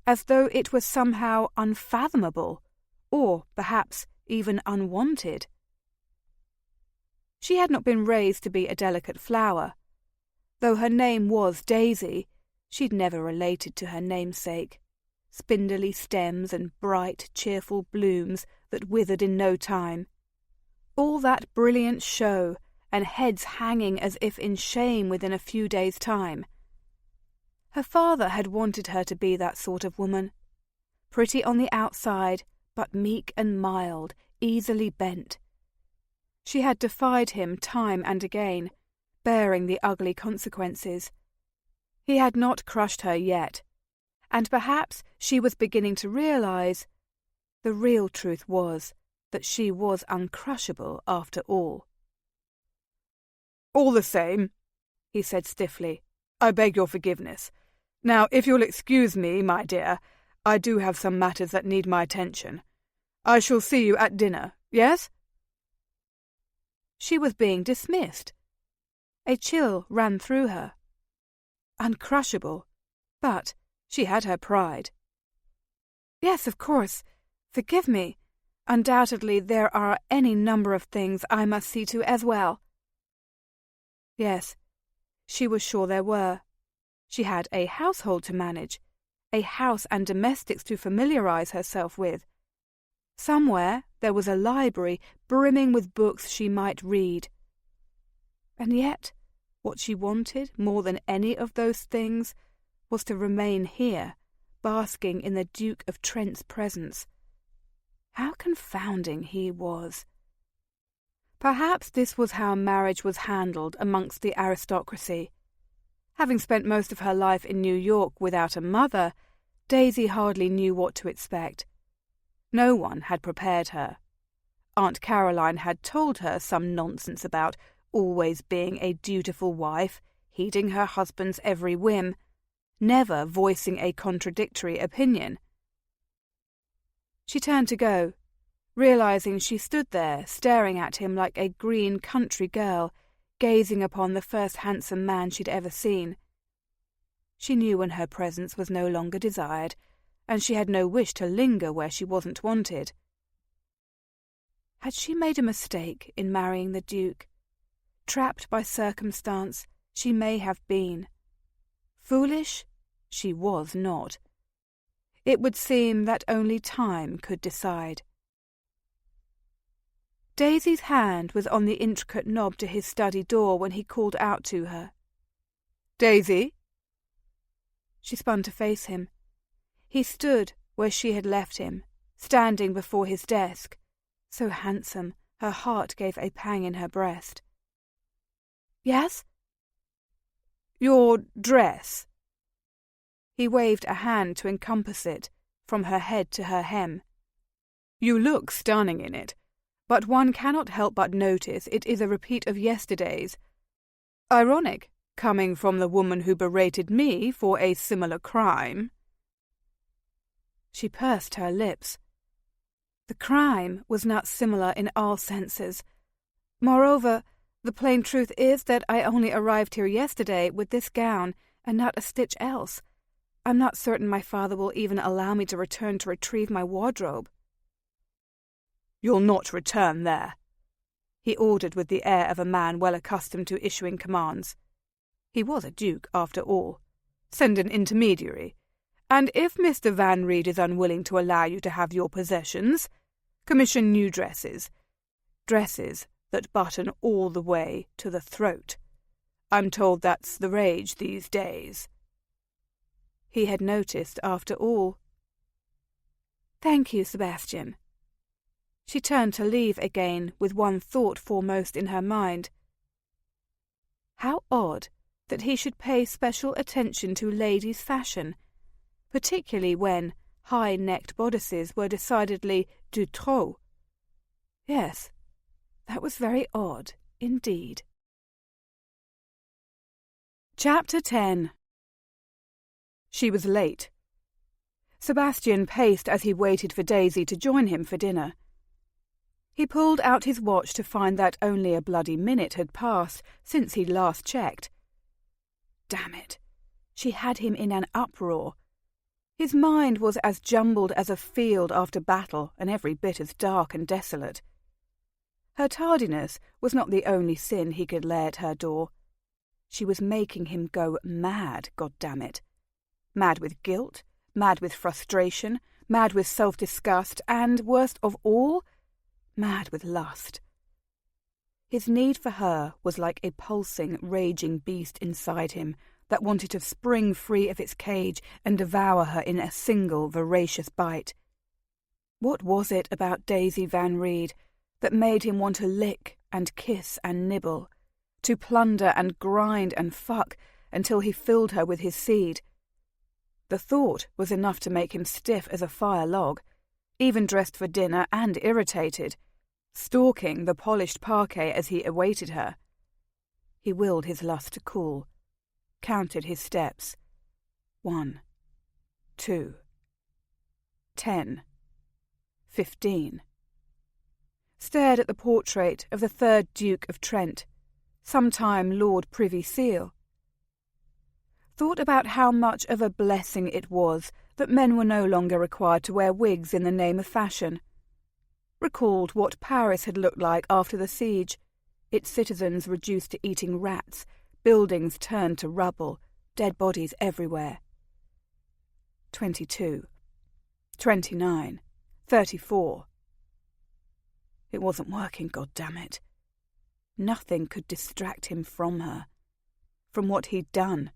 Speaker 1: as though it was somehow unfathomable, or perhaps even unwanted. She had not been raised to be a delicate flower. Though her name was Daisy, she'd never related to her namesake. Spindly stems and bright, cheerful blooms that withered in no time. All that brilliant show, and heads hanging as if in shame within a few days' time. Her father had wanted her to be that sort of woman. Pretty on the outside, but meek and mild, easily bent. She had defied him time and again, bearing the ugly consequences. He had not crushed her yet, and perhaps she was beginning to realize the real truth was that she was uncrushable after all.
Speaker 2: "All the same," he said stiffly, "I beg your forgiveness. Now, if you'll excuse me, my dear, I do have some matters that need my attention. I shall see you at dinner, yes?"
Speaker 1: She was being dismissed. A chill ran through her. Uncrushable, but she had her pride. "Yes, of course. Forgive me. Undoubtedly there are any number of things I must see to as well." Yes, she was sure there were. She had a household to manage, a house and domestics to familiarize herself with. Somewhere there was a library brimming with books she might read. And yet, what she wanted more than any of those things was to remain here, basking in the Duke of Trent's presence. How confounding he was! Perhaps this was how marriage was handled amongst the aristocracy. Having spent most of her life in New York without a mother, Daisy hardly knew what to expect. No one had prepared her. Aunt Caroline had told her some nonsense about always being a dutiful wife, heeding her husband's every whim, never voicing a contradictory opinion. She turned to go, realizing she stood there staring at him like a green country girl, gazing upon the first handsome man she'd ever seen. She knew when her presence was no longer desired, and she had no wish to linger where she wasn't wanted. Had she made a mistake in marrying the Duke? Trapped by circumstance, she may have been. Foolish? She was not. It would seem that only time could decide. Daisy's hand was on the intricate knob to his study door when he called out to her.
Speaker 2: "Daisy?"
Speaker 1: She spun to face him. He stood where she had left him, standing before his desk, so handsome her heart gave a pang in her breast. "Yes?"
Speaker 2: "Your dress."
Speaker 1: He waved a hand to encompass it, from her head to her hem.
Speaker 2: "You look stunning in it, but one cannot help but notice it is a repeat of yesterday's. Ironic, coming from the woman who berated me for a similar crime."
Speaker 1: She pursed her lips. The crime was not similar in all senses. Moreover, the plain truth is that I only arrived here yesterday with this gown and not a stitch else. I'm not certain my father will even allow me to return to retrieve my wardrobe.
Speaker 2: "You'll not return there," he ordered with the air of a man well accustomed to issuing commands. He was a duke, after all. "Send an intermediary, and if Mr. Van Reed is unwilling to allow you to have your possessions, commission new dresses. Dresses that button all the way to the throat. I'm told that's the rage these days."
Speaker 1: He had noticed, after all. "Thank you, Sebastian." She turned to leave again with one thought foremost in her mind. How odd that he should pay special attention to ladies' fashion, particularly when high-necked bodices were decidedly de trop. Yes, that was very odd indeed. Chapter 10. She was late. Sebastian paced as he waited for Daisy to join him for dinner. He pulled out his watch to find that only a bloody minute had passed since he'd last checked. Damn it! She had him in an uproar. His mind was as jumbled as a field after battle and every bit as dark and desolate. Her tardiness was not the only sin he could lay at her door. She was making him go mad, goddammit. Mad with guilt, mad with frustration, mad with self-disgust, and, worst of all, mad with lust. His need for her was like a pulsing, raging beast inside him that wanted to spring free of its cage and devour her in a single voracious bite. What was it about Daisy Van Reed that made him want to lick and kiss and nibble, to plunder and grind and fuck until he filled her with his seed. The thought was enough to make him stiff as a fire log, even dressed for dinner and irritated, stalking the polished parquet as he awaited her. He willed his lust to cool, counted his steps. 1, 2, 10, 15. Stared at the portrait of the 3rd Duke of Trent, sometime Lord Privy Seal. Thought about how much of a blessing it was that men were no longer required to wear wigs in the name of fashion. Recalled what Paris had looked like after the siege, its citizens reduced to eating rats, buildings turned to rubble, dead bodies everywhere. 22, 29, 34. It wasn't working, goddammit. Nothing could distract him from her, from what he'd done,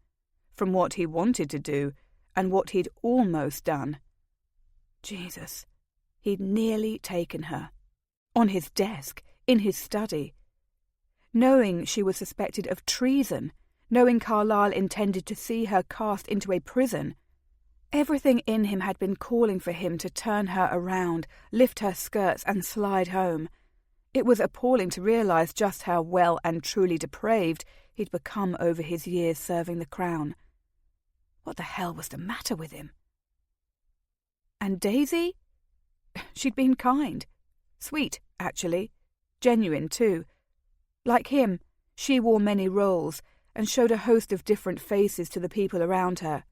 Speaker 1: from what he wanted to do, and what he'd almost done. Jesus, he'd nearly taken her. On his desk, in his study. Knowing she was suspected of treason, knowing Carlyle intended to see her cast into a prison, everything in him had been calling for him to turn her around, lift her skirts and slide home. It was appalling to realise just how well and truly depraved he'd become over his years serving the crown. What the hell was the matter with him? And Daisy? She'd been kind. Sweet, actually. Genuine, too. Like him, she wore many roles and showed a host of different faces to the people around her.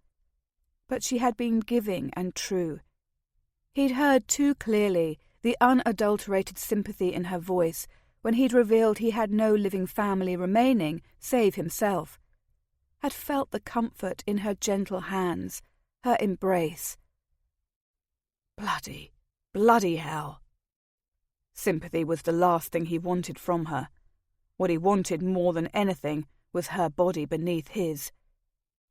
Speaker 1: But she had been giving and true. He'd heard too clearly the unadulterated sympathy in her voice when he'd revealed he had no living family remaining save himself. Had felt the comfort in her gentle hands, her embrace. Bloody hell. Sympathy was the last thing he wanted from her. What he wanted more than anything was her body beneath his.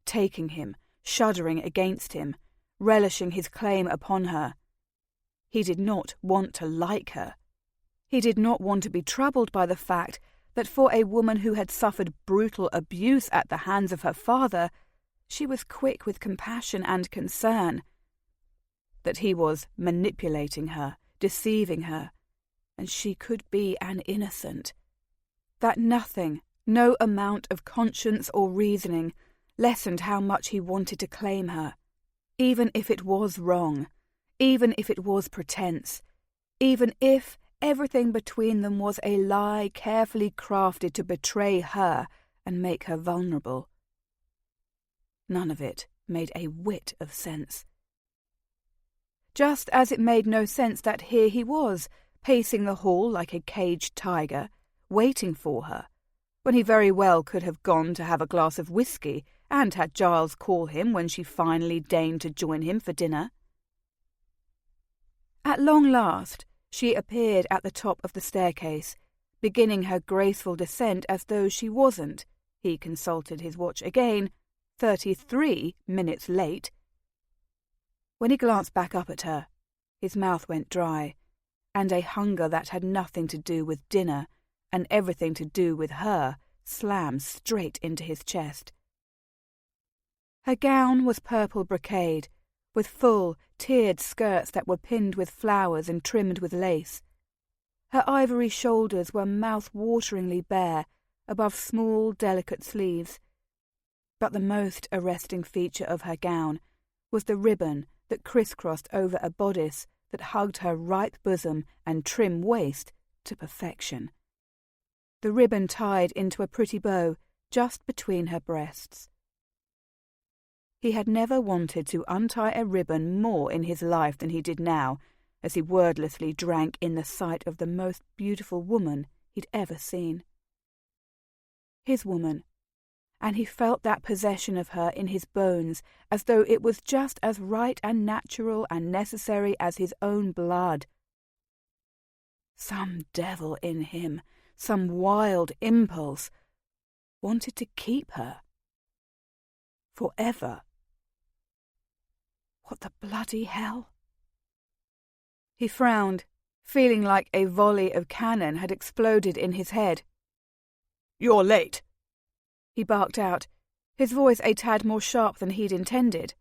Speaker 1: Taking him, shuddering against him, relishing his claim upon her. He did not want to like her. He did not want to be troubled by the fact that for a woman who had suffered brutal abuse at the hands of her father, she was quick with compassion and concern. That he was manipulating her, deceiving her, and she could be an innocent. That nothing, no amount of conscience or reasoning, lessened how much he wanted to claim her, even if it was wrong, even if it was pretense, even if everything between them was a lie carefully crafted to betray her and make her vulnerable. None of it made a whit of sense. Just as it made no sense that here he was, pacing the hall like a caged tiger, waiting for her, when he very well could have gone to have a glass of whiskey and had Giles call him when she finally deigned to join him for dinner. At long last, she appeared at the top of the staircase, beginning her graceful descent as though she wasn't, he consulted his watch again, 33 minutes late. When he glanced back up at her, his mouth went dry, and a hunger that had nothing to do with dinner and everything to do with her slammed straight into his chest. Her gown was purple brocade, with full, tiered skirts that were pinned with flowers and trimmed with lace. Her ivory shoulders were mouth-wateringly bare above small, delicate sleeves. But the most arresting feature of her gown was the ribbon that crisscrossed over a bodice that hugged her ripe bosom and trim waist to perfection. The ribbon tied into a pretty bow just between her breasts. He had never wanted to untie a ribbon more in his life than he did now, as he wordlessly drank in the sight of the most beautiful woman he'd ever seen. His woman, and he felt that possession of her in his bones as though it was just as right and natural and necessary as his own blood. Some devil in him, some wild impulse, wanted to keep her. Forever. What the bloody hell? He frowned, feeling like a volley of cannon had exploded in his head.
Speaker 2: You're late,"
Speaker 1: he barked out, his voice a tad more sharp than he'd intended.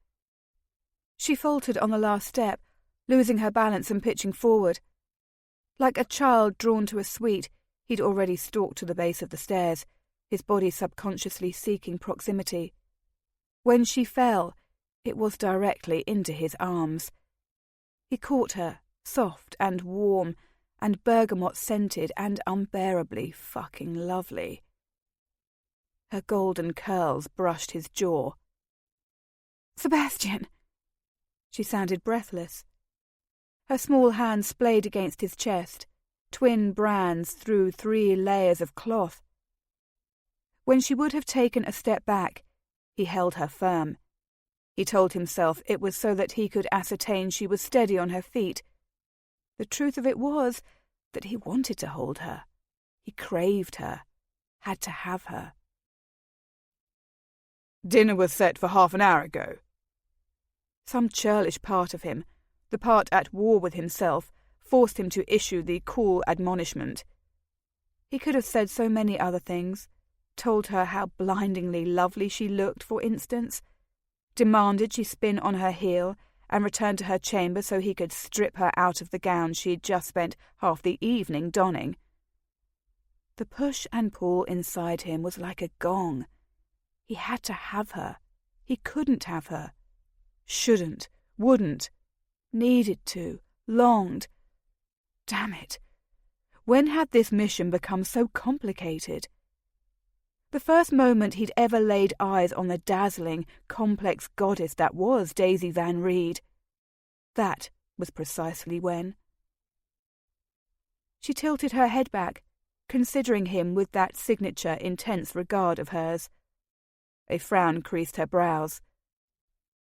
Speaker 1: She faltered on the last step, losing her balance and pitching forward. Like a child drawn to a sweet, he'd already stalked to the base of the stairs, his body subconsciously seeking proximity. When she fell, it was directly into his arms. He caught her, soft and warm, and bergamot-scented and unbearably fucking lovely. Her golden curls brushed his jaw. "Sebastian!" She sounded breathless. Her small hand splayed against his chest, twin brands through 3 layers of cloth. When she would have taken a step back, he held her firm. He told himself it was so that he could ascertain she was steady on her feet. The truth of it was that he wanted to hold her. He craved her, had to have her.
Speaker 2: "Dinner was set for half an hour ago."
Speaker 1: Some churlish part of him, the part at war with himself, forced him to issue the cool admonishment. He could have said so many other things, told her how blindingly lovely she looked, for instance, demanded she spin on her heel and return to her chamber so he could strip her out of the gown she'd just spent half the evening donning. The push and pull inside him was like a gong. He had to have her. He couldn't have her. Shouldn't, wouldn't, needed to, longed. Damn it. When had this mission become so complicated? The first moment he'd ever laid eyes on the dazzling, complex goddess that was Daisy Van Reed. That was precisely when. She tilted her head back, considering him with that signature intense regard of hers. A frown creased her brows.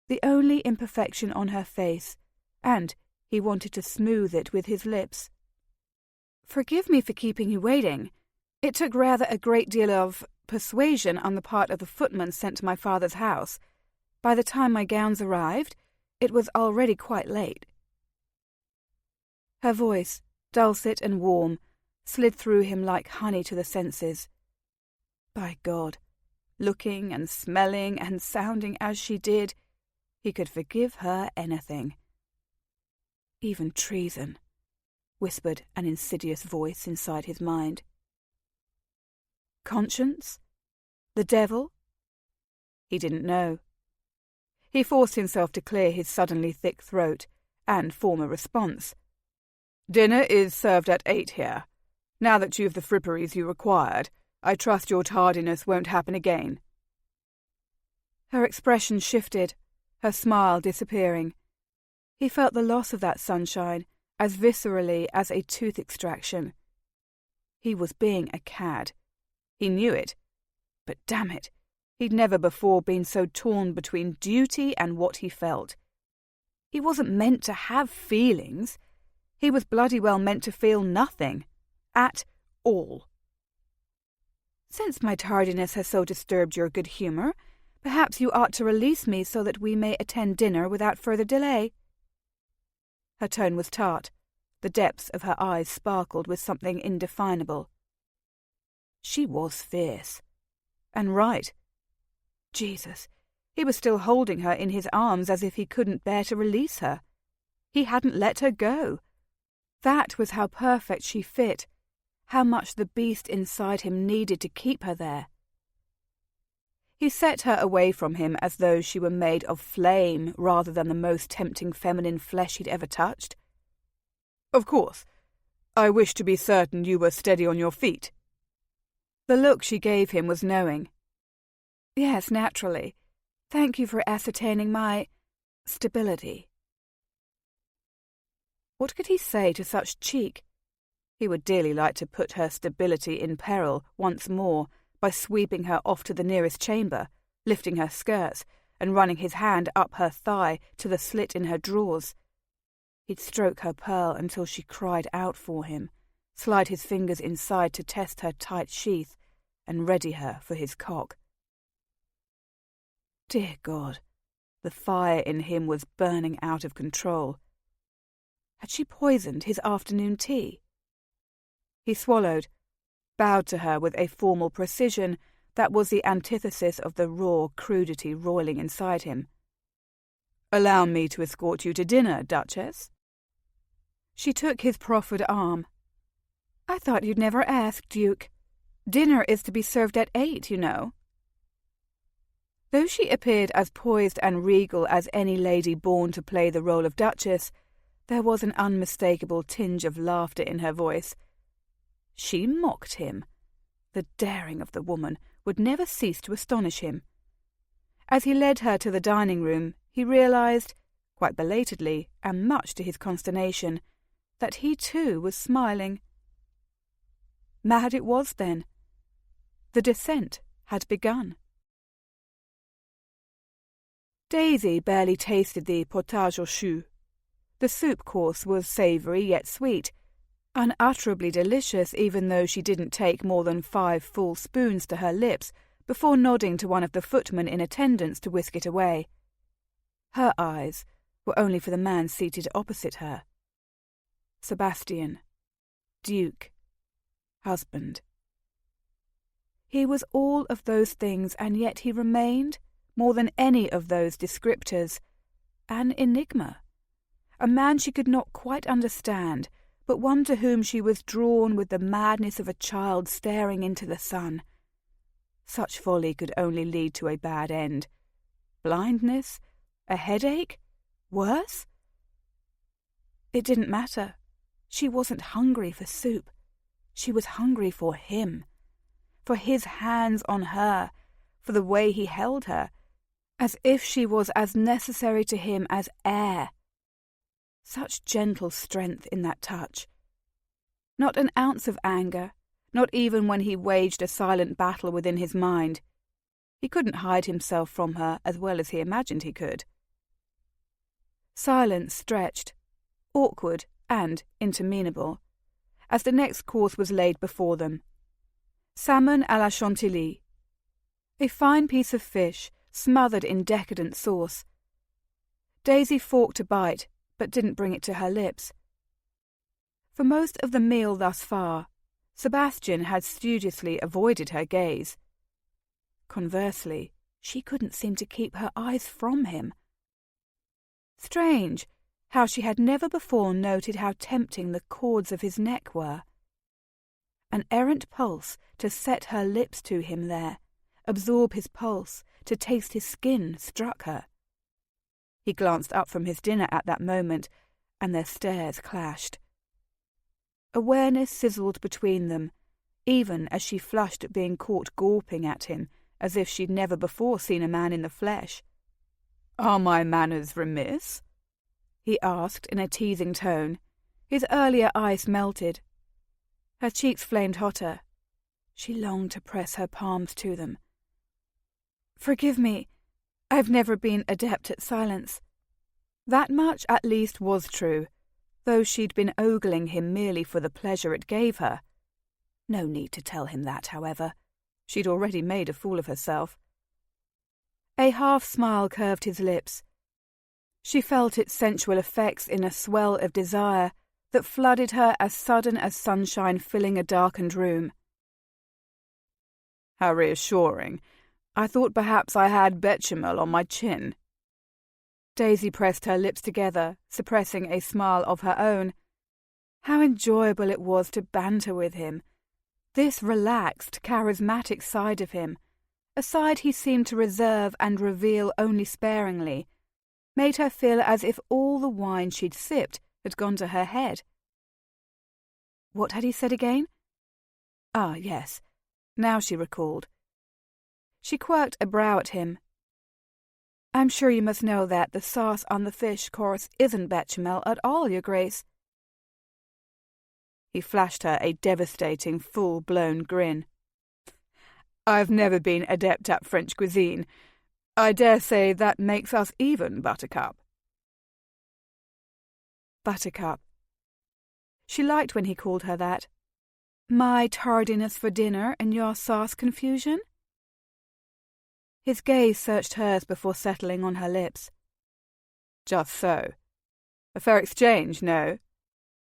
Speaker 1: The only imperfection on her face, and he wanted to smooth it with his lips. "Forgive me for keeping you waiting. It took rather a great deal of persuasion on the part of the footman sent to my father's house. By the time my gowns arrived, it was already quite late." Her voice, dulcet and warm, slid through him like honey to the senses. By God, looking and smelling and sounding as she did, he could forgive her anything. Even treason, whispered an insidious voice inside his mind. Conscience? The devil? He didn't know. He forced himself to clear his suddenly thick throat and form a response.
Speaker 2: "Dinner is served at 8 here. Now that you've the fripperies you required, I trust your tardiness won't happen again."
Speaker 1: Her expression shifted, her smile disappearing. He felt the loss of that sunshine as viscerally as a tooth extraction. He was being a cad. He knew it. But damn it, he'd never before been so torn between duty and what he felt. He wasn't meant to have feelings. He was bloody well meant to feel nothing. At all. "Since my tardiness has so disturbed your good humour, perhaps you ought to release me so that we may attend dinner without further delay." Her tone was tart. The depths of her eyes sparkled with something indefinable. She was fierce. And right. Jesus, he was still holding her in his arms as if he couldn't bear to release her. He hadn't let her go. That was how perfect she fit, how much the beast inside him needed to keep her there. He set her away from him as though she were made of flame rather than the most tempting feminine flesh he'd ever touched.
Speaker 2: "Of course. I wish to be certain you were steady on your feet."
Speaker 1: The look she gave him was knowing. "Yes, naturally. Thank you for ascertaining my stability." What could he say to such cheek? He would dearly like to put her stability in peril once more by sweeping her off to the nearest chamber, lifting her skirts, and running his hand up her thigh to the slit in her drawers. He'd stroke her pearl until she cried out for him, slide his fingers inside to test her tight sheath, and ready her for his cock. Dear God, the fire in him was burning out of control. Had she poisoned his afternoon tea? He swallowed, bowed to her with a formal precision that was the antithesis of the raw crudity roiling inside him. "Allow me to escort you to dinner, Duchess." She took his proffered arm. "I thought you'd never ask, Duke. Dinner is to be served at 8, you know." Though she appeared as poised and regal as any lady born to play the role of Duchess, there was an unmistakable tinge of laughter in her voice. She mocked him. The daring of the woman would never cease to astonish him. As he led her to the dining room, he realized, quite belatedly and much to his consternation, that he too was smiling. Mad it was, then. The descent had begun. Daisy barely tasted the potage aux choux. The soup course was savoury yet sweet, unutterably delicious even though she didn't take more than 5 full spoons to her lips before nodding to one of the footmen in attendance to whisk it away. Her eyes were only for the man seated opposite her. Sebastian. Duke. Husband. He was all of those things, and yet he remained, more than any of those descriptors, an enigma. A man she could not quite understand, but one to whom she was drawn with the madness of a child staring into the sun. Such folly could only lead to a bad end. Blindness? A headache? Worse? It didn't matter. She wasn't hungry for soup. She was hungry for him. For his hands on her, for the way he held her, as if she was as necessary to him as air. Such gentle strength in that touch. Not an ounce of anger, not even when he waged a silent battle within his mind. He couldn't hide himself from her as well as he imagined he could. Silence stretched, awkward and interminable, as the next course was laid before them. Salmon à la Chantilly. A fine piece of fish, smothered in decadent sauce. Daisy forked a bite, but didn't bring it to her lips. For most of the meal thus far, Sebastian had studiously avoided her gaze. Conversely, she couldn't seem to keep her eyes from him. Strange how she had never before noted how tempting the chords of his neck were. An errant pulse to set her lips to him there, absorb his pulse, to taste his skin, struck her. He glanced up from his dinner at that moment, and their stares clashed. Awareness sizzled between them, even as she flushed at being caught gawping at him, as if she'd never before seen a man in the flesh. "Are my manners remiss?" he asked in a teasing tone. His earlier ice melted. Her cheeks flamed hotter. She longed to press her palms to them. "Forgive me, I've never been adept at silence." That much at least was true, though she'd been ogling him merely for the pleasure it gave her. No need to tell him that, however. She'd already made a fool of herself. A half-smile curved his lips. She felt its sensual effects in a swell of desire that flooded her as sudden as sunshine filling a darkened room. "How reassuring. I thought perhaps I had bechamel on my chin." Daisy pressed her lips together, suppressing a smile of her own. How enjoyable it was to banter with him. This relaxed, charismatic side of him, a side he seemed to reserve and reveal only sparingly, made her feel as if all the wine she'd sipped had gone to her head. What had he said again? Ah, yes. Now she recalled. She quirked a brow at him. "I'm sure you must know that the sauce on the fish course isn't bechamel at all, Your Grace." He flashed her a devastating, full-blown grin. "I've never been adept at French cuisine. I dare say that makes us even, Buttercup." Buttercup. She liked when he called her that. My tardiness for dinner and your sauce confusion? His gaze searched hers before settling on her lips. "Just so. A fair exchange, no?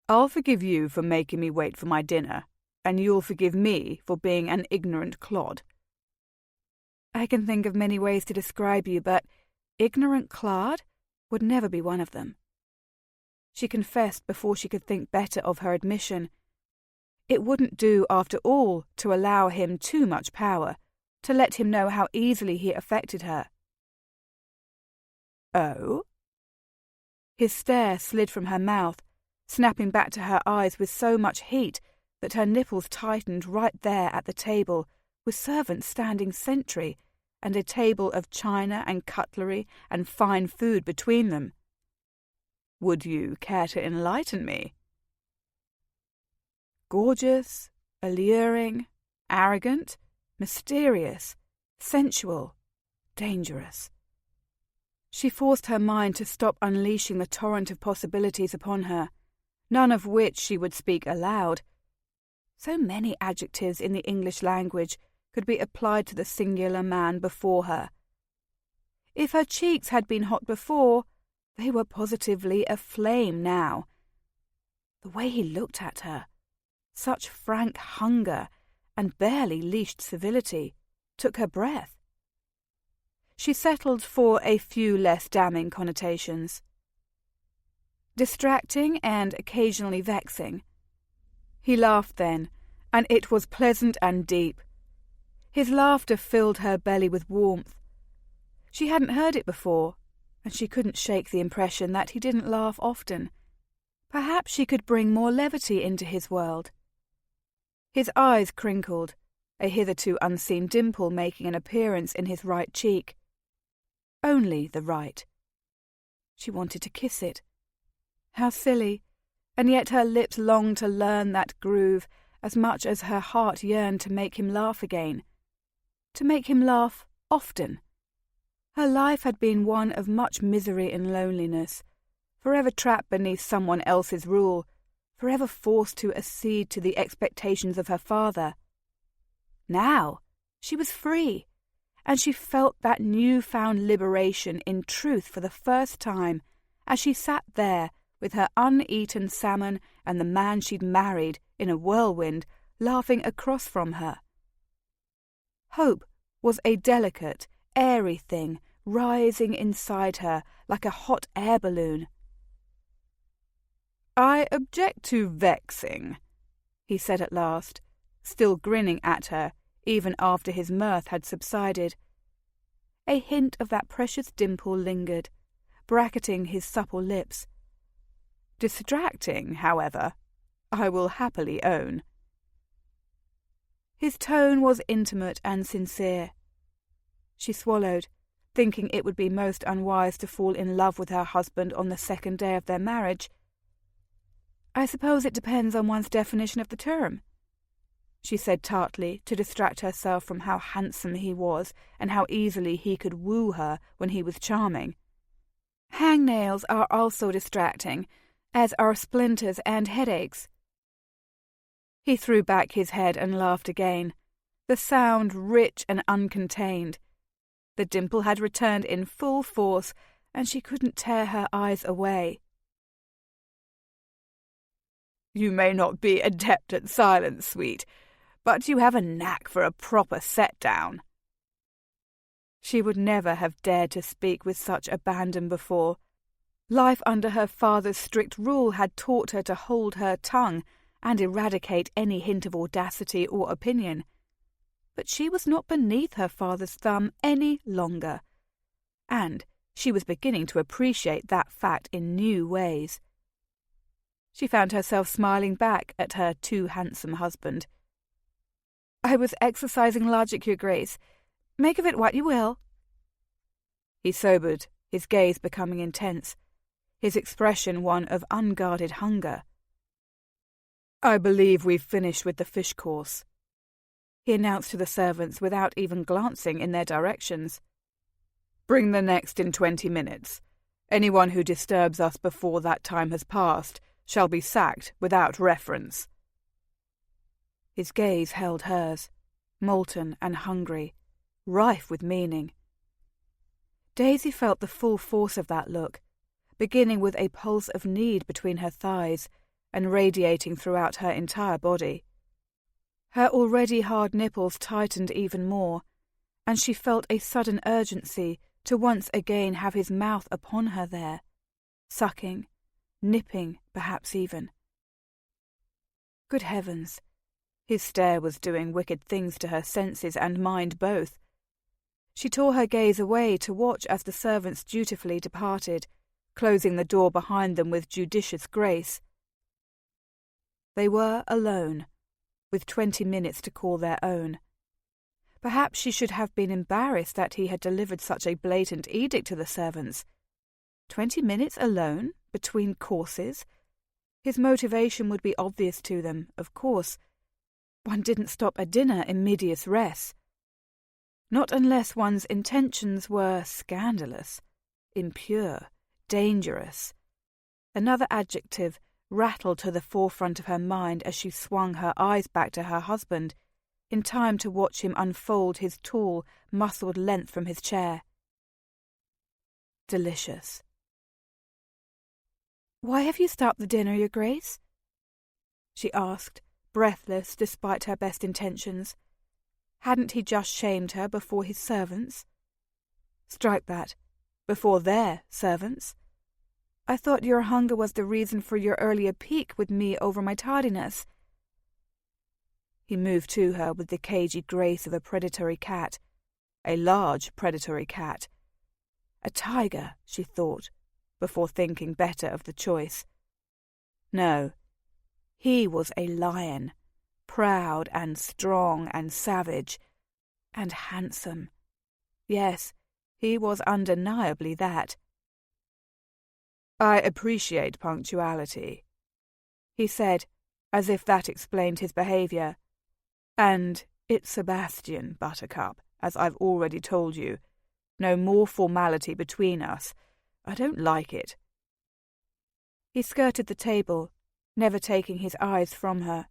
Speaker 1: I'll forgive you for making me wait for my dinner.
Speaker 2: and you'll forgive me for being an ignorant clod."
Speaker 1: "I can think of many ways to describe you, but ignorant clod would never be one of them." She confessed before she could think better of her admission. It wouldn't do, after all, to allow him too much power, to let him know how easily he affected her.
Speaker 2: "Oh?"
Speaker 1: His stare slid from her mouth, snapping back to her eyes with so much heat that her nipples tightened right there at the table, with servants standing sentry, and a table of china and cutlery and fine food between them.
Speaker 2: "Would you care to enlighten me?"
Speaker 1: Gorgeous, alluring, arrogant, mysterious, sensual, dangerous. She forced her mind to stop unleashing the torrent of possibilities upon her, none of which she would speak aloud. So many adjectives in the English language could be applied to the singular man before her. If her cheeks had been hot before, they were positively aflame now. The way he looked at her, such frank hunger and barely leashed civility, took her breath. She settled for a few less damning connotations. Distracting and occasionally vexing. He laughed then, and it was pleasant and deep. His laughter filled her belly with warmth. She hadn't heard it before, and she couldn't shake the impression that he didn't laugh often. Perhaps she could bring more levity into his world. His eyes crinkled, a hitherto unseen dimple making an appearance in his right cheek. Only the right. She wanted to kiss it. How silly, and yet her lips longed to learn that groove as much as her heart yearned to make him laugh again. To make him laugh often. Her life had been one of much misery and loneliness, forever trapped beneath someone else's rule, forever forced to accede to the expectations of her father. Now she was free, and she felt that new-found liberation in truth for the first time as she sat there with her uneaten salmon and the man she'd married in a whirlwind laughing across from her. Hope was a delicate, airy thing rising inside her like a hot air balloon.
Speaker 2: "I object to vexing," he said at last, still grinning at her even after his mirth had subsided. A hint of that precious dimple lingered, bracketing his supple lips. "Distracting, however, I will happily own."
Speaker 1: His tone was intimate and sincere. She swallowed, thinking it would be most unwise to fall in love with her husband on the second day of their marriage. "I suppose it depends on one's definition of the term," she said tartly, to distract herself from how handsome he was and how easily he could woo her when he was charming. "Hangnails are also distracting, as are splinters and headaches." He threw back his head and laughed again, the sound rich and uncontained. The dimple had returned in full force, and she couldn't tear her eyes away.
Speaker 2: "You may not be adept at silence, sweet, but you have a knack for a proper set-down."
Speaker 1: She would never have dared to speak with such abandon before. Life under her father's strict rule had taught her to hold her tongue and eradicate any hint of audacity or opinion. But she was not beneath her father's thumb any longer, and she was beginning to appreciate that fact in new ways. She found herself smiling back at her too handsome husband. "I was exercising logic, Your Grace. Make of it what you will."
Speaker 2: He sobered, his gaze becoming intense, his expression one of unguarded hunger. "I believe we've finished with the fish course," he announced to the servants without even glancing in their directions. "Bring the next in 20 minutes. Anyone who disturbs us before that time has passed shall be sacked without reference." His gaze held hers, molten and hungry, rife with meaning. Daisy felt the full force of that look, beginning with a pulse of need between her thighs and radiating throughout her entire body.
Speaker 1: Her already hard nipples tightened even more, and she felt a sudden urgency to once again have his mouth upon her there, sucking, nipping perhaps even. Good heavens! His stare was doing wicked things to her senses and mind both. She tore her gaze away to watch as the servants dutifully departed, closing the door behind them with judicious grace. They were alone, with 20 minutes to call their own. Perhaps she should have been embarrassed that he had delivered such a blatant edict to the servants. 20 minutes alone, between courses? His motivation would be obvious to them, of course. One didn't stop at dinner in medias res. Not unless one's intentions were scandalous, impure, dangerous. Another adjective rattled to the forefront of her mind as she swung her eyes back to her husband, in time to watch him unfold his tall, muscled length from his chair. Delicious. "Why have you stopped the dinner, Your Grace?" she asked, breathless despite her best intentions. Hadn't he just shamed her before his servants? Strike that. Before their servants. I thought your hunger was the reason for your earlier pique with me over my tardiness. He moved to her with the cagey grace of a predatory cat. A large predatory cat. A tiger, she thought, before thinking better of the choice. No, he was a lion, proud and strong and savage, and handsome. Yes, he was undeniably that. "I appreciate punctuality," he said, as if that explained his behaviour. "And it's Sebastian, Buttercup, as I've already told you. No more formality between us. I don't like it." He skirted the table, never taking his eyes from her.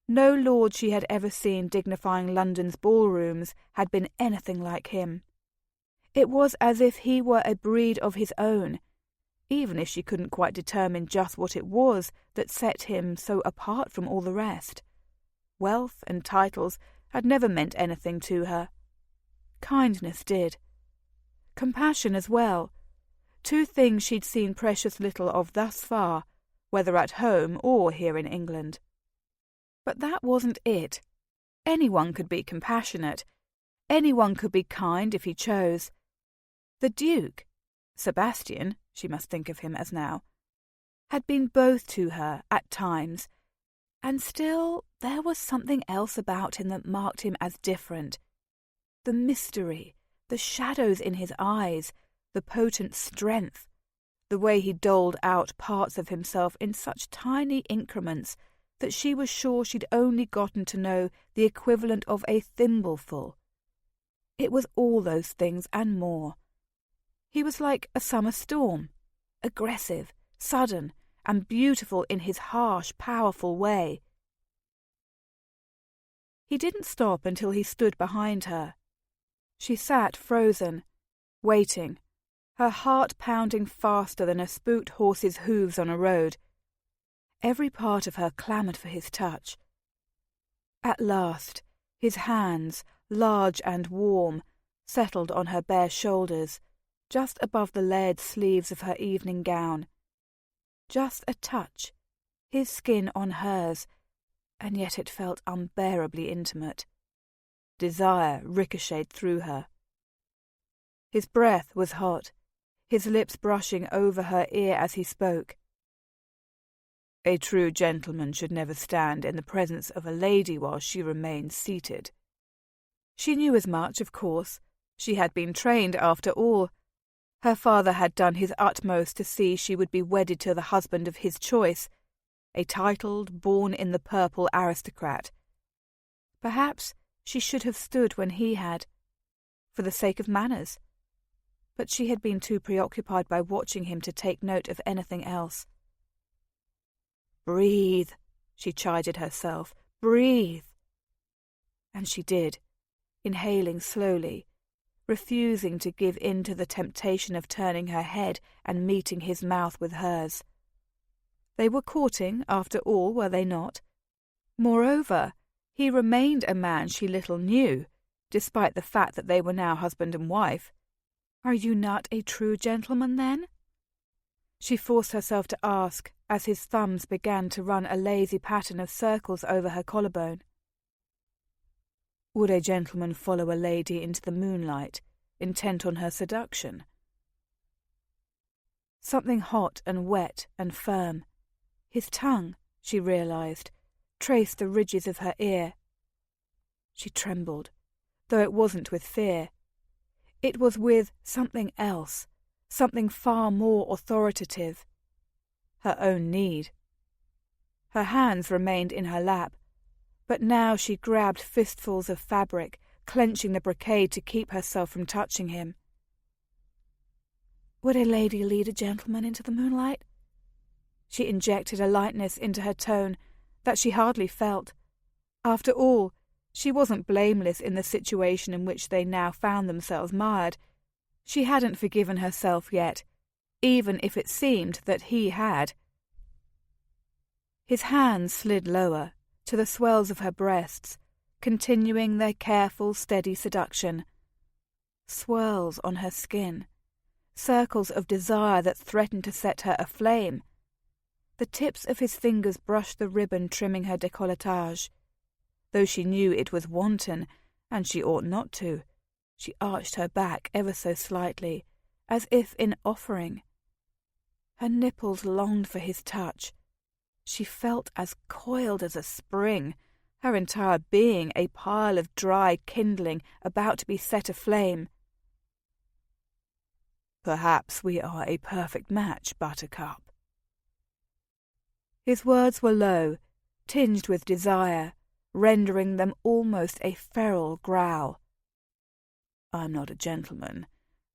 Speaker 1: No lord she had ever seen dignifying London's ballrooms had been anything like him. It was as if he were a breed of his own, even if she couldn't quite determine just what it was that set him so apart from all the rest. Wealth and titles had never meant anything to her. Kindness did. Compassion as well. Two things she'd seen precious little of thus far, whether at home or here in England. But that wasn't it. Anyone could be compassionate. Anyone could be kind if he chose. The Duke, Sebastian, she must think of him as now, had been both to her at times, and still there was something else about him that marked him as different. The mystery, the shadows in his eyes, the potent strength, the way he doled out parts of himself in such tiny increments that she was sure she'd only gotten to know the equivalent of a thimbleful. It was all those things and more. He was like a summer storm, aggressive, sudden, and beautiful in his harsh, powerful way. He didn't stop until he stood behind her. She sat frozen, waiting, her heart pounding faster than a spooked horse's hooves on a road. Every part of her clamoured for his touch. At last, his hands, large and warm, settled on her bare shoulders, just above the layered sleeves of her evening gown. Just a touch, his skin on hers, and yet it felt unbearably intimate. Desire ricocheted through her. His breath was hot, his lips brushing over her ear as he spoke. "A true gentleman should never stand in the presence of a lady while she remains seated." She knew as much, of course. She had been trained, after all. Her father had done his utmost to see she would be wedded to the husband of his choice, a titled, born-in-the-purple aristocrat. Perhaps she should have stood when he had, for the sake of manners. But she had been too preoccupied by watching him to take note of anything else. "Breathe," she chided herself. "Breathe." And she did, inhaling slowly, refusing to give in to the temptation of turning her head and meeting his mouth with hers. They were courting, after all, were they not? Moreover, he remained a man she little knew, despite the fact that they were now husband and wife. "Are you not a true gentleman, then?" She forced herself to ask as his thumbs began to run a lazy pattern of circles over her collarbone. Would a gentleman follow a lady into the moonlight, intent on her seduction? Something hot and wet and firm. His tongue, she realized, traced the ridges of her ear. She trembled, though it wasn't with fear. It was with something else, something far more authoritative. Her own need. Her hands remained in her lap, but now she grabbed fistfuls of fabric, clenching the brocade to keep herself from touching him. Would a lady lead a gentleman into the moonlight? She injected a lightness into her tone that she hardly felt. After all, she wasn't blameless in the situation in which they now found themselves mired. She hadn't forgiven herself yet, even if it seemed that he had. His hands slid lower, to the swells of her breasts, continuing their careful, steady seduction. Swirls on her skin, circles of desire that threatened to set her aflame. The tips of his fingers brushed the ribbon trimming her décolletage. Though she knew it was wanton, and she ought not to, she arched her back ever so slightly, as if in offering. Her nipples longed for his touch. She felt as coiled as a spring, her entire being a pile of dry kindling about to be set aflame. "Perhaps we are a perfect match, Buttercup." His words were low, tinged with desire, rendering them almost a feral growl. "I'm not a gentleman,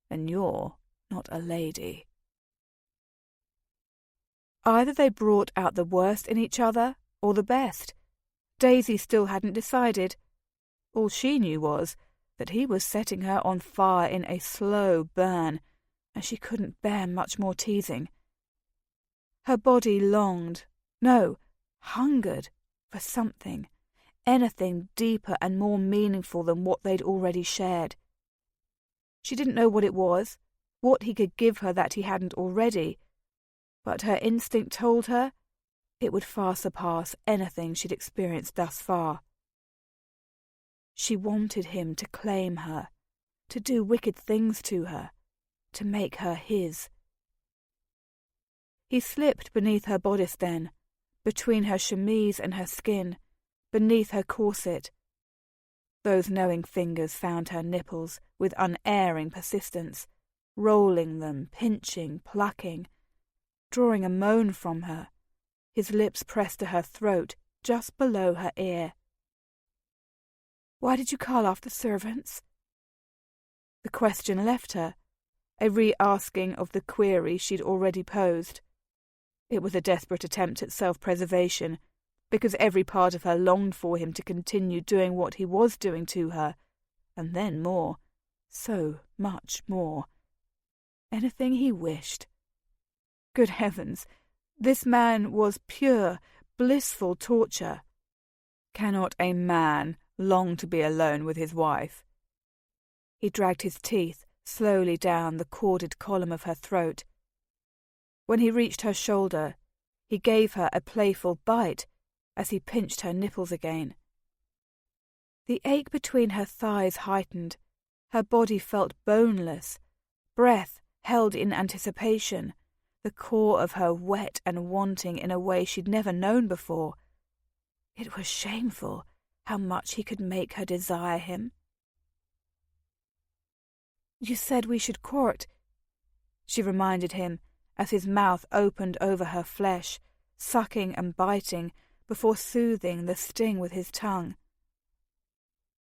Speaker 1: and you're not a lady." Either they brought out the worst in each other, or the best. Daisy still hadn't decided. All she knew was that he was setting her on fire in a slow burn, and she couldn't bear much more teasing. Her body longed, no, hungered, for something, anything deeper and more meaningful than what they'd already shared. She didn't know what it was, what he could give her that he hadn't already, but her instinct told her it would far surpass anything she'd experienced thus far. She wanted him to claim her, to do wicked things to her, to make her his. He slipped beneath her bodice then, between her chemise and her skin, beneath her corset. Those knowing fingers found her nipples with unerring persistence, rolling them, pinching, plucking, drawing a moan from her. His lips pressed to her throat, just below her ear. "Why did you call off the servants?" The question left her, a re-asking of the query she'd already posed. It was a desperate attempt at self-preservation, because every part of her longed for him to continue doing what he was doing to her, and then more, so much more. Anything he wished. Good heavens, this man was pure, blissful torture. Cannot a man long to be alone with his wife? He dragged his teeth slowly down the corded column of her throat. When he reached her shoulder, he gave her a playful bite as he pinched her nipples again. The ache between her thighs heightened. Her body felt boneless, breath held in anticipation, the core of her wet and wanting in a way she'd never known before. It was shameful how much he could make her desire him. "You said we should court," she reminded him, as his mouth opened over her flesh, sucking and biting, before soothing the sting with his tongue.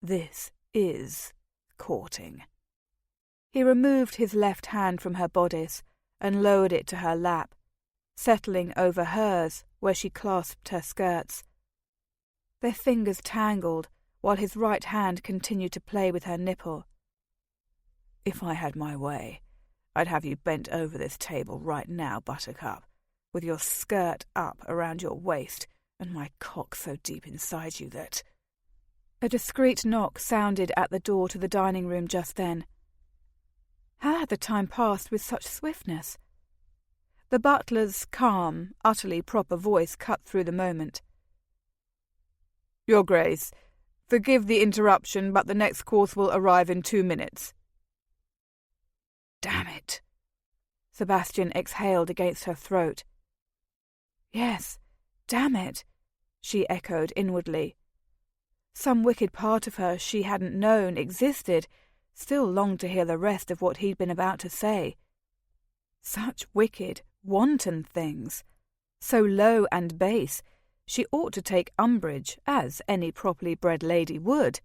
Speaker 1: "This is courting." He removed his left hand from her bodice and lowered it to her lap, settling over hers where she clasped her skirts. Their fingers tangled while his right hand continued to play with her nipple. "If I had my way, I'd have you bent over this table right now, Buttercup, with your skirt up around your waist
Speaker 2: and my cock so deep inside you that—"
Speaker 1: A discreet knock sounded at the door to the dining room just then. How had the time passed with such swiftness? The butler's calm, utterly proper voice cut through the moment.
Speaker 2: "Your Grace, forgive the interruption, but the next course will arrive in 2 minutes."
Speaker 1: Damn it! Sebastian exhaled against her throat. Yes, damn it, she echoed inwardly. Some wicked part of her she hadn't known existed still longed to hear the rest of what he'd been about to say. Such wicked, wanton things, so low and base, she ought to take umbrage, as any properly bred lady would.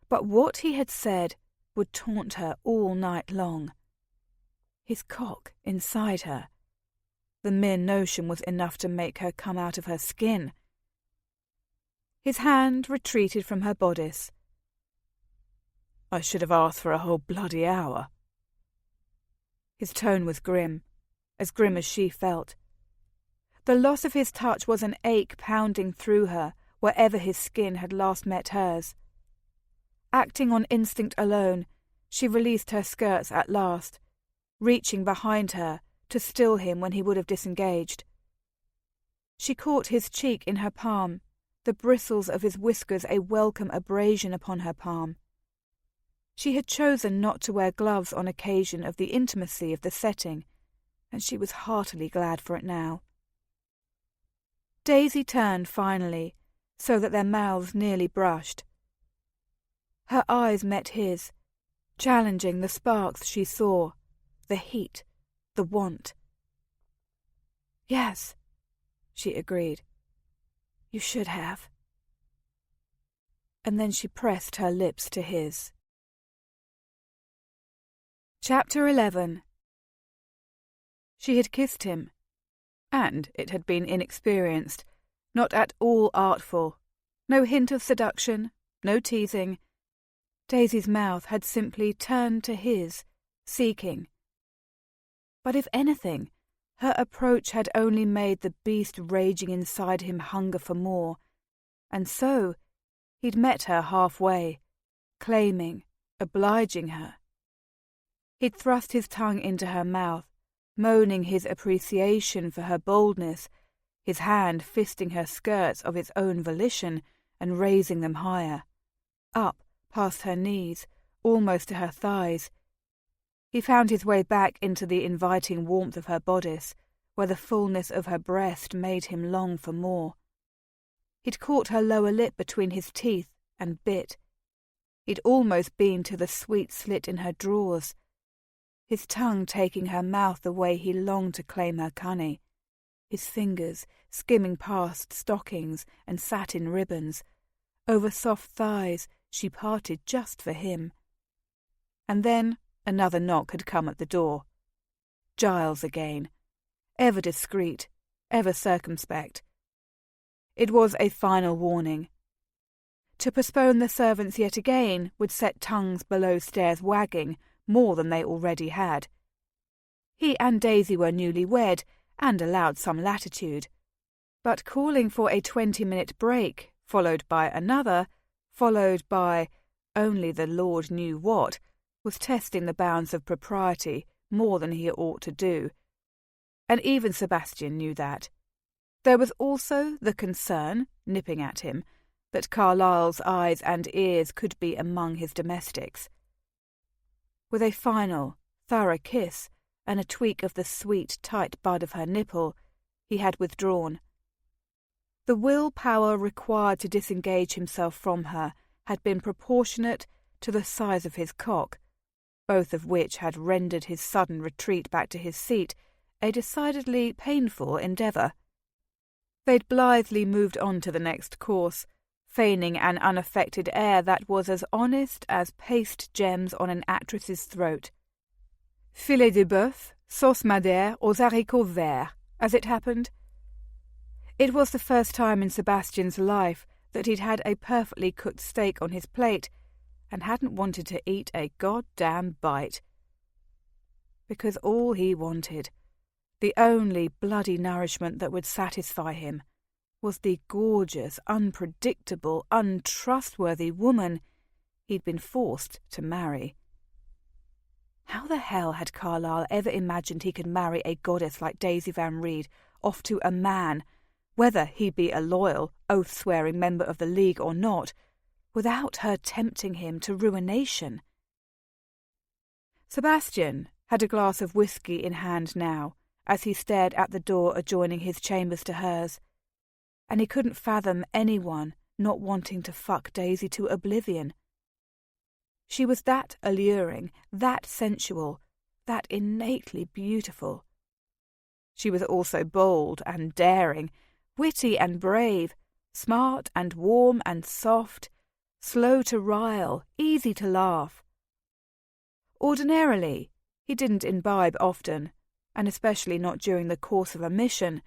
Speaker 1: But what he had said would taunt her all night long. His cock inside her. The mere notion was enough to make her come out of her skin. His hand retreated from her bodice.
Speaker 2: "I should have asked for a whole bloody hour."
Speaker 1: His tone was grim as she felt. The loss of his touch was an ache pounding through her wherever his skin had last met hers. Acting on instinct alone, she released her skirts at last, reaching behind her to still him when he would have disengaged. She caught his cheek in her palm, the bristles of his whiskers a welcome abrasion upon her palm. She had chosen not to wear gloves on occasion of the intimacy of the setting, and she was heartily glad for it now. Daisy turned finally, so that their mouths nearly brushed. Her eyes met his, challenging the sparks she saw, the heat, the want. "Yes," she agreed. "You should have." And then she pressed her lips to his. Chapter 11. She had kissed him, and it had been inexperienced, not at all artful, no hint of seduction, no teasing. Daisy's mouth had simply turned to his, seeking. But if anything, her approach had only made the beast raging inside him hunger for more, and so he'd met her halfway, claiming, obliging her. He'd thrust his tongue into her mouth, moaning his appreciation for her boldness, his hand fisting her skirts of its own volition and raising them higher, up past her knees, almost to her thighs. He found his way back into the inviting warmth of her bodice, where the fullness of her breast made him long for more. He'd caught her lower lip between his teeth and bit. He'd almost been to the sweet slit in her drawers, his tongue taking her mouth the way he longed to claim her cunny, his fingers skimming past stockings and satin ribbons, over soft thighs she parted just for him. And then another knock had come at the door. Giles again, ever discreet, ever circumspect. It was a final warning. To postpone the servants yet again would set tongues below stairs wagging more than they already had. He and Daisy were newly wed and allowed some latitude, but calling for a 20-minute break, followed by another, followed by only the Lord knew what, was testing the bounds of propriety more than he ought to do. And even Sebastian knew that. There was also the concern, nipping at him, that Carlyle's eyes and ears could be among his domestics. With a final, thorough kiss and a tweak of the sweet, tight bud of her nipple, he had withdrawn. The will-power required to disengage himself from her had been proportionate to the size of his cock, both of which had rendered his sudden retreat back to his seat a decidedly painful endeavour. They'd blithely moved on to the next course, feigning an unaffected air that was as honest as paste gems on an actress's throat. Filet de bœuf, sauce madère aux haricots verts, as it happened. It was the first time in Sebastian's life that he'd had a perfectly cooked steak on his plate and hadn't wanted to eat a goddamn bite. Because all he wanted, the only bloody nourishment that would satisfy him, was the gorgeous, unpredictable, untrustworthy woman he'd been forced to marry. How the hell had Carlyle ever imagined he could marry a goddess like Daisy Van Reed off to a man, whether he be a loyal, oath-swearing member of the League or not, without her tempting him to ruination? Sebastian had a glass of whiskey in hand now, as he stared at the door adjoining his chambers to hers, and he couldn't fathom anyone not wanting to fuck Daisy to oblivion. She was that alluring, that sensual, that innately beautiful. She was also bold and daring, witty and brave, smart and warm and soft, slow to rile, easy to laugh. Ordinarily, he didn't imbibe often, and especially not during the course of a mission,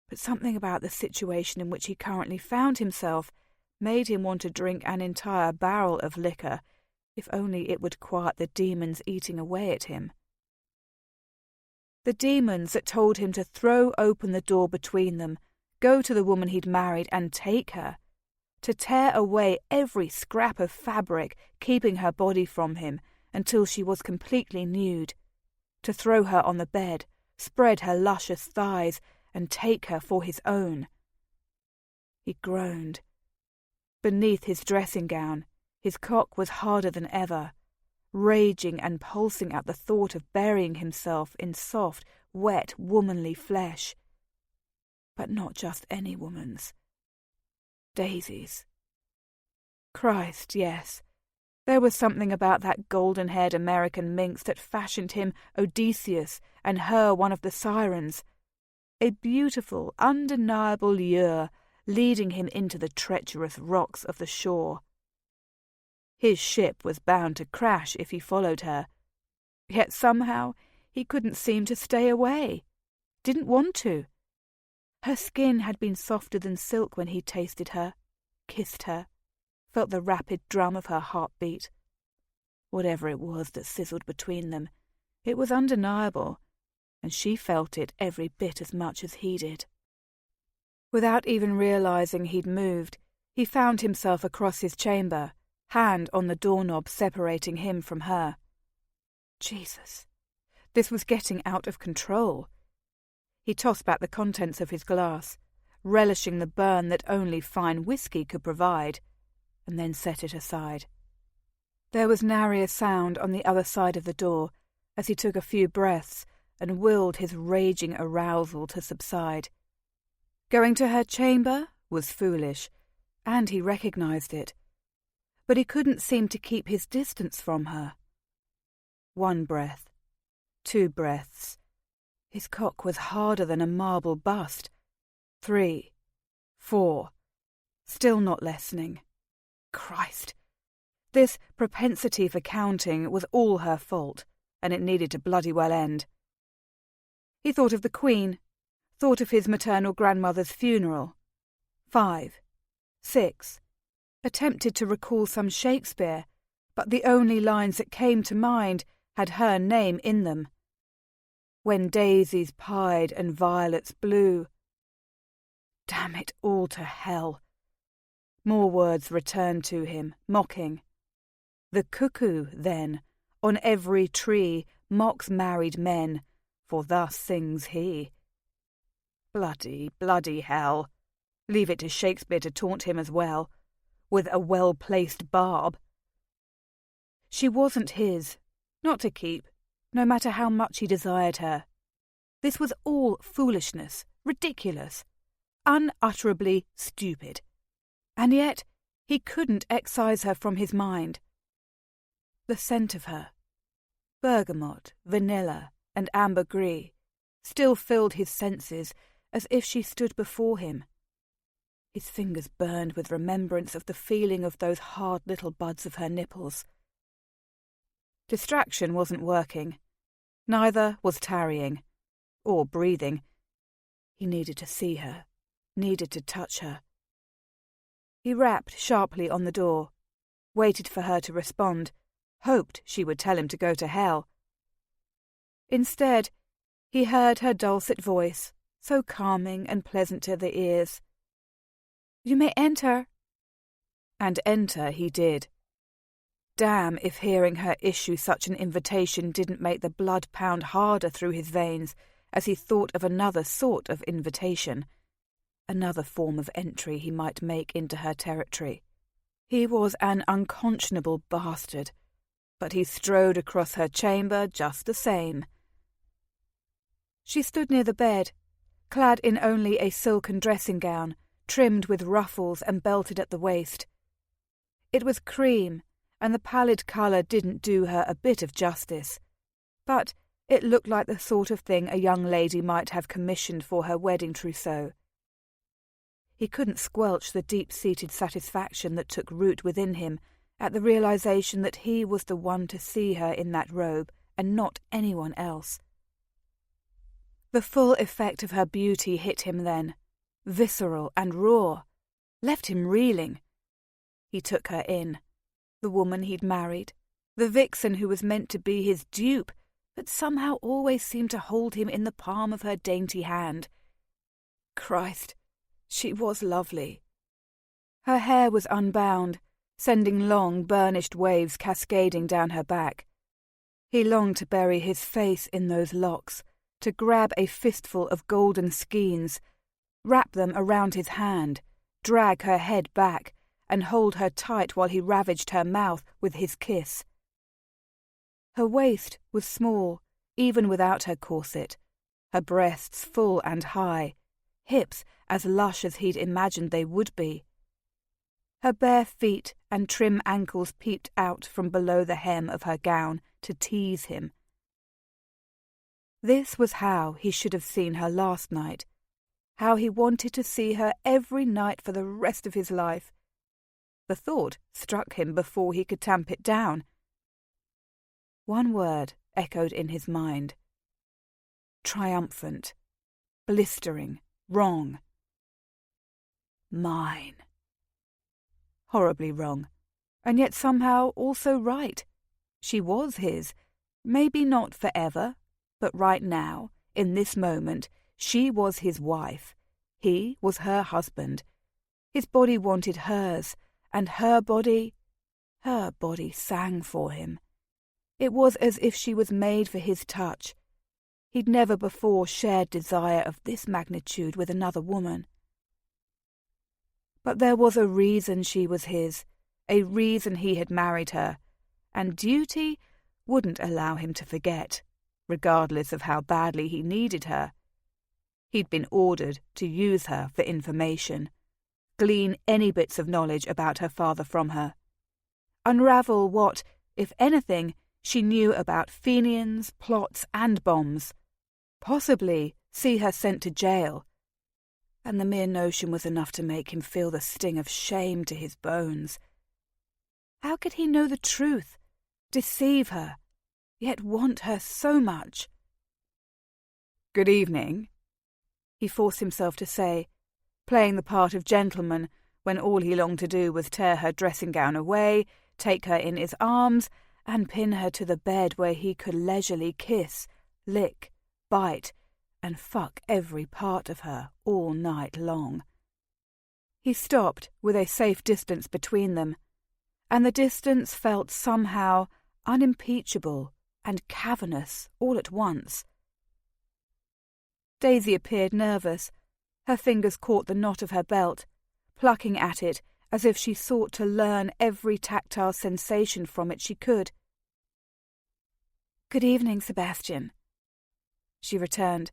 Speaker 1: but something about the situation in which he currently found himself made him want to drink an entire barrel of liquor, if only it would quiet the demons eating away at him. The demons that told him to throw open the door between them, go to the woman he'd married and take her, to tear away every scrap of fabric keeping her body from him until she was completely nude, to throw her on the bed, spread her luscious thighs, and take her for his own. He groaned. Beneath his dressing gown, his cock was harder than ever, raging and pulsing at the thought of burying himself in soft, wet, womanly flesh. But not just any woman's. Daisy's. Christ, yes. There was something about that golden-haired American minx that fashioned him Odysseus and her one of the sirens. A beautiful, undeniable lure leading him into the treacherous rocks of the shore. His ship was bound to crash if he followed her, yet somehow he couldn't seem to stay away. Didn't want to. Her skin had been softer than silk when he tasted her, kissed her, felt the rapid drum of her heartbeat. Whatever it was that sizzled between them, it was undeniable, and she felt it every bit as much as he did. Without even realizing he'd moved, he found himself across his chamber, hand on the doorknob separating him from her. Jesus, this was getting out of control. He tossed back the contents of his glass, relishing the burn that only fine whiskey could provide, and then set it aside. There was nary a sound on the other side of the door as he took a few breaths and willed his raging arousal to subside. Going to her chamber was foolish, and he recognized it, but he couldn't seem to keep his distance from her. 1 breath, 2 breaths. His cock was harder than a marble bust. 3, 4. Still not lessening. Christ! This propensity for counting was all her fault, and it needed to bloody well end. He thought of the Queen, thought of his maternal grandmother's funeral. 5, 6. Attempted to recall some Shakespeare, but the only lines that came to mind had her name in them. When daisies pied and violets blew. Damn it all to hell. More words returned to him, mocking. The cuckoo, then, on every tree mocks married men, for thus sings he. Bloody, bloody hell. Leave it to Shakespeare to taunt him as well, with a well-placed barb. She wasn't his, not to keep, no matter how much he desired her. This was all foolishness, ridiculous, unutterably stupid. And yet he couldn't excise her from his mind. The scent of her, bergamot, vanilla, and ambergris, still filled his senses as if she stood before him. His fingers burned with remembrance of the feeling of those hard little buds of her nipples. Distraction wasn't working. Neither was tarrying, or breathing. He needed to see her, needed to touch her. He rapped sharply on the door, waited for her to respond, hoped she would tell him to go to hell. Instead, he heard her dulcet voice, so calming and pleasant to the ears, You may enter.
Speaker 2: And enter he did. Damn if hearing her issue such an invitation didn't make the blood pound harder through his veins as he thought of another sort of invitation, another form of entry he might make into her territory. He was an unconscionable bastard, but he strode across her chamber just the same. She stood near the bed, clad in only a silken dressing gown, trimmed with ruffles and belted at the waist. It was cream, and the pallid colour didn't do her a bit of justice, but it looked like the sort of thing a young lady might have commissioned for her wedding trousseau. He couldn't squelch the deep-seated satisfaction that took root within him at the realization that he was the one to see her in that robe and not anyone else. The full effect of her beauty hit him then, visceral and raw, left him reeling. He took her in, the woman he'd married, the vixen who was meant to be his dupe, but somehow always seemed to hold him in the palm of her dainty hand. Christ, she was lovely. Her hair was unbound, sending long, burnished waves cascading down her back. He longed to bury his face in those locks, to grab a fistful of golden skeins, wrap them around his hand, drag her head back, and hold her tight while he ravaged her mouth with his kiss. Her waist was small, even without her corset, her breasts full and high, hips as lush as he'd imagined they would be. Her bare feet and trim ankles peeped out from below the hem of her gown to tease him. This was how he should have seen her last night, how he wanted to see her every night for the rest of his life. The thought struck him before he could tamp it down. One word echoed in his mind. Triumphant, blistering, wrong. Mine. Horribly wrong, and yet somehow also right. She was his, maybe not forever, but right now, in this moment, she was his wife. He was her husband. His body wanted hers, and her body sang for him. It was as if she was made for his touch. He'd never before shared desire of this magnitude with another woman. But there was a reason she was his, a reason he had married her, and duty wouldn't allow him to forget, regardless of how badly he needed her. He'd been ordered to use her for information, glean any bits of knowledge about her father from her, unravel what, if anything, she knew about Fenians, plots, and bombs, possibly see her sent to jail, and the mere notion was enough to make him feel the sting of shame to his bones. How could he know the truth, deceive her, yet want her so much? "Good evening," he forced himself to say, playing the part of gentleman when all he longed to do was tear her dressing gown away, take her in his arms, and pin her to the bed where he could leisurely kiss, lick, bite, and fuck every part of her all night long. He stopped with a safe distance between them, and the distance felt somehow unimpeachable and cavernous all at once. Daisy appeared nervous. Her fingers caught the knot of her belt, plucking at it as if she sought to learn every tactile sensation from it she could. "Good evening, Sebastian," she returned,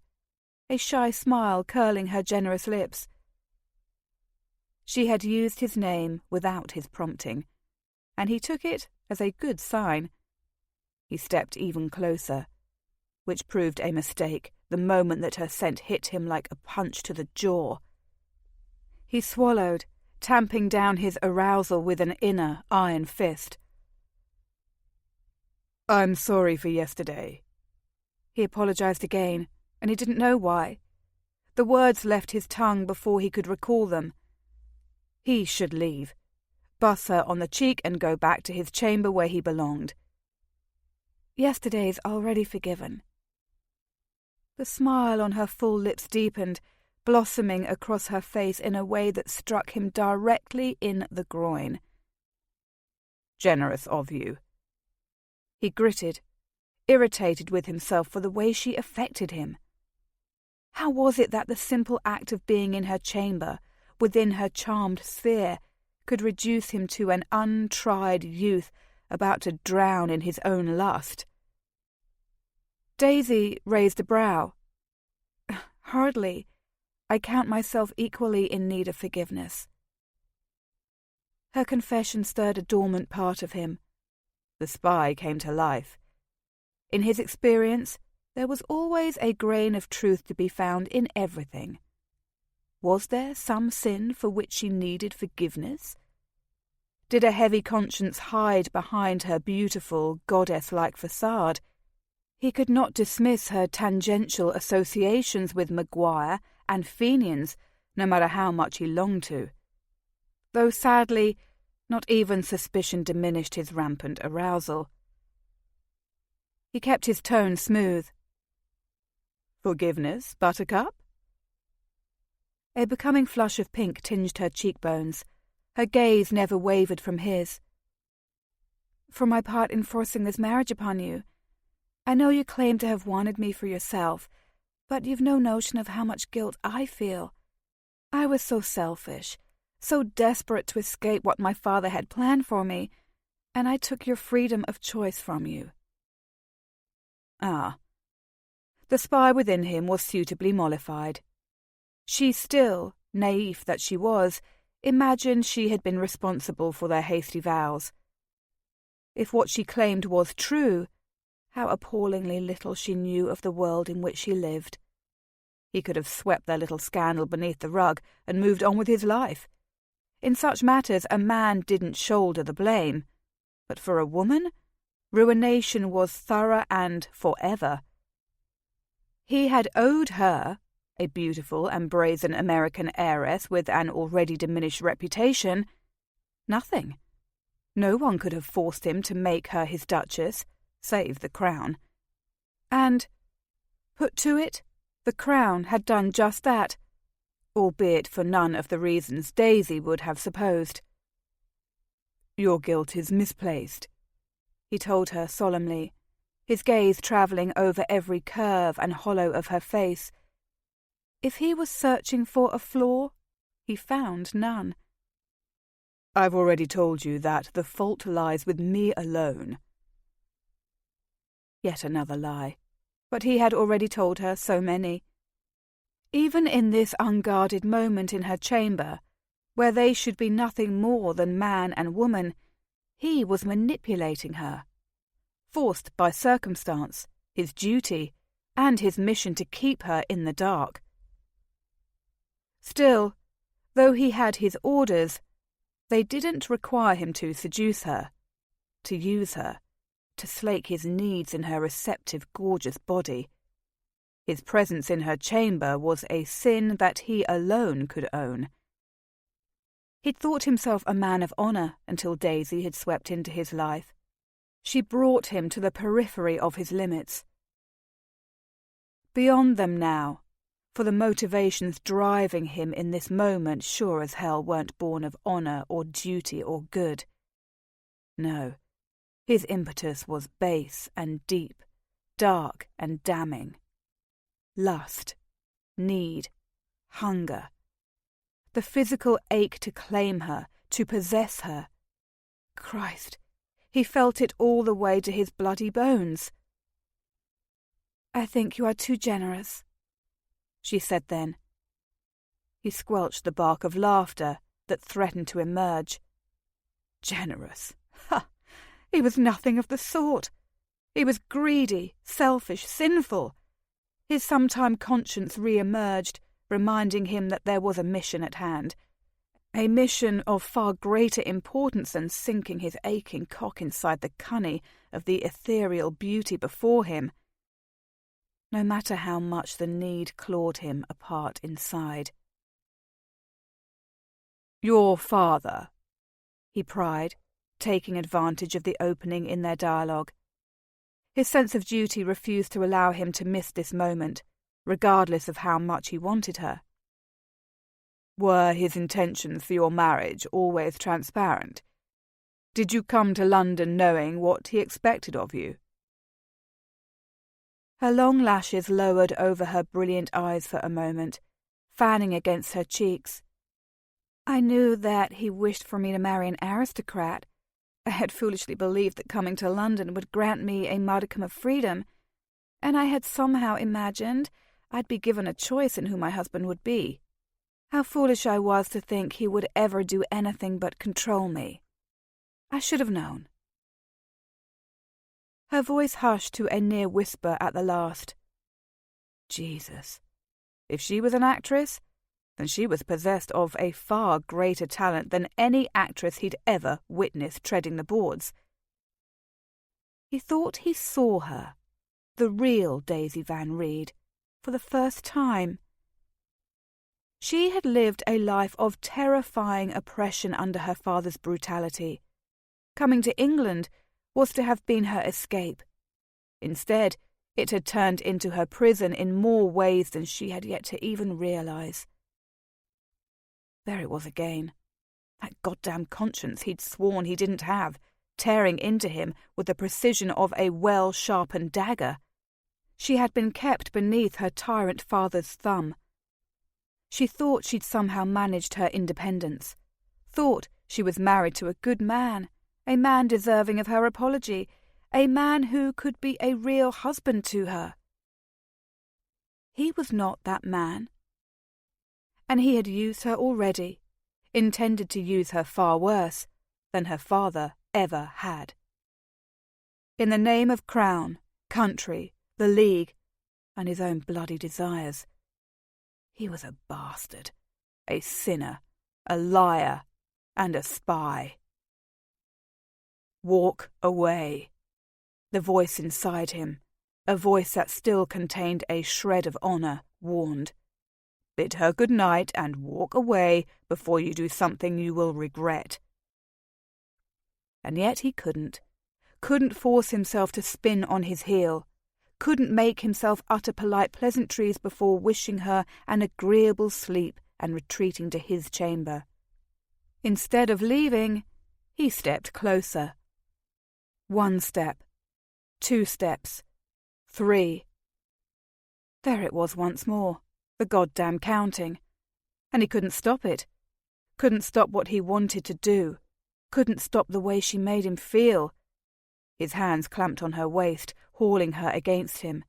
Speaker 2: a shy smile curling her generous lips. She had used his name without his prompting, and he took it as a good sign. He stepped even closer, which proved a mistake the moment that her scent hit him like a punch to the jaw. He swallowed, tamping down his arousal with an inner iron fist. "I'm sorry for yesterday." He apologized again, and he didn't know why. The words left his tongue before he could recall them. He should leave, buss her on the cheek and go back to his chamber where he belonged. "Yesterday's already forgiven." The smile on her full lips deepened,
Speaker 1: blossoming across her face in a way that struck him directly in the groin.
Speaker 2: "Generous of you."
Speaker 1: He gritted, irritated with himself for the way she affected him. How was it that the simple act of being in her chamber, within her charmed sphere, could reduce him to an untried youth about to drown in his own lust? Daisy raised a brow. "Hardly. I count myself equally in need of forgiveness." Her confession stirred a dormant part of him. The spy came to life. In his experience, there was always a grain of truth to be found in everything. Was there some sin for which she needed forgiveness? Did a heavy conscience hide behind her beautiful, goddess-like facade? He could not dismiss her tangential associations with Maguire and Fenians, no matter how much he longed to. Though sadly, not even suspicion diminished his rampant arousal. He kept his tone smooth. "Forgiveness, Buttercup?" A becoming flush of pink tinged her cheekbones. Her gaze never wavered from his. "For my part in forcing this marriage upon you. I know you claim to have wanted me for yourself, but you've no notion of how much guilt I feel. I was so selfish, so desperate to escape what my father had planned for me, and I took your freedom of choice from you." Ah. The spy within him was suitably mollified. She still, naïve that she was, imagined she had been responsible for their hasty vows. If what she claimed was true, how appallingly little she knew of the world in which she lived. He could have swept their little scandal beneath the rug and moved on with his life. In such matters a man didn't shoulder the blame. But for a woman, ruination was thorough and forever. He had owed her, a beautiful and brazen American heiress with an already diminished reputation, nothing. No one could have forced him to make her his duchess, save the crown. And, put to it, the crown had done just that, albeit for none of the reasons Daisy would have supposed. "Your guilt is misplaced," he told her solemnly, his gaze travelling over every curve and hollow of her face. If he was searching for a flaw, he found none. "I've already told you that the fault lies with me alone." Yet another lie, but he had already told her so many. Even in this unguarded moment in her chamber, where they should be nothing more than man and woman, he was manipulating her, forced by circumstance, his duty, and his mission to keep her in the dark. Still, though he had his orders, they didn't require him to seduce her, to use her, to slake his needs in her receptive, gorgeous body. His presence in her chamber was a sin that he alone could own. He'd thought himself a man of honour until Daisy had swept into his life. She brought him to the periphery of his limits. Beyond them now, for the motivations driving him in this moment sure as hell weren't born of honour or duty or good. No, his impetus was base and deep, dark and damning. Lust, need, hunger. The physical ache to claim her, to possess her. Christ, he felt it all the way to his bloody bones. "I think you are too generous," she said then. He squelched the bark of laughter that threatened to emerge. Generous? Ha! He was nothing of the sort. He was greedy, selfish, sinful. His sometime conscience re-emerged, reminding him that there was a mission at hand. A mission of far greater importance than sinking his aching cock inside the cunny of the ethereal beauty before him. No matter how much the need clawed him apart inside. "Your father," he pried, taking advantage of the opening in their dialogue. His sense of duty refused to allow him to miss this moment, regardless of how much he wanted her.
Speaker 2: Were his intentions for your marriage always transparent? Did you come to London knowing what he expected of you?"
Speaker 1: Her long lashes lowered over her brilliant eyes for a moment, fanning against her cheeks. "I knew that he wished for me to marry an aristocrat. I had foolishly believed that coming to London would grant me a modicum of freedom, and I had somehow imagined I'd be given a choice in who my husband would be. How foolish I was to think he would ever do anything but control me. I should have known." Her voice hushed to a near whisper at the last. Jesus. If she was an actress, then she was possessed of a far greater talent than any actress he'd ever witnessed treading the boards. He thought he saw her, the real Daisy Van Reed, for the first time. She had lived a life of terrifying oppression under her father's brutality. Coming to England was to have been her escape. Instead, it had turned into her prison in more ways than she had yet to even realize. There it was again. That goddamn conscience he'd sworn he didn't have, tearing into him with the precision of a well-sharpened dagger. She had been kept beneath her tyrant father's thumb. She thought she'd somehow managed her independence, thought she was married to a good man, a man deserving of her apology, a man who could be a real husband to her. He was not that man. And he had used her already, intended to use her far worse than her father ever had. In the name of crown, country, the League, and his own bloody desires, he was a bastard, a sinner, a liar, and a spy. Walk away. The voice inside him, a voice that still contained a shred of honour, warned. Bid her good night and walk away before you do something you will regret. And yet he couldn't force himself to spin on his heel, couldn't make himself utter polite pleasantries before wishing her an agreeable sleep and retreating to his chamber. Instead of leaving, he stepped closer. 1 step, 2 steps, 3. There it was once more, the goddamn counting. And he couldn't stop it. Couldn't stop what he wanted to do. Couldn't stop the way she made him feel. His hands clamped on her waist, hauling her against him.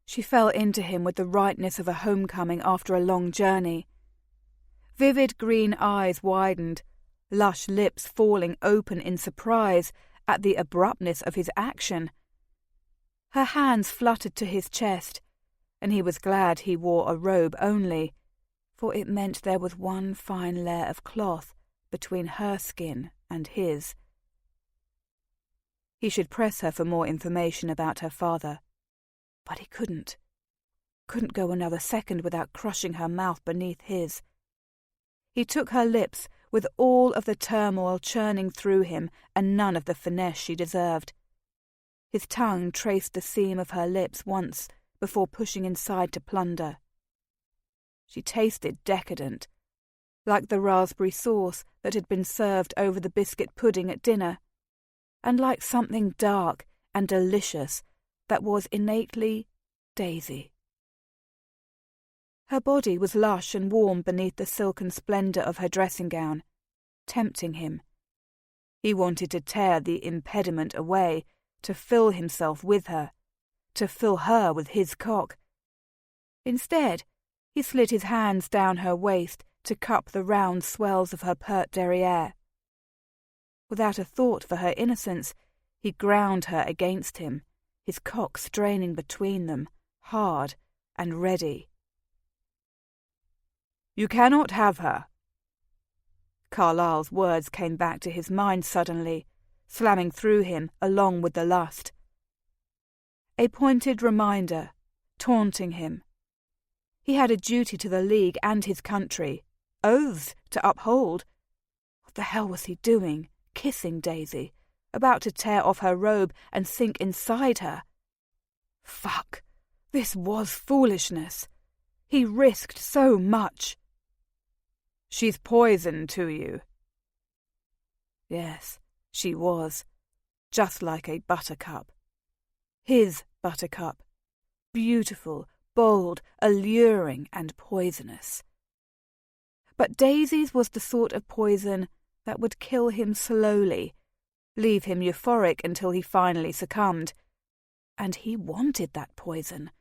Speaker 1: She fell into him with the rightness of a homecoming after a long journey. Vivid green eyes widened, lush lips falling open in surprise at the abruptness of his action. Her hands fluttered to his chest, and he was glad he wore a robe only, for it meant there was one fine layer of cloth between her skin and his. He should press her for more information about her father, but he couldn't go another second without crushing her mouth beneath his. He took her lips with all of the turmoil churning through him and none of the finesse she deserved. His tongue traced the seam of her lips once before pushing inside to plunder. She tasted decadent, like the raspberry sauce that had been served over the biscuit pudding at dinner, and like something dark and delicious that was innately Daisy. Her body was lush and warm beneath the silken splendour of her dressing gown, tempting him. He wanted to tear the impediment away, to fill himself with her, to fill her with his cock. Instead, he slid his hands down her waist to cup the round swells of her pert derriere. Without a thought for her innocence, he ground her against him, his cock straining between them, hard and ready. "You cannot have her." Carlyle's words came back to his mind suddenly, slamming through him along with the lust. A pointed reminder, taunting him. He had a duty to the League and his country, oaths to uphold. What the hell was he doing, kissing Daisy, about to tear off her robe and sink inside her? Fuck, this was foolishness. He risked so much.
Speaker 2: She's poison to you."
Speaker 1: Yes, she was, just like a buttercup. His buttercup. Beautiful, bold, alluring, and poisonous. But Daisy's was the sort of poison that would kill him slowly, leave him euphoric until he finally succumbed. And he wanted that poison,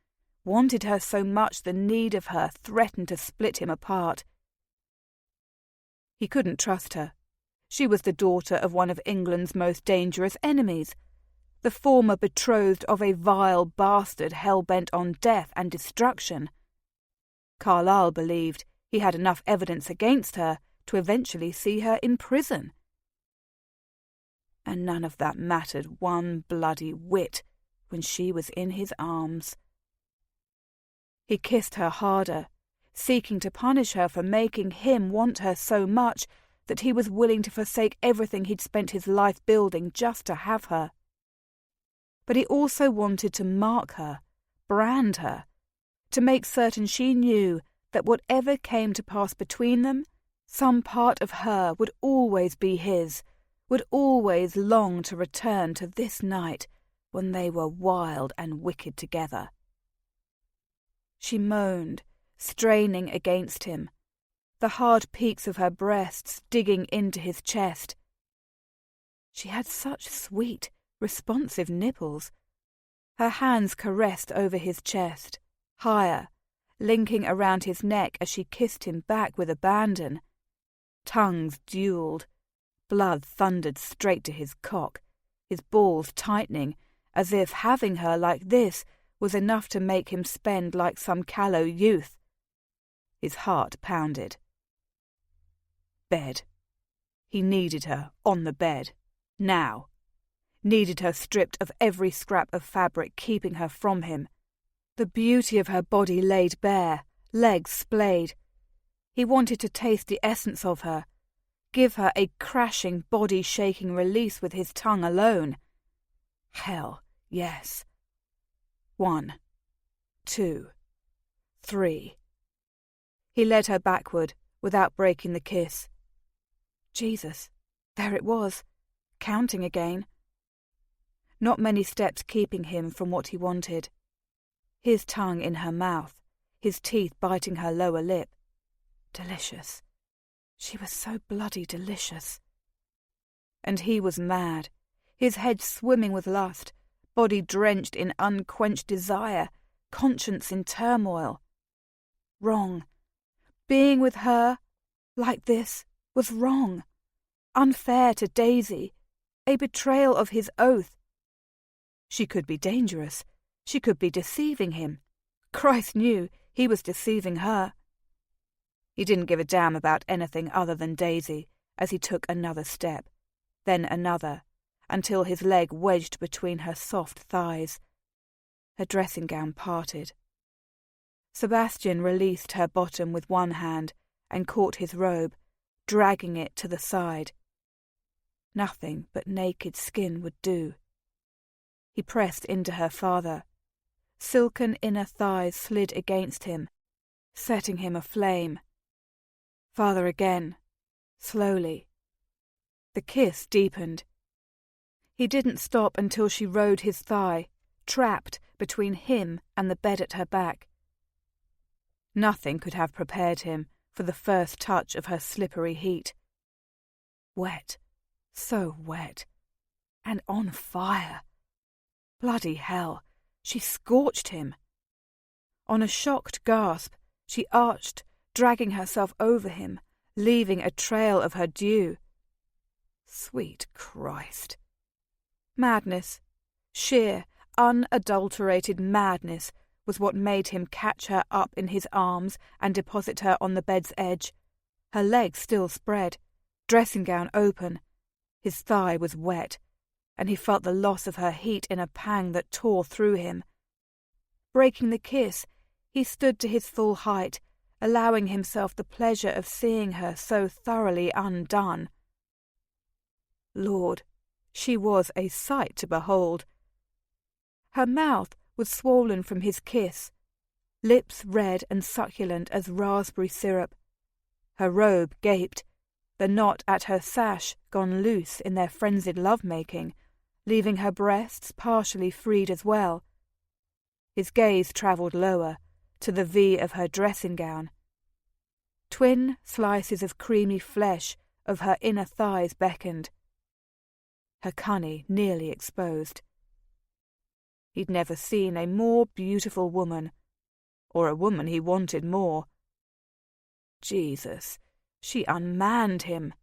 Speaker 1: wanted her so much the need of her threatened to split him apart. He couldn't trust her. She was the daughter of one of England's most dangerous enemies, the former betrothed of a vile bastard hell-bent on death and destruction. Carlyle believed he had enough evidence against her to eventually see her in prison. And none of that mattered one bloody whit when she was in his arms. He kissed her harder, seeking to punish her for making him want her so much that he was willing to forsake everything he'd spent his life building just to have her. But he also wanted to mark her, brand her, to make certain she knew that whatever came to pass between them, some part of her would always be his, would always long to return to this night when they were wild and wicked together. She moaned, straining against him, the hard peaks of her breasts digging into his chest. She had such sweet, responsive nipples. Her hands caressed over his chest, higher, linking around his neck as she kissed him back with abandon. Tongues duelled. Blood thundered straight to his cock, his balls tightening, as if having her like this was enough to make him spend like some callow youth. His heart pounded. Bed. He needed her on the bed. Now. Needed her stripped of every scrap of fabric keeping her from him. The beauty of her body laid bare, legs splayed. He wanted to taste the essence of her, give her a crashing, body-shaking release with his tongue alone. Hell, yes. 1, 2, 3. He led her backward, without breaking the kiss. Jesus, there it was, counting again. Not many steps keeping him from what he wanted. His tongue in her mouth, his teeth biting her lower lip. Delicious. She was so bloody delicious. And he was mad, his head swimming with lust, body drenched in unquenched desire, conscience in turmoil. Wrong. Being with her, like this, was wrong. Unfair to Daisy. A betrayal of his oath. She could be dangerous. She could be deceiving him. Christ knew he was deceiving her. He didn't give a damn about anything other than Daisy as he took another step, then another, until his leg wedged between her soft thighs. Her dressing gown parted. Sebastian released her bottom with one hand and caught his robe, dragging it to the side. Nothing but naked skin would do. He pressed into her farther. Silken inner thighs slid against him, setting him aflame. Farther again, slowly. The kiss deepened. He didn't stop until she rode his thigh, trapped between him and the bed at her back. Nothing could have prepared him for the first touch of her slippery heat. Wet, so wet, and on fire. Bloody hell, she scorched him. On a shocked gasp, she arched, dragging herself over him, leaving a trail of her dew. Sweet Christ. Madness, sheer, unadulterated madness, was what made him catch her up in his arms and deposit her on the bed's edge, her legs still spread, dressing gown open. His thigh was wet, and he felt the loss of her heat in a pang that tore through him. Breaking the kiss, he stood to his full height, allowing himself the pleasure of seeing her so thoroughly undone. Lord, she was a sight to behold. Her mouth was swollen from his kiss, lips red and succulent as raspberry syrup. Her robe gaped, the knot at her sash gone loose in their frenzied love-making, leaving her breasts partially freed as well. His gaze travelled lower, to the V of her dressing gown. Twin slices of creamy flesh of her inner thighs beckoned. Her cunny nearly exposed. He'd never seen a more beautiful woman, or a woman he wanted more. Jesus, she unmanned him.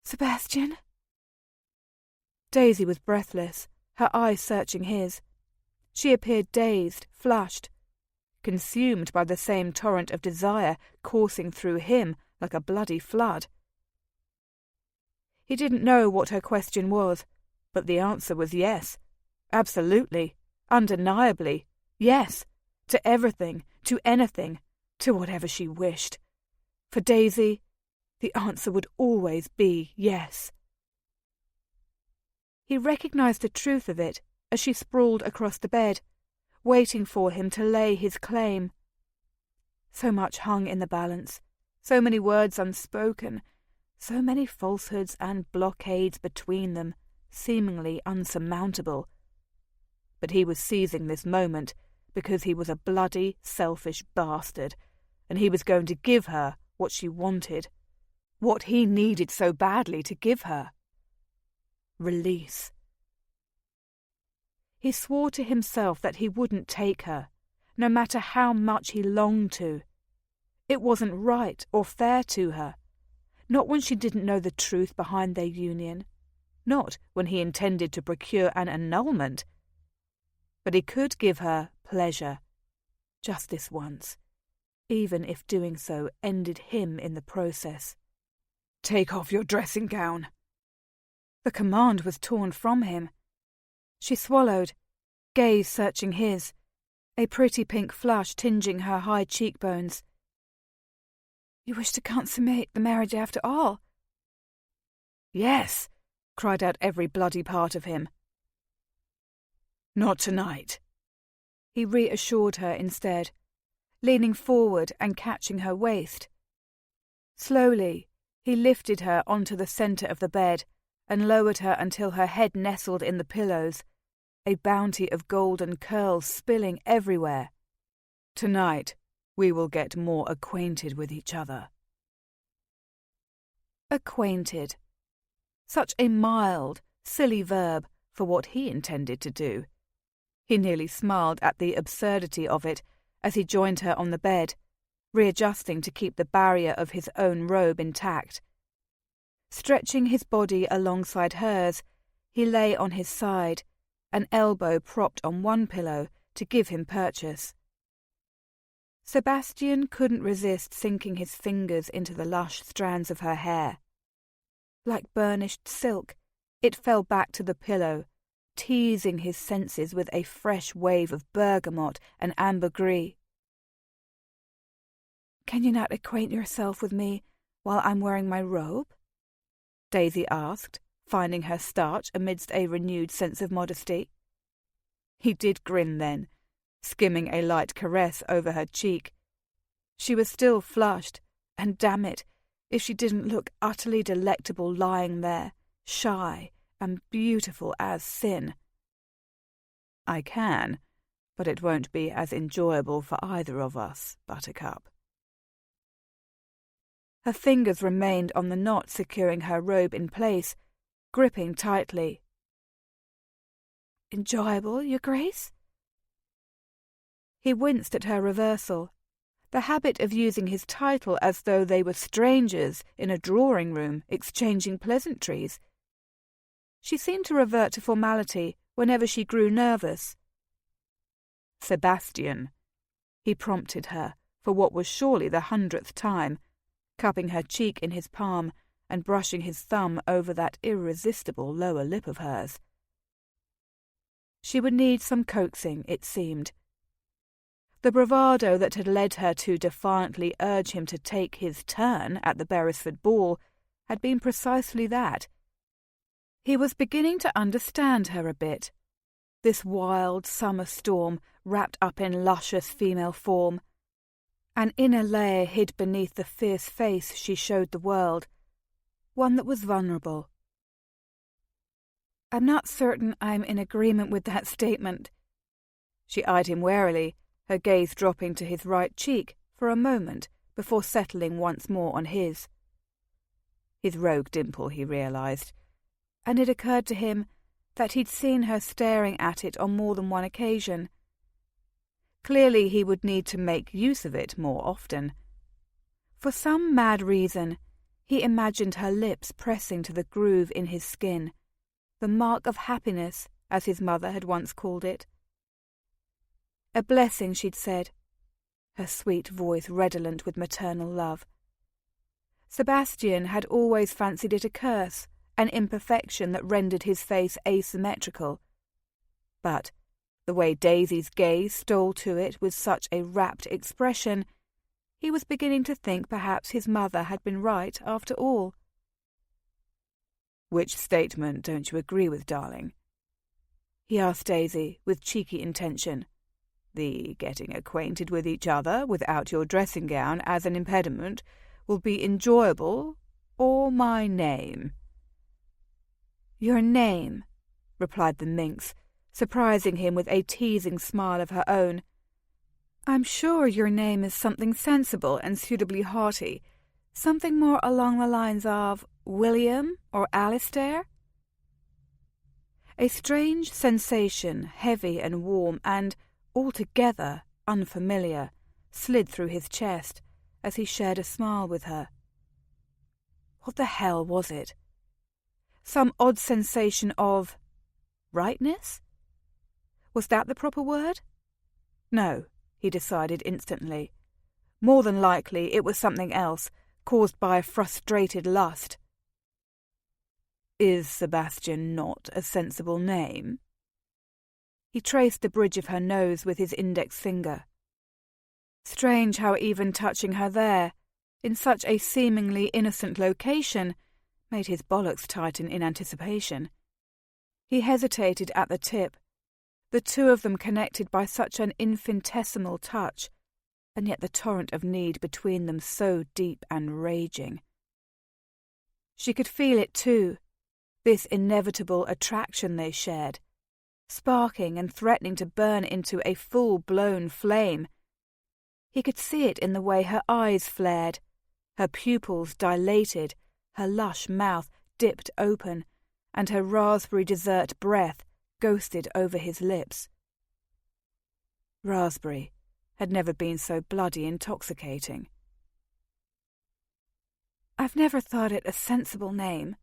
Speaker 2: Sebastian?
Speaker 1: Daisy was breathless, her eyes searching his. She appeared dazed, flushed, consumed by the same torrent of desire coursing through him like a bloody flood. He didn't know what her question was, but the answer was yes. Absolutely, undeniably, yes, to everything, to anything, to whatever she wished. For Daisy, the answer would always be yes. He recognized the truth of it as she sprawled across the bed, waiting for him to lay his claim. So much hung in the balance, so many words unspoken, so many falsehoods and blockades between them, seemingly unsurmountable. But he was seizing this moment because he was a bloody, selfish bastard, and he was going to give her what she wanted, what he needed so badly to give her. Release. He swore to himself that he wouldn't take her, no matter how much he longed to. It wasn't right or fair to her, not when she didn't know the truth behind their union, not when he intended to procure an annulment. But he could give her pleasure, just this once, even if doing so ended him in the process. "Take off your dressing gown." The command was torn from him. She swallowed, gaze searching his, a pretty pink flush tinging her high cheekbones.
Speaker 2: "You wish to consummate the marriage after all?"
Speaker 1: "Yes," cried out every bloody part of him. "Not tonight," he reassured her instead, leaning forward and catching her waist. Slowly, he lifted her onto the centre of the bed and lowered her until her head nestled in the pillows, a bounty of golden curls spilling everywhere. "Tonight, we will get more acquainted with each other." Acquainted. Such a mild, silly verb for what he intended to do. He nearly smiled at the absurdity of it as he joined her on the bed, readjusting to keep the barrier of his own robe intact. Stretching his body alongside hers, he lay on his side, an elbow propped on one pillow to give him purchase. Sebastian couldn't resist sinking his fingers into the lush strands of her hair. Like burnished silk, it fell back to the pillow, teasing his senses with a fresh wave of bergamot and ambergris.
Speaker 2: "Can you not acquaint yourself with me while I'm wearing my robe?"
Speaker 1: Daisy asked, finding her starch amidst a renewed sense of modesty. He did grin then, skimming a light caress over her cheek. She was still flushed, and damn it, if she didn't look utterly delectable lying there, shy and beautiful as sin. "I can, but it won't be as enjoyable for either of us, Buttercup." Her fingers remained on the knot securing her robe in place, gripping tightly.
Speaker 2: "Enjoyable, Your Grace?"
Speaker 1: He winced at her reversal, the habit of using his title as though they were strangers in a drawing-room exchanging pleasantries. She seemed to revert to formality whenever she grew nervous. "Sebastian," he prompted her for what was surely the 100th time, cupping her cheek in his palm and brushing his thumb over that irresistible lower lip of hers. She would need some coaxing, it seemed. The bravado that had led her to defiantly urge him to take his turn at the Beresford ball had been precisely that. He was beginning to understand her a bit, this wild summer storm wrapped up in luscious female form, An inner layer hid beneath the fierce face she showed the world, one that was vulnerable. "I'm not certain I'm in agreement with that statement." She eyed him warily, her gaze dropping to his right cheek for a moment before settling once more on his. His rogue dimple, he realized, and it occurred to him that he'd seen her staring at it on more than one occasion. Clearly he would need to make use of it more often. For some mad reason, he imagined her lips pressing to the groove in his skin, the mark of happiness, as his mother had once called it. A blessing, she'd said, her sweet voice redolent with maternal love. Sebastian had always fancied it a curse, an imperfection that rendered his face asymmetrical. But the way Daisy's gaze stole to it with such a rapt expression, he was beginning to think perhaps his mother had been right after all.
Speaker 2: "Which statement don't you agree with, darling?"
Speaker 1: he asked Daisy with cheeky intention.
Speaker 2: "The getting acquainted with each other without your dressing gown as an impediment will be enjoyable, or my name?"
Speaker 1: "Your name," replied the minx, surprising him with a teasing smile of her own. "I'm sure your name is something sensible and suitably haughty, something more along the lines of William or Alistair?" A strange sensation, heavy and warm and altogether unfamiliar, slid through his chest as he shared a smile with her. What the hell was it? Some odd sensation of rightness? Was that the proper word? No, he decided instantly. More than likely it was something else, caused by frustrated lust.
Speaker 2: "Is Sebastian not a sensible name?"
Speaker 1: He traced the bridge of her nose with his index finger. Strange how even touching her there, in such a seemingly innocent location, made his bollocks tighten in anticipation. He hesitated at the tip, the two of them connected by such an infinitesimal touch, and yet the torrent of need between them so deep and raging. She could feel it too, this inevitable attraction they shared, sparking and threatening to burn into a full-blown flame. He could see it in the way her eyes flared, her pupils dilated, her lush mouth dipped open, and her raspberry dessert breath ghosted over his lips. Raspberry had never been so bloody intoxicating. "I've never thought it a sensible name,"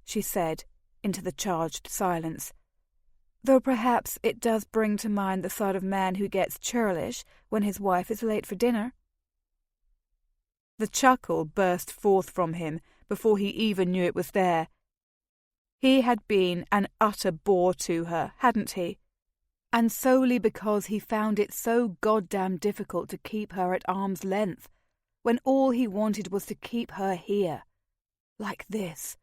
Speaker 1: she said into the charged silence, "though perhaps it does bring to mind the sort of man who gets churlish when his wife is late for dinner." The chuckle burst forth from him before he even knew it was there. He had been an utter bore to her, hadn't he? And solely because he found it so goddamn difficult to keep her at arm's length, when all he wanted was to keep her here, like this,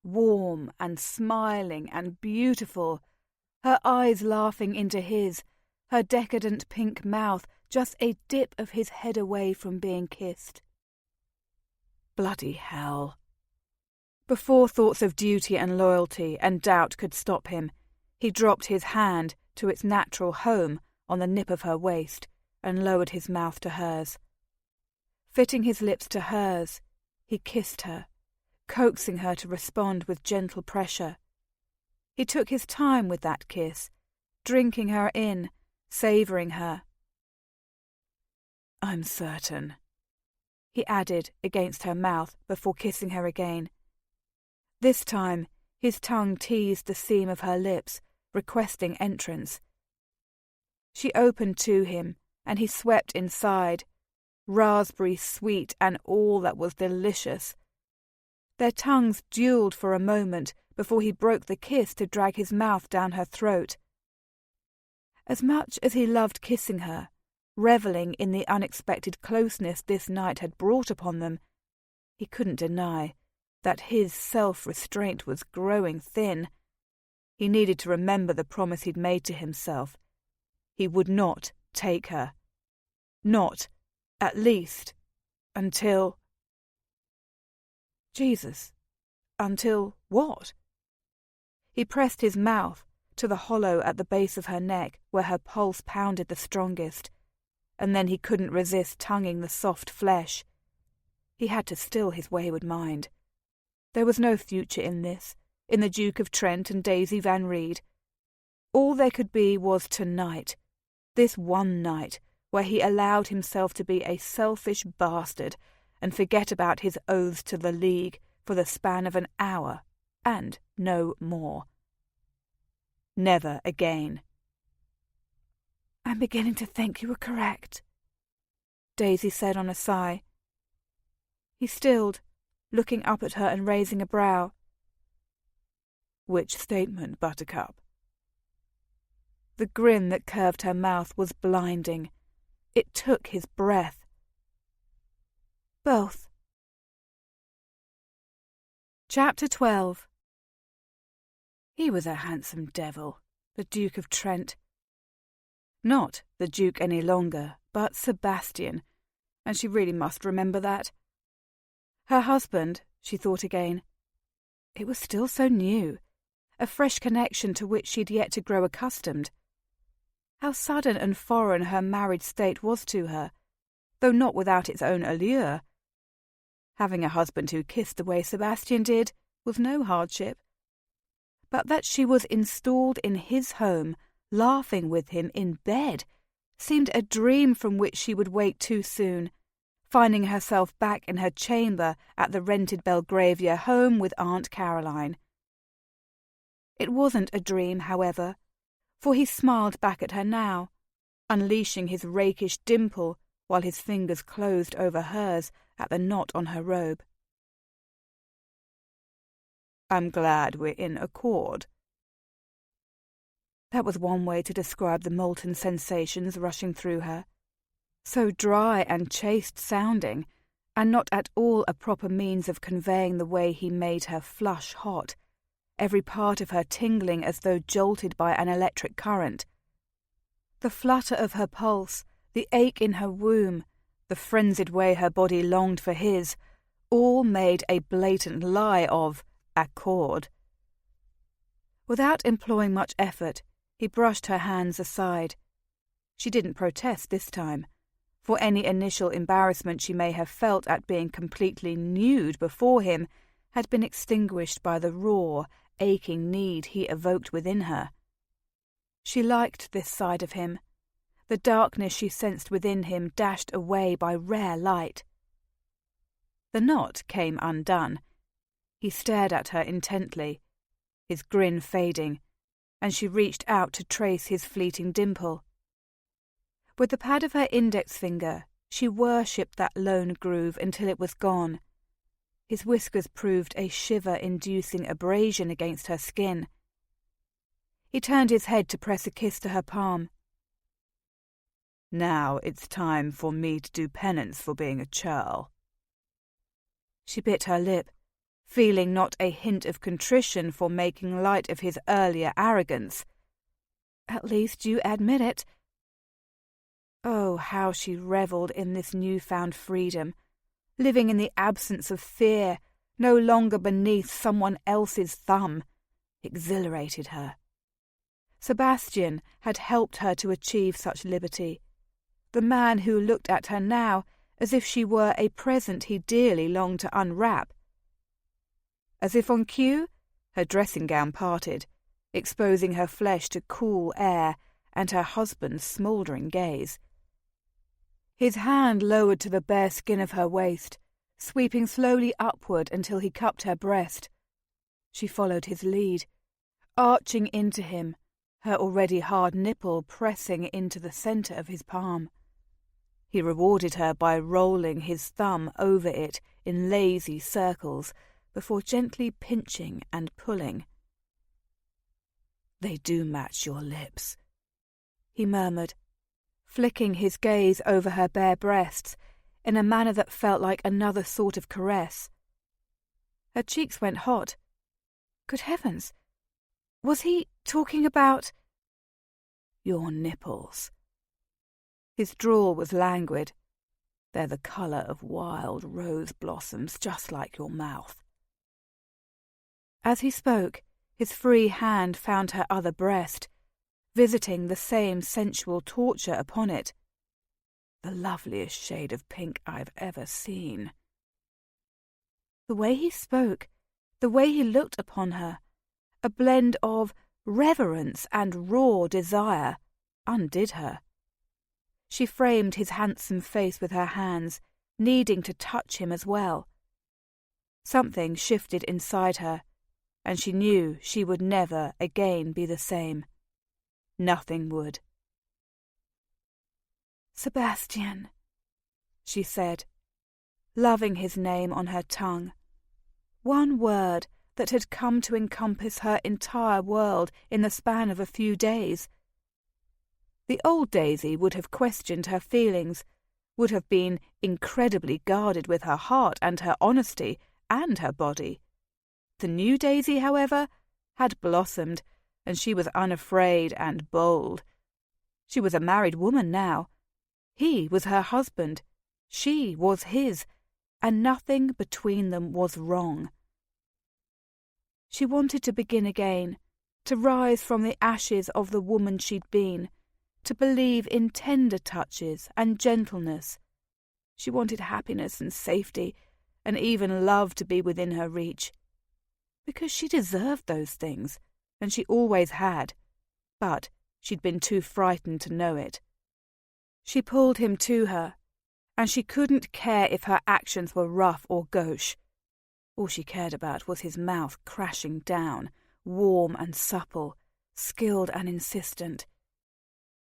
Speaker 1: warm and smiling and beautiful, her eyes laughing into his, her decadent pink mouth just a dip of his head away from being kissed. Bloody hell. Before thoughts of duty and loyalty and doubt could stop him, he dropped his hand to its natural home on the nip of her waist and lowered his mouth to hers. Fitting his lips to hers, he kissed her, coaxing her to respond with gentle pressure. He took his time with that kiss, drinking her in, savouring her.
Speaker 2: "I'm certain,"
Speaker 1: he added against her mouth before kissing her again. This time his tongue teased the seam of her lips, requesting entrance. She opened to him, and he swept inside, raspberry sweet and all that was delicious. Their tongues duelled for a moment before he broke the kiss to drag his mouth down her throat. As much as he loved kissing her, revelling in the unexpected closeness this night had brought upon them, he couldn't deny that his self-restraint was growing thin. He needed to remember the promise he'd made to himself. He would not take her. Not At least, until... Jesus, until what? He pressed his mouth to the hollow at the base of her neck where her pulse pounded the strongest, and then he couldn't resist tonguing the soft flesh. He had to still his wayward mind. There was no future in this, in the Duke of Trent and Daisy Van Reed. All there could be was tonight, this one night, where he allowed himself to be a selfish bastard and forget about his oaths to the League for the span of an hour, and no more. Never again.
Speaker 3: I'm beginning to think you were correct, Daisy said on a sigh. He stilled, looking up at her and raising a brow.
Speaker 1: Which statement, Buttercup? The grin that curved her mouth was blinding. It took his breath.
Speaker 3: Both.
Speaker 1: Chapter 12. He was a handsome devil, the Duke of Trent. Not the Duke any longer, but Sebastian, and she really must remember that. Her husband, she thought again. It was still so new, a fresh connection to which she'd yet to grow accustomed. How sudden and foreign her married state was to her, though not without its own allure. Having a husband who kissed the way Sebastian did was no hardship. But that she was installed in his home, laughing with him in bed, seemed a dream from which she would wake too soon, finding herself back in her chamber at the rented Belgravia home with Aunt Caroline. It wasn't a dream, however, for he smiled back at her now, unleashing his rakish dimple while his fingers closed over hers at the knot on her robe. I'm glad we're in accord. That was one way to describe the molten sensations rushing through her. So dry and chaste sounding, and not at all a proper means of conveying the way he made her flush hot, every part of her tingling as though jolted by an electric current. The flutter of her pulse, the ache in her womb, the frenzied way her body longed for his, all made a blatant lie of accord. Without employing much effort, he brushed her hands aside. She didn't protest this time, for any initial embarrassment she may have felt at being completely nude before him had been extinguished by the raw, aching need he evoked within her. She liked this side of him, the darkness she sensed within him dashed away by rare light. The knot came undone. He stared at her intently, his grin fading, and she reached out to trace his fleeting dimple. With the pad of her index finger, she worshipped that lone groove until it was gone. His whiskers proved a shiver-inducing abrasion against her skin. He turned his head to press a kiss to her palm. Now it's time for me to do penance for being a churl. She bit her lip, feeling not a hint of contrition for making light of his earlier arrogance. At least you admit it. Oh, how she revelled in this newfound freedom, living in the absence of fear, no longer beneath someone else's thumb, exhilarated her. Sebastian had helped her to achieve such liberty, the man who looked at her now as if she were a present he dearly longed to unwrap. As if on cue, her dressing-gown parted, exposing her flesh to cool air and her husband's smouldering gaze. His hand lowered to the bare skin of her waist, sweeping slowly upward until he cupped her breast. She followed his lead, arching into him, her already hard nipple pressing into the centre of his palm. He rewarded her by rolling his thumb over it in lazy circles before gently pinching and pulling. They do match your lips, he murmured, flicking his gaze over her bare breasts in a manner that felt like another sort of caress. Her cheeks went hot. Good heavens! Was he talking about... Your nipples. His drawl was languid. They're the colour of wild rose blossoms, just like your mouth." As he spoke, his free hand found her other breast, visiting the same sensual torture upon it. "The loveliest shade of pink I've ever seen." The way he spoke, the way he looked upon her, a blend of reverence and raw desire, undid her. She framed his handsome face with her hands, needing to touch him as well. Something shifted inside her, and she knew she would never again be the same. Nothing would. "Sebastian," she said, loving his name on her tongue. One word that had come to encompass her entire world in the span of a few days. The old Daisy would have questioned her feelings, would have been incredibly guarded with her heart and her honesty and her body. The new Daisy, however, had blossomed, and she was unafraid and bold. She was a married woman now. He was her husband. She was his, and nothing between them was wrong. She wanted to begin again, to rise from the ashes of the woman she'd been, to believe in tender touches and gentleness. She wanted happiness and safety, and even love to be within her reach. Because she deserved those things, and she always had, but she'd been too frightened to know it. She pulled him to her, and she couldn't care if her actions were rough or gauche. All she cared about was his mouth crashing down, warm and supple, skilled and insistent.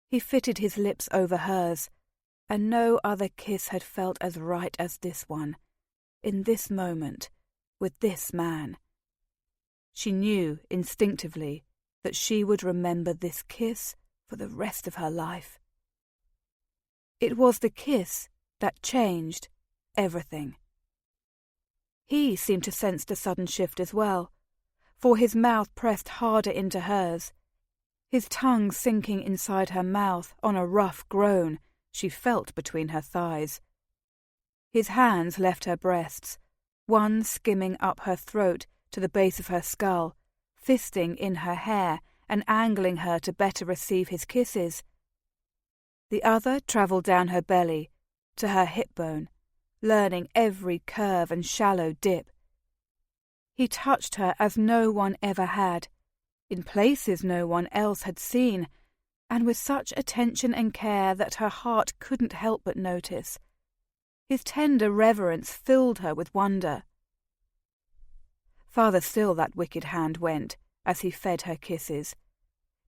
Speaker 1: He fitted his lips over hers, and no other kiss had felt as right as this one, in this moment, with this man. She knew instinctively that she would remember this kiss for the rest of her life. It was the kiss that changed everything. He seemed to sense the sudden shift as well, for his mouth pressed harder into hers, his tongue sinking inside her mouth on a rough groan she felt between her thighs. His hands left her breasts, one skimming up her throat to the base of her skull, fisting in her hair and angling her to better receive his kisses. The other travelled down her belly, to her hip bone, learning every curve and shallow dip. He touched her as no one ever had, in places no one else had seen, and with such attention and care that her heart couldn't help but notice. His tender reverence filled her with wonder. Farther still that wicked hand went, as he fed her kisses,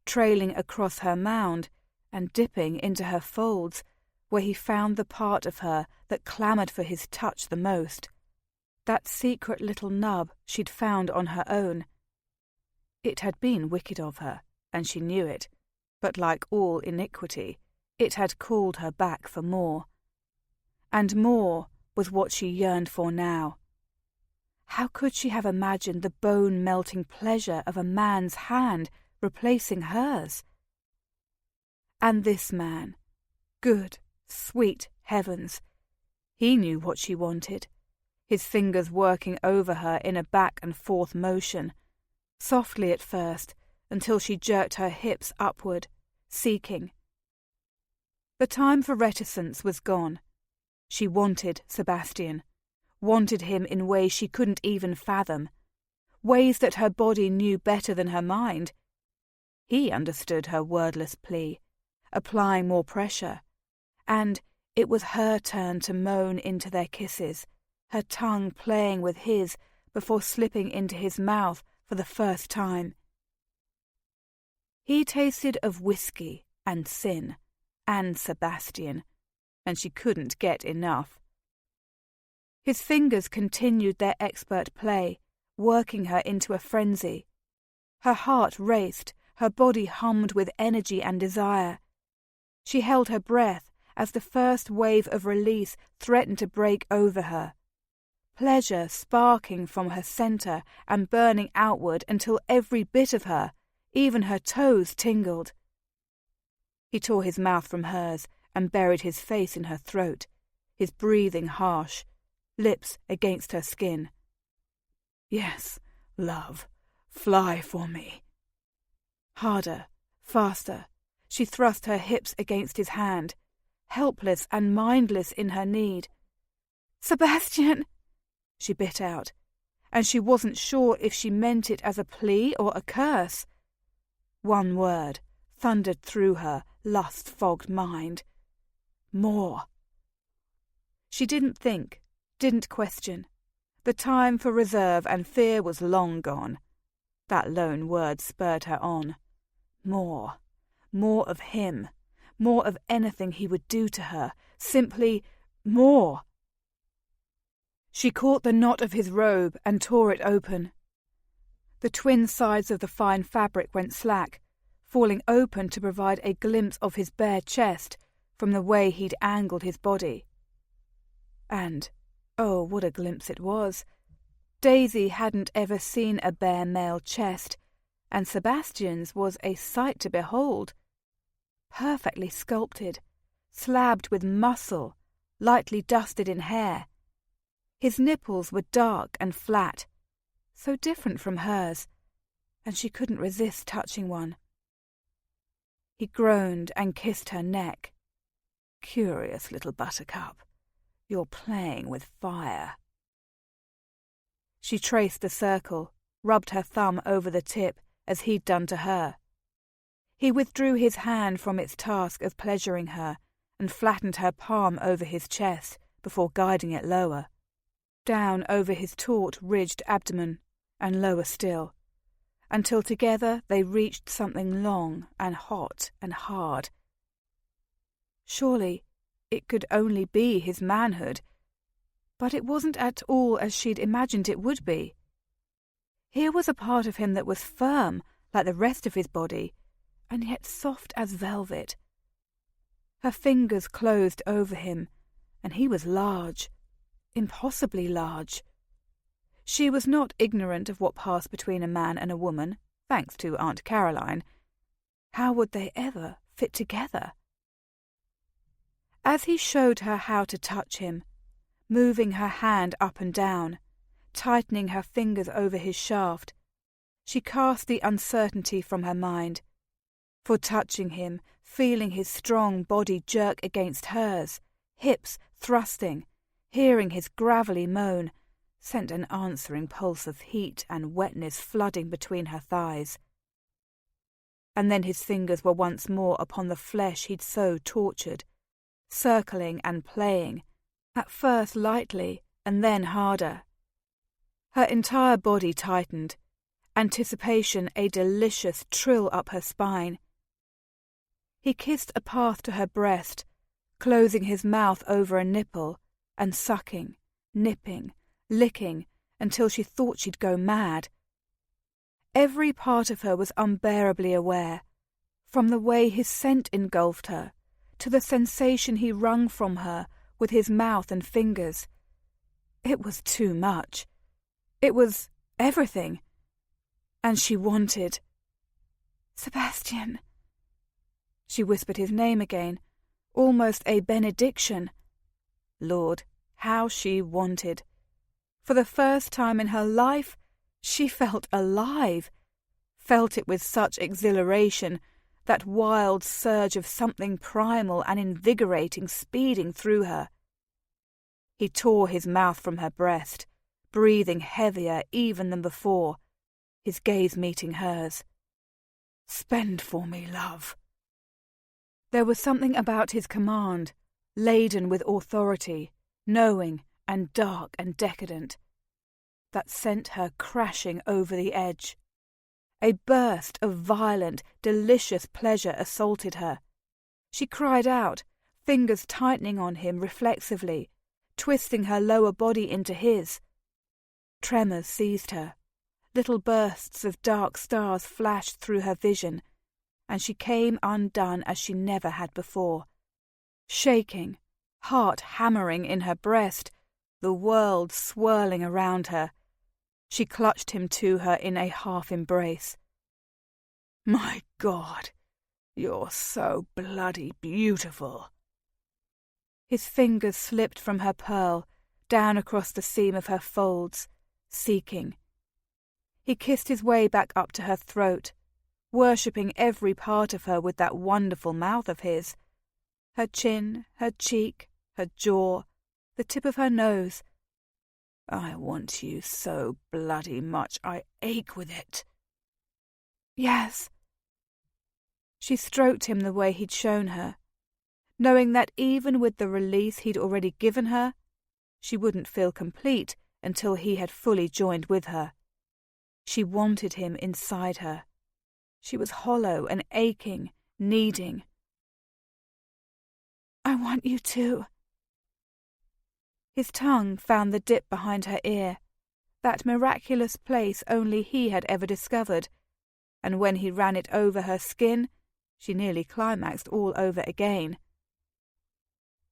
Speaker 1: trailing across her mound and dipping into her folds, where he found the part of her that clamoured for his touch the most, that secret little nub she'd found on her own. It had been wicked of her, and she knew it, but like all iniquity, it had called her back for more. And more was what she yearned for now. How could she have imagined the bone-melting pleasure of a man's hand replacing hers? And this man, good, sweet heavens, he knew what she wanted, his fingers working over her in a back-and-forth motion, softly at first, until she jerked her hips upward, seeking. The time for reticence was gone. She wanted Sebastian, wanted him in ways she couldn't even fathom, ways that her body knew better than her mind. He understood her wordless plea, applying more pressure, and it was her turn to moan into their kisses, her tongue playing with his before slipping into his mouth for the first time. He tasted of whiskey and sin and Sebastian, and she couldn't get enough. His fingers continued their expert play, working her into a frenzy. Her heart raced, her body hummed with energy and desire. She held her breath as the first wave of release threatened to break over her. Pleasure sparking from her centre and burning outward until every bit of her, even her toes, tingled. He tore his mouth from hers and buried his face in her throat, his breathing harsh, lips against her skin.
Speaker 2: Yes, love, fly for me.
Speaker 1: Harder, faster, she thrust her hips against his hand, helpless and mindless in her need.
Speaker 3: "Sebastian!"
Speaker 1: she bit out, and she wasn't sure if she meant it as a plea or a curse. One word thundered through her lust-fogged mind. More. She didn't think, didn't question. The time for reserve and fear was long gone. That lone word spurred her on. More. More of him. More of anything he would do to her. Simply more. She caught the knot of his robe and tore it open. The twin sides of the fine fabric went slack, falling open to provide a glimpse of his bare chest from the way he'd angled his body. And, oh, what a glimpse it was! Daisy hadn't ever seen a bare male chest, and Sebastian's was a sight to behold. Perfectly sculpted, slabbed with muscle, lightly dusted in hair. His nipples were dark and flat, so different from hers, and she couldn't resist touching one. He groaned and kissed her neck. "Curious little buttercup, you're playing with fire." She traced the circle, rubbed her thumb over the tip as he'd done to her. He withdrew his hand from its task of pleasuring her and flattened her palm over his chest before guiding it lower, down over his taut, ridged abdomen, and lower still, until together they reached something long and hot and hard. Surely it could only be his manhood, but it wasn't at all as she'd imagined it would be. Here was a part of him that was firm, like the rest of his body, and yet soft as velvet. Her fingers closed over him, and he was large, impossibly large. She was not ignorant of what passed between a man and a woman, thanks to Aunt Caroline. How would they ever fit together? As he showed her how to touch him, moving her hand up and down, tightening her fingers over his shaft, she cast the uncertainty from her mind. For touching him, feeling his strong body jerk against hers, hips thrusting, hearing his gravelly moan, sent an answering pulse of heat and wetness flooding between her thighs. And then his fingers were once more upon the flesh he'd so tortured, circling and playing, at first lightly and then harder. Her entire body tightened, anticipation a delicious trill up her spine. He kissed a path to her breast, closing his mouth over a nipple, and sucking, nipping, licking, until she thought she'd go mad. Every part of her was unbearably aware, from the way his scent engulfed her, to the sensation he wrung from her with his mouth and fingers. It was too much. It was everything. And she wanted.
Speaker 3: "Sebastian."
Speaker 1: She whispered his name again, almost a benediction. Lord, how she wanted. For the first time in her life, she felt alive, felt it with such exhilaration, that wild surge of something primal and invigorating speeding through her. He tore his mouth from her breast, breathing heavier even than before, his gaze meeting hers. "Spend for me, love." There was something about his command, laden with authority, knowing and dark and decadent, that sent her crashing over the edge. A burst of violent, delicious pleasure assaulted her. She cried out, fingers tightening on him reflexively, twisting her lower body into his. Tremors seized her. Little bursts of dark stars flashed through her vision, and she came undone as she never had before. Shaking, heart hammering in her breast, the world swirling around her, she clutched him to her in a half-embrace. "My God, you're so bloody beautiful." His fingers slipped from her pearl, down across the seam of her folds, seeking. He kissed his way back up to her throat, worshipping every part of her with that wonderful mouth of his. Her chin, her cheek, her jaw, the tip of her nose. I want you so bloody much I ache with it. Yes. She stroked him the way he'd shown her, knowing that even with the release he'd already given her, she wouldn't feel complete until he had fully joined with her. She wanted him inside her. She was hollow and aching, needing. I want you too. His tongue found the dip behind her ear, that miraculous place only he had ever discovered, and when he ran it over her skin, she nearly climaxed all over again.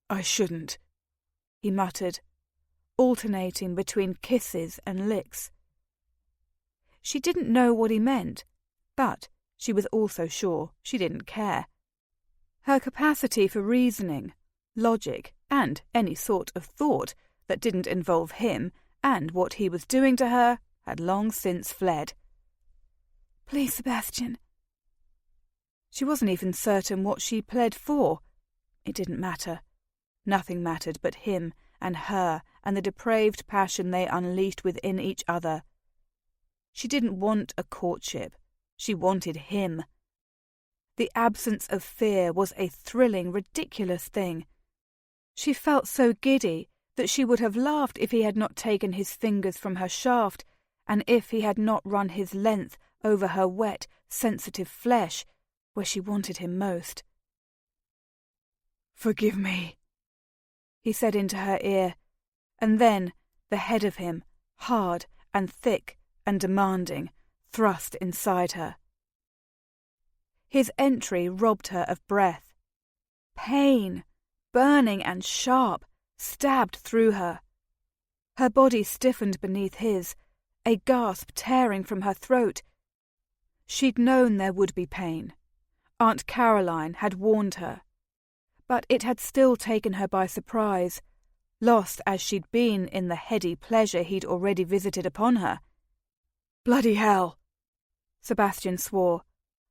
Speaker 1: I shouldn't, he muttered, alternating between kisses and licks. She didn't know what he meant, but she was also sure she didn't care. Her capacity for reasoning, logic, and any sort of thought that didn't involve him and what he was doing to her had long since fled. Please, Sebastian. She wasn't even certain what she pled for. It didn't matter. Nothing mattered but him and her and the depraved passion they unleashed within each other. She didn't want a courtship. She wanted him. The absence of fear was a thrilling, ridiculous thing. She felt so giddy that she would have laughed if he had not taken his fingers from her shaft, and if he had not run his length over her wet, sensitive flesh, where she wanted him most. Forgive me, he said into her ear, and then the head of him, hard and thick and demanding, thrust inside her. His entry robbed her of breath. Pain, burning and sharp, stabbed through her. Her body stiffened beneath his, a gasp tearing from her throat. She'd known there would be pain. Aunt Caroline had warned her. But it had still taken her by surprise, lost as she'd been in the heady pleasure he'd already visited upon her. Bloody hell! Sebastian swore,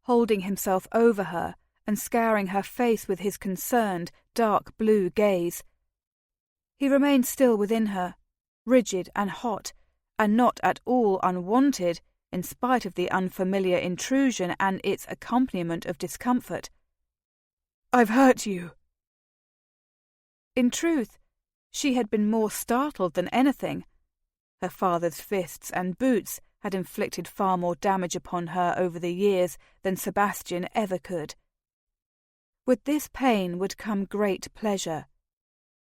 Speaker 1: holding himself over her and scouring her face with his concerned, dark blue gaze. He remained still within her, rigid and hot, and not at all unwanted, in spite of the unfamiliar intrusion and its accompaniment of discomfort. I've hurt you. In truth, she had been more startled than anything. Her father's fists and boots had inflicted far more damage upon her over the years than Sebastian ever could. With this pain would come great pleasure.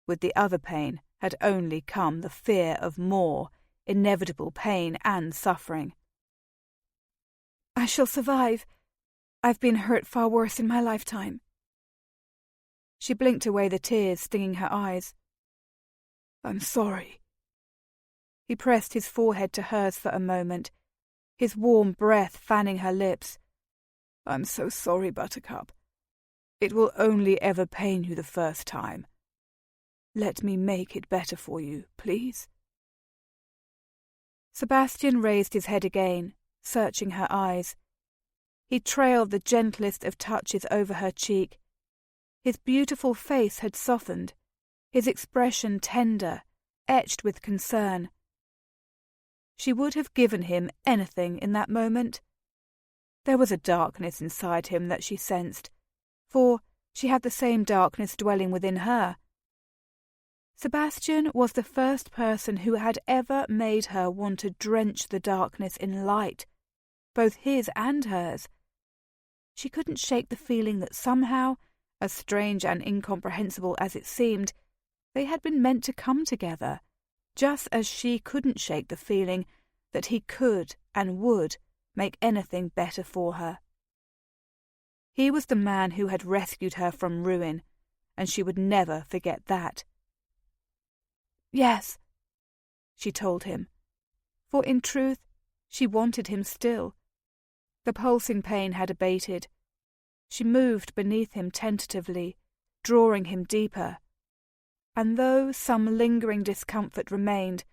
Speaker 1: With the other pain had only come the fear of more, inevitable pain and suffering. I shall survive. I've been hurt far worse in my lifetime. She blinked away the tears stinging her eyes. I'm sorry. He pressed his forehead to hers for a moment, his warm breath fanning her lips. I'm so sorry, Buttercup. It will only ever pain you the first time. Let me make it better for you, please. Sebastian raised his head again, searching her eyes. He trailed the gentlest of touches over her cheek. His beautiful face had softened, his expression tender, etched with concern. She would have given him anything in that moment. There was a darkness inside him that she sensed, for she had the same darkness dwelling within her. Sebastian was the first person who had ever made her want to drench the darkness in light, both his and hers. She couldn't shake the feeling that somehow, as strange and incomprehensible as it seemed, they had been meant to come together, just as she couldn't shake the feeling that he could and would make anything better for her. He was the man who had rescued her from ruin, and she would never forget that. Yes, she told him, for in truth she wanted him still. The pulsing pain had abated. She moved beneath him tentatively, drawing him deeper. and though some lingering discomfort remained,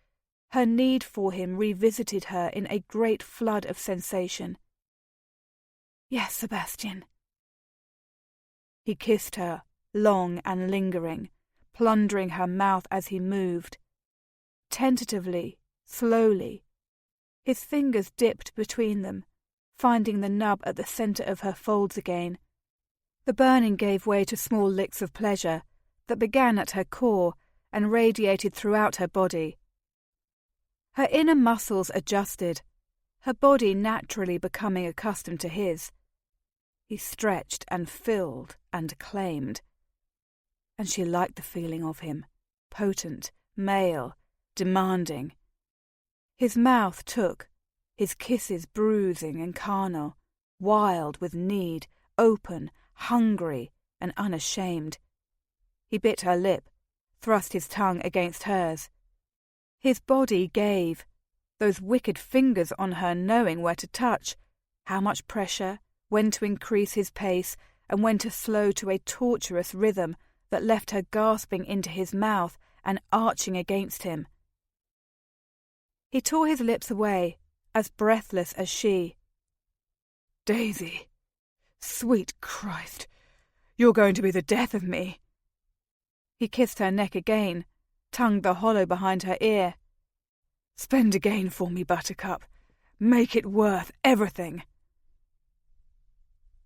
Speaker 1: her need for him revisited her in a great flood of sensation. "Yes, Sebastian." He kissed her, long and lingering, plundering her mouth as he moved. Tentatively, slowly, his fingers dipped between them, finding the nub at the centre of her folds again. The burning gave way to small licks of pleasure that began at her core and radiated throughout her body. Her inner muscles adjusted, her body naturally becoming accustomed to his. He stretched and filled and claimed. And she liked the feeling of him, potent, male, demanding. His mouth took, his kisses bruising and carnal, wild with need, open, hungry and unashamed. He bit her lip, thrust his tongue against hers. His body gave, those wicked fingers on her knowing where to touch, how much pressure, when to increase his pace, and when to slow to a torturous rhythm that left her gasping into his mouth and arching against him. He tore his lips away, as breathless as she.
Speaker 2: "Daisy, sweet Christ, you're going to be the death of me."
Speaker 1: He kissed her neck again, tongued the hollow behind her ear.
Speaker 2: "Spend again for me, Buttercup. Make it worth everything."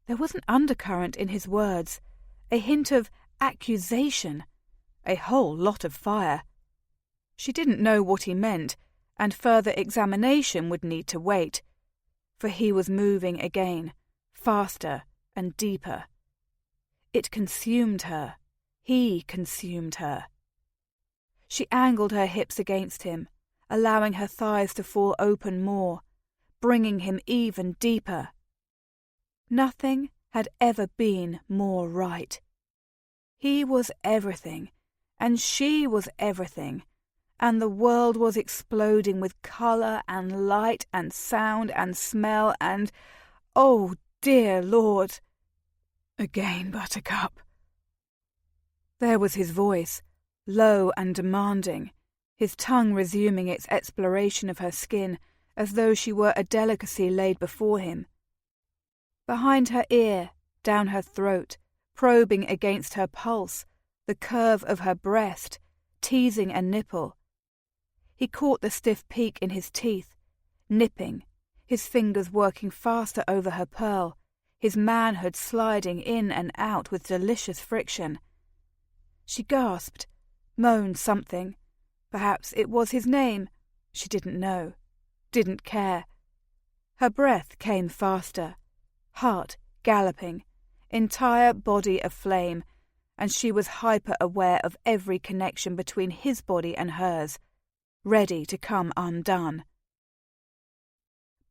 Speaker 1: There was an undercurrent in his words, a hint of accusation, a whole lot of fire. She didn't know what he meant, and further examination would need to wait, for he was moving again, faster and deeper. It consumed her. He consumed her. She angled her hips against him, allowing her thighs to fall open more, bringing him even deeper. Nothing had ever been more right. He was everything, and she was everything, and the world was exploding with colour and light and sound and smell and, oh dear Lord!
Speaker 2: "Again, Buttercup."
Speaker 1: There was his voice, low and demanding, his tongue resuming its exploration of her skin as though she were a delicacy laid before him. Behind her ear, down her throat, probing against her pulse, the curve of her breast, teasing a nipple. He caught the stiff peak in his teeth, nipping, his fingers working faster over her pearl, his manhood sliding in and out with delicious friction. She gasped, moaned something. Perhaps it was his name. She didn't know, didn't care. Her breath came faster, heart galloping, entire body aflame, and she was hyper-aware of every connection between his body and hers, ready to come undone.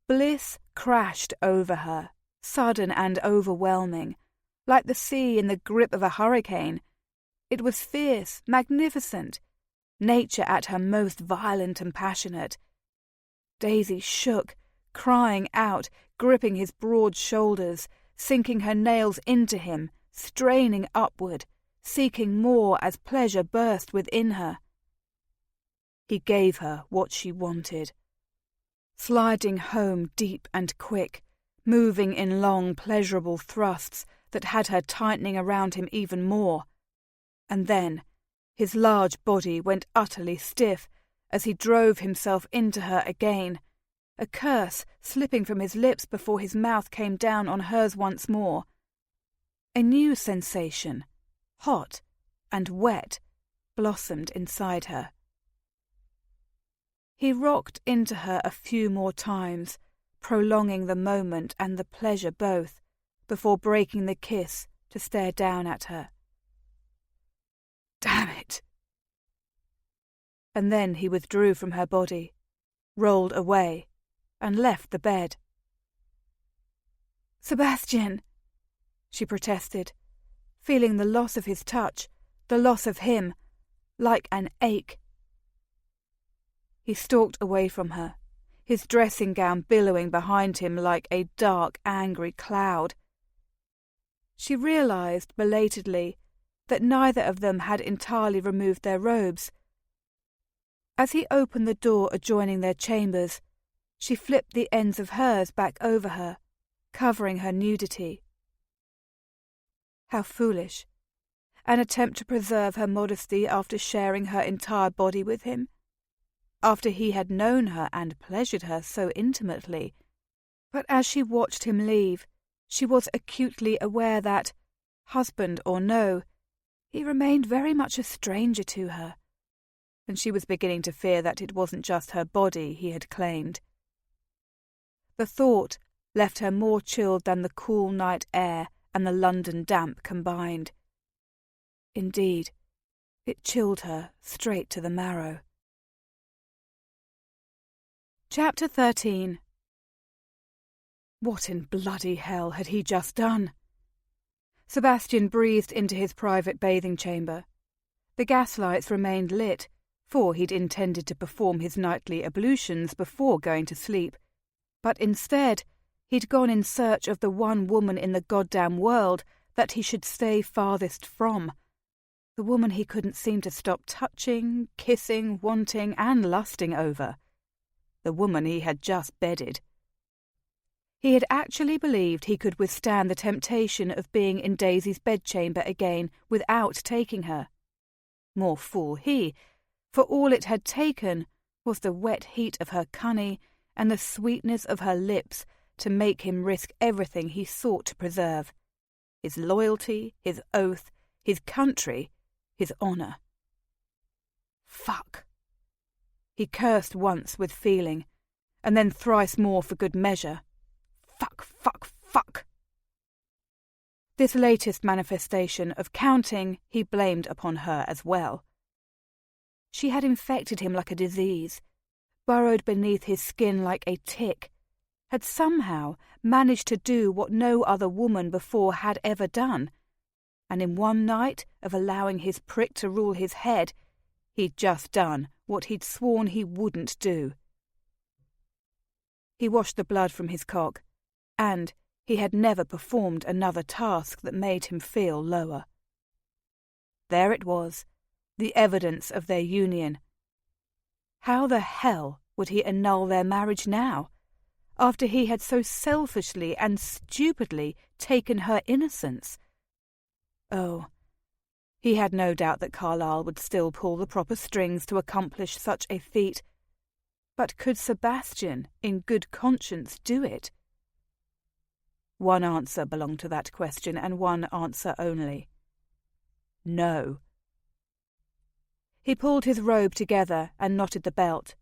Speaker 1: Bliss crashed over her, sudden and overwhelming, like the sea in the grip of a hurricane. It was fierce, magnificent, nature at her most violent and passionate. Daisy shook, crying out, gripping his broad shoulders, sinking her nails into him, straining upward, seeking more as pleasure burst within her. He gave her what she wanted, sliding home deep and quick, moving in long, pleasurable thrusts that had her tightening around him even more. And then his large body went utterly stiff as he drove himself into her again, a curse slipping from his lips before his mouth came down on hers once more. A new sensation, hot and wet, blossomed inside her. He rocked into her a few more times, prolonging the moment and the pleasure both, before breaking the kiss to stare down at her.
Speaker 2: "Damn it!"
Speaker 1: And then he withdrew from her body, rolled away, and left the bed. "Sebastian!" she protested, feeling the loss of his touch, the loss of him, like an ache. He stalked away from her, his dressing gown billowing behind him like a dark, angry cloud. She realized, belatedly, that neither of them had entirely removed their robes. As he opened the door adjoining their chambers, she flipped the ends of hers back over her, covering her nudity. How foolish. An attempt to preserve her modesty after sharing her entire body with him, after he had known her and pleasured her so intimately. But as she watched him leave, she was acutely aware that, husband or no, he remained very much a stranger to her, and she was beginning to fear that it wasn't just her body he had claimed. The thought left her more chilled than the cool night air and the London damp combined. Indeed, it chilled her straight to the marrow. Chapter 13. What in bloody hell had he just done? Sebastian breathed into his private bathing chamber. The gaslights remained lit, for he'd intended to perform his nightly ablutions before going to sleep. But instead, he'd gone in search of the one woman in the goddamn world that he should stay farthest from. The woman he couldn't seem to stop touching, kissing, wanting, and lusting over. The woman he had just bedded. He had actually believed he could withstand the temptation of being in Daisy's bedchamber again without taking her. More fool he, for all it had taken was the wet heat of her cunny and the sweetness of her lips to make him risk everything he sought to preserve. His loyalty, his oath, his country, his honour. Fuck. He cursed once with feeling, and then thrice more for good measure. Fuck, fuck, fuck. This latest manifestation of counting he blamed upon her as well. She had infected him like a disease, burrowed beneath his skin like a tick, had somehow managed to do what no other woman before had ever done, and in one night of allowing his prick to rule his head, he'd just done what he'd sworn he wouldn't do. He washed the blood from his cock, and he had never performed another task that made him feel lower. There it was, the evidence of their union. How the hell would he annul their marriage now, after he had so selfishly and stupidly taken her innocence? Oh, he had no doubt that Carlyle would still pull the proper strings to accomplish such a feat, but could Sebastian, in good conscience, do it? One answer belonged to that question, and one answer only. No. He pulled his robe together and knotted the belt.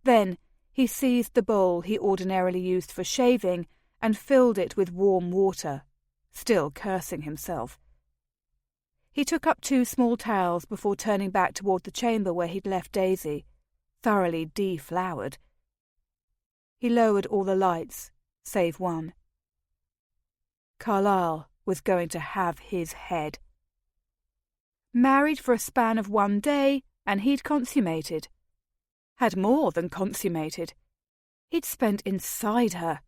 Speaker 1: Then he seized the bowl he ordinarily used for shaving and filled it with warm water, still cursing himself. He took up 2 small towels before turning back toward the chamber where he'd left Daisy, thoroughly deflowered. He lowered all the lights, save one. Carlyle was going to have his head. Married for a span of 1 day, and he'd consummated. Had more than consummated. He'd spent inside her.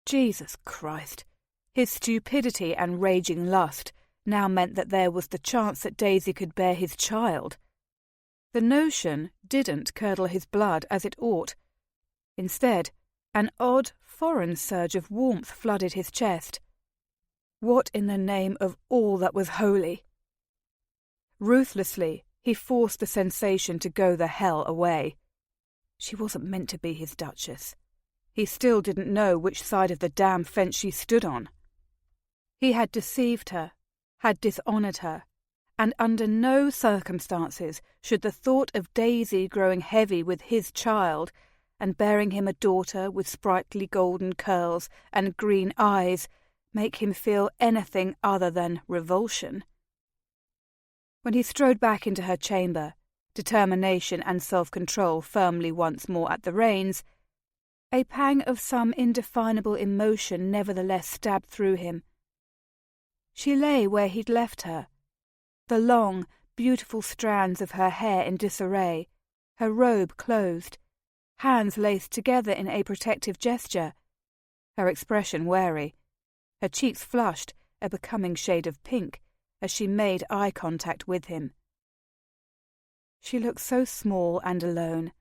Speaker 1: Jesus Christ. His stupidity and raging lust now meant that there was the chance that Daisy could bear his child. The notion didn't curdle his blood as it ought. Instead, an odd, foreign surge of warmth flooded his chest. What in the name of all that was holy? Ruthlessly, he forced the sensation to go the hell away. She wasn't meant to be his Duchess. He still didn't know which side of the damn fence she stood on. He had deceived her, had dishonoured her, and under no circumstances should the thought of Daisy growing heavy with his child and bearing him a daughter with sprightly golden curls and green eyes make him feel anything other than revulsion. When he strode back into her chamber, determination and self-control firmly once more at the reins, a pang of some indefinable emotion nevertheless stabbed through him. She lay where he'd left her, the long, beautiful strands of her hair in disarray, her robe closed, hands laced together in a protective gesture, her expression wary, her cheeks flushed, a becoming shade of pink, as she made eye contact with him. She looked so small and alone,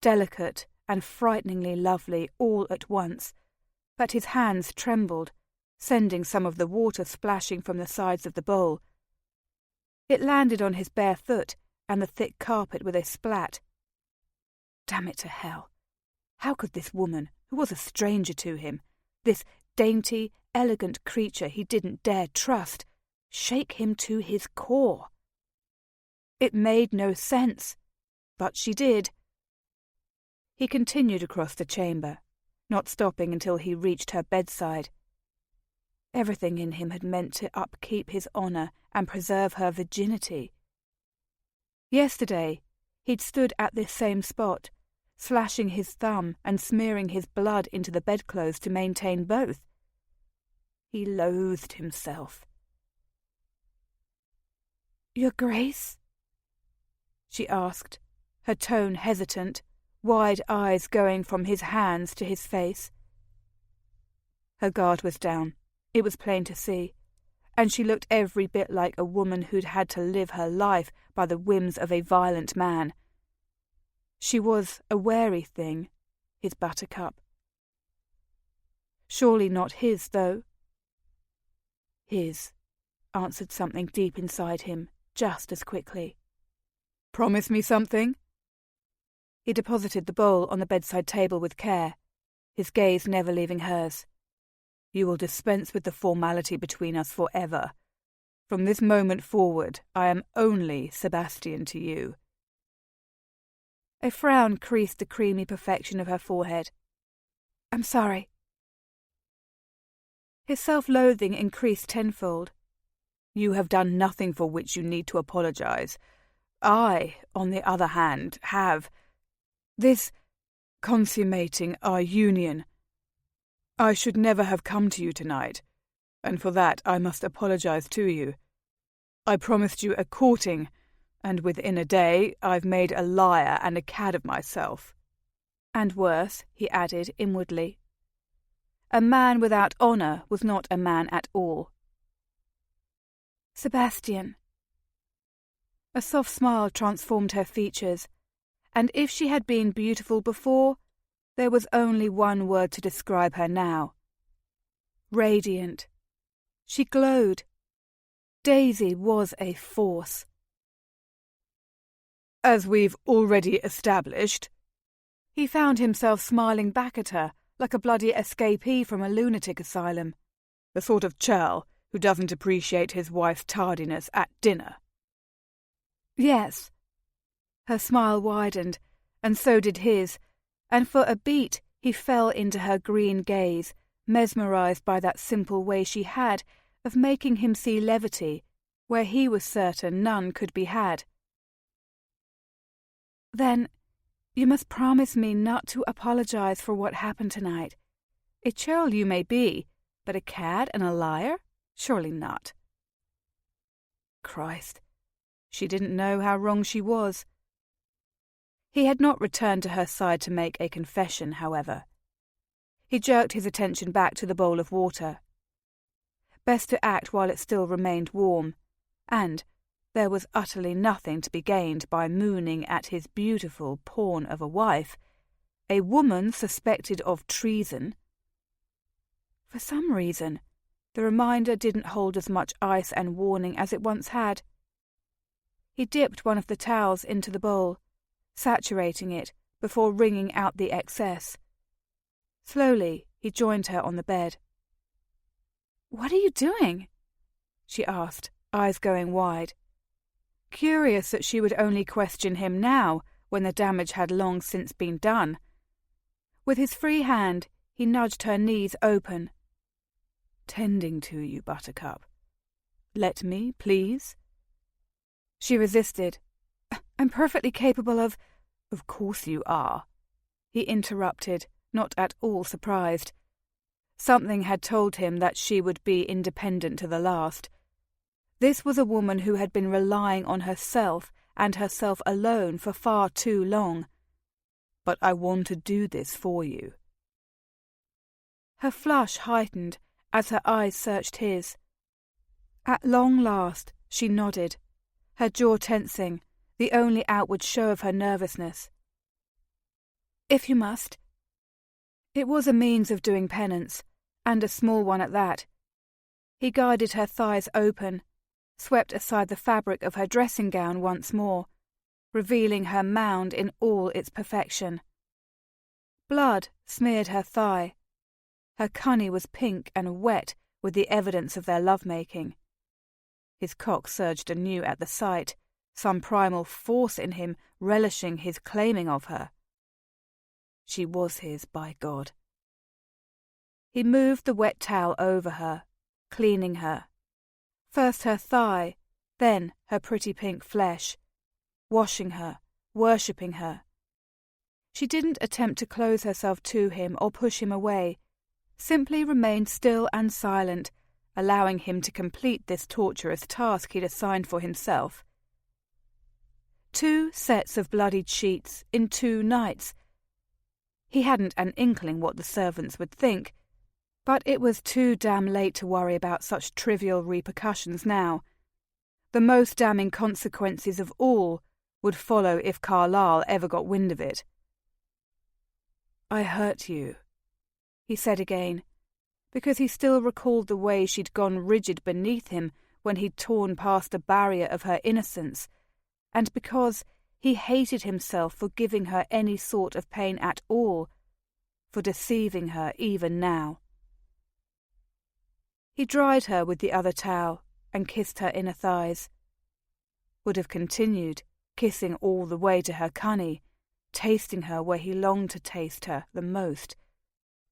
Speaker 1: delicate and frighteningly lovely all at once, that his hands trembled, sending some of the water splashing from the sides of the bowl. It landed on his bare foot and the thick carpet with a splat. Damn it to hell! How could this woman, who was a stranger to him, this dainty, elegant creature he didn't dare trust, shake him to his core? It made no sense, but she did. He continued across the chamber, not stopping until he reached her bedside. Everything in him had meant to upkeep his honour and preserve her virginity. Yesterday, he'd stood at this same spot, slashing his thumb and smearing his blood into the bedclothes to maintain both. He loathed himself. "Your Grace?" she asked, her tone hesitant, wide eyes going from his hands to his face. Her guard was down, it was plain to see, and she looked every bit like a woman who'd had to live her life by the whims of a violent man. She was a wary thing, his buttercup. Surely not his, though. His, answered something deep inside him, just as quickly. "Promise me something?" He deposited the bowl on the bedside table with care, his gaze never leaving hers. "You will dispense with the formality between us forever. From this moment forward, I am only Sebastian to you." A frown creased the creamy perfection of her forehead. "I'm sorry." His self-loathing increased tenfold. "You have done nothing for which you need to apologize. I, on the other hand, have. This consummating our union. I should never have come to you tonight, and for that I must apologize to you. I promised you a courting, and within a day I've made a liar and a cad of myself." And worse, he added inwardly. A man without honour was not a man at all. "Sebastian." A soft smile transformed her features, and if she had been beautiful before, there was only one word to describe her now. Radiant. She glowed. Daisy was a force. "As we've already established," he found himself smiling back at her like a bloody escapee from a lunatic asylum, the sort of churl who doesn't appreciate his wife's tardiness at dinner. "Yes." Her smile widened, and so did his, and for a beat he fell into her green gaze, mesmerized by that simple way she had of making him see levity where he was certain none could be had. "Then you must promise me not to apologize for what happened tonight. A churl you may be, but a cad and a liar? Surely not." Christ, she didn't know how wrong she was. He had not returned to her side to make a confession, however. He jerked his attention back to the bowl of water. Best to act while it still remained warm, and there was utterly nothing to be gained by mooning at his beautiful pawn of a wife, a woman suspected of treason. For some reason, the reminder didn't hold as much ice and warning as it once had. He dipped one of the towels into the bowl, saturating it before wringing out the excess. Slowly, he joined her on the bed. "What are you doing?" she asked, eyes going wide. Curious that she would only question him now, when the damage had long since been done. With his free hand, he nudged her knees open. "Tending to you, Buttercup. Let me, please?" She resisted. "I'm perfectly capable of—" "Of course you are," he interrupted, not at all surprised. Something had told him that she would be independent to the last. This was a woman who had been relying on herself and herself alone for far too long. "But I want to do this for you." Her flush heightened as her eyes searched his. At long last, She nodded, her jaw tensing, the only outward show of her nervousness. "If you must." It was a means of doing penance, and a small one at that. He guided her thighs open, swept aside the fabric of her dressing gown once more, revealing her mound in all its perfection. Blood smeared her thigh. Her cunny was pink and wet with the evidence of their love-making. His cock surged anew at the sight, some primal force in him relishing his claiming of her. She was his, by God. He moved the wet towel over her, cleaning her. First her thigh, then her pretty pink flesh, washing her, worshipping her. She didn't attempt to close herself to him or push him away, simply remained still and silent, allowing him to complete this torturous task he'd assigned for himself. 2 sets of bloodied sheets in 2 nights. He hadn't an inkling what the servants would think, but it was too damn late to worry about such trivial repercussions now. The most damning consequences of all would follow if Carlyle ever got wind of it. "I hurt you," he said again, because he still recalled the way she'd gone rigid beneath him when he'd torn past the barrier of her innocence, and because he hated himself for giving her any sort of pain at all, for deceiving her even now. He dried her with the other towel and kissed her inner thighs. Would have continued, kissing all the way to her cunny, tasting her where he longed to taste her the most,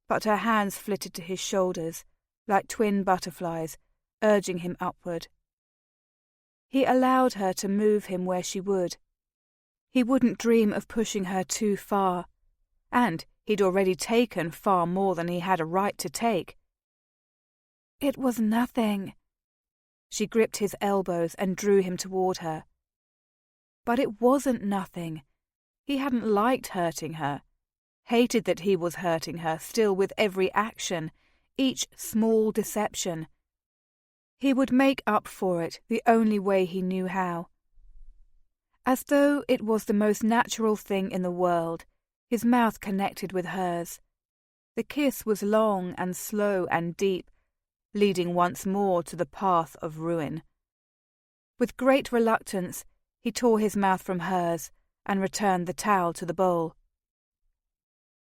Speaker 1: but her hands flitted to his shoulders, like twin butterflies, urging him upward. He allowed her to move him where she would. He wouldn't dream of pushing her too far, and he'd already taken far more than he had a right to take. "It was nothing." She gripped his elbows and drew him toward her. But it wasn't nothing. He hadn't liked hurting her, hated that he was hurting her still with every action, each small deception. He would make up for it the only way he knew how. As though it was the most natural thing in the world, his mouth connected with hers. The kiss was long and slow and deep, leading once more to the path of ruin. With great reluctance, he tore his mouth from hers and returned the towel to the bowl.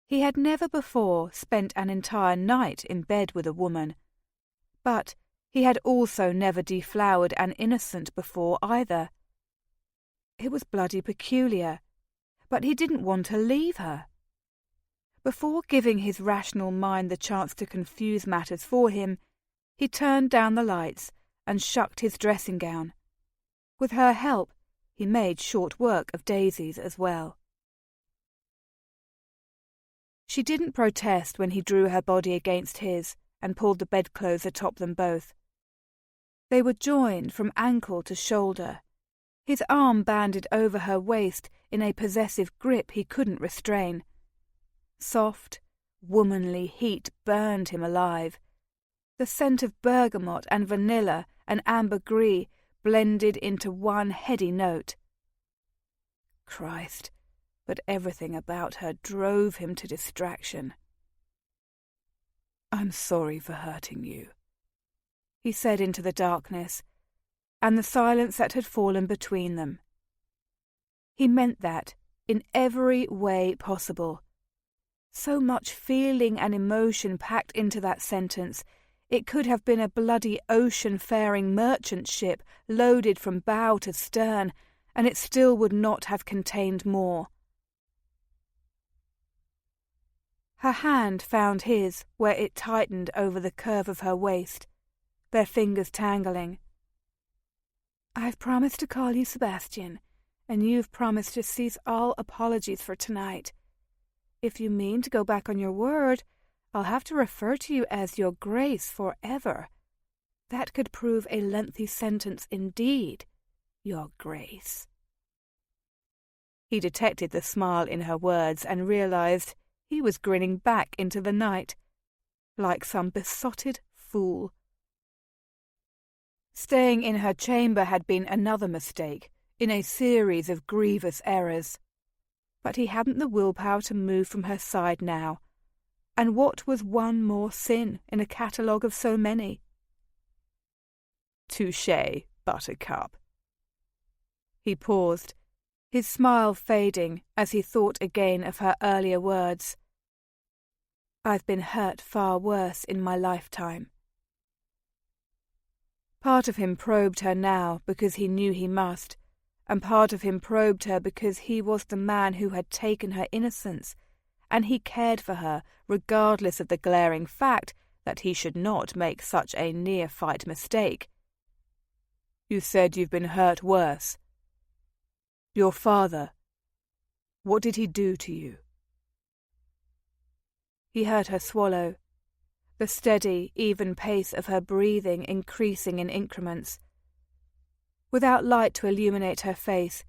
Speaker 1: He had never before spent an entire night in bed with a woman, but he had also never deflowered an innocent before either. It was bloody peculiar, but he didn't want to leave her. Before giving his rational mind the chance to confuse matters for him, he turned down the lights and shucked his dressing gown. With her help, he made short work of daisies as well. She didn't protest when he drew her body against his and pulled the bedclothes atop them both. They were joined from ankle to shoulder. His arm banded over her waist in a possessive grip he couldn't restrain. Soft, womanly heat burned him alive. The scent of bergamot and vanilla and ambergris blended into one heady note. Christ, but everything about her drove him to distraction. "I'm sorry for hurting you," he said into the darkness, and the silence that had fallen between them. He meant that in every way possible. So much feeling and emotion packed into that sentence, it could have been a bloody ocean-faring merchant ship loaded from bow to stern, and it still would not have contained more. Her hand found his where it tightened over the curve of her waist, their fingers tangling. "I've promised to call you Sebastian, and you've promised to cease all apologies for tonight. If you mean to go back on your word, I'll have to refer to you as Your Grace forever. That could prove a lengthy sentence indeed, Your Grace." He detected the smile in her words and realized he was grinning back into the night, like some besotted fool. Staying in her chamber had been another mistake, in a series of grievous errors. But he hadn't the willpower to move from her side now. And what was one more sin in a catalogue of so many? Touché, Buttercup. He paused, his smile fading as he thought again of her earlier words. I've been hurt far worse in my lifetime. Part of him probed her now because he knew he must, and part of him probed her because he was the man who had taken her innocence, and he cared for her regardless of the glaring fact that he should not make such a neophyte mistake. You said you've been hurt worse. Your father, what did he do to you? He heard her swallow, the steady, even pace of her breathing increasing in increments. Without light to illuminate her face,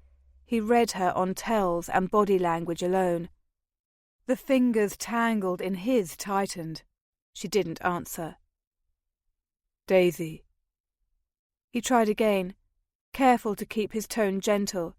Speaker 1: he read her on tells and body language alone. The fingers tangled in his tightened. She didn't answer. Daisy. He tried again, careful to keep his tone gentle.